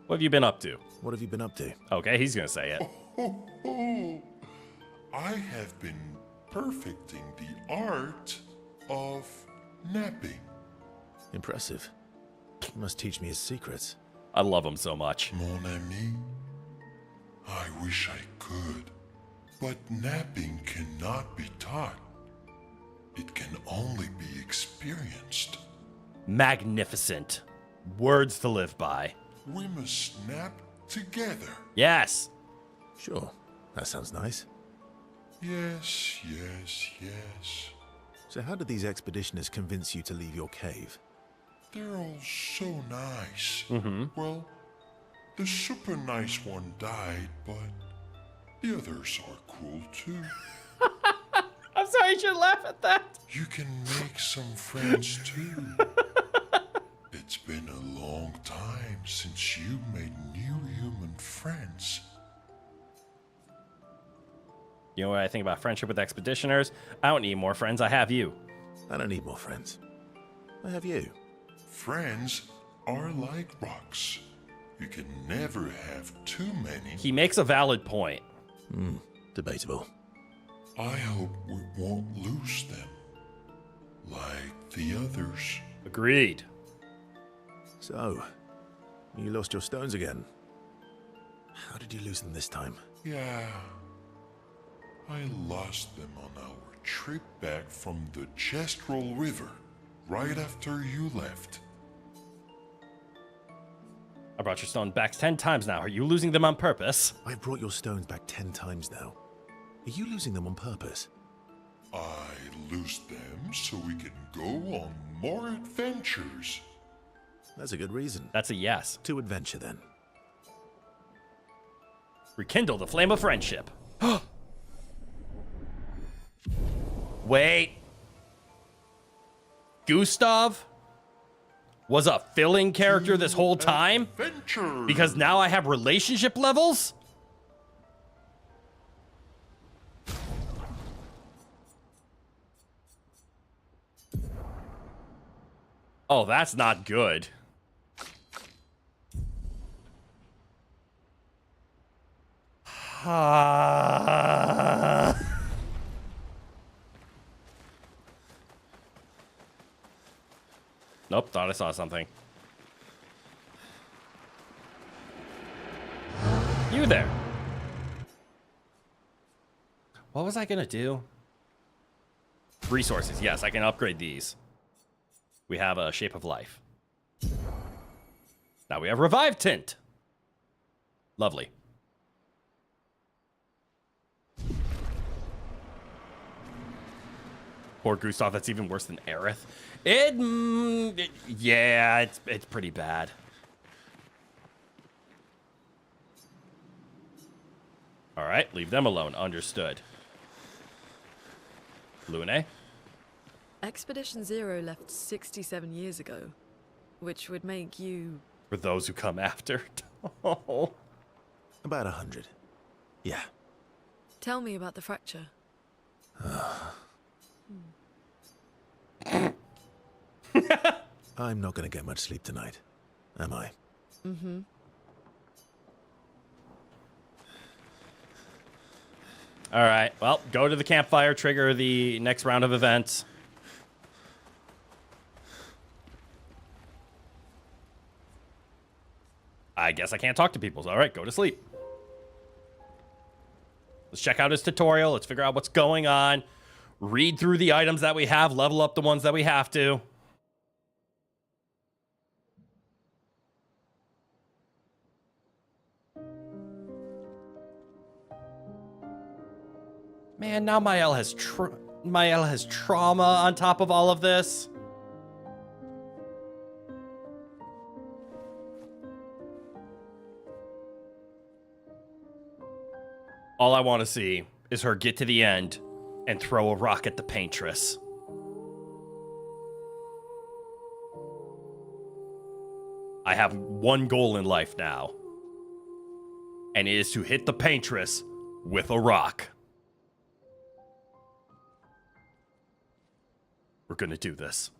What have you been up to? What have you been up to? Okay, he's gonna say it. I have been perfecting the art of napping. Impressive. You must teach me his secrets. I love him so much. Mon ami, I wish I could, but napping cannot be taught. It can only be experienced. Magnificent. Words to live by. We must nap together. Yes. Sure. That sounds nice. Yes, yes, yes. So how did these expeditioners convince you to leave your cave? They're all so nice. Mm-hmm. Well, the super nice one died, but the others are cool too. I'm sorry, you should laugh at that. You can make some friends too. It's been a long time since you made new human friends. You know what I think about friendship with expeditioners? I don't need more friends. I have you. I don't need more friends. I have you. Friends are like rocks. You can never have too many. He makes a valid point. Debatable. I hope we won't lose them. Like the others. Agreed. So, you lost your stones again. How did you lose them this time? Yeah. I lost them on our trip back from the Chestrel River, right after you left. I brought your stone back 10 times now. Are you losing them on purpose? I brought your stones back 10 times now. Are you losing them on purpose? I lose them so we can go on more adventures. That's a good reason. That's a yes. To adventure, then. Rekindle the flame of friendship. Wait. Gustav was a filling character this whole time? Adventure. Because now I have relationship levels? Oh, that's not good. Nope, thought I saw something. You there. What was I gonna do? Resources, yes, I can upgrade these. We have a Shape of Life. Now we have Revive Tint. Lovely. Poor Gustav, that's even worse than Aerith. Yeah, it's pretty bad. All right, leave them alone. Understood. Lune? Expedition Zero left 67 years ago, which would make you... For those who come after. Oh. About 100. Yeah. Tell me about the fracture. I'm not going to get much sleep tonight, am I? Mm-hmm. All right, well, go to the campfire, trigger the next round of events. I guess I can't talk to people. All right, go to sleep. Let's check out his tutorial. Let's figure out what's going on. Read through the items that we have. Level up the ones that we have to. Man, now Mael has trauma on top of all of this. All I want to see is her get to the end and throw a rock at the paintress. I have one goal in life now, and it is to hit the paintress with a rock. We're gonna do this.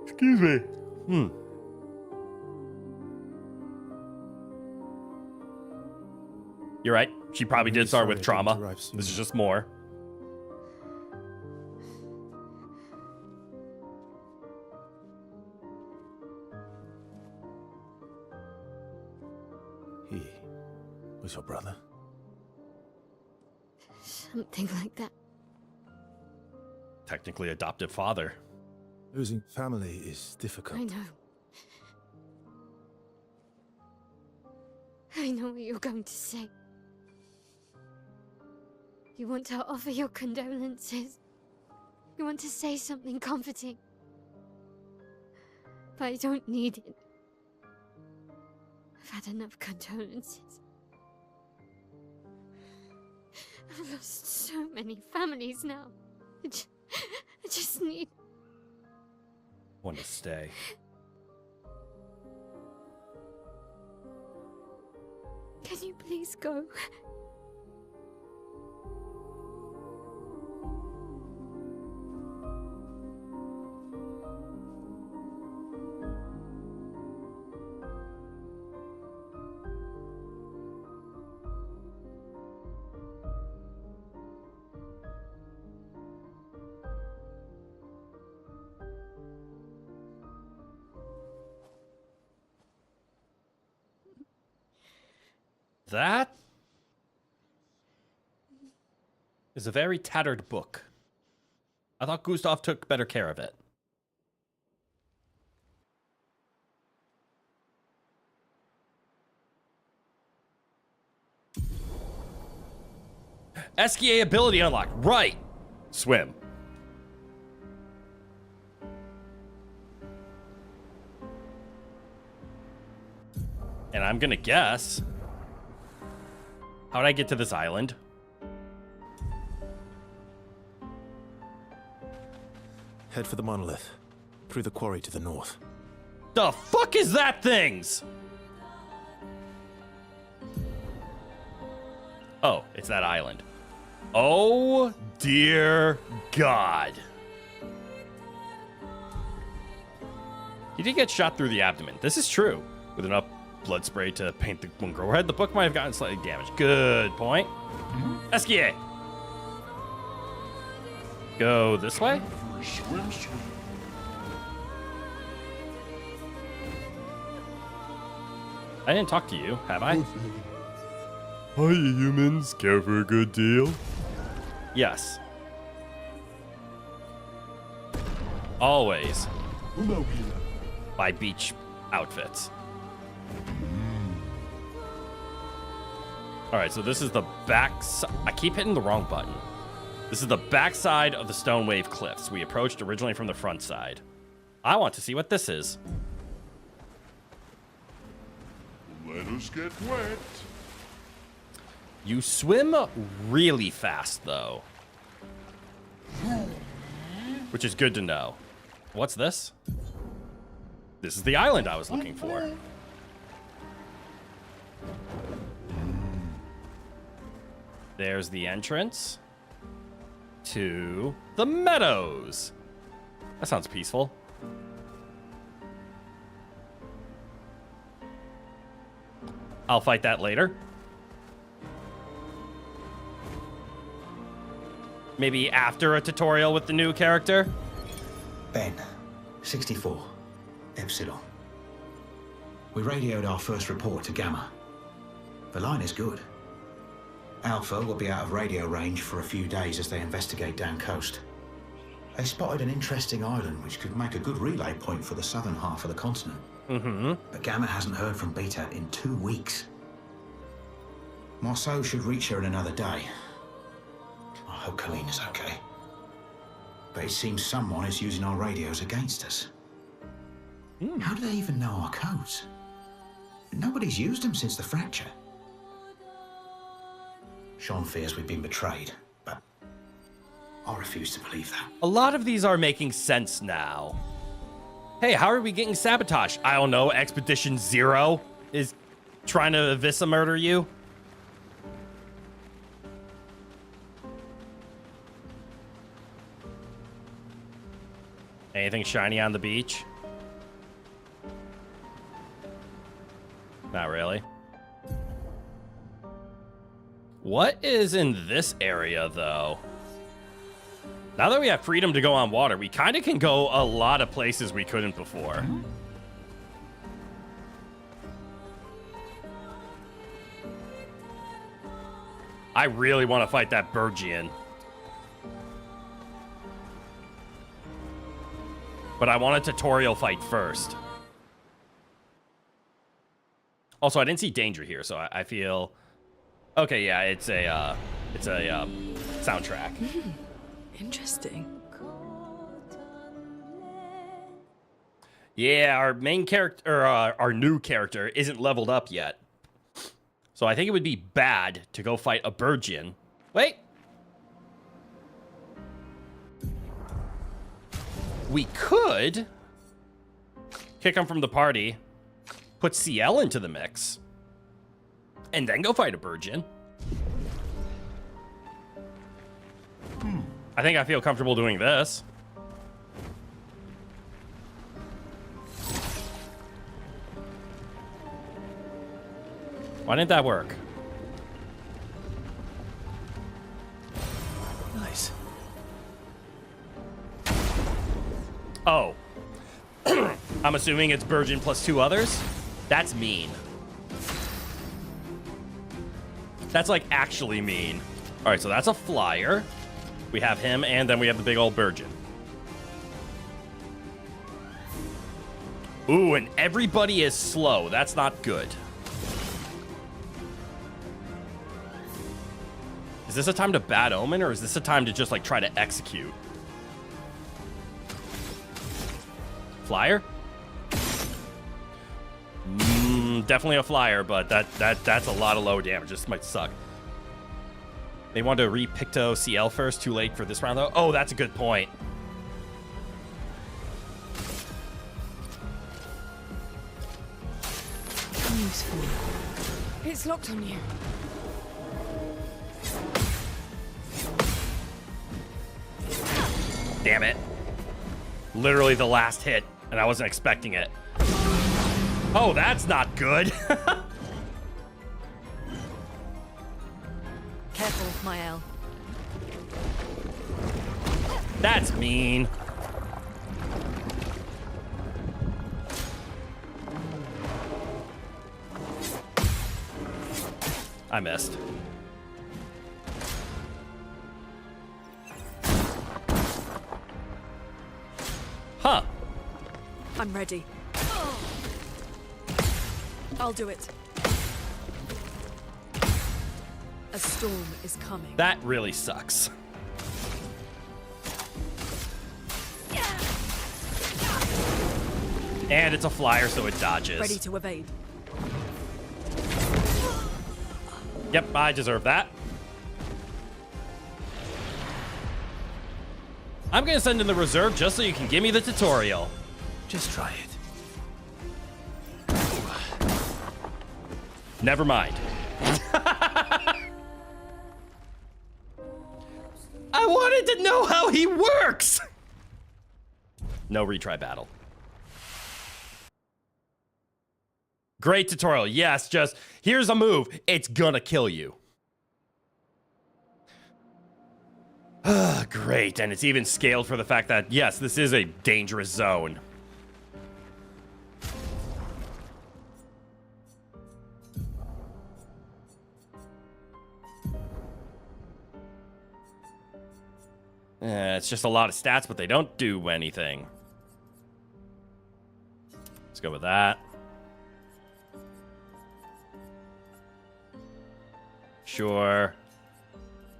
Excuse me. You're right. She probably did start with trauma. This is just more. He was your brother? Something like that. Technically adoptive father. Losing family is difficult. I know. I know what you're going to say. You want to offer your condolences. You want to say something comforting. But I don't need it. I've had enough condolences. I've lost so many families now. I just need... Want to stay. Can you please go? That is a very tattered book. I thought Gustav took better care of it. SKA ability unlocked. Right. Swim. And I'm gonna guess... How'd I get to this island? Head for the monolith. Through the quarry to the north. The fuck is that things? Oh, it's that island. Oh, dear God. He did get shot through the abdomen. This is true. With enough blood spray to paint the wound grow red, the book might have gotten slightly damaged. Good point. SKA. Go this way? I didn't talk to you, have I? Hi, humans. Care for a good deal? Yes. Always. Buy beach outfits. Alright, so this is the back... I keep hitting the wrong button. This is the back side of the Stone Wave Cliffs. We approached originally from the front side. I want to see what this is. Let us get wet. You swim really fast, though. Which is good to know. What's this? This is the island I was looking for. There's the entrance to the meadows. That sounds peaceful. I'll fight that later. Maybe after a tutorial with the new character. Ben, 64, Epsilon. We radioed our first report to Gamma. The line is good. Alpha will be out of radio range for a few days as they investigate down coast. They spotted an interesting island which could make a good relay point for the southern half of the continent. But Gamma hasn't heard from Beta in 2 weeks. Marceau should reach her in another day. I hope Colleen is okay. But it seems someone is using our radios against us. How do they even know our codes? Nobody's used them since the fracture. Sean fears we've been betrayed, but I refuse to believe that. A lot of these are making sense now. Hey, how are we getting sabotaged? I don't know. Expedition 0 is trying to Visa murder you. Anything shiny on the beach? Not really. What is in this area, though? Now that we have freedom to go on water, we kind of can go a lot of places we couldn't before. I really want to fight that Bergian. But I want a tutorial fight first. Also, I didn't see danger here, so I feel... Okay, yeah, it's a soundtrack. Interesting. Yeah, our main character, or our new character, isn't leveled up yet. So I think it would be bad to go fight a Burgeon. Wait. We could kick him from the party, put CL into the mix, and then go fight a Burgeon. I think I feel comfortable doing this. Why didn't that work? Nice. Oh. I'm assuming it's Burgeon plus 2 others? That's mean. That's like actually mean. All right, so that's a flyer. We have him, and then we have the big old Burgeon. Ooh, and everybody is slow. That's not good. Is this a time to bad omen, or is this a time to just like try to execute? Flyer? Definitely a flyer, but that's a lot of low damage. This might suck. They want to re-Picto CL first. Too late for this round, though. Oh, that's a good point. Useful. It's locked on you. Damn it. Literally the last hit, and I wasn't expecting it. Oh, that's not good. Careful, Mael. That's mean. I missed. Huh. I'm ready. I'll do it. A storm is coming. That really sucks. And it's a flyer, so it dodges. Ready to evade. Yep, I deserve that. I'm gonna send in the reserve just so you can give me the tutorial. Just try it. Never mind. I wanted to know how he works. No retry battle. Great tutorial. Yes, just here's a move. It's gonna kill you. Great, and it's even scaled for the fact that, yes, this is a dangerous zone. It's just a lot of stats, but they don't do anything. Let's go with that. Sure.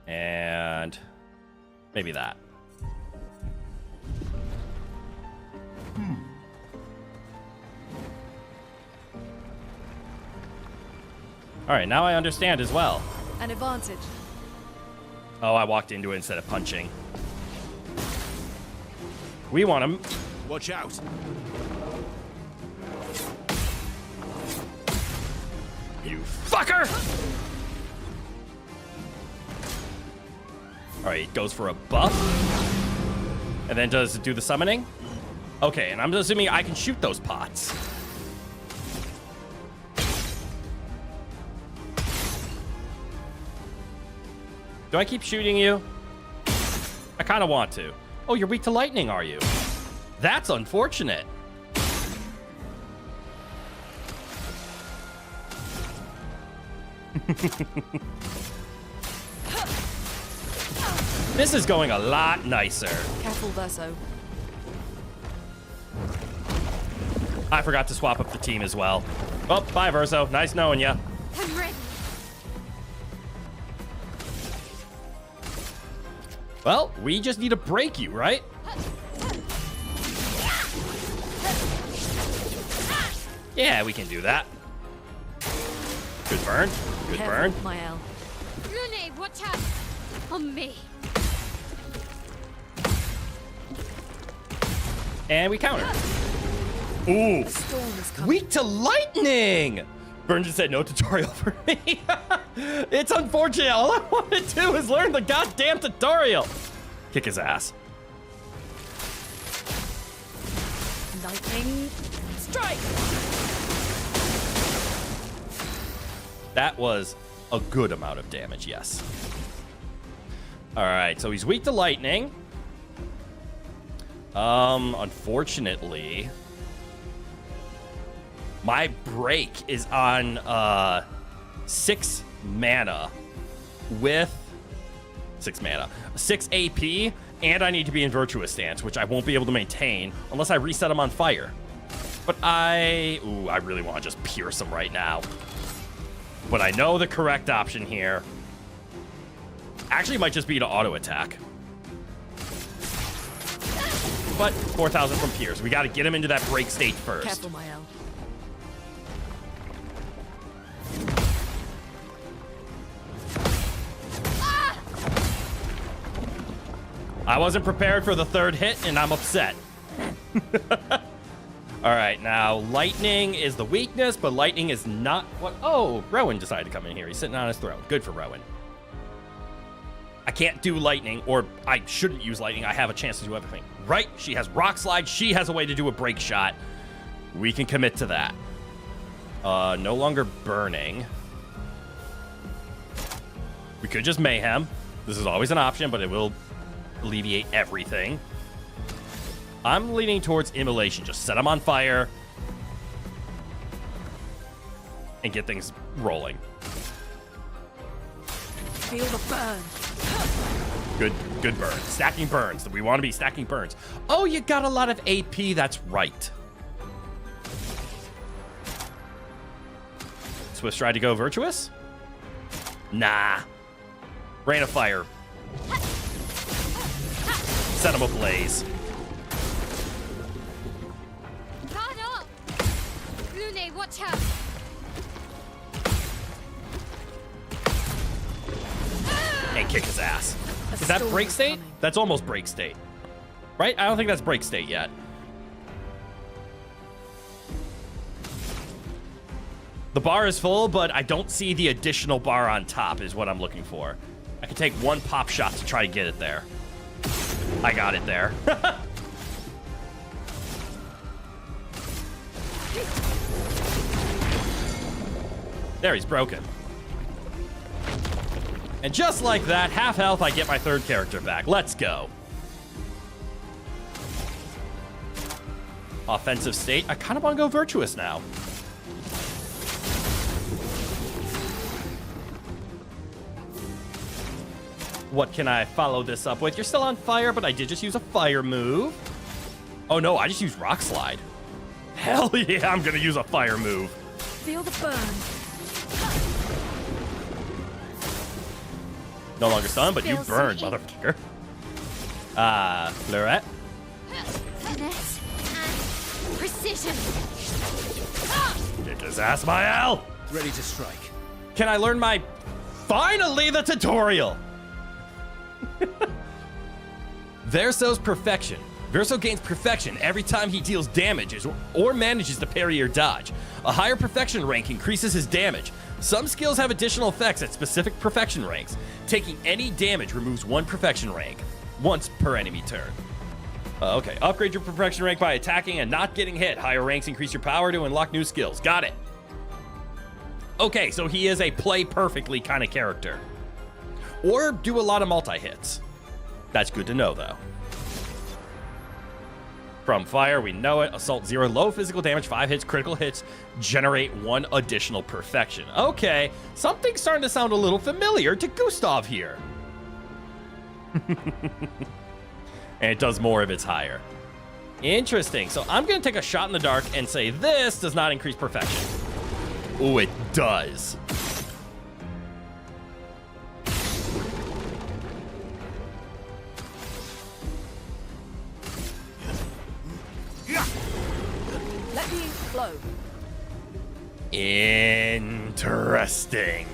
And maybe that. All right, now I understand as well. An advantage. Oh, I walked into it instead of punching. We want him. Watch out. You fucker! All right, it goes for a buff. And then does it do the summoning? Okay, and I'm assuming I can shoot those pots. Do I keep shooting you? I kind of want to. Oh, you're weak to lightning, are you? That's unfortunate. This is going a lot nicer. Careful, Verso. I forgot to swap up the team as well. Oh, bye, Verso. Nice knowing ya. I'm ready. Well, we just need to break you, right? Yeah, we can do that. Good burn. Good burn. Mael. Lune, watch out! On me. And we counter. Ooh. Weak to lightning! Burn just said no tutorial for me. It's unfortunate. All I want to do is learn the goddamn tutorial. Kick his ass. Lightning strike. That was a good amount of damage, yes. All right, so he's weak to lightning. Unfortunately, my break is on 6 mana with 6 mana, 6 AP, and I need to be in Virtuous Stance, which I won't be able to maintain unless I reset him on fire. But I really want to just pierce him right now. But I know the correct option here actually might just be to auto attack. But 4,000 from Pierce. We got to get him into that break state first. Careful, Mael. I wasn't prepared for the 3rd hit, and I'm upset. All right, now lightning is the weakness, but lightning is not what... Oh, Rowan decided to come in here. He's sitting on his throne. Good for Rowan. I can't do lightning, or I shouldn't use lightning. I have a chance to do everything. Right, she has rock slide. She has a way to do a break shot. We can commit to that. No longer burning. We could just mayhem. This is always an option, but it will alleviate everything. I'm leaning towards immolation. Just set them on fire and get things rolling. Feel the burn. Good burn. Stacking burns. We want to be stacking burns. Oh, you got a lot of AP. That's right. Swift tried to go virtuous? Nah. Rain of fire. Set him ablaze. Guard up! Lune, watch out! And kick his ass. Is that break state? That's almost break state. Right? I don't think that's break state yet. The bar is full, but I don't see the additional bar on top is what I'm looking for. I can take 1 pop shot to try to get it there. I got it there. There, he's broken. And just like that, half health, I get my 3rd character back. Let's go. Offensive state. I kind of want to go virtuous now. What can I follow this up with? You're still on fire, but I did just use a fire move. Oh no, I just used rock slide. Hell yeah, I'm gonna use a fire move. Feel the burn. No longer stunned, but you burned, motherfucker. Clairette. Finesse and precision. Kick his ass, Mael. Ready to strike. Can I learn my... Finally, the tutorial. Verso's perfection. Verso gains perfection every time he deals damage or manages to parry or dodge. A higher perfection rank increases his damage. Some skills have additional effects at specific perfection ranks. Taking any damage removes 1 perfection rank, once per enemy turn. Okay, upgrade your perfection rank by attacking and not getting hit. Higher ranks increase your power to unlock new skills. Got it. Okay, so he is a play perfectly kind of character. Or do a lot of multi-hits. That's good to know, though. From fire, we know it. Assault 0, low physical damage, 5 hits, critical hits, generate 1 additional perfection. Okay, something's starting to sound a little familiar to Gustav here. And it does more if it's higher. Interesting. So I'm going to take a shot in the dark and say this does not increase perfection. Oh, it does. Interesting.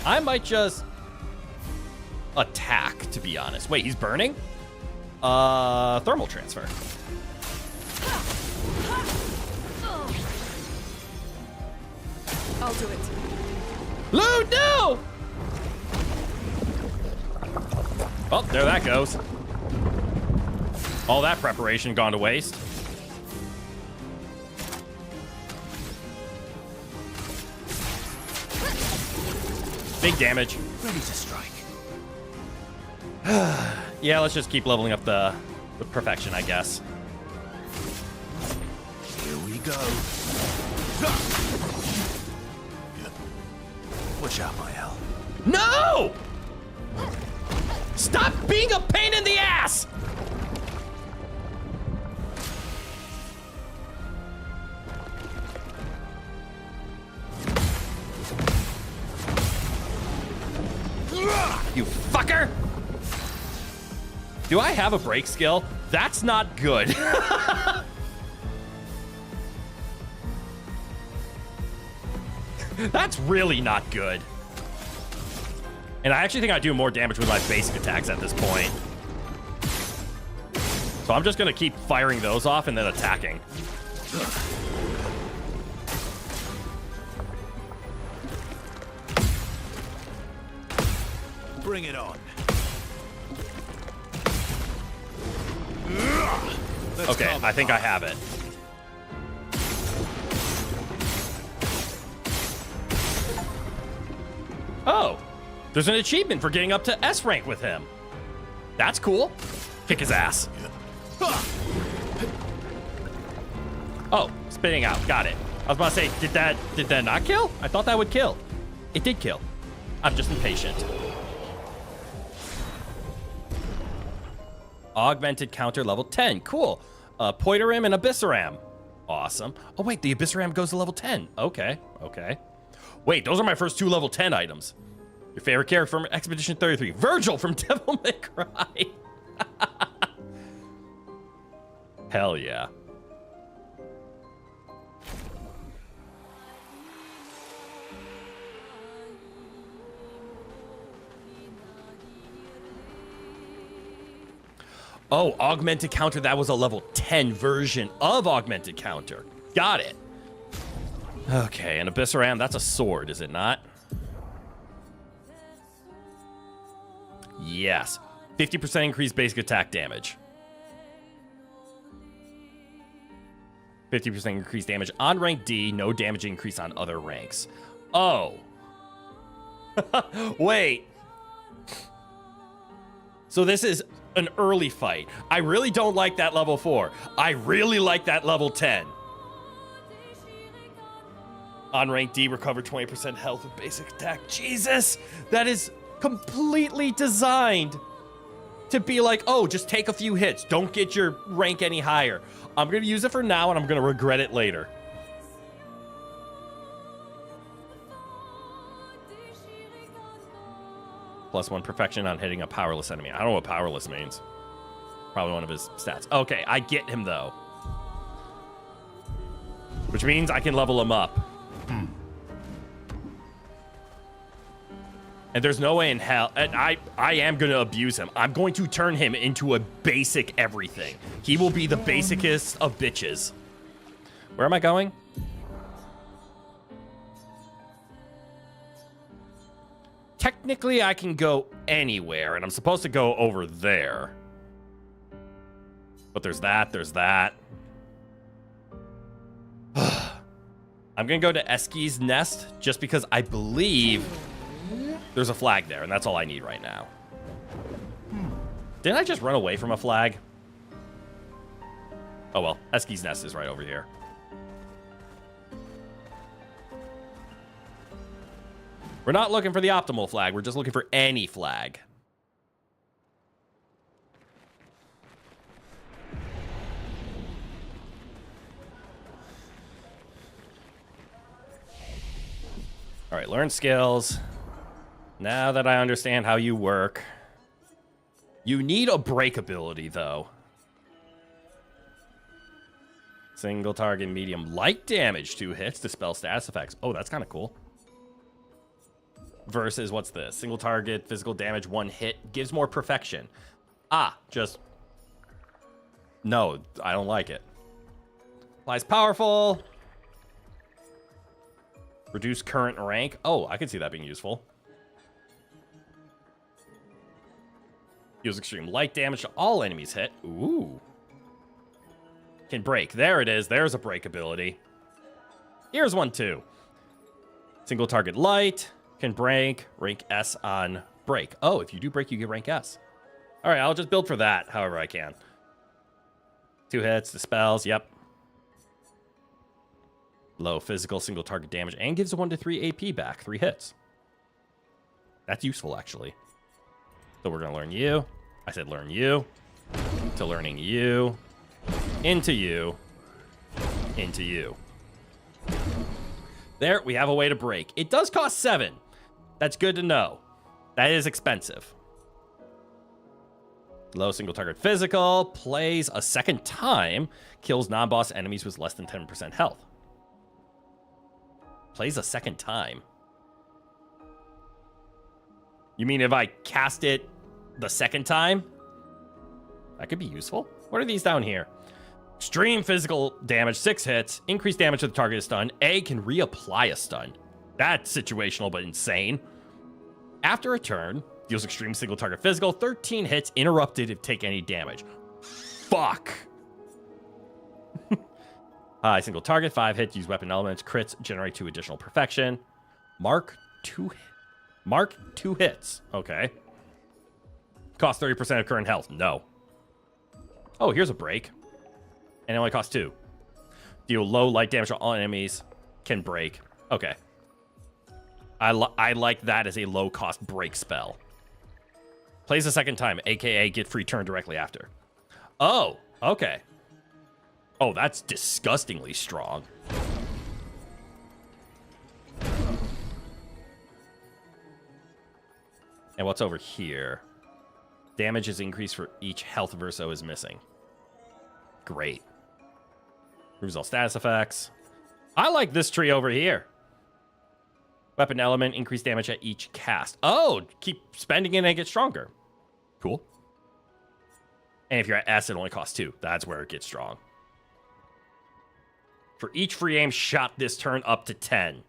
I might just attack, to be honest. Wait, he's burning? Thermal transfer. I'll do it. Lou, no! Well, there that goes. All that preparation gone to waste. Big damage. Ready to strike. Yeah, let's just keep leveling up the perfection, I guess. Here we go. Watch out, my hell. No! Stop being a pain in the ass! You fucker! Do I have a break skill? That's not good. That's really not good. And I actually think I do more damage with my basic attacks at this point. So I'm just gonna keep firing those off and then attacking. Bring it on. Okay, I think I have it. Oh, there's an achievement for getting up to S rank with him. That's cool. Kick his ass. Oh, spitting out. Got it. I was about to say, did that not kill? I thought that would kill. It did kill. I'm just impatient. Augmented counter level 10. Cool. Poiteram and Abyssaram. Awesome. Oh, wait, the Abyssaram goes to level 10. Okay, okay. Wait, those are my first 2 level 10 items. Your favorite character from Expedition 33. Virgil from Devil May Cry. Hell yeah. Oh, augmented counter. That was a level 10 version of augmented counter. Got it. Okay, and Abyssaram, that's a sword, is it not? Yes. 50% increased basic attack damage. 50% increased damage on rank D, no damage increase on other ranks. Oh. Wait. So this is an early fight. I really don't like that level 4. I really like that level 10. On rank D, recover 20% health with basic attack. Jesus, that is completely designed to be like, oh, just take a few hits. Don't get your rank any higher. I'm going to use it for now, and I'm going to regret it later. +1 perfection on hitting a powerless enemy. I don't know what powerless means. Probably one of his stats. Okay, I get him, though. Which means I can level him up. And there's no way in hell. And I am going to abuse him. I'm going to turn him into a basic everything. He will be the basicest of bitches. Where am I going? Technically, I can go anywhere, and I'm supposed to go over there. But there's that, there's that. I'm going to go to Eski's nest just because I believe there's a flag there, and that's all I need right now. Didn't I just run away from a flag? Oh well, Eski's nest is right over here. We're not looking for the optimal flag. We're just looking for any flag. All right, learn skills. Now that I understand how you work. You need a break ability, though. Single target medium light damage, 2 hits, dispel status effects. Oh, that's kind of cool. Versus, what's this? Single target, physical damage, 1 hit, gives more perfection. Just... No, I don't like it. Applies powerful. Reduce current rank. Oh, I could see that being useful. Deals extreme light damage to all enemies hit. Ooh. Can break. There it is. There's a break ability. Here's one too. Single target light. Can break. Rank S on break. Oh, if you do break, you get rank S. All right, I'll just build for that however I can. 2 hits, dispels. Yep. Low physical single target damage and gives a 1 to 3 AP back. 3 hits. That's useful, actually. So we're going to learn you. I said learn you. To learning you. Into you. Into you. There, we have a way to break. It does cost 7. That's good to know. That is expensive. Low single target physical. Plays a second time. Kills non-boss enemies with less than 10% health. Plays a second time. You mean if I cast it the second time? That could be useful. What are these down here? Extreme physical damage, 6 hits. Increased damage to the target is stunned. A can reapply a stun. That's situational but insane. After a turn, deals extreme single target physical, 13 hits, interrupted if take any damage. Fuck. High single target, 5 hits, use weapon elements, crits, generate 2 additional perfection. Mark 2 hits. Okay. Cost 30% of current health. No. Oh, here's a break. And it only costs 2. Deal low light damage to all enemies. Can break. Okay. I like that as a low cost break spell. Plays a second time, aka get free turn directly after. Oh, okay. Oh, that's disgustingly strong. And what's over here? Damage is increased for each health Verso is missing. Great. Removes all status effects. I like this tree over here. Weapon element, increased damage at each cast. Oh, keep spending it and it gets stronger. Cool. And if you're at S, it only costs 2. That's where it gets strong. For each free aim shot this turn up to 10.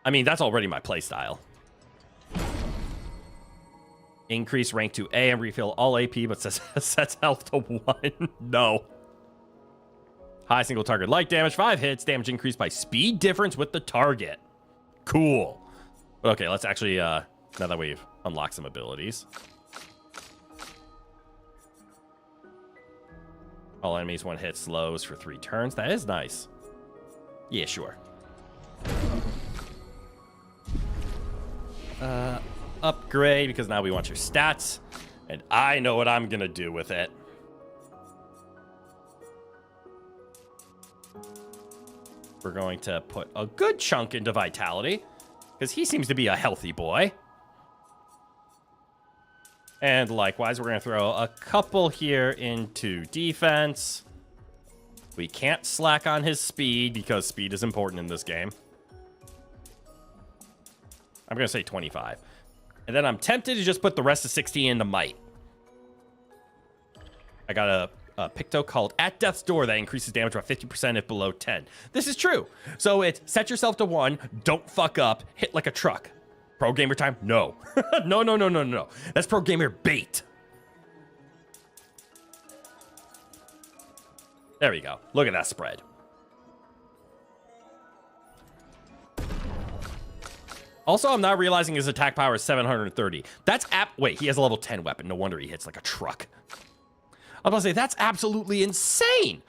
I mean, that's already my playstyle. Increase rank to A and refill all AP, but sets health to 1. No. High single target light damage, 5 hits, damage increased by speed difference with the target. Cool. Okay, let's actually, now that we've unlocked some abilities. All enemies 1 hit slows for 3 turns. That is nice. Yeah, sure. Upgrade, because now we want your stats. And I know what I'm going to do with it. We're going to put a good chunk into Vitality, because he seems to be a healthy boy. And likewise, we're going to throw a couple here into defense. We can't slack on his speed, because speed is important in this game. I'm going to say 25. And then I'm tempted to just put the rest of 60 into might. I got a Picto called At Death's Door that increases damage by 50% if below 10. This is true. So it's set yourself to 1, don't fuck up, hit like a truck. Pro gamer time? No. No. That's pro gamer bait. There we go. Look at that spread. Also, I'm not realizing his attack power is 730. That's wait, he has a level 10 weapon. No wonder he hits like a truck. I was about to say, that's absolutely insane.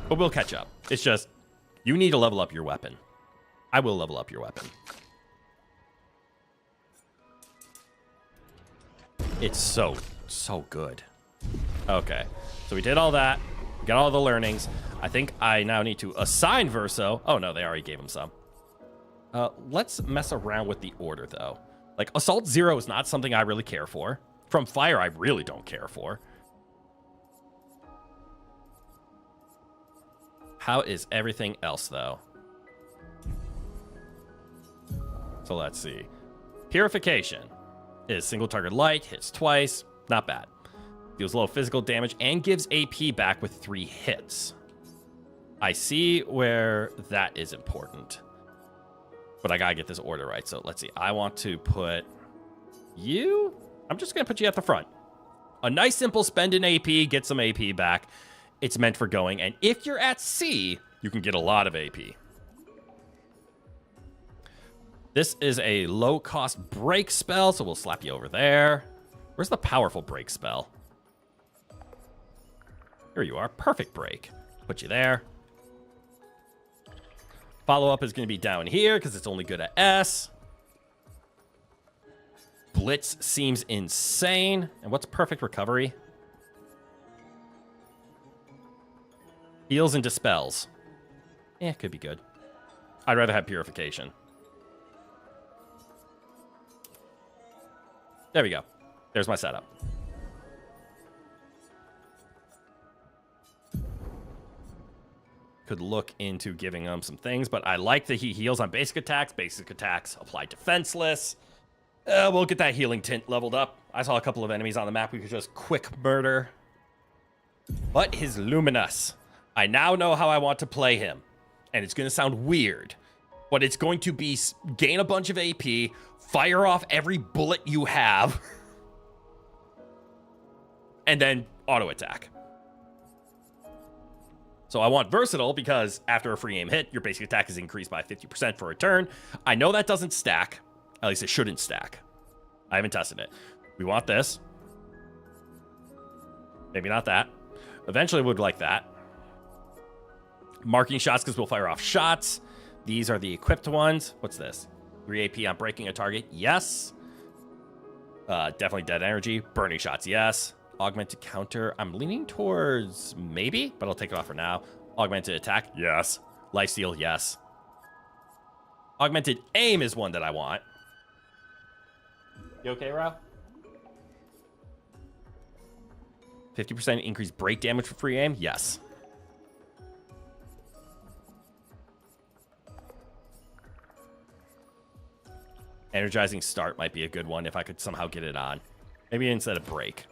But we'll catch up. It's just, you need to level up your weapon. I will level up your weapon. It's so good. Okay, so we did all that. We got all the learnings. I think I now need to assign Verso. Oh no, they already gave him some. Let's mess around with the order, though. Like, Assault 0 is not something I really care for. From Fire, I really don't care for. How is everything else, though? So let's see. Purification is single target light, hits twice. Not bad. Deals low physical damage and gives AP back with 3 hits. I see where that is important. But I gotta get this order right. So let's see. I want to put you... I'm just gonna put you at the front. A nice simple spend an AP, get some AP back. It's meant for going. And if you're at C, you can get a lot of AP. This is a low-cost break spell, so we'll slap you over there. Where's the powerful break spell? Here you are. Perfect break. Put you there. Follow-up is going to be down here because it's only good at S. Blitz seems insane. And what's perfect recovery? Heals and dispels. Yeah, could be good. I'd rather have purification. There we go. There's my setup. Could look into giving him some things, but I like that he heals on basic attacks. Basic attacks apply defenseless. We'll get that healing tint leveled up. I saw a couple of enemies on the map we could just quick murder. But his Luminous. I now know how I want to play him. And it's going to sound weird. But it's going to be gain a bunch of AP, fire off every bullet you have, and then auto attack. So I want versatile because after a free aim hit, your basic attack is increased by 50% for a turn. I know that doesn't stack. At least it shouldn't stack. I haven't tested it. We want this. Maybe not that. Eventually we'd like that. Marking shots because we'll fire off shots. These are the equipped ones. What's this? 3 AP on breaking a target. Yes. Definitely dead energy. Burning shots. Yes. Augmented counter. I'm leaning towards maybe, but I'll take it off for now. Augmented attack. Yes. Lifesteal. Yes. Augmented aim is one that I want. You okay, Rao? 50% increased break damage for free aim? Yes. Energizing start might be a good one if I could somehow get it on. Maybe instead of break.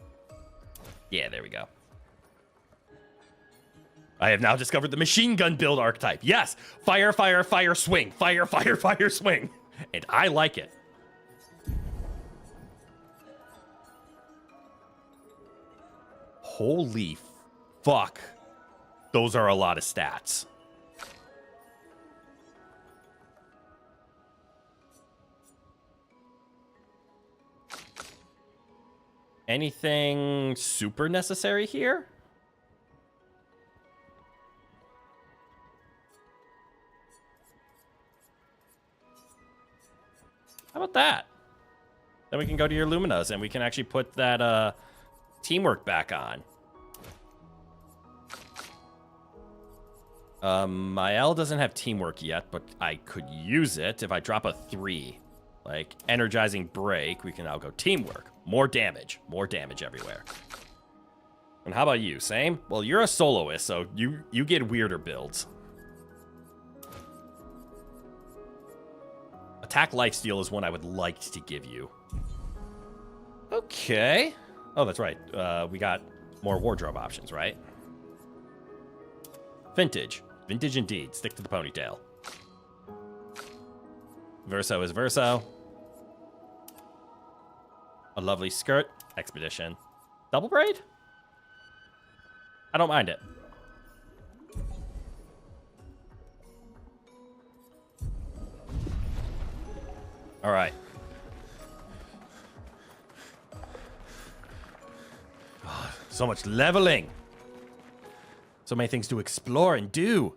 Yeah, there we go. I have now discovered the machine gun build archetype. Yes! Fire, fire, fire, swing. Fire, fire, fire, swing. And I like it. Holy fuck. Those are a lot of stats. Anything super necessary here? How about that? Then we can go to your Luminas and we can actually put that teamwork back on. My L doesn't have teamwork yet, but I could use it if I drop a 3. Like energizing break, we can now go teamwork. More damage everywhere. And how about you? Same? Well, you're a soloist, so you get weirder builds. Attack lifesteal is one I would like to give you. Okay. Oh, that's right. We got more wardrobe options, right? Vintage. Vintage indeed. Stick to the ponytail. Verso is Verso. A lovely skirt. Expedition. Double braid? I don't mind it. All right. Oh, so much leveling. So many things to explore and do.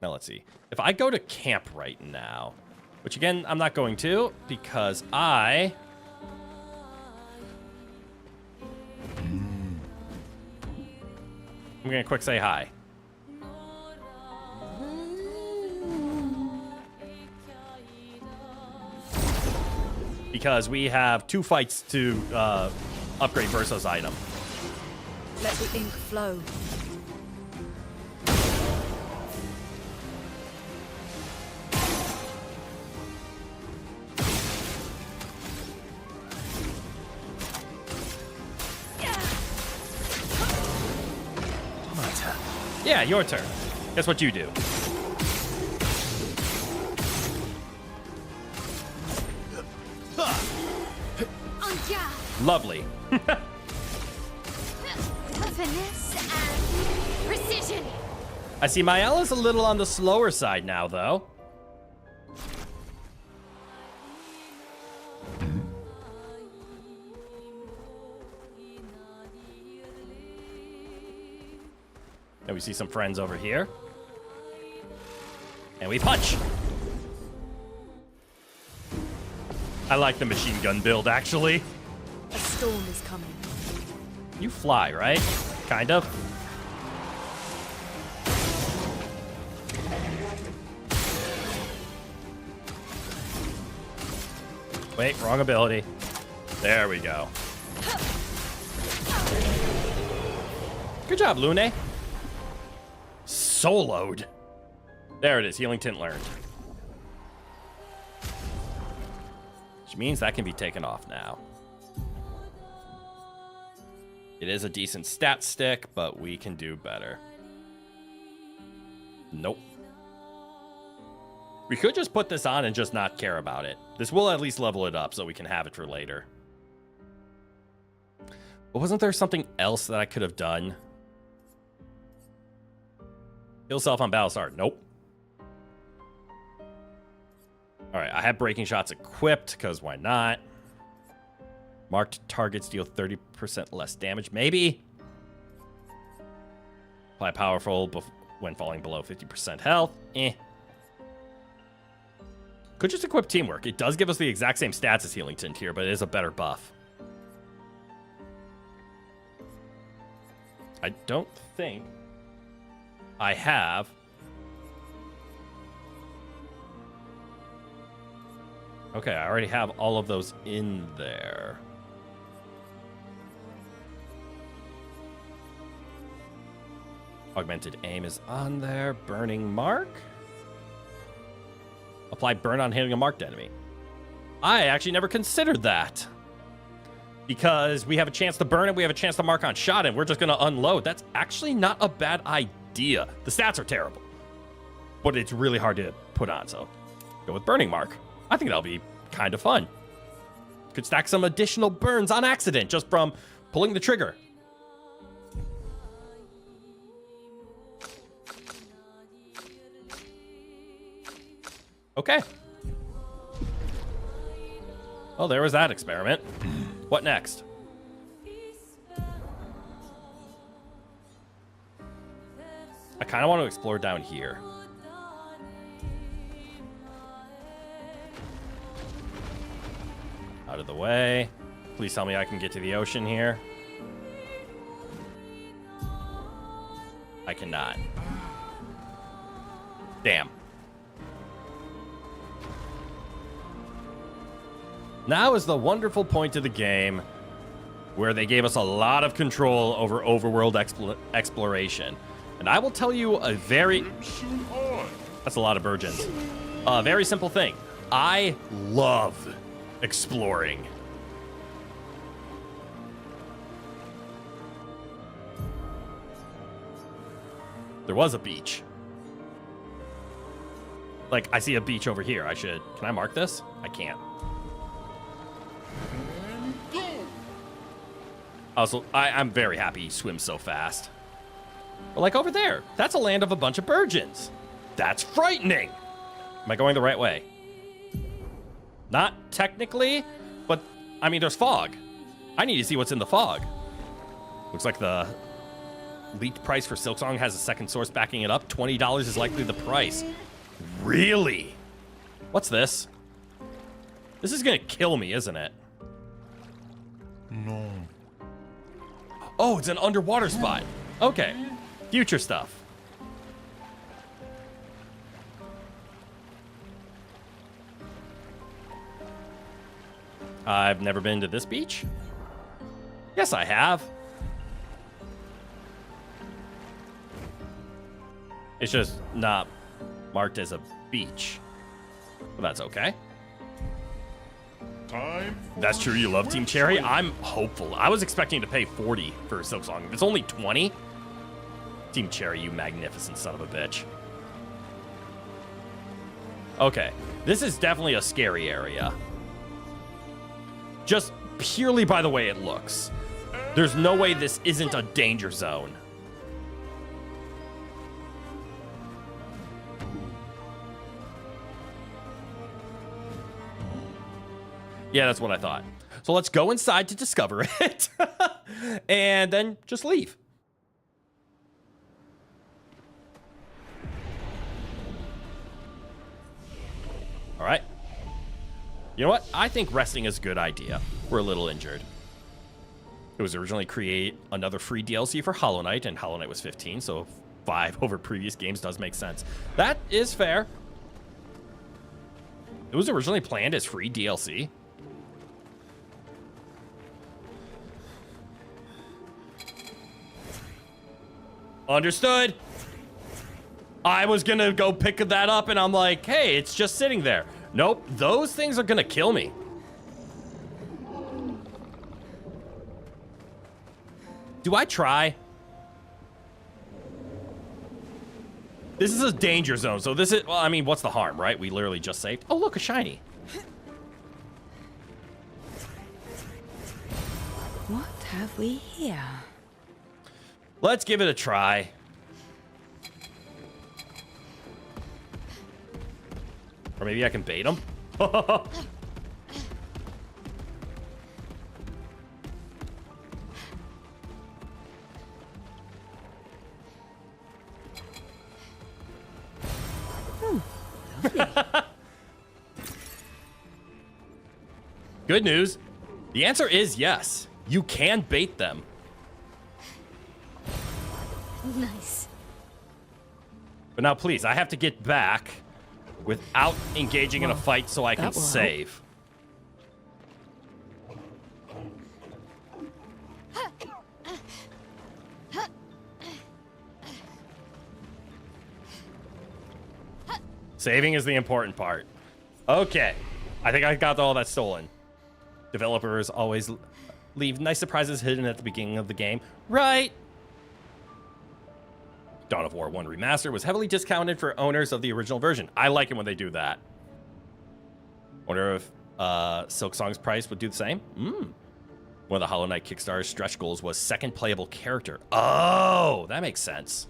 Now let's see. If I go to camp right now, which again, I'm not going to because I'm going to quick say hi. Because we have 2 fights to upgrade Verso's item. Let the ink flow. My turn. Yeah, your turn. Guess what you do? Lovely. Finesse and precision. I see Maella's a little on the slower side now, though. And we see some friends over here. And we punch. I like the machine gun build, actually. A storm is coming. You fly, right? Kind of. Wait, wrong ability. There we go. Good job, Lune. Soloed. There it is, healing tint learned. Which means that can be taken off now. It is a decent stat stick, but we can do better. Nope. We could just put this on and just not care about it. This will at least level it up so we can have it for later. But wasn't there something else that I could have done? Heal self on Battlestar. Nope. Alright, I have breaking shots equipped, because why not? Marked targets deal 30% less damage. Maybe. Apply powerful when falling below 50% health. Could just equip teamwork. It does give us the exact same stats as healing tint here, but it is a better buff. I don't think I have... Okay, I already have all of those in there. Augmented aim is on there. Burning mark. Apply burn on hitting a marked enemy. I actually never considered that. Because we have a chance to burn it, we have a chance to mark on shot, and we're just going to unload. That's actually not a bad idea. The stats are terrible. But it's really hard to put on, so go with burning mark. I think that'll be kind of fun. Could stack some additional burns on accident just from pulling the trigger. Okay. Well, there was that experiment. What next? I kind of want to explore down here. Out of the way. Please tell me I can get to the ocean here. I cannot. Damn. Now is the wonderful point of the game where they gave us a lot of control over overworld exploration. And I will tell you a very... That's a lot of virgins. A very simple thing. I love exploring. There was a beach. Like, I see a beach over here. Can I mark this? I can't. Also, I'm very happy he swims so fast. But like over there, that's a land of a bunch of virgins. That's frightening. Am I going the right way? Not technically, but I mean, there's fog. I need to see what's in the fog. Looks like the leaked price for Silksong has a second source backing it up. $20 is likely the price. Really? What's this? This is gonna kill me, isn't it? No. Oh, it's an underwater spot. Okay. Future stuff. I've never been to this beach. Yes, I have. It's just not marked as a beach. But that's okay. That's true, you love Team Cherry? I'm hopeful. I was expecting to pay 40 for Silksong. If it's only 20, Team Cherry, you magnificent son of a bitch. Okay, this is definitely a scary area. Just purely by the way it looks. There's no way this isn't a danger zone. Yeah, that's what I thought. So let's go inside to discover it. And then just leave. All right. You know what? I think resting is a good idea. We're a little injured. It was originally create another free DLC for Hollow Knight, and Hollow Knight was 15, so 5 over previous games does make sense. That is fair. It was originally planned as free DLC. Understood. I was gonna go pick that up and I'm like, hey, it's just sitting there. Nope, those things are gonna kill me. Do I try? This is a danger zone, so this is, well, I mean, what's the harm, right? We literally just saved. Oh, look, a shiny. What have we here? Let's give it a try. Or maybe I can bait him. Good news. The answer is yes. You can bait them. Nice. But now, please, I have to get back without engaging in a fight so I can save. Saving is the important part. Okay. I think I got all that stolen. Developers always leave nice surprises hidden at the beginning of the game. Right. Dawn of War 1 Remaster was heavily discounted for owners of the original version. I like it when they do that. Wonder if Silksong's price would do the same? One of the Hollow Knight Kickstarter stretch goals was second playable character. Oh, that makes sense.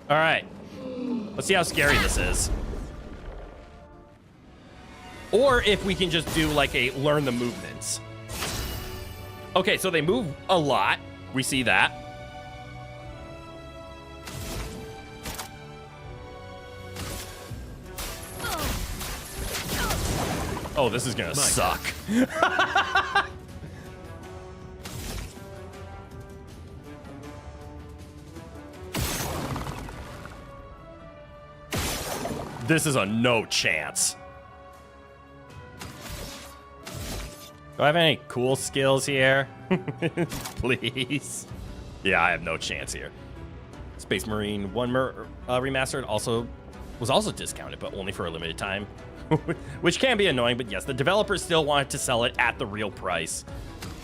All right. Let's see how scary this is. Or if we can just do like a learn the movements. Okay, so they move a lot. We see that. Oh, this is gonna suck. This is a no chance. Do I have any cool skills here? Please. Yeah, I have no chance here. Space Marine 1 Remastered was also discounted, but only for a limited time. Which can be annoying, but yes, the developers still wanted to sell it at the real price.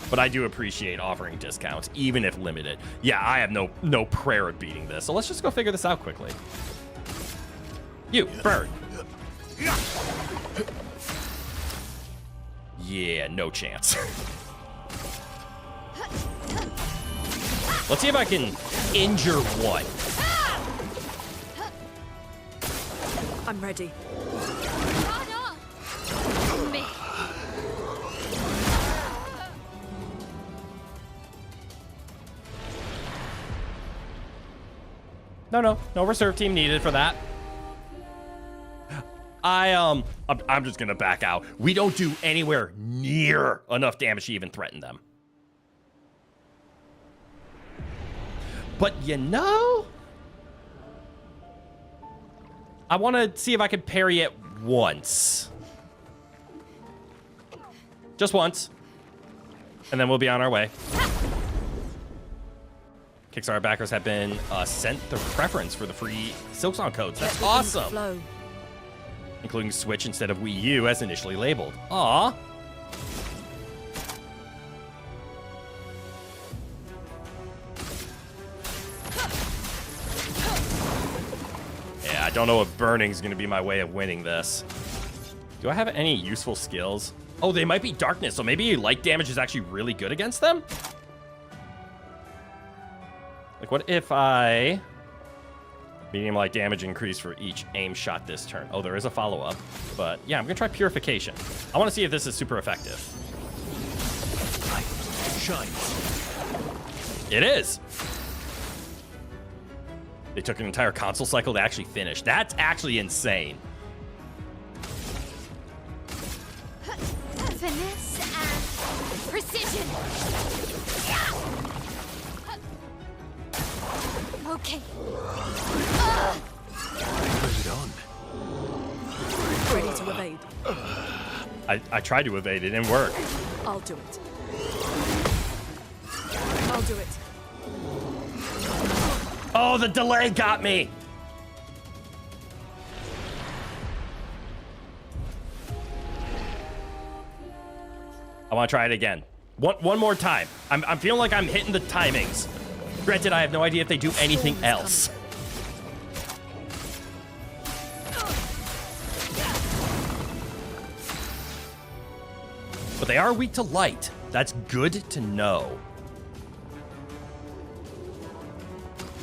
But I do appreciate offering discounts, even if limited. Yeah, I have no prayer of beating this, so let's just go figure this out quickly. You, bird. Yeah, no chance. Let's see if I can injure one. I'm ready. No reserve team needed for that. I'm just gonna back out. We don't do anywhere near enough damage to even threaten them. But you know, I want to see if I can parry it once. Just once. and then we'll be on our way. Kickstarter backers have been sent the preference for the free Silksong codes. That's awesome. Flow. Including Switch instead of Wii U as initially labeled. Aw. Yeah, I don't know if burning's gonna be my way of winning this. Do I have any useful skills? Oh, they might be darkness, so maybe light damage is actually really good against them? Like, what if I... medium light damage increase for each aim shot this turn. Oh, there is a follow-up. But, yeah, I'm going to try Purification. I want to see if this is super effective. Light shines. It is! They took an entire console cycle to actually finish. That's actually insane. Finesse and precision. Okay. Bring it on. Ready to evade. I tried to evade. It didn't work. I'll do it. I'll do it. Oh, the delay got me! I want to try it again. One more time. I'm feeling like I'm hitting the timings. Granted, I have no idea if they do anything else. But they are weak to light. That's good to know.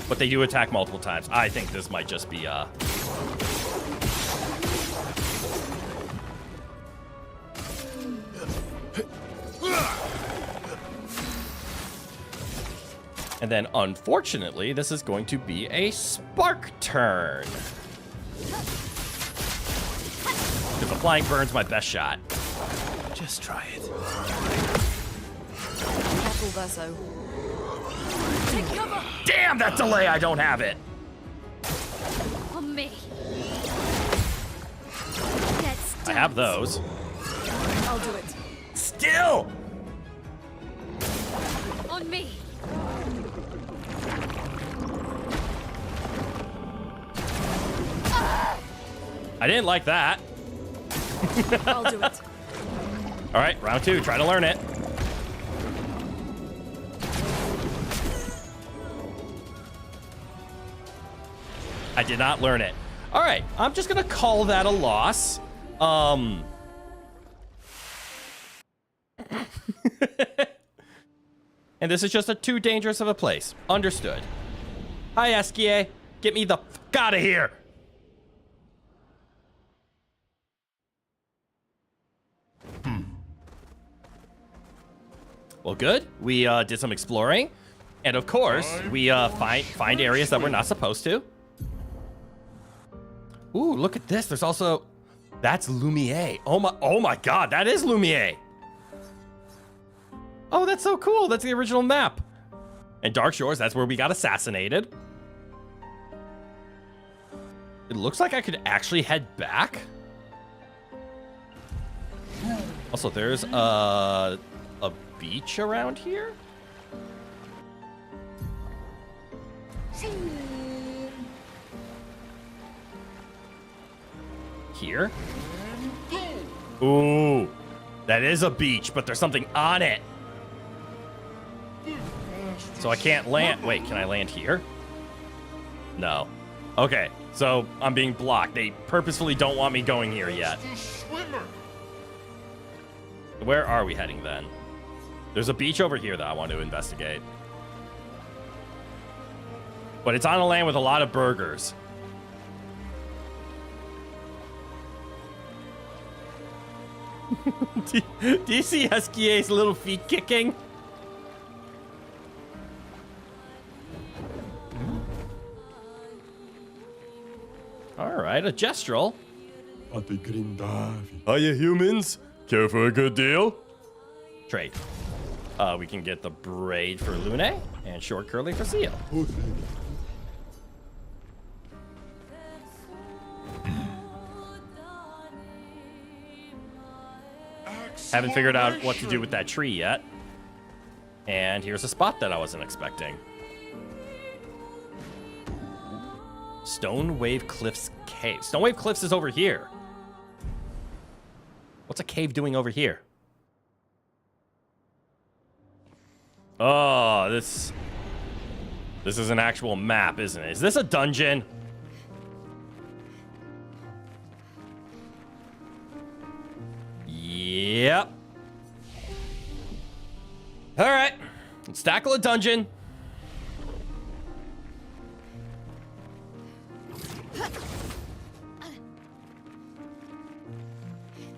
But they do attack multiple times. I think this might just be, And then, unfortunately, this is going to be a spark turn. Because the flying burn's my best shot. Just try it. Careful, Verso. Take cover! Damn, that delay! I don't have it. On me. Let's I have those. I'll do it. Still! On me. I didn't like that. I'll do it. All right, round two. Try to learn it. I did not learn it. All right, I'm just gonna call that a loss. And this is just too dangerous of a place. Understood. Hi, Esquier. Get me the fuck out of here. Well, good. We did some exploring. And of course, we find areas that we're not supposed to. Ooh, look at this. There's also... That's Lumiere. Oh my god, that is Lumiere. Oh, that's so cool. That's the original map. And Dark Shores, that's where we got assassinated. It looks like I could actually head back. Also, there's a beach around here? Here? Ooh, that is a beach, but there's something on it. So I can't land. Wait, can I land here? No. Okay, so I'm being blocked. They purposefully don't want me going here yet. Where are we heading then? There's a beach over here that I want to investigate. But it's on a land with a lot of burgers. Do you see Esquier's little feet kicking? Alright, a gestural. Hiya, humans. Care for a good deal? Trade. We can get the braid for Lune and short curly for Seal. Haven't figured out what to do with that tree yet. And here's a spot that I wasn't expecting. Stone Wave Cliffs Cave. Stone Wave Cliffs is over here. What's a cave doing over here? Oh, this is an actual map, isn't it? Is this a dungeon? Yep. All right, let's tackle a dungeon.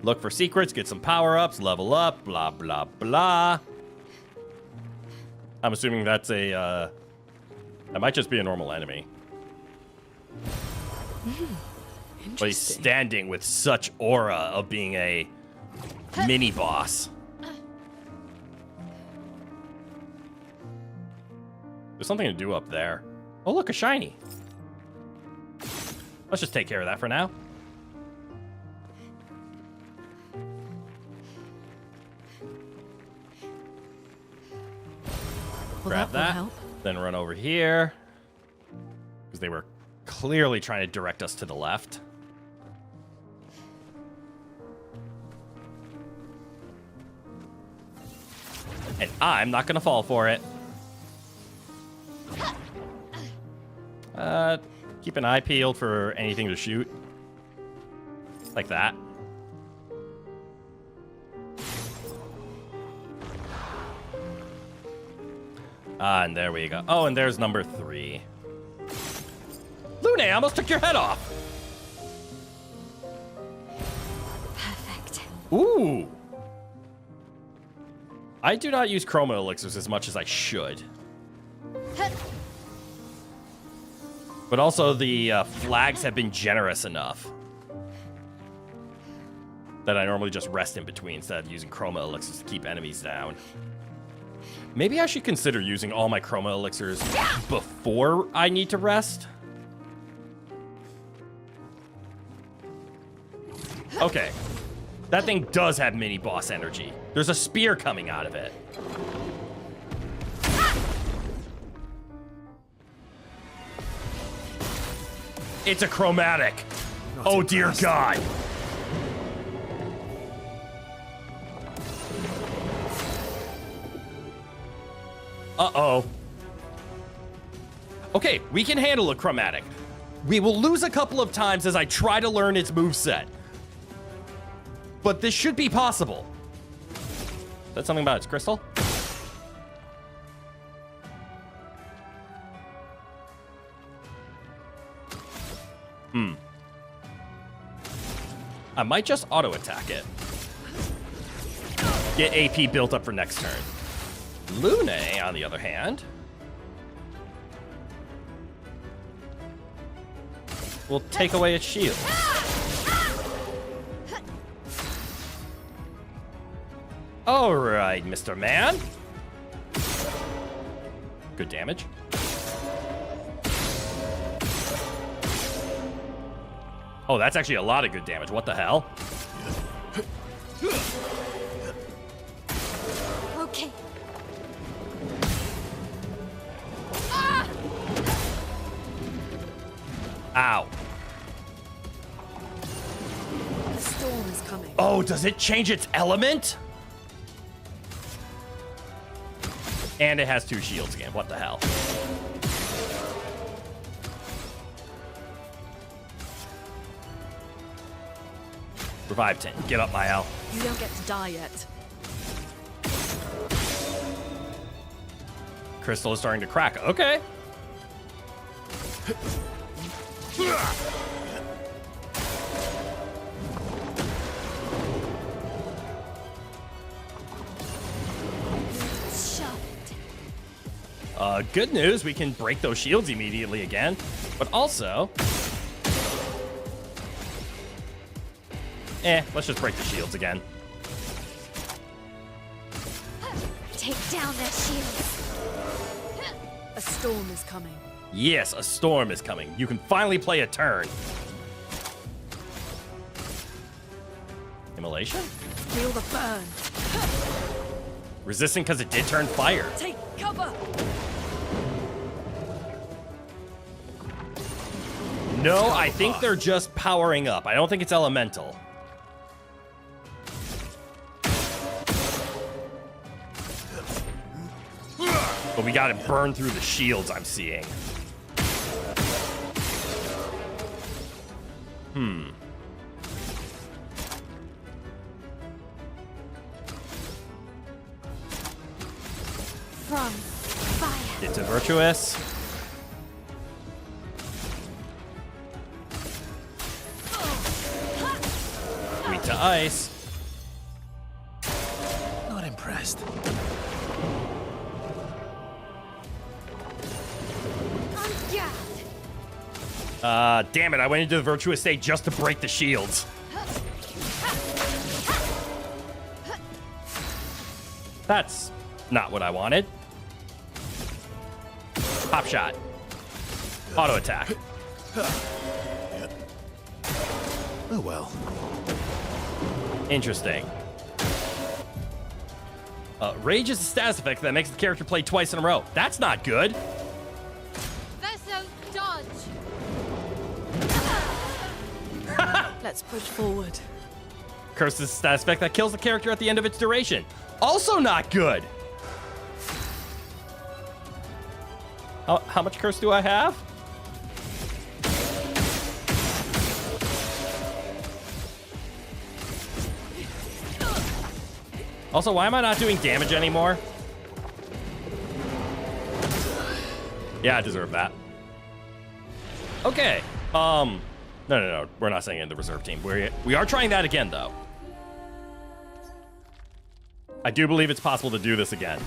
Look for secrets, get some power-ups, level up, blah, blah, blah. I'm assuming that's a, that might just be a normal enemy. But he's standing with such aura of being a mini-boss. There's something to do up there. Oh, look, a shiny. Let's just take care of that for now. Well, Grab that will that, help. then run over here. Because they were clearly trying to direct us to the left. And I'm not going to fall for it. Keep an eye peeled for anything to shoot. Like that. And there we go. Oh, and there's number 3. Lune, I almost took your head off. Perfect. Ooh. I do not use chroma elixirs as much as I should. But also the flags have been generous enough that I normally just rest in between instead of using chroma elixirs to keep enemies down. Maybe I should consider using all my chroma elixirs before I need to rest. Okay. That thing does have mini boss energy. There's a spear coming out of it. It's a chromatic. Oh dear God. Uh-oh. Okay, we can handle a chromatic. We will lose a couple of times as I try to learn its moveset. But this should be possible. Is that something about its crystal? I might just auto-attack it. Get AP built up for next turn. Lune, on the other hand, will take away its shield. All right, Mr. Man. Good damage. Oh, that's actually a lot of good damage. What the hell? Okay. Ow. The storm is coming. Oh, does it change its element? And it has 2 shields again. What the hell? Revive 10. Get up, Mael. You don't get to die yet. Crystal is starting to crack. Okay. Good news, we can break those shields immediately again. But also... let's just break the shields again. Take down their shields. A storm is coming. Yes, a storm is coming. You can finally play a turn. Immolation? Feel the burn. Resistant because it did turn fire. Take cover! No, I think they're just powering up. I don't think it's elemental. But we got it burned through the shields I'm seeing. From fire. It's a virtuous. Weak to ice. Not impressed. Damn it, I went into the virtuous state just to break the shields. That's not what I wanted. Pop shot. Auto attack. Oh well. Interesting. Rage is a status effect that makes the character play twice in a row. That's not good. Verso, dodge. Let's push forward. Curse is a status effect that kills the character at the end of its duration. Also not good. How much curse do I have? Also, why am I not doing damage anymore? Yeah, I deserve that. Okay. No. We're not sending in the reserve team. We are trying that again, though. I do believe it's possible to do this again.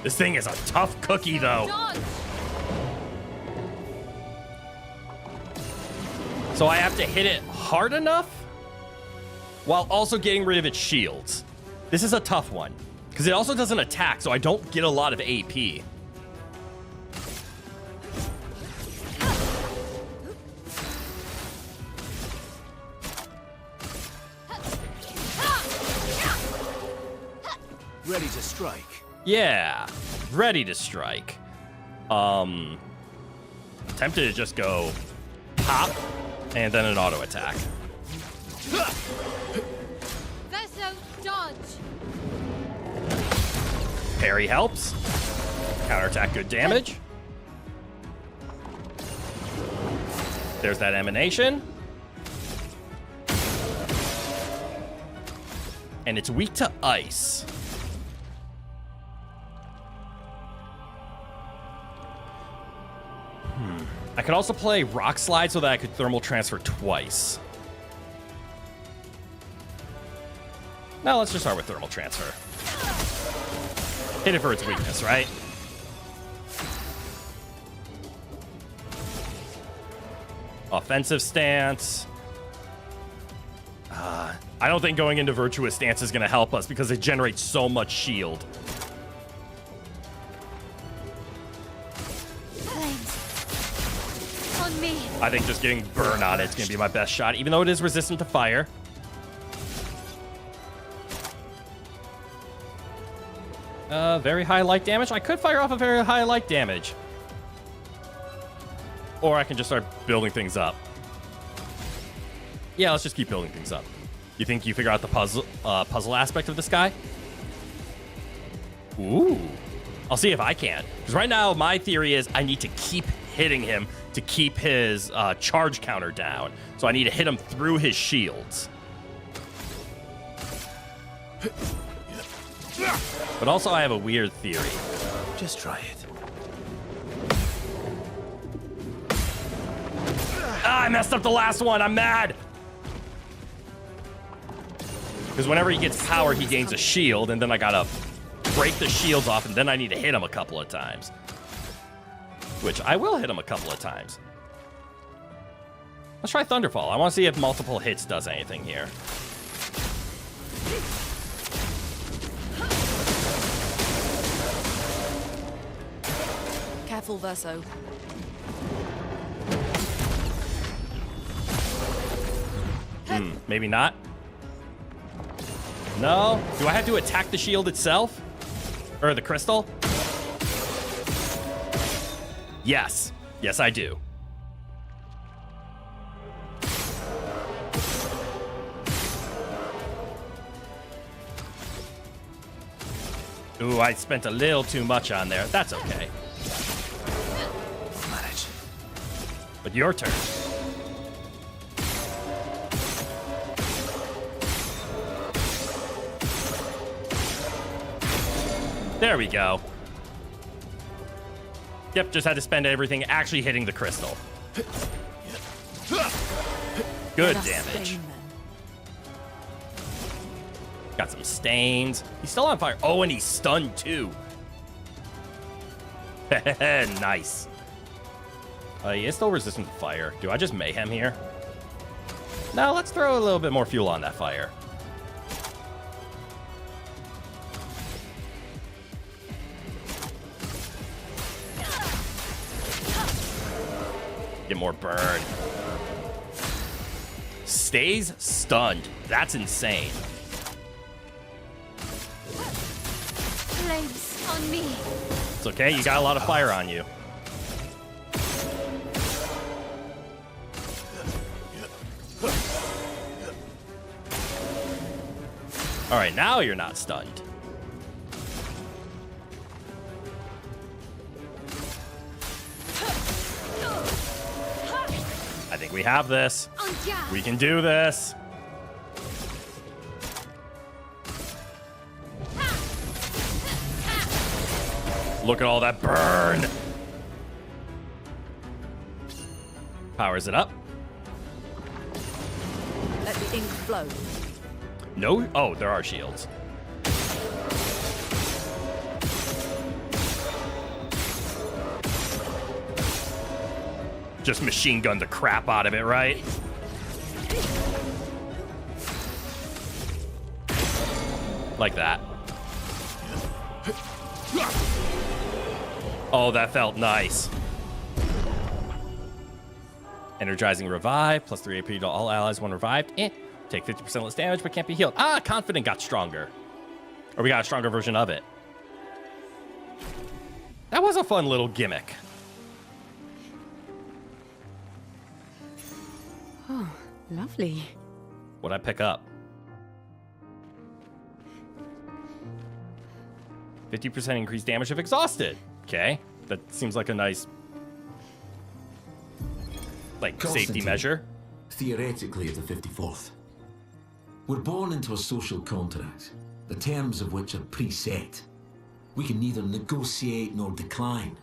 This thing is a tough cookie, though. So I have to hit it hard enough while also getting rid of its shields. This is a tough one because it also doesn't attack, so I don't get a lot of AP. Ready to strike. Yeah, ready to strike. Tempted to just go pop and then an auto attack. Verso, dodge. Parry helps. Counterattack, good damage. There's that emanation. And it's weak to ice. I could also play Rock Slide so that I could thermal transfer twice. Now let's just start with thermal transfer. Hit it for its weakness, right? Offensive stance. I don't think going into virtuous stance is going to help us because it generates so much shield. I think just getting burn on it's going to be my best shot, even though it is resistant to fire. Very high light damage. I could fire off a very high light damage. Or I can just start building things up. Yeah, let's just keep building things up. You think you figure out the puzzle aspect of this guy? Ooh. I'll see if I can. Because right now, my theory is I need to keep hitting him to keep his charge counter down. So I need to hit him through his shields. But also I have a weird theory. Just try it. I messed up the last one. I'm mad. Because whenever he gets power, he gains a shield, and then I gotta break the shields off, and then I need to hit him a couple of times. Which I will hit him a couple of times. Let's try Thunderfall. I want to see if multiple hits does anything here. Careful, Verso. Maybe not. No? Do I have to attack the shield itself? Or the crystal? Yes. Yes, I do. Ooh, I spent a little too much on there. That's okay. Manage. But your turn. There we go. Yep, just had to spend everything actually hitting the crystal. Good damage. Got some stains. He's still on fire. Oh, and he's stunned too. Nice. He is still resistant to fire. Do I just mayhem here? No, let's throw a little bit more fuel on that fire. Get more burn. Stays stunned. That's insane. Flames on me. It's okay, you got a lot of fire on you. All right, now you're not stunned. I think we have this. We can do this. Look at all that burn. Powers it up. Let the ink flow. No? Oh, there are shields. Just machine gun the crap out of it, right? Like that. Oh, that felt nice. Energizing revive, plus 3 AP to all allies when revived. Take 50% less damage, but can't be healed. Ah, confident got stronger. Or we got a stronger version of it. That was a fun little gimmick. Oh, lovely. What'd I pick up? 50% increased damage if exhausted. Okay, that seems like a nice, like, safety measure. Theoretically, it's the 54th. We're born into a social contract, the terms of which are preset. We can neither negotiate nor decline.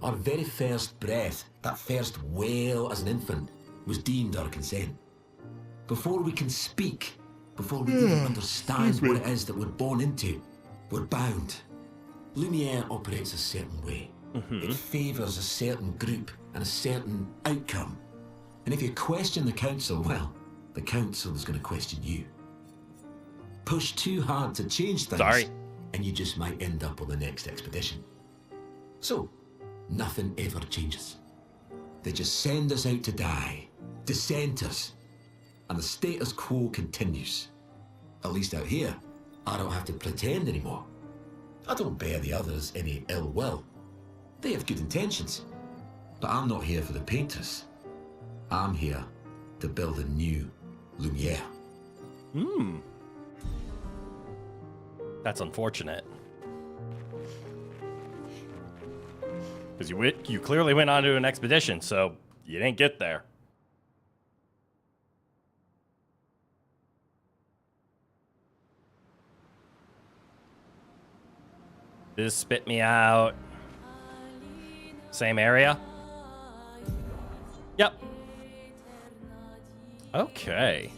Our very first breath, that first wail as an infant, was deemed our consent. Before we can speak, before we even understand what it is that we're born into, we're bound. Lumiere operates a certain way. It favors a certain group and a certain outcome. And if you question the council, well, the council is going to question you. Push too hard to change things, and you just might end up on the next expedition. So, nothing ever changes. They just send us out to die, dissent us, and the status quo continues. At least out here, I don't have to pretend anymore. I don't bear the others any ill will. They have good intentions. But I'm not here for the painters. I'm here to build a new Lumiere. That's unfortunate. Because you clearly went on to an expedition, so you didn't get there. This spit me out. Same area? Yep. Okay.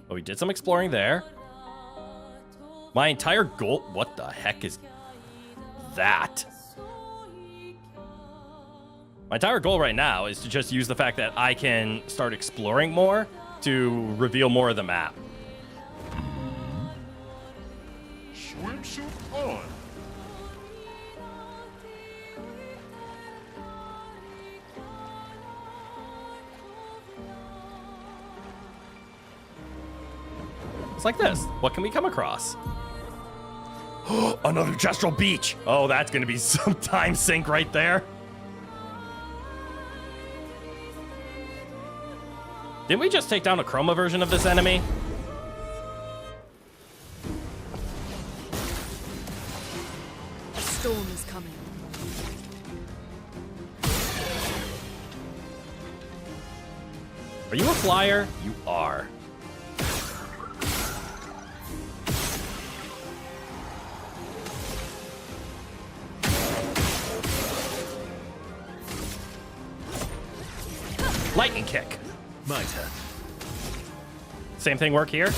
Well, we did some exploring there. My entire goal... What the heck is that? My entire goal right now is to just use the fact that I can start exploring more to reveal more of the map. Swimsuit on. It's like this. What can we come across? Another Gestural Beach. Oh, that's going to be some time sink right there. Didn't we just take down a Chroma version of this enemy? A storm is coming. Are you a flyer? You are. Lightning kick. My turn. Same thing work here?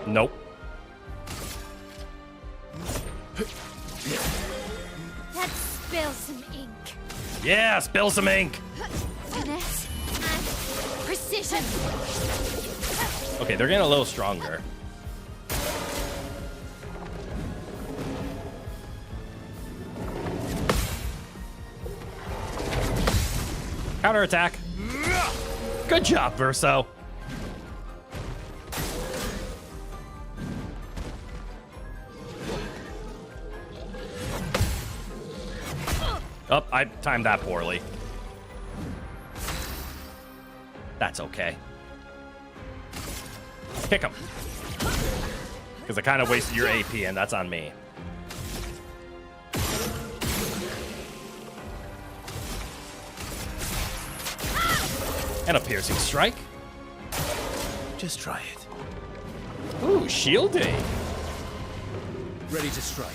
Nope. Let's spill some ink. Yeah, spill some ink. Finesse and precision. Okay, they're getting a little stronger. Counterattack. Good job, Verso. Oh, I timed that poorly. That's okay. Kick him. Because I kind of wasted your AP, and that's on me. And a piercing strike. Just try it. Ooh, shielding. Ready to strike.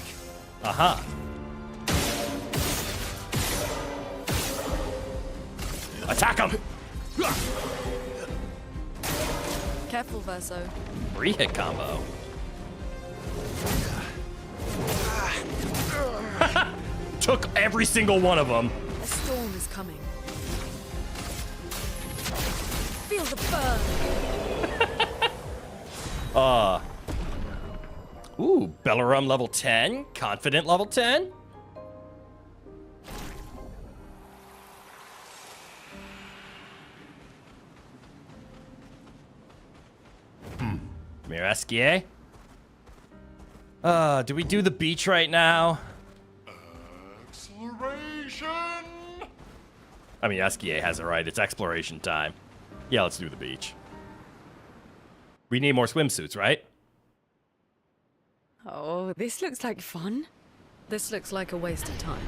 Uh-huh. Attack him! Careful, Verso. 3-hit combo. Took every single one of them. A storm is coming. Feel the burn. Ooh, Bellarum level 10. Confident level 10. Mireskie. Do we do the beach right now? Exploration! I mean, Eskie has it right. It's exploration time. Yeah, let's do the beach. We need more swimsuits, right? Oh, this looks like fun. This looks like a waste of time.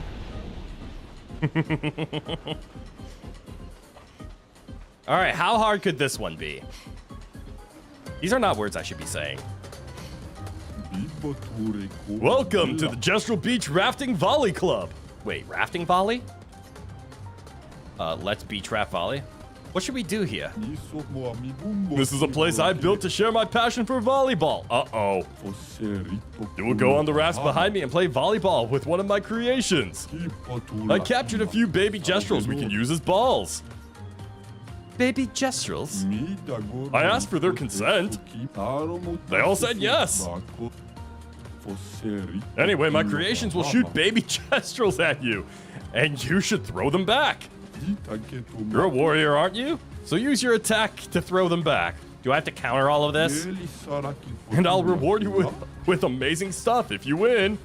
All right, how hard could this one be? These are not words I should be saying. Welcome to the Gestural Beach Rafting Volley Club. Wait, rafting volley? Let's beach raft volley. What should we do here? This is a place I built to share my passion for volleyball. Uh-oh. You will go on the rafts behind me and play volleyball with one of my creations. I captured a few baby Gestrals we can use as balls. Baby Gestrals? I asked for their consent. They all said yes. Anyway, my creations will shoot baby Gestrals at you, and you should throw them back. You're a warrior, aren't you? So use your attack to throw them back. Do I have to counter all of this? And I'll reward you with amazing stuff if you win.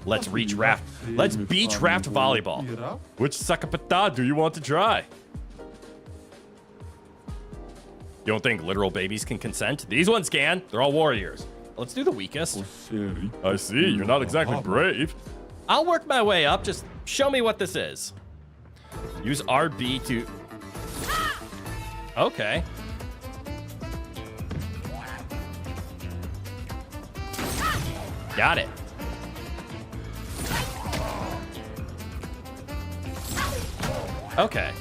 Let's beach raft volleyball. Which sakapata do you want to try? You don't think literal babies can consent? These ones can. They're all warriors. Let's do the weakest. I see. You're not exactly brave. I'll work my way up. Just show me what this is. Use RB to... Okay. Got it. Okay.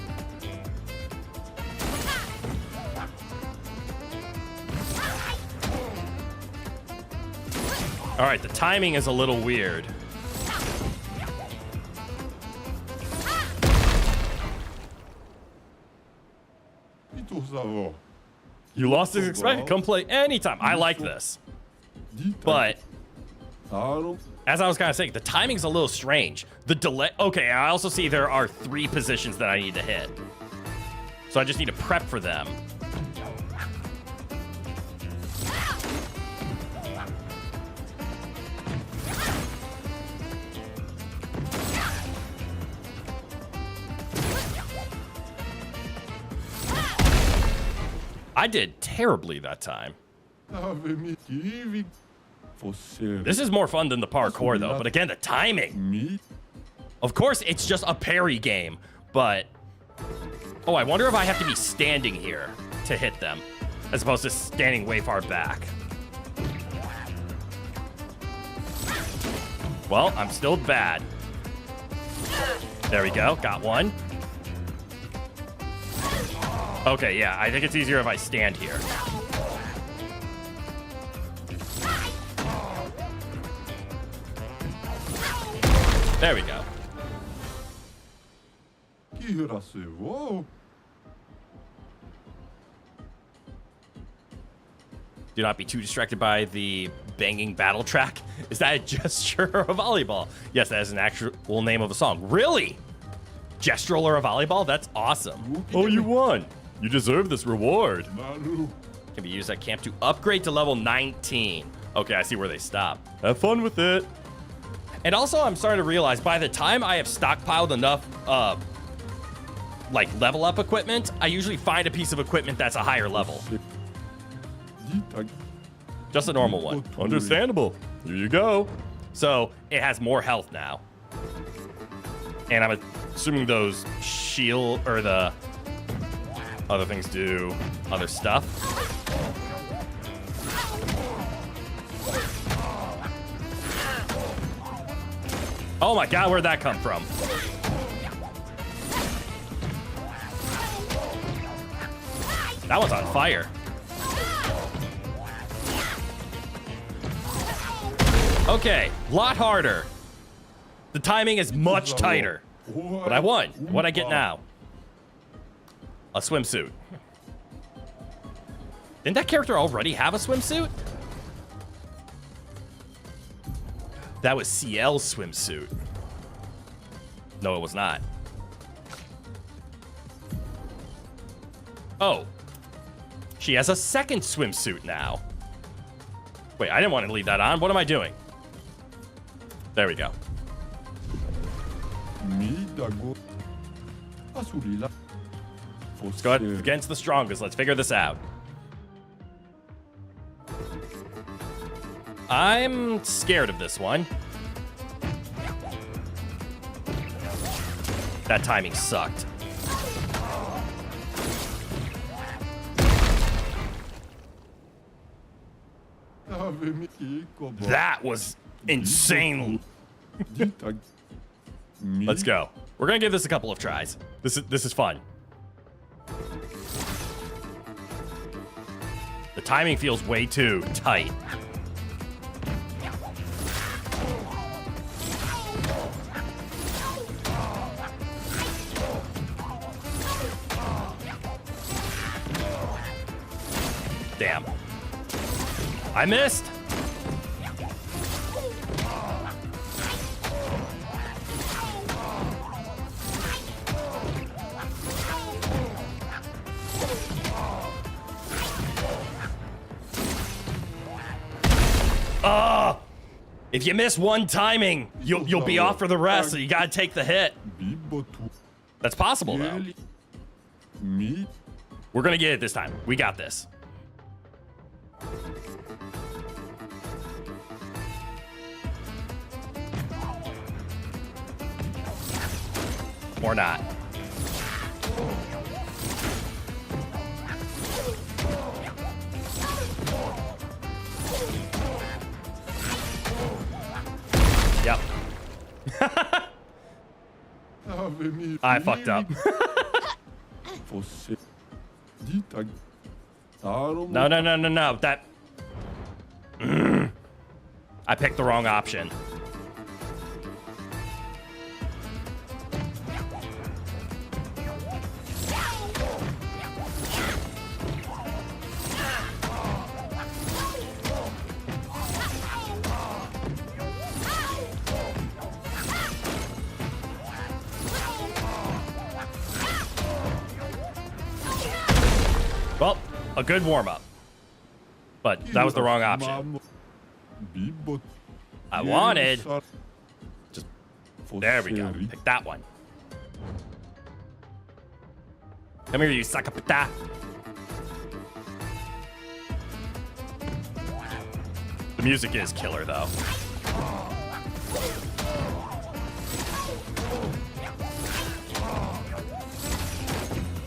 All right, the timing is a little weird. You lost as expected. Come play anytime. I like this. But as I was kind of saying, the timing's a little strange. The delay. Okay, I also see there are 3 positions that I need to hit. So I just need to prep for them. I did terribly that time. This is more fun than the parkour, though. But again, the timing. Of course, it's just a parry game, but... Oh, I wonder if I have to be standing here to hit them, as opposed to standing way far back. Well, I'm still bad. There we go. Got one. Okay, yeah. I think it's easier if I stand here. There we go. Do not be too distracted by the banging battle track. Is that a gesture or a volleyball? Yes, that is an actual name of a song. Really? Gestural or a volleyball? That's awesome. Oh, you won. You deserve this reward. Can be used at camp to upgrade to level 19. Okay, I see where they stop. Have fun with it. And also, I'm starting to realize by the time I have stockpiled enough, like level up equipment, I usually find a piece of equipment that's a higher level. Just a normal one. Understandable. Here you go. So it has more health now. And I'm assuming those shield or the other things do other stuff. Oh my god, where'd that come from? That one's on fire. Okay, lot harder. The timing is much tighter. But I won. What'd I get now? A swimsuit. Didn't that character already have a swimsuit? That was CL's swimsuit. No, it was not. Oh. She has a second swimsuit now. Wait, I didn't want to leave that on. What am I doing? There we go. Let's go ahead against the strongest. Let's figure this out. I'm scared of this one. That timing sucked. That was insane. Let's go. We're gonna give this a couple of tries. This is fun. The timing feels way too tight. Damn. I missed. If you miss one timing, you'll be off for the rest, so you gotta take the hit. That's possible, though. We're gonna get it this time. We got this. Or not. Yep. I fucked up. No. That... I picked the wrong option. Well, a good warm-up. But that was the wrong option. I wanted... Just... There we go. Pick that one. Come here, you sakapata. The music is killer, though.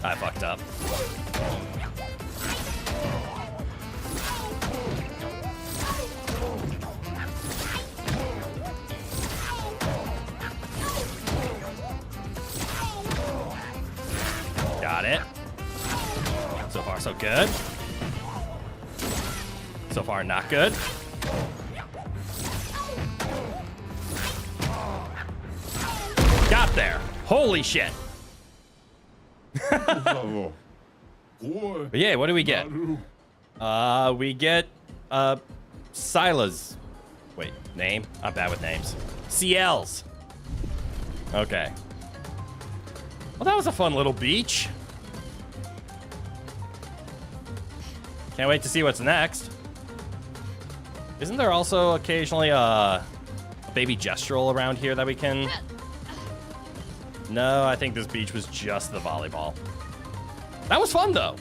I fucked up. Got it. So far, so good. So far, not good. Got there. Holy shit. But yeah, what do we get? We get Silas. Wait, name? I'm bad with names. CLs. Okay. Well, that was a fun little beach. Can't wait to see what's next. Isn't there also occasionally a baby gestural around here that we can... No, I think this beach was just the volleyball. That was fun, though.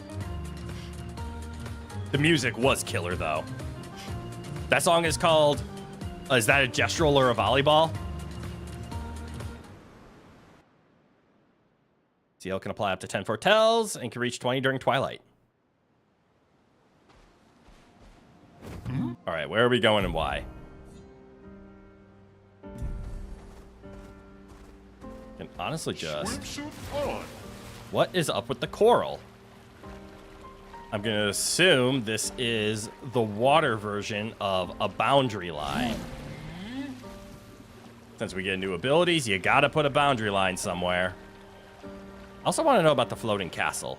The music was killer, though. That song is called... is that a gestural or a volleyball? CL can apply up to 10 foretells and can reach 20 during twilight. All right, where are we going and why? Can honestly just... What is up with the coral? I'm going to assume this is the water version of a boundary line. Since we get new abilities, you got to put a boundary line somewhere. I also want to know about the floating castle.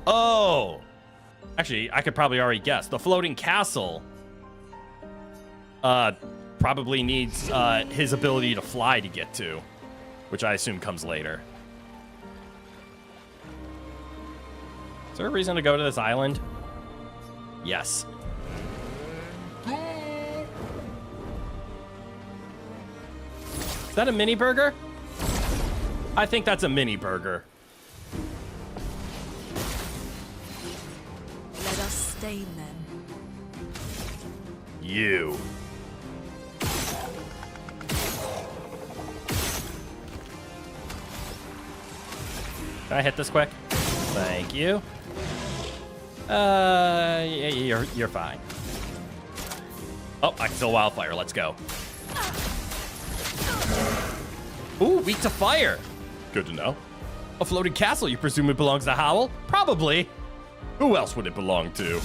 Oh! Actually, I could probably already guess. The floating castle probably needs his ability to fly to get to, which I assume comes later. Is there a reason to go to this island? Yes. Is that a mini burger? I think that's a mini burger. Let us stain them. You. Can I hit this quick? Thank you. Yeah, you're fine. Oh, I can still wildfire. Let's go. Ooh, weak to fire. Good to know. A floating castle, you presume it belongs to Howl? Probably. Who else would it belong to?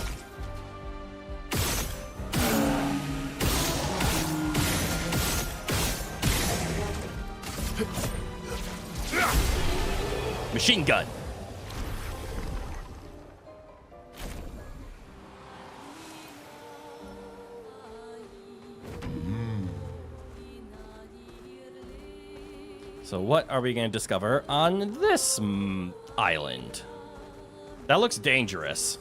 Machine gun. So what are we going to discover on this island? That looks dangerous.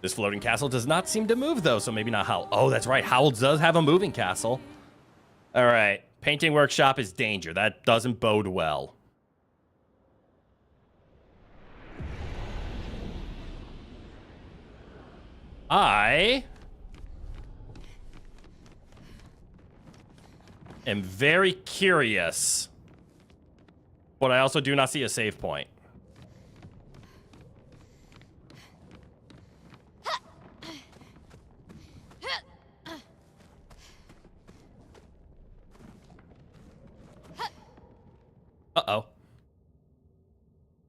This floating castle does not seem to move, though, so maybe not Howl. Oh, that's right. Howl does have a moving castle. All right. Painting workshop is danger. That doesn't bode well. I am very curious, but I also do not see a save point. Uh-oh.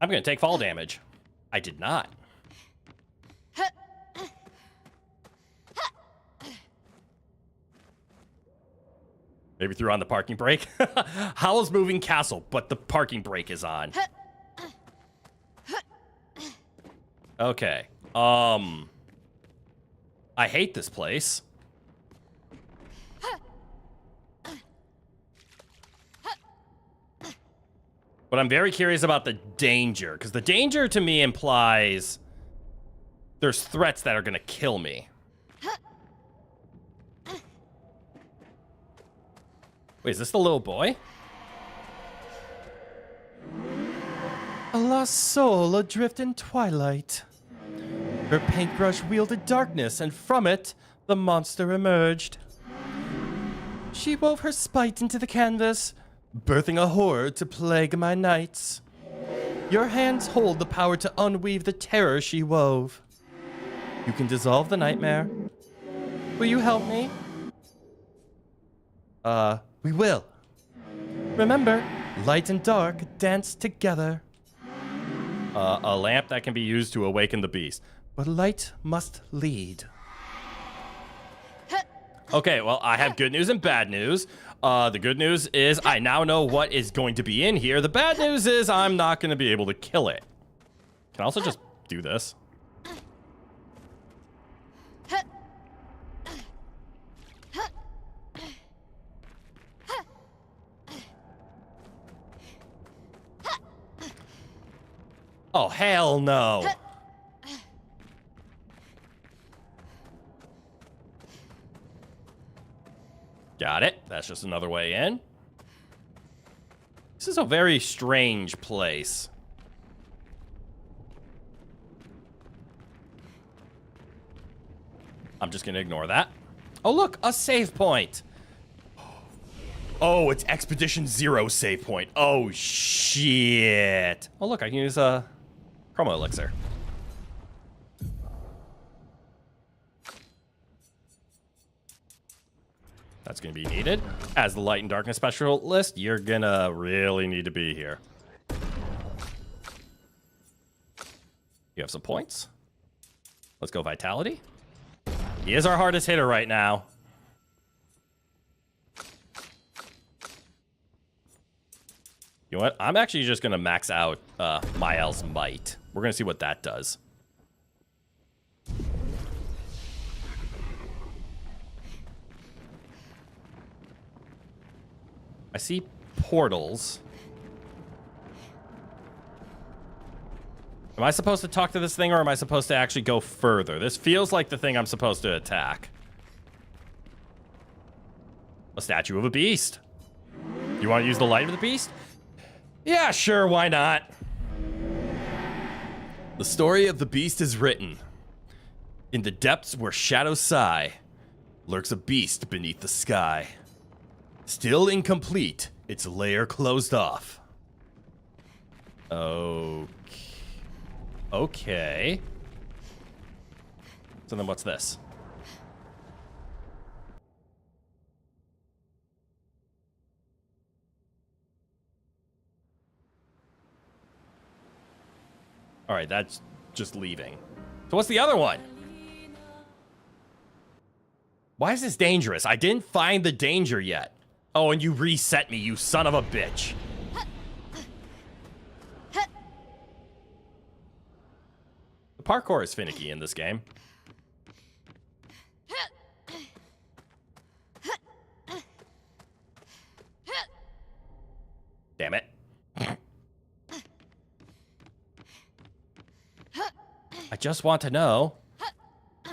I'm going to take fall damage. I did not. Maybe threw on the parking brake. Howl's moving castle, but the parking brake is on. Okay. I hate this place. But But I'm very curious about the danger, because the danger to me implies there's threats that are going to kill me. Wait, is this the little boy? A lost soul adrift in twilight. Her paintbrush wielded darkness, and from it, the monster emerged. She wove her spite into the canvas, birthing a horror to plague my nights. Your hands hold the power to unweave the terror she wove. You can dissolve the nightmare. Will you help me? We will. Remember, light and dark dance together. A lamp that can be used to awaken the beast. But light must lead. Okay, well, I have good news and bad news. The good news is I now know what is going to be in here. The bad news is I'm not going to be able to kill it. Can I also just do this? Oh, hell no. Got it. That's just another way in. This is a very strange place. I'm just gonna ignore that. Oh, look, a save point. Oh, it's Expedition 0 save point. Oh, shit. Oh, look, I can use a Chromo Elixir. That's going to be needed. As the Light and Darkness Specialist, you're going to really need to be here. You have some points. Let's go Vitality. He is our hardest hitter right now. You know what? I'm actually just going to max out Mael's Might. We're going to see what that does. I see portals. Am I supposed to talk to this thing, or am I supposed to actually go further? This feels like the thing I'm supposed to attack. A statue of a beast. You want to use the light of the beast? Yeah, sure, why not? The story of the beast is written. In the depths where shadows sigh, lurks a beast beneath the sky. Still incomplete, its lair closed off. Okay. So then what's this? All right, that's just leaving. So what's the other one? Why is this dangerous? I didn't find the danger yet. Oh, and you reset me, you son of a bitch. The parkour is finicky in this game. Damn it. I just want to know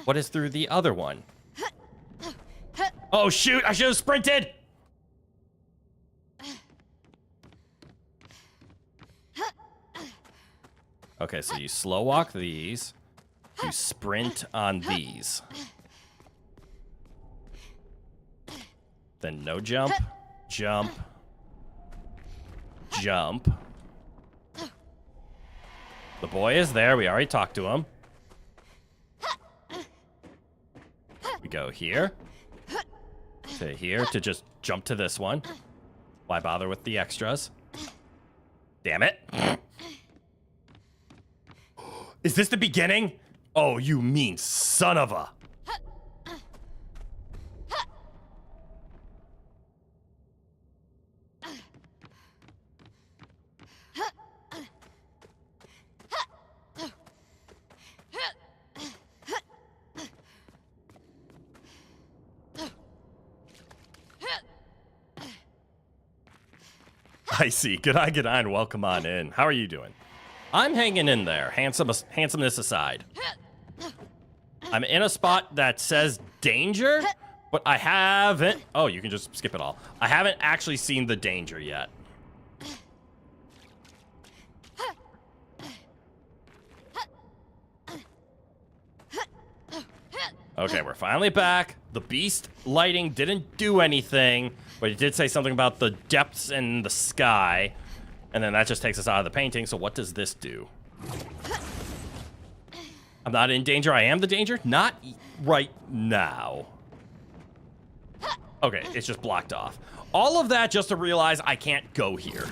what is through the other one. Oh, shoot, I should have sprinted. Okay, so you slow walk these. You sprint on these. Then no jump, jump, jump. The boy is there. We already talked to him. We go here. To here to just jump to this one. Why bother with the extras? Damn it. Is this the beginning? Oh, you mean son of a... I see. Good eye, and welcome on in. How are you doing? I'm hanging in there, handsomeness aside. I'm in a spot that says danger, but I haven't... Oh, you can just skip it all. I haven't actually seen the danger yet. Okay, we're finally back. The beast lighting didn't do anything, but it did say something about the depths in the sky. And then that just takes us out of the painting, so what does this do? I'm not in danger, I am the danger? Not right now. Okay, it's just blocked off. All of that just to realize I can't go here.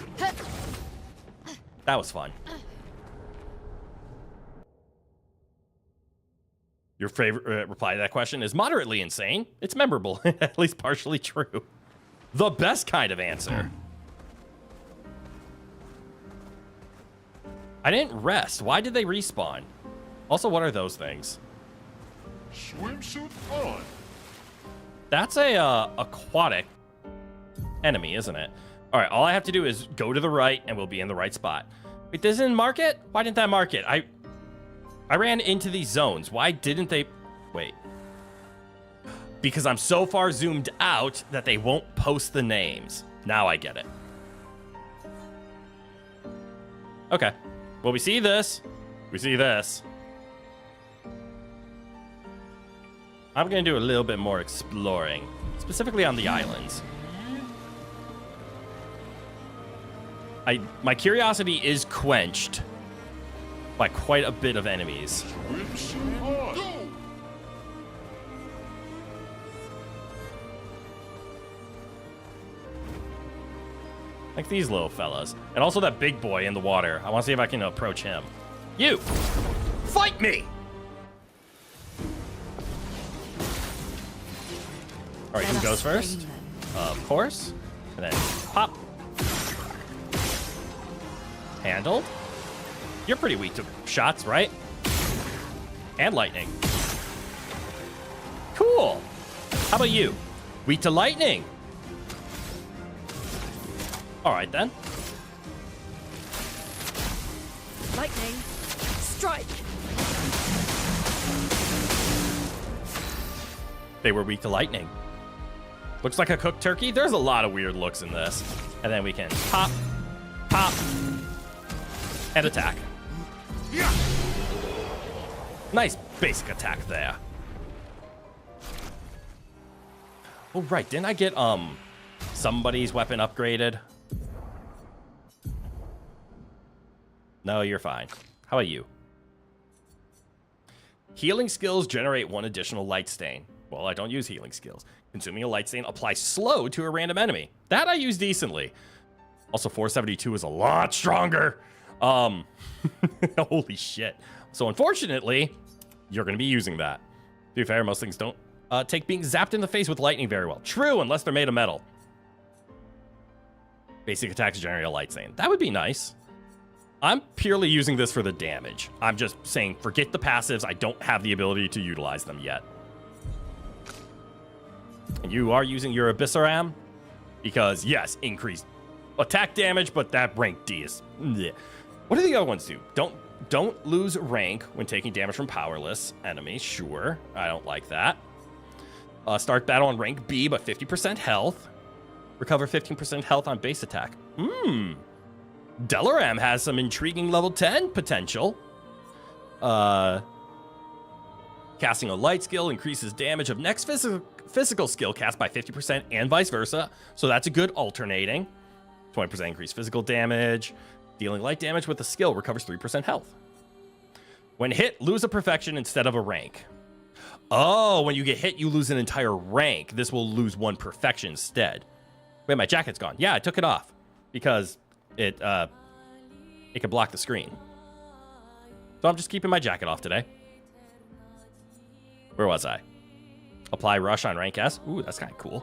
That was fun. Your favorite reply to that question is moderately insane. It's memorable, at least partially true. The best kind of answer. I didn't rest. Why did they respawn? Also, what are those things? Swimsuit on. That's a aquatic enemy, isn't it? All right, all I have to do is go to the right and we'll be in the right spot. Wait, this didn't mark it? Why didn't that mark it? I ran into these zones. Why didn't they... Wait. Because I'm so far zoomed out that they won't post the names. Now I get it. Okay. Well, we see this. We see this. I'm going to do a little bit more exploring, specifically on the islands. My curiosity is quenched by quite a bit of enemies. Like these little fellas. And also that big boy in the water. I want to see if I can approach him. You! Fight me! Alright, who goes first? Of course. And then pop. Handled. You're pretty weak to shots, right? And lightning. Cool. How about you? Weak to lightning. All right, then. Lightning. Strike. They were weak to lightning. Looks like a cooked turkey. There's a lot of weird looks in this. And then we can pop, pop, and attack. Nice basic attack there. Oh, right. Didn't I get, somebody's weapon upgraded? No, you're fine. How about you? Healing skills generate 1 additional light stain. Well, I don't use healing skills. Consuming a light stain applies slow to a random enemy. That I use decently. Also, 472 is a lot stronger. Holy shit. So unfortunately, you're going to be using that. To be fair, most things don't take being zapped in the face with lightning very well. True, unless they're made of metal. Basic attacks generate a light stain. That would be nice. I'm purely using this for the damage. I'm just saying, forget the passives. I don't have the ability to utilize them yet. And you are using your VtuberEN? Because, yes, increased attack damage, but that rank D is... Bleh. What do the other ones do? Don't lose rank when taking damage from powerless enemies. Sure, I don't like that. Start battle on rank B, but 50% health. Recover 15% health on base attack. VtuberEN has some intriguing level 10 potential. Casting a light skill increases damage of next physical skill cast by 50% and vice versa. So that's a good alternating. 20% increased physical damage. Dealing light damage with the skill recovers 3% health. When hit, lose a perfection instead of a rank. Oh, when you get hit, you lose an entire rank. This will lose 1 perfection instead. Wait, my jacket's gone. Yeah, I took it off because it can block the screen. So I'm just keeping my jacket off today. Where was I? Apply rush on rank S. Ooh, that's kind of cool.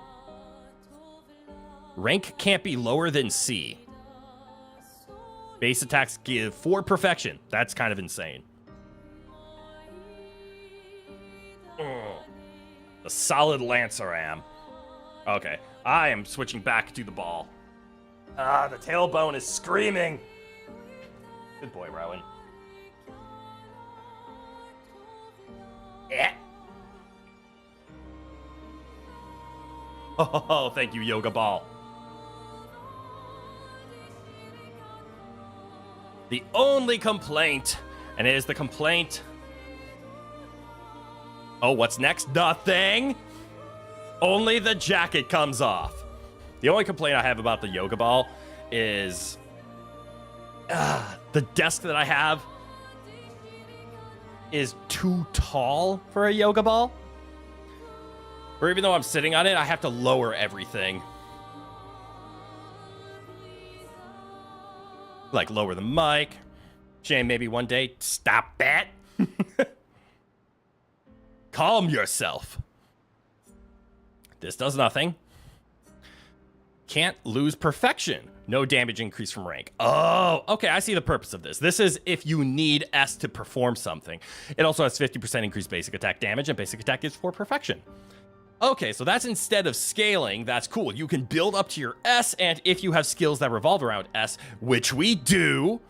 Rank can't be lower than C. Base attacks give 4 perfection. That's kind of insane. The solid Lancer am. Okay, I am switching back to the ball. Ah, the tailbone is screaming. Good boy, Rowan. Yeah. Oh, thank you, Yoga Ball. The only complaint, and it is the complaint. Oh, what's next? Nothing. Only the jacket comes off. The only complaint I have about the Yoga Ball is the desk that I have is too tall for a Yoga Ball. Or even though I'm sitting on it, I have to lower everything. Like lower the mic. Shane, maybe one day, stop that. Calm yourself. This does nothing. Can't lose perfection. No damage increase from rank. Oh, okay, I see the purpose of this. This is if you need S to perform something. It also has 50% increased basic attack damage, and basic attack is for perfection. Okay, so that's instead of scaling. That's cool. You can build up to your S, and if you have skills that revolve around S, which we do,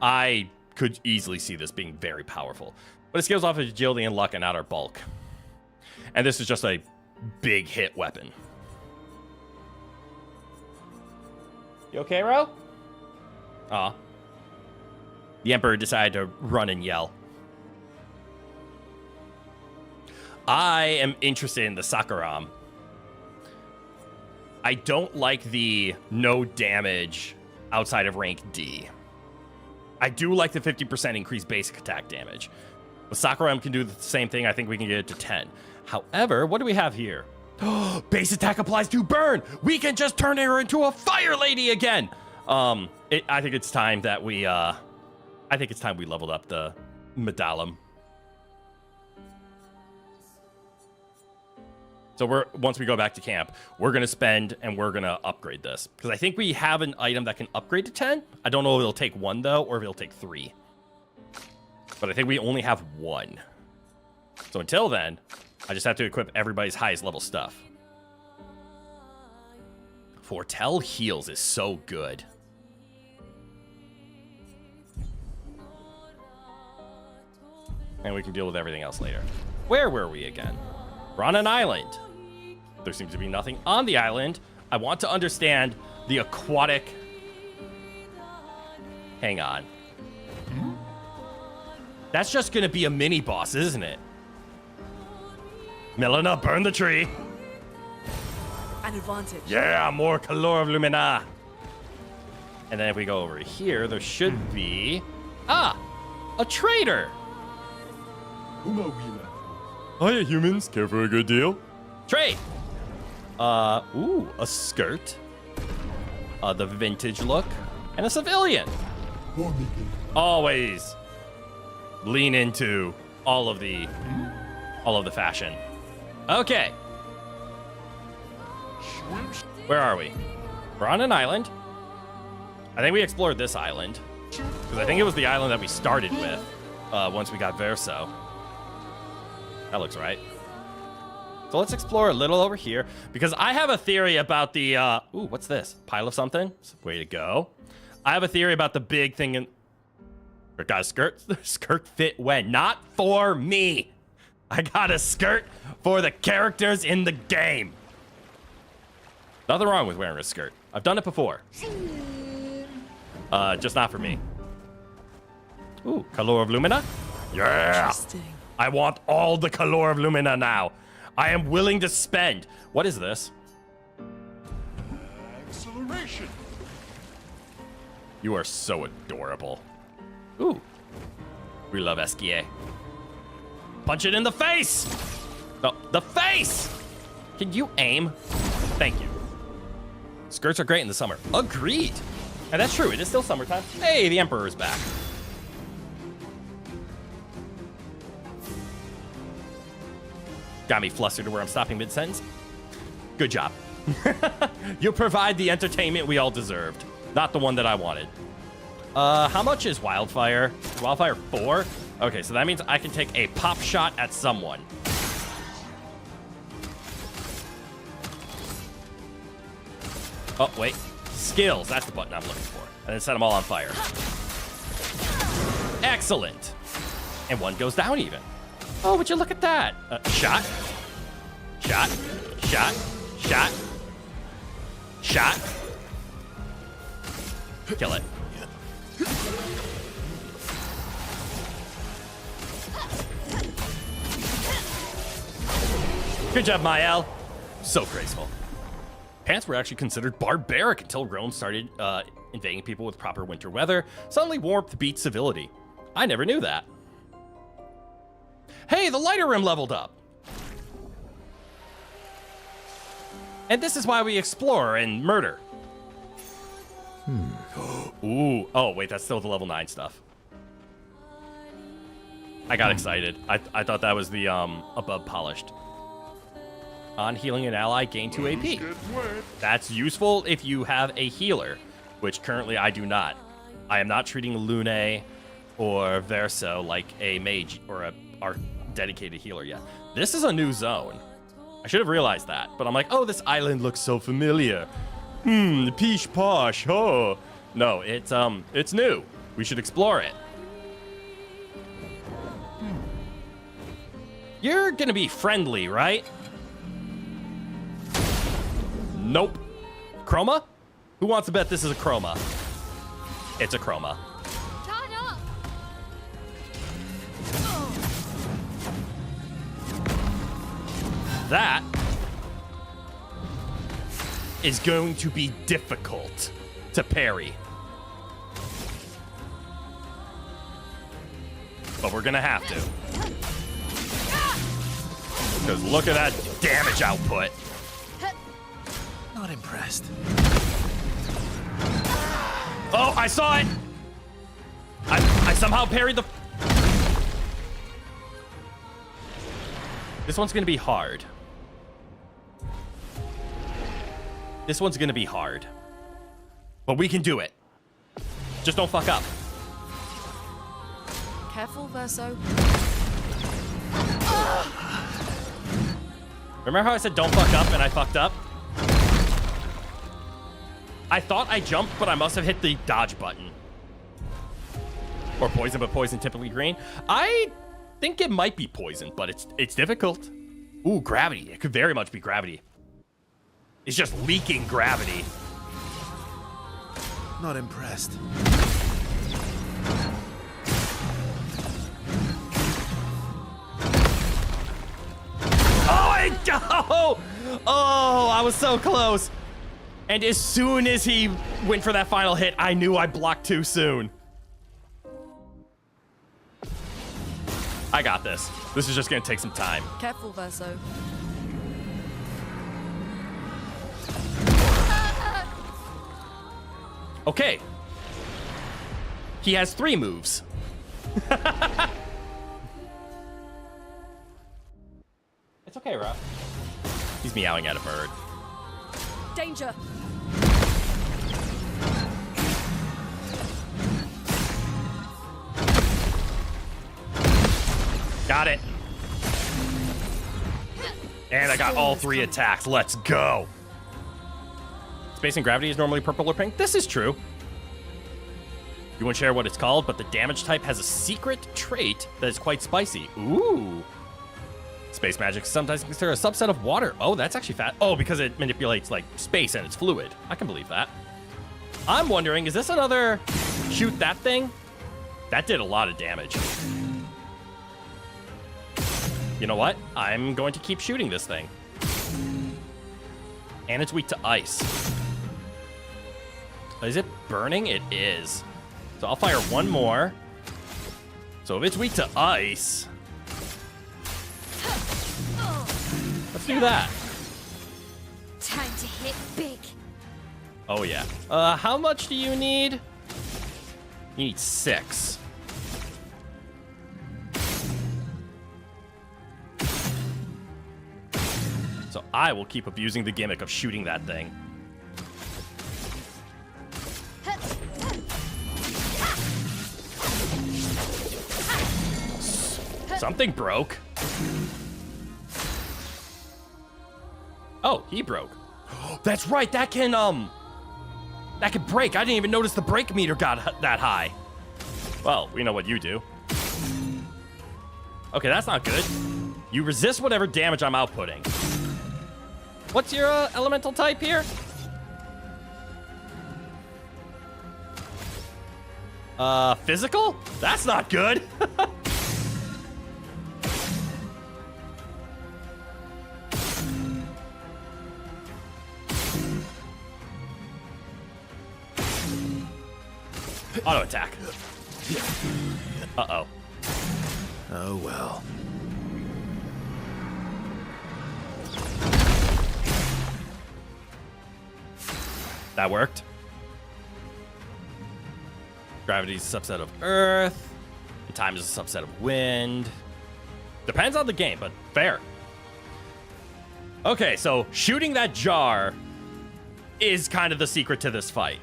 I could easily see this being very powerful. But it scales off of agility and luck and not our bulk. And this is just a big hit weapon. You okay, Ro? Aw. The Emperor decided to run and yell. I am interested in the Sakaram. I don't like the no damage outside of rank D. I do like the 50% increased basic attack damage. But Sakaram can do the same thing. I think we can get it to 10. However, what do we have here? Base attack applies to burn. We can just turn her into a fire lady again. I think it's time that we leveled up the Medallum. So once we go back to camp, we're gonna spend and we're gonna upgrade this because I think we have an item that can upgrade to 10. I don't know if it'll take 1 though, or if it'll take 3. But I think we only have 1. So until then, I just have to equip everybody's highest level stuff. Foretell heals is so good. And we can deal with everything else later. Where were we again? We're on an island. There seems to be nothing on the island. I want to understand the aquatic... Hang on. That's just going to be a mini-boss, isn't it? Melina, burn the tree. An advantage. Yeah, more Calor of Lumina. And then if we go over here, there should be... a trader. Hiya, humans. Care for a good deal? Trade. Ooh, a skirt. The vintage look. And a civilian. Always lean into all of the fashion. Okay. Where are we? We're on an island. I think we explored this island. Because I think it was the island that we started with once we got Verso. That looks right. So let's explore a little over here. Because I have a theory about the... ooh, what's this? Pile of something? Way to go. I have a theory about the big thing in... Got a skirt? Skirt fit when? Not for me. I got a skirt for the characters in the game. Nothing wrong with wearing a skirt. I've done it before. Just not for me. Ooh, Calor of Lumina? Yeah! Interesting. I want all the Calor of Lumina now. I am willing to spend. What is this? Acceleration. You are so adorable. Ooh. We love Esquier. Punch it in the face! Oh, the face! Can you aim? Thank you. Skirts are great in the summer. Agreed. And that's true. It is still summertime. Hey, the Emperor's back. Got me flustered to where I'm stopping mid-sentence. Good job. You provide the entertainment we all deserved. Not the one that I wanted. How much is Wildfire? Wildfire 4? Okay, so that means I can take a pop shot at someone. Oh, wait. Skills, that's the button I'm looking for. And then set them all on fire. Excellent. And one goes down even. Oh, would you look at that? Shot. Shot. Shot. Shot. Shot. Kill it. Good job, Mael. So graceful. Pants were actually considered barbaric until Rome started invading people with proper winter weather. Suddenly warmth beat civility. I never knew that. Hey, the lighter rim leveled up. And this is why we explore and murder. Ooh. Oh, wait, that's still the level 9 stuff. I got excited. I thought that was the above polished. On healing an ally, gain 2 AP. That's useful if you have a healer, which currently I do not. I am not treating Lune or Verso like a mage or our dedicated healer yet. This is a new zone. I should have realized that, but I'm like, oh, this island looks so familiar. Peesh posh, oh. No, it's new. We should explore it. You're gonna be friendly, right? Nope. Chroma? Who wants to bet this is a Chroma? It's a Chroma. That is going to be difficult to parry. But we're gonna have to. Because look at that damage output. Not impressed. Oh, I saw it! I somehow parried the... This one's gonna be hard. This one's gonna be hard. But we can do it. Just don't fuck up. Careful, Verso. Remember how I said don't fuck up and I fucked up? I thought I jumped, but I must have hit the dodge button. Or poison, but poison typically green. I think it might be poison, but it's difficult. Ooh, gravity. It could very much be gravity. It's just leaking gravity. Not impressed. Oh, I was so close. And as soon as he went for that final hit, I knew I blocked too soon. I got this. This is just gonna take some time. Careful, Verso. Okay. He has 3 moves. It's okay, Rob. He's meowing at a bird. Danger. Got it. And I got all 3 attacks. Let's go. Space and gravity is normally purple or pink. This is true. You won't share what it's called, but the damage type has a secret trait that is quite spicy. Ooh. Space magic is sometimes considered a subset of water. Oh, that's actually fat. Oh, because it manipulates like space and it's fluid. I can believe that. I'm wondering, is this another shoot that thing? That did a lot of damage. You know what? I'm going to keep shooting this thing. And it's weak to ice. Is it burning? It is. So I'll fire one more. So if it's weak to ice, let's do that. Time to hit big. Oh yeah. How much do you need? You need 6. So I will keep abusing the gimmick of shooting that thing. Something broke. Oh, he broke. That's right, that can, That could break. I didn't even notice the break meter got that high. Well, we know what you do. Okay, that's not good. You resist whatever damage I'm outputting. What's your elemental type here? Physical? That's not good. Auto attack. Uh-oh. Oh well. That worked. Gravity's a subset of Earth. And time is a subset of wind. Depends on the game, but fair. Okay, so shooting that jar is kind of the secret to this fight.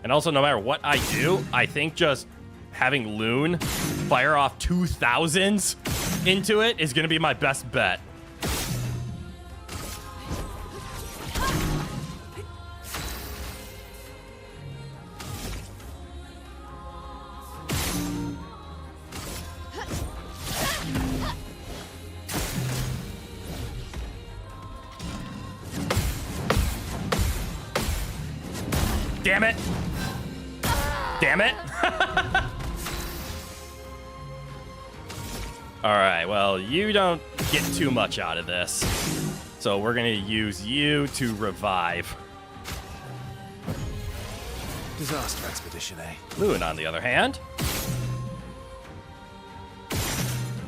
And also, no matter what I do, I think just having Loon fire off 2000s into it is going to be my best bet. Damn it. Damn it. All right, well, you don't get too much out of this. So we're going to use you to revive. Disaster expedition, eh? Loon, on the other hand.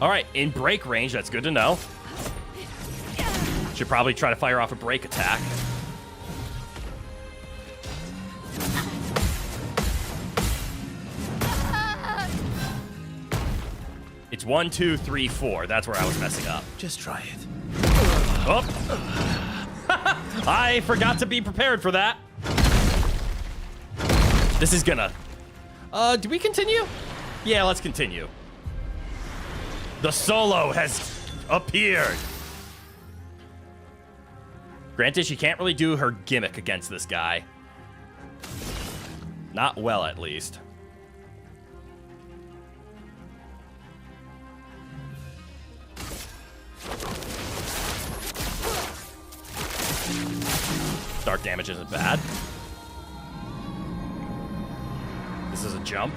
All right, in break range, that's good to know. Should probably try to fire off a break attack. It's 1, 2, 3, 4. That's where I was messing up. Just try it. Oh. I forgot to be prepared for that. This is gonna... do we continue? Yeah, let's continue. The solo has appeared. Granted, she can't really do her gimmick against this guy. Not well, at least. Start damage isn't bad. This is a jump.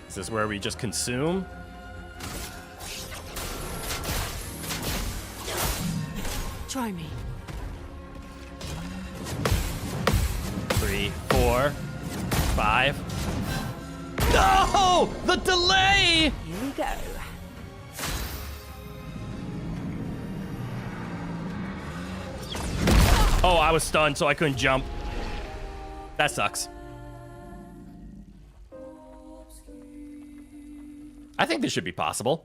Is this where we just consume? Try me. 3, 4, 5. No! The delay! Here we go. Oh, I was stunned, so I couldn't jump. That sucks. I think this should be possible.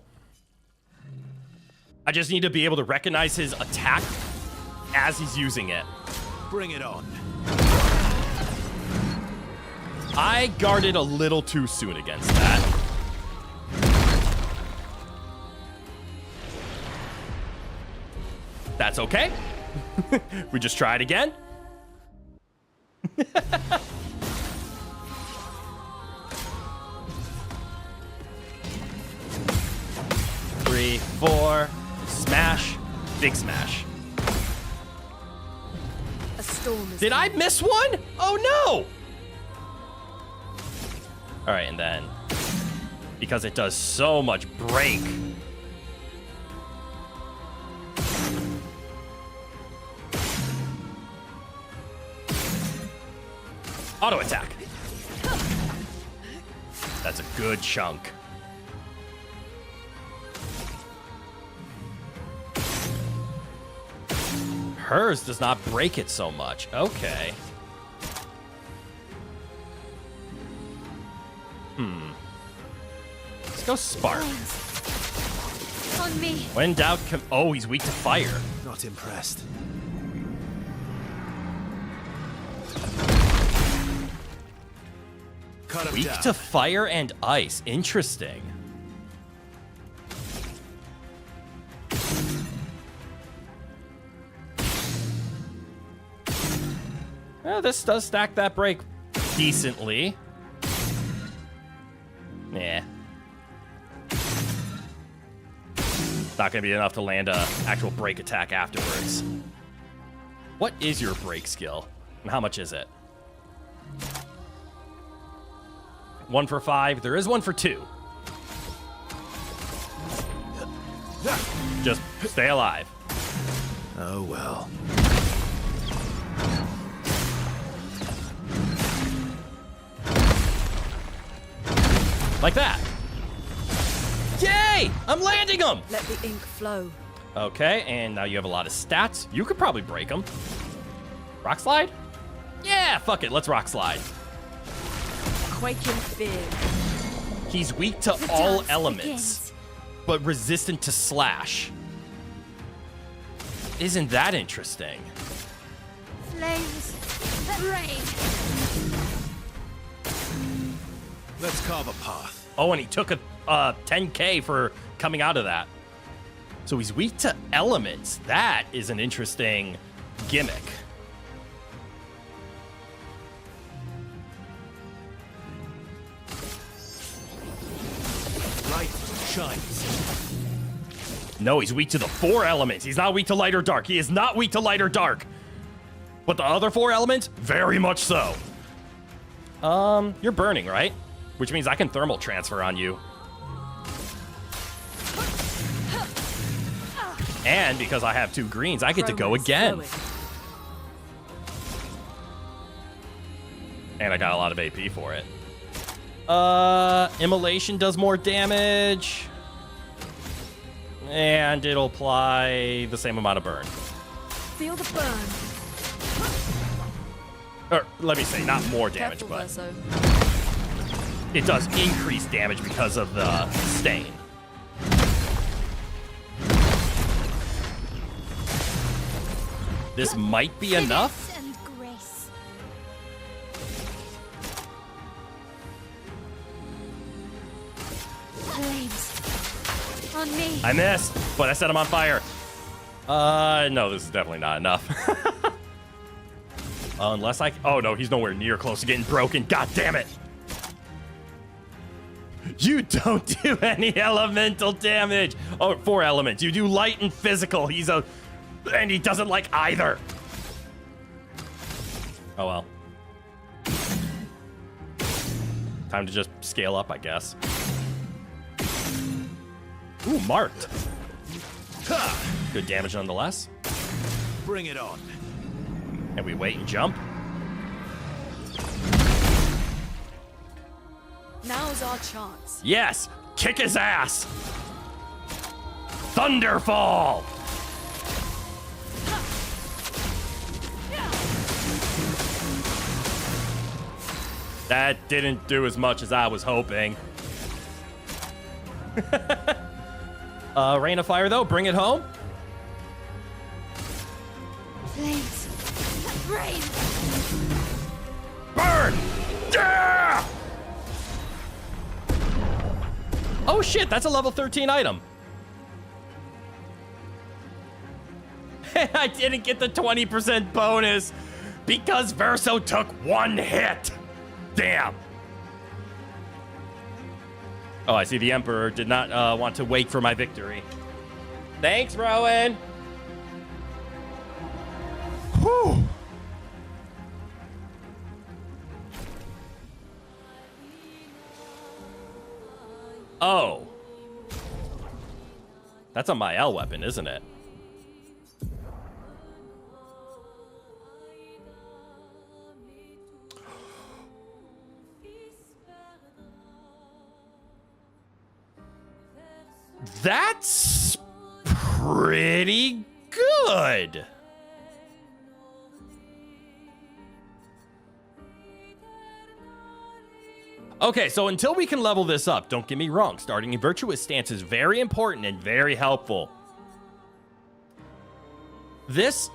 I just need to be able to recognize his attack as he's using it. Bring it on. I guarded a little too soon against that. That's okay. We just try it again. 3, 4, smash, big smash. A storm is Did I miss one? Oh no! All right, and then because it does so much break. Auto attack. That's a good chunk. Hers does not break it so much. Okay. Let's go Spark. On me. When in doubt, oh, he's weak to fire. Not impressed. Cut him Weak down. to fire and ice. Interesting. Well, this does stack that break decently. Nah. Not gonna be enough to land a actual break attack afterwards. What is your break skill? And how much is it? 1 for 5. There is 1 for 2. Just stay alive. Oh well. Like that. Yay! I'm landing them! Let the ink flow. Okay, and now you have a lot of stats. You could probably break them. Rock slide? Yeah, fuck it. Let's rock slide. Quake in fear. He's weak to all elements, but resistant to slash. Isn't that interesting? Flames, rain. Let's carve a path. Oh, and he took a 10K for coming out of that. So he's weak to elements. That is an interesting gimmick. Light shines. No, he's weak to the 4 elements. He's not weak to light or dark. He is not weak to light or dark. But the other 4 elements, very much so. You're burning, right? Which means I can thermal transfer on you. And because I have 2 greens, I get to go again. And I got a lot of AP for it. Immolation does more damage. And it'll apply the same amount of burn. Feel the burn. Or let me say, not more damage, Careful, but Verso. it does increase damage because of the stain. This might be enough. And grace. Flames. On me. I missed, but I set him on fire. No, this is definitely not enough. Unless I... Oh, no, he's nowhere near close to getting broken. God damn it. You don't do any elemental damage. Oh, 4 elements. You do light and physical. And he doesn't like either. Oh, well. Time to just scale up, I guess. Ooh, marked. Good damage nonetheless. Bring it on. And we wait and jump. Now's our chance. Yes! Kick his ass! Thunderfall! That didn't do as much as I was hoping. Rain of Fire, though. Bring it home. Flames. Rain. Burn! Yeah! Oh, shit. That's a level 13 item. I didn't get the 20% bonus because Verso took 1 hit. Damn. Oh, I see the Emperor did not want to wait for my victory. Thanks, Rowan. Whew. Oh. That's a Mael weapon, isn't it? That's pretty good. Okay, so until we can level this up, don't get me wrong, starting a virtuous stance is very important and very helpful. This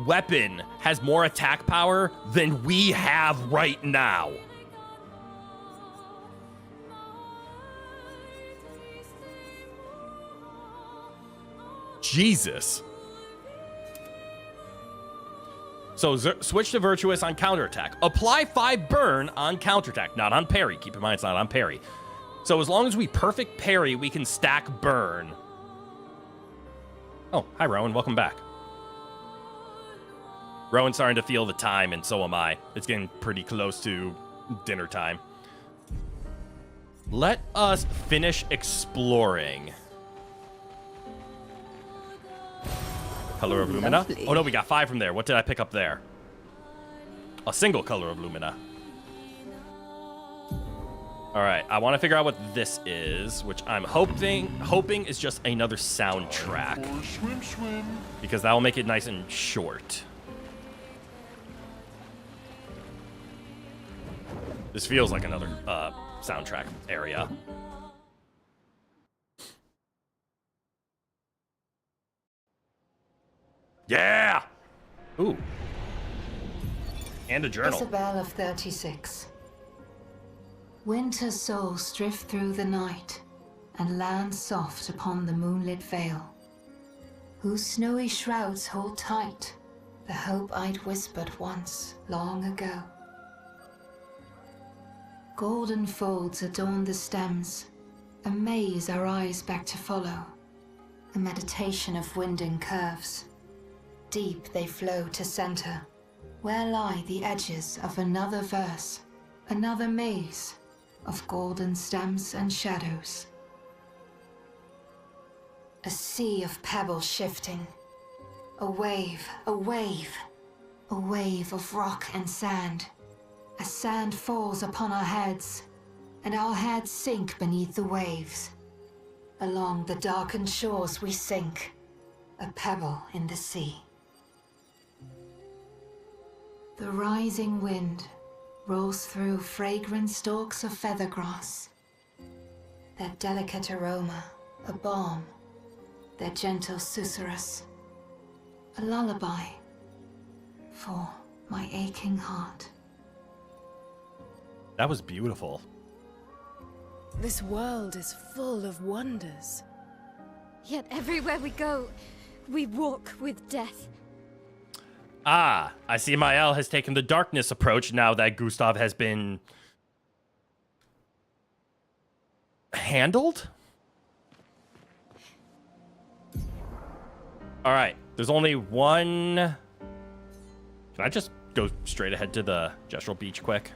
weapon has more attack power than we have right now. Jesus. So switch to Virtuous on counterattack. Apply 5 burn on counterattack, not on parry. Keep in mind it's not on parry. So as long as we perfect parry, we can stack burn. Oh, hi Rowan, welcome back. Rowan's starting to feel the time, and so am I. It's getting pretty close to dinner time. Let us finish exploring. Color of Lumina. Lovely. Oh no, we got 5 from there. What did I pick up there? A single color of Lumina. All right, I want to figure out what this is, which I'm hoping is just another soundtrack. Swim, swim. Because that will make it nice and short. This feels like another soundtrack area. Yeah! Ooh. And a journal. Isabel of 36. Winter's souls drift through the night and land soft upon the moonlit vale, whose snowy shrouds hold tight the hope I'd whispered once, long ago. Golden folds adorn the stems, a maze our eyes back to follow, a meditation of winding curves. Deep they flow to center, where lie the edges of another verse, another maze of golden stems and shadows. A sea of pebbles shifting, a wave, a wave, a wave of rock and sand. As sand falls upon our heads, and our heads sink beneath the waves. Along the darkened shores we sink, a pebble in the sea. The rising wind rolls through fragrant stalks of feathergrass. Their delicate aroma, a balm, their gentle susurrus, a lullaby for my aching heart. That was beautiful. This world is full of wonders. Yet everywhere we go, we walk with death. Ah, I see Mael has taken the darkness approach now that Gustav has been handled? All right, there's only one. Can I just go straight ahead to the Gestural Beach quick?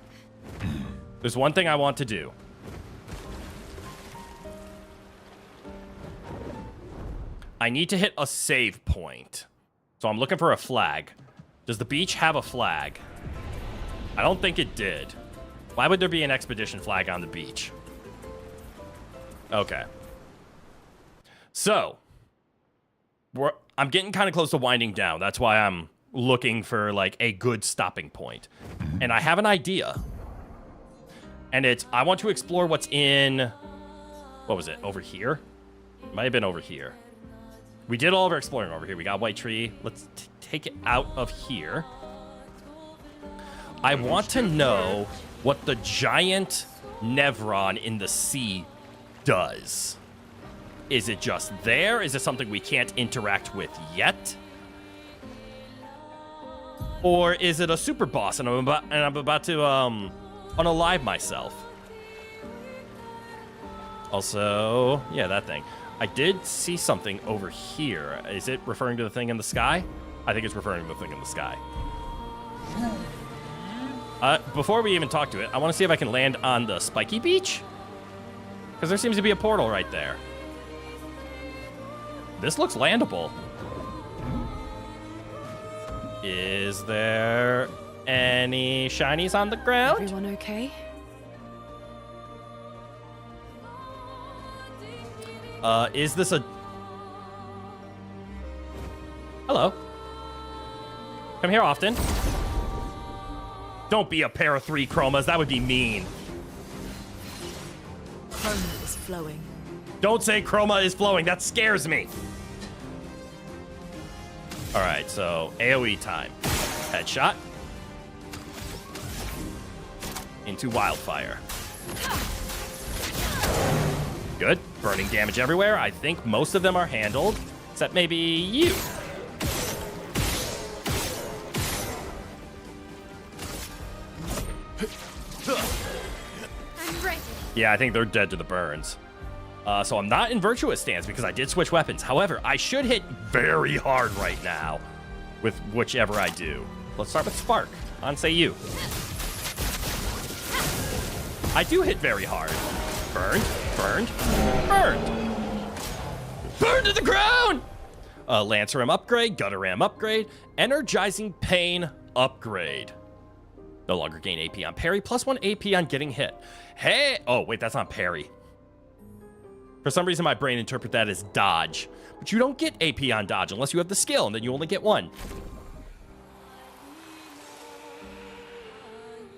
There's one thing I want to do. I need to hit a save point. So I'm looking for a flag. Does the beach have a flag? I don't think it did. Why would there be an expedition flag on the beach? Okay. So, I'm getting kind of close to winding down. That's why I'm looking for like a good stopping point. And I have an idea. And it's, I want to explore what's in, what was it, over here? Might have been over here. We did all of our exploring over here. We got White Tree. Let's take it out of here. I want to know what the giant Nevron in the sea does. Is it just there? Is it something we can't interact with yet? Or is it a super boss and I'm about to unalive myself? Also, yeah, that thing. I did see something over here. Is it referring to the thing in the sky? I think it's referring to the thing in the sky. Before we even talk to it, I want to see if I can land on the spiky beach. Because there seems to be a portal right there. This looks landable. Is there any shinies on the ground? Everyone okay? Is this a... Hello. Come here often. Don't be a pair of 3 chromas. That would be mean. Chroma is flowing. Don't say chroma is flowing. That scares me. All right, so AoE time. Headshot. Into wildfire. Good. Burning damage everywhere. I think most of them are handled. Except maybe you. I'm ready. Yeah, I think they're dead to the burns. So I'm not in virtuous stance because I did switch weapons. However, I should hit very hard right now with whichever I do. Let's start with Spark. On say you. I do hit very hard. Burned, burned, burned. Burned to the ground! Lancer Ram upgrade, Gutter Ram upgrade, Energizing Pain upgrade. No longer gain AP on parry, +1 AP on getting hit. Hey, oh wait, that's not parry. For some reason, my brain interprets that as dodge. But you don't get AP on dodge unless you have the skill, and then you only get 1.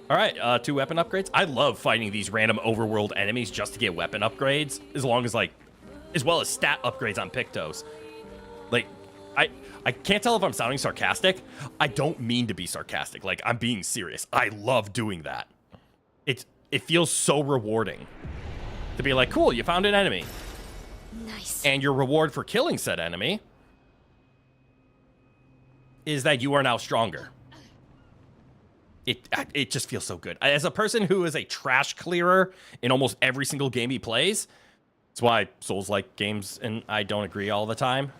All right, 2 weapon upgrades. I love fighting these random overworld enemies just to get weapon upgrades, as well as stat upgrades on Pictos. Like, I can't tell if I'm sounding sarcastic. I don't mean to be sarcastic. Like, I'm being serious. I love doing that. It feels so rewarding to be like, cool, you found an enemy. Nice. And your reward for killing said enemy is that you are now stronger. It just feels so good. As a person who is a trash clearer in almost every single game he plays, that's why Souls-like games and I don't agree all the time.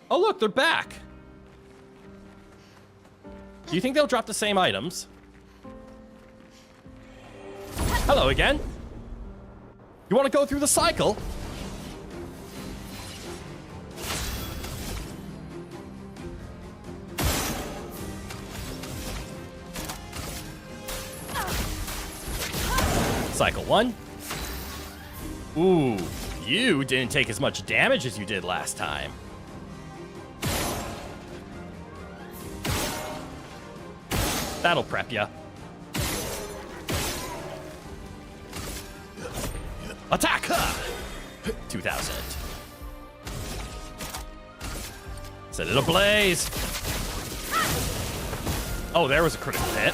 Oh, look, they're back. Do you think they'll drop the same items? Hello again. You want to go through the cycle? Cycle 1. Ooh, you didn't take as much damage as you did last time. That'll prep ya. Attack! 2000. Set it ablaze. Oh, there was a critical hit.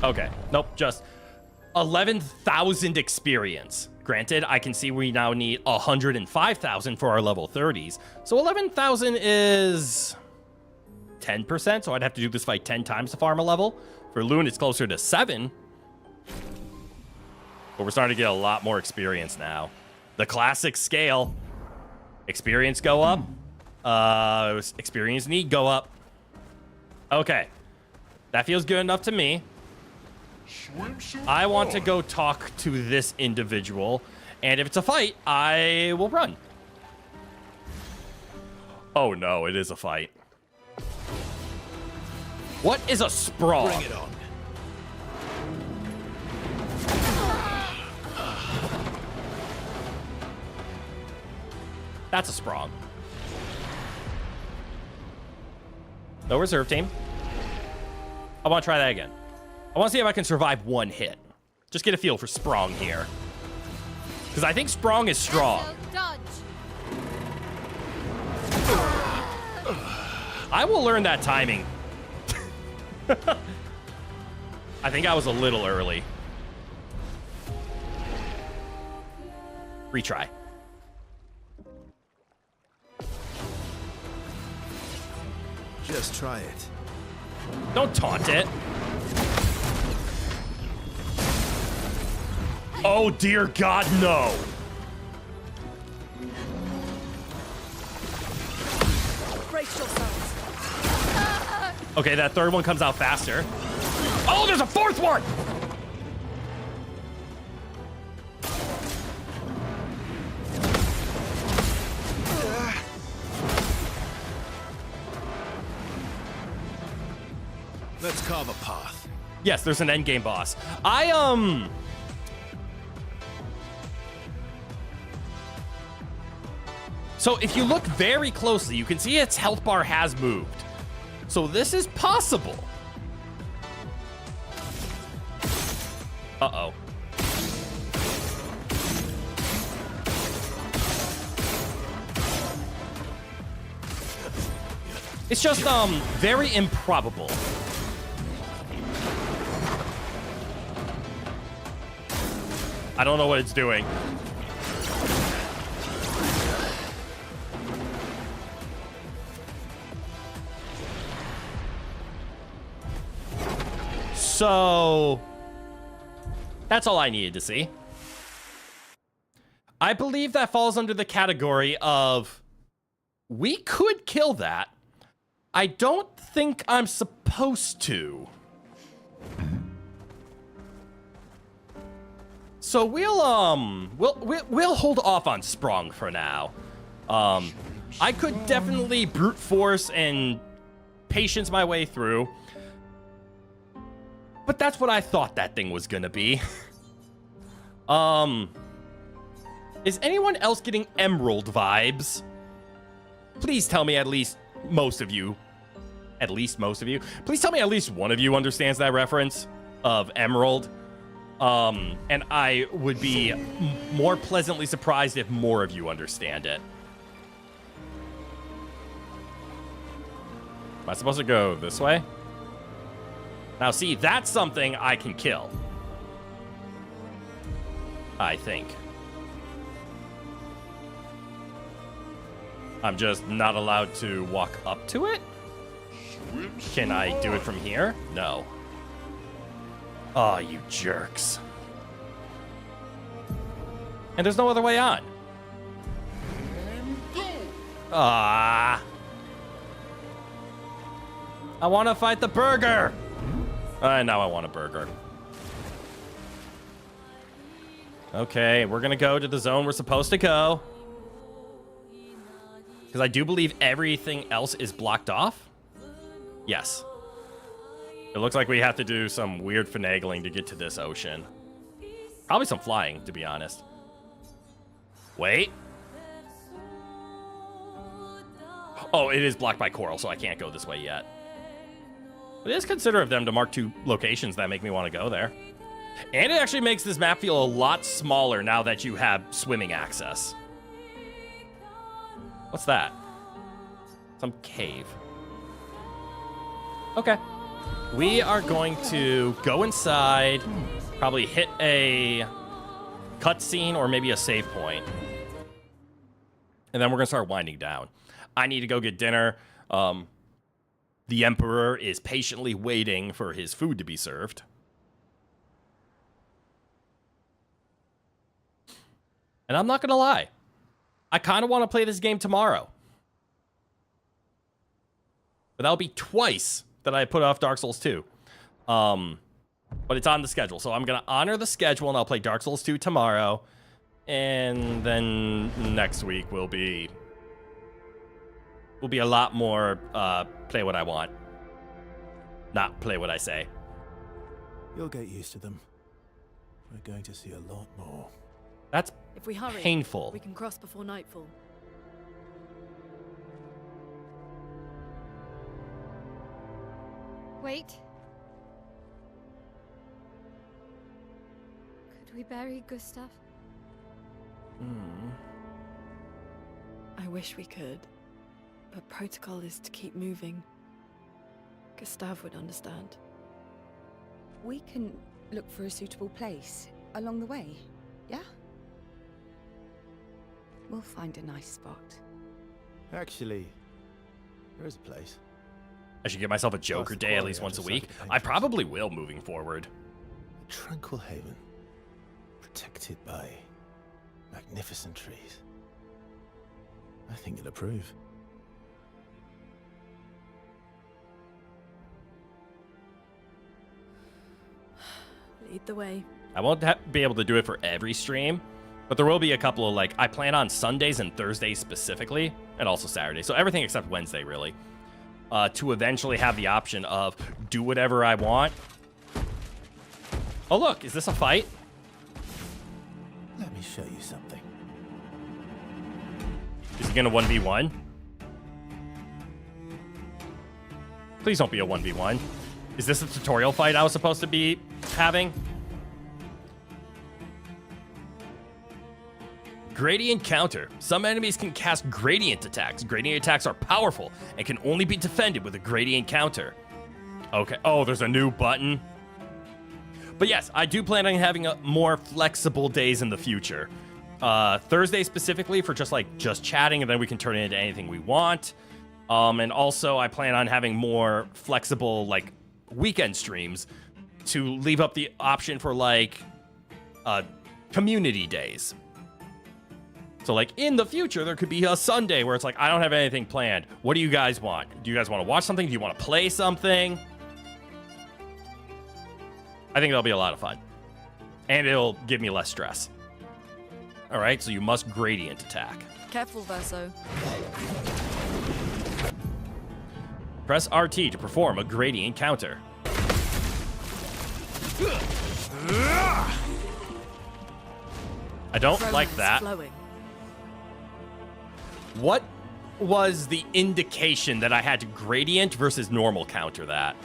Okay, nope, just 11,000 experience. Granted, I can see we now need 105,000 for our level 30s. So 11,000 is 10%, so I'd have to do this fight 10 times to farm a level. For Loon, it's closer to 7. But we're starting to get a lot more experience now. The classic scale. Experience go up. Experience need go up. Okay. That feels good enough to me. I want to go talk to this individual, and if it's a fight, I will run. Oh no, it is a fight. What is a sprawl? Bring it on. That's a sprawl. No reserve team. I want to try that again. I want to see if I can survive 1 hit. Just get a feel for Sprong here. Because I think Sprong is strong. I will learn that timing. I think I was a little early. Retry. Just try it. Don't taunt it. Oh, dear God, no. Brace yourselves. Okay, that third one comes out faster. Oh, there's a 4th one! Let's carve a path. Yes, there's an endgame boss. So if you look very closely, you can see its health bar has moved. So this is possible. Uh-oh. It's just, very improbable. I don't know what it's doing. So that's all I needed to see. I believe that falls under the category of we could kill that. I don't think I'm supposed to. So we'll hold off on Sprung for now. I could definitely brute force and patience my way through. But that's what I thought that thing was gonna be. Is anyone else getting Emerald vibes? Please tell me at least most of you. At least most of you. Please tell me at least one of you understands that reference of Emerald. And I would be more pleasantly surprised if more of you understand it. Am I supposed to go this way? Now, see, that's something I can kill. I think. I'm just not allowed to walk up to it? Can I do it from here? No. Oh, you jerks. And there's no other way on. Ah. I want to fight the burger. Now I want a burger. Okay, we're going to go to the zone we're supposed to go. Because I do believe everything else is blocked off. Yes. It looks like we have to do some weird finagling to get to this ocean. Probably some flying, to be honest. Wait. Oh, it is blocked by coral, so I can't go this way yet. It is considerate of them to mark 2 locations that make me want to go there. And it actually makes this map feel a lot smaller now that you have swimming access. What's that? Some cave. Okay. We are going to go inside, probably hit a cutscene or maybe a save point. And then we're going to start winding down. I need to go get dinner. The Emperor is patiently waiting for his food to be served. And I'm not going to lie. I kind of want to play this game tomorrow. But that'll be twice that I put off Dark Souls 2. But it's on the schedule. So I'm going to honor the schedule and I'll play Dark Souls 2 tomorrow. And then next week will be a lot more play what I want. Not play what I say. You'll get used to them. We're going to see a lot more. That's if we hurry, painful. We can cross before nightfall. Wait. Could we bury Gustav? I wish we could, but protocol is to keep moving. Gustav would understand. We can look for a suitable place along the way, yeah? We'll find a nice spot. Actually, there is a place. I should give myself a Joker day at least once a week. I probably will moving forward. A tranquil haven, protected by magnificent trees. I think you'll approve. Lead the way. I won't be able to do it for every stream, but there will be a couple of, like, I plan on Sundays and Thursdays specifically, and also Saturdays. So everything except Wednesday, really. To eventually have the option of do whatever I want. Oh, look, is this a fight? Let me show you something. Is he gonna 1v1? Please don't be a 1v1. Is this a tutorial fight I was supposed to be having? Gradient counter. Some enemies can cast gradient attacks. Gradient attacks are powerful and can only be defended with a gradient counter. Okay. Oh, there's a new button. But yes, I do plan on having more flexible days in the future. Thursday specifically for just chatting, and then we can turn it into anything we want. And also I plan on having more flexible, like, weekend streams to leave up the option for like community days. So like in the future, there could be a Sunday where it's like, I don't have anything planned. What do you guys want? Do you guys want to watch something? Do you want to play something? I think that'll be a lot of fun. And it'll give me less stress. All right, so you must gradient attack. Careful, Verso. Press RT to perform a gradient counter. I don't like that. Flowing. What was the indication that I had to gradient versus normal counter that?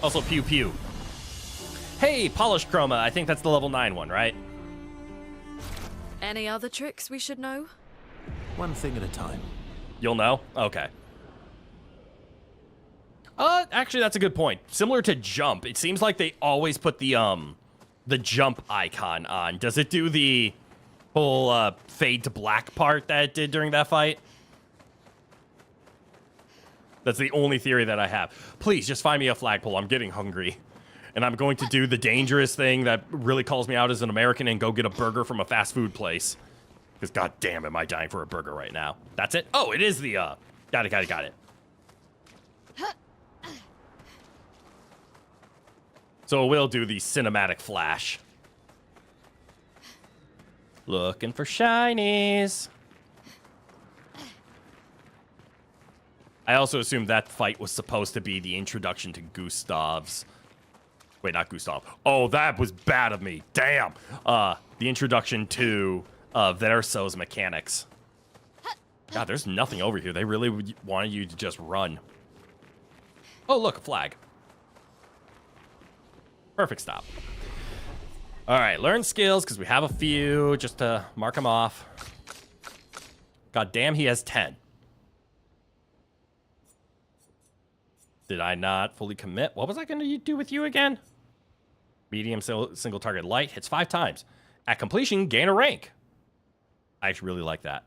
Also, pew pew. Hey, Polish Chroma. I think that's the level 9 one, right? Any other tricks we should know? One thing at a time. You'll know? Okay. Actually, that's a good point. Similar to jump, it seems like they always put the jump icon on. Does it do the whole fade to black part that it did during that fight? That's the only theory that I have. Please, just find me a flagpole. I'm getting hungry. And I'm going to do the dangerous thing that really calls me out as an American and go get a burger from a fast food place. Because goddamn, am I dying for a burger right now. That's it? Oh, it is the, got it. So we'll do the cinematic flash. Looking for shinies. I also assumed that fight was supposed to be the introduction to Gustav's... Wait, not Gustav. Oh, that was bad of me. Damn. The introduction to Verso's mechanics. God, there's nothing over here. They really wanted you to just run. Oh, look, a flag. Perfect stop. All right, learn skills, because we have a few, just to mark them off. God damn, he has 10. Did I not fully commit? What was I going to do with you again? Medium single target light hits 5 times. At completion, gain a rank. I actually really like that.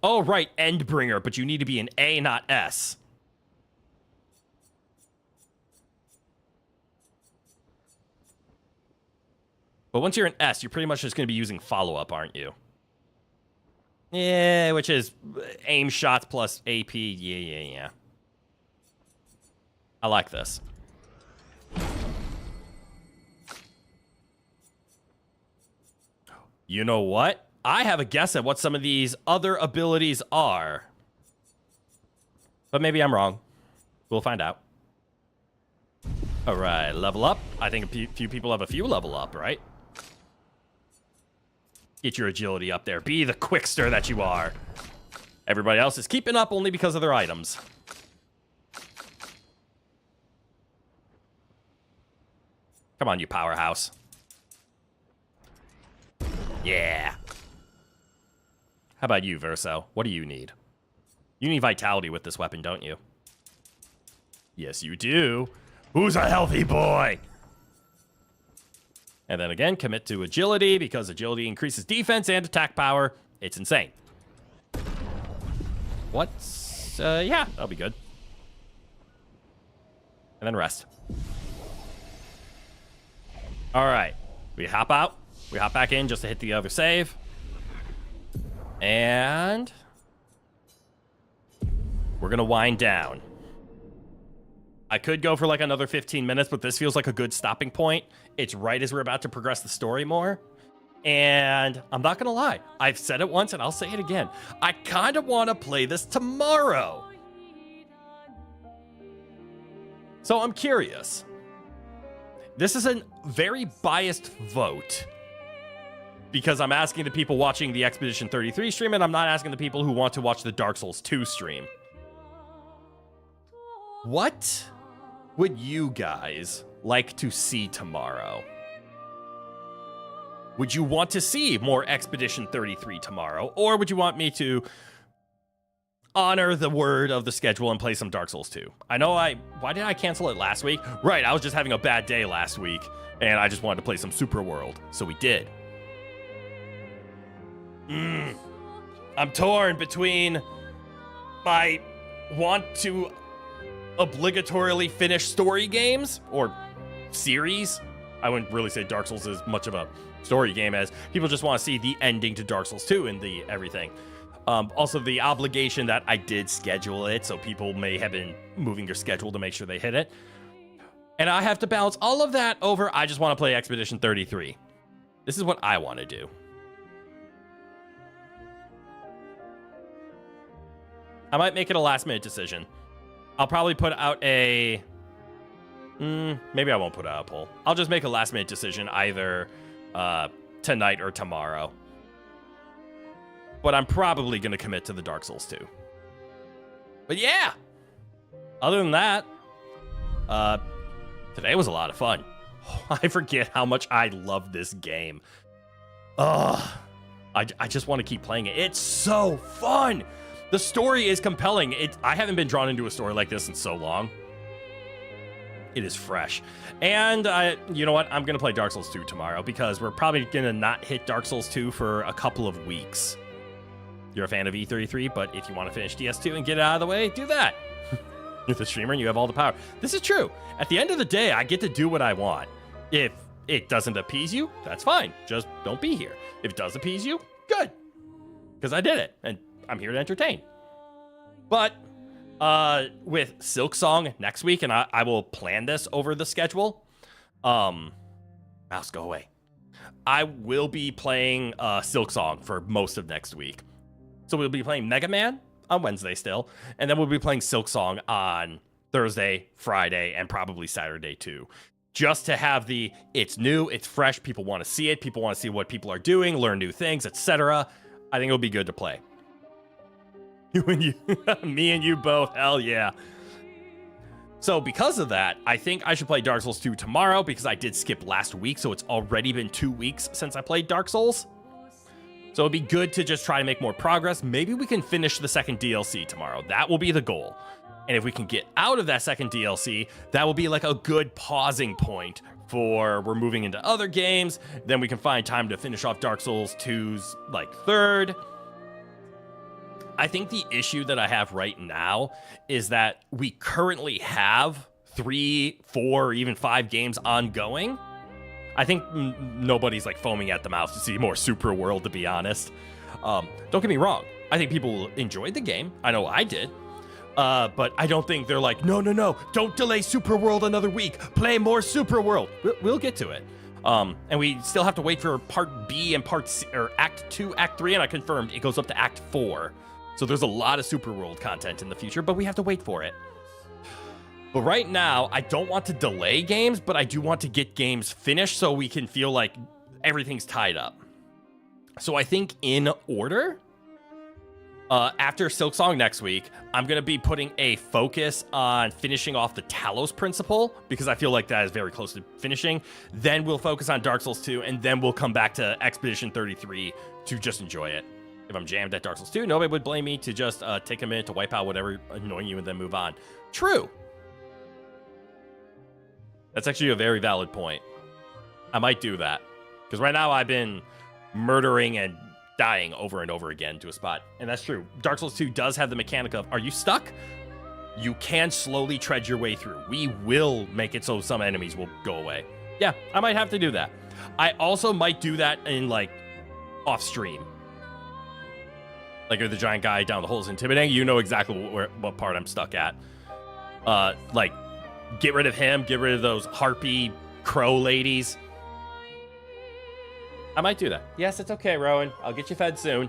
Oh, right, Endbringer, but you need to be an A, not S. But once you're an S, you're pretty much just going to be using follow-up, aren't you? Yeah, which is aim shots plus AP. Yeah. I like this. You know what? I have a guess at what some of these other abilities are. But maybe I'm wrong. We'll find out. All right, level up. I think a few people have a few level up, right? Get your agility up there. Be the quickster that you are. Everybody else is keeping up only because of their items. Come on, you powerhouse. Yeah. How about you, Verso? What do you need? You need vitality with this weapon, don't you? Yes, you do. Who's a healthy boy? And then again, commit to agility, because agility increases defense and attack power. It's insane. What's... yeah, that'll be good. And then rest. All right. We hop out. We hop back in just to hit the other save. And... we're going to wind down. I could go for like another 15 minutes, but this feels like a good stopping point. It's right as we're about to progress the story more. And I'm not going to lie. I've said it once and I'll say it again. I kind of want to play this tomorrow. So I'm curious. This is a very biased vote. Because I'm asking the people watching the Expedition 33 stream, and I'm not asking the people who want to watch the Dark Souls 2 stream. What would you guys like to see tomorrow? Would you want to see more Expedition 33 tomorrow? Or would you want me to honor the word of the schedule and play some Dark Souls 2? I know why did I cancel it last week? Right, I was just having a bad day last week, and I just wanted to play some Super World, so we did. I'm torn between my want to obligatorily finish story games or series. I wouldn't really say Dark Souls is much of a story game, as people just want to see the ending to Dark Souls 2 and the everything. Also, the obligation that I did schedule it, so people may have been moving their schedule to make sure they hit it. And I have to balance all of that over, I just want to play Expedition 33. This is what I want to do. I might make it a last-minute decision. I'll probably put out a... maybe I won't put out a poll. I'll just make a last-minute decision either tonight or tomorrow. But I'm probably going to commit to the Dark Souls 2. But yeah! Other than that, today was a lot of fun. I forget how much I love this game. I just want to keep playing it. It's so fun! The story is compelling. I haven't been drawn into a story like this in so long. It is fresh. And you know what? I'm going to play Dark Souls 2 tomorrow because we're probably going to not hit Dark Souls 2 for a couple of weeks. You're a fan of E33, but if you want to finish DS2 and get it out of the way, do that. You're the streamer and you have all the power. This is true. At the end of the day, I get to do what I want. If it doesn't appease you, that's fine. Just don't be here. If it does appease you, good. Because I did it, and I'm here to entertain. But with Silksong next week, and I will plan this over the schedule. Mouse, go away. I will be playing Silksong for most of next week. So we'll be playing Mega Man on Wednesday still, and then we'll be playing Silksong on Thursday, Friday, and probably Saturday too. Just to have it's new, it's fresh, people want to see it, people want to see what people are doing, learn new things, etc. I think it'll be good to play. You and you, me and you both, hell yeah. So because of that, I think I should play Dark Souls 2 tomorrow because I did skip last week, so it's already been 2 weeks since I played Dark Souls. So it'd be good to just try to make more progress. Maybe we can finish the second DLC tomorrow. That will be the goal. And if we can get out of that second DLC, that will be like a good pausing point for we're moving into other games. Then we can find time to finish off Dark Souls 2's like third. I think the issue that I have right now is that we currently have 3, 4, even 5 games ongoing. I think nobody's like foaming at the mouth to see more Super World, to be honest. Don't get me wrong. I think people enjoyed the game. I know I did. But I don't think they're like, no, don't delay Super World another week. Play more Super World. We'll get to it. And we still have to wait for Part B and Part C, or Act 2, Act 3, and I confirmed it goes up to Act 4. So there's a lot of Super World content in the future, but we have to wait for it. But right now, I don't want to delay games, but I do want to get games finished so we can feel like everything's tied up. So I think in order, after Silksong next week, I'm going to be putting a focus on finishing off the Talos Principle, because I feel like that is very close to finishing. Then we'll focus on Dark Souls 2, and then we'll come back to Expedition 33 to just enjoy it. If I'm jammed at Dark Souls 2, nobody would blame me to just take a minute to wipe out whatever annoying you and then move on. True. That's actually a very valid point. I might do that. Because right now I've been murdering and dying over and over again to a spot. And that's true. Dark Souls 2 does have the mechanic of, are you stuck? You can slowly tread your way through. We will make it so some enemies will go away. Yeah, I might have to do that. I also might do that in, like, off stream. Like, if the giant guy down the hole is intimidating, you know exactly what part I'm stuck at. Like, get rid of him, get rid of those harpy crow ladies. I might do that. Yes, it's okay, Rowan. I'll get you fed soon.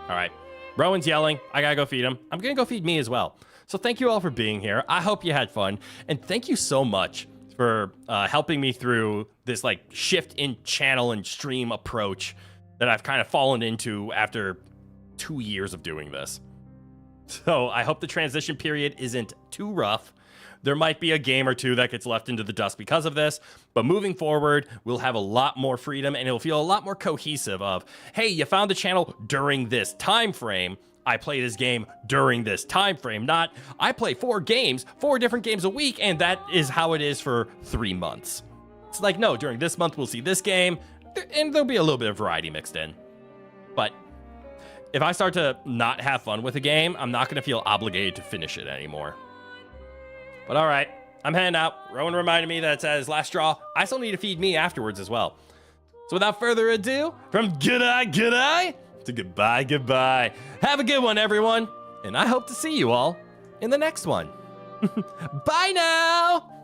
All right. Rowan's yelling. I gotta go feed him. I'm gonna go feed me as well. So thank you all for being here. I hope you had fun. And thank you so much for helping me through this like shift in channel and stream approach that I've kind of fallen into after 2 years of doing this. So I hope the transition period isn't too rough. There might be a game or two that gets left into the dust because of this, but moving forward, we'll have a lot more freedom and it'll feel a lot more cohesive of, hey, you found the channel during this time frame. I play this game during this time frame, not I play 4 different games a week, and that is how it is for 3 months. It's like, no, during this month, we'll see this game, and there'll be a little bit of variety mixed in. But if I start to not have fun with a game, I'm not going to feel obligated to finish it anymore. But all right, I'm heading out. Rowan reminded me that it's at his last straw. I still need to feed me afterwards as well. So without further ado, from good eye to goodbye. Have a good one, everyone. And I hope to see you all in the next one. Bye now.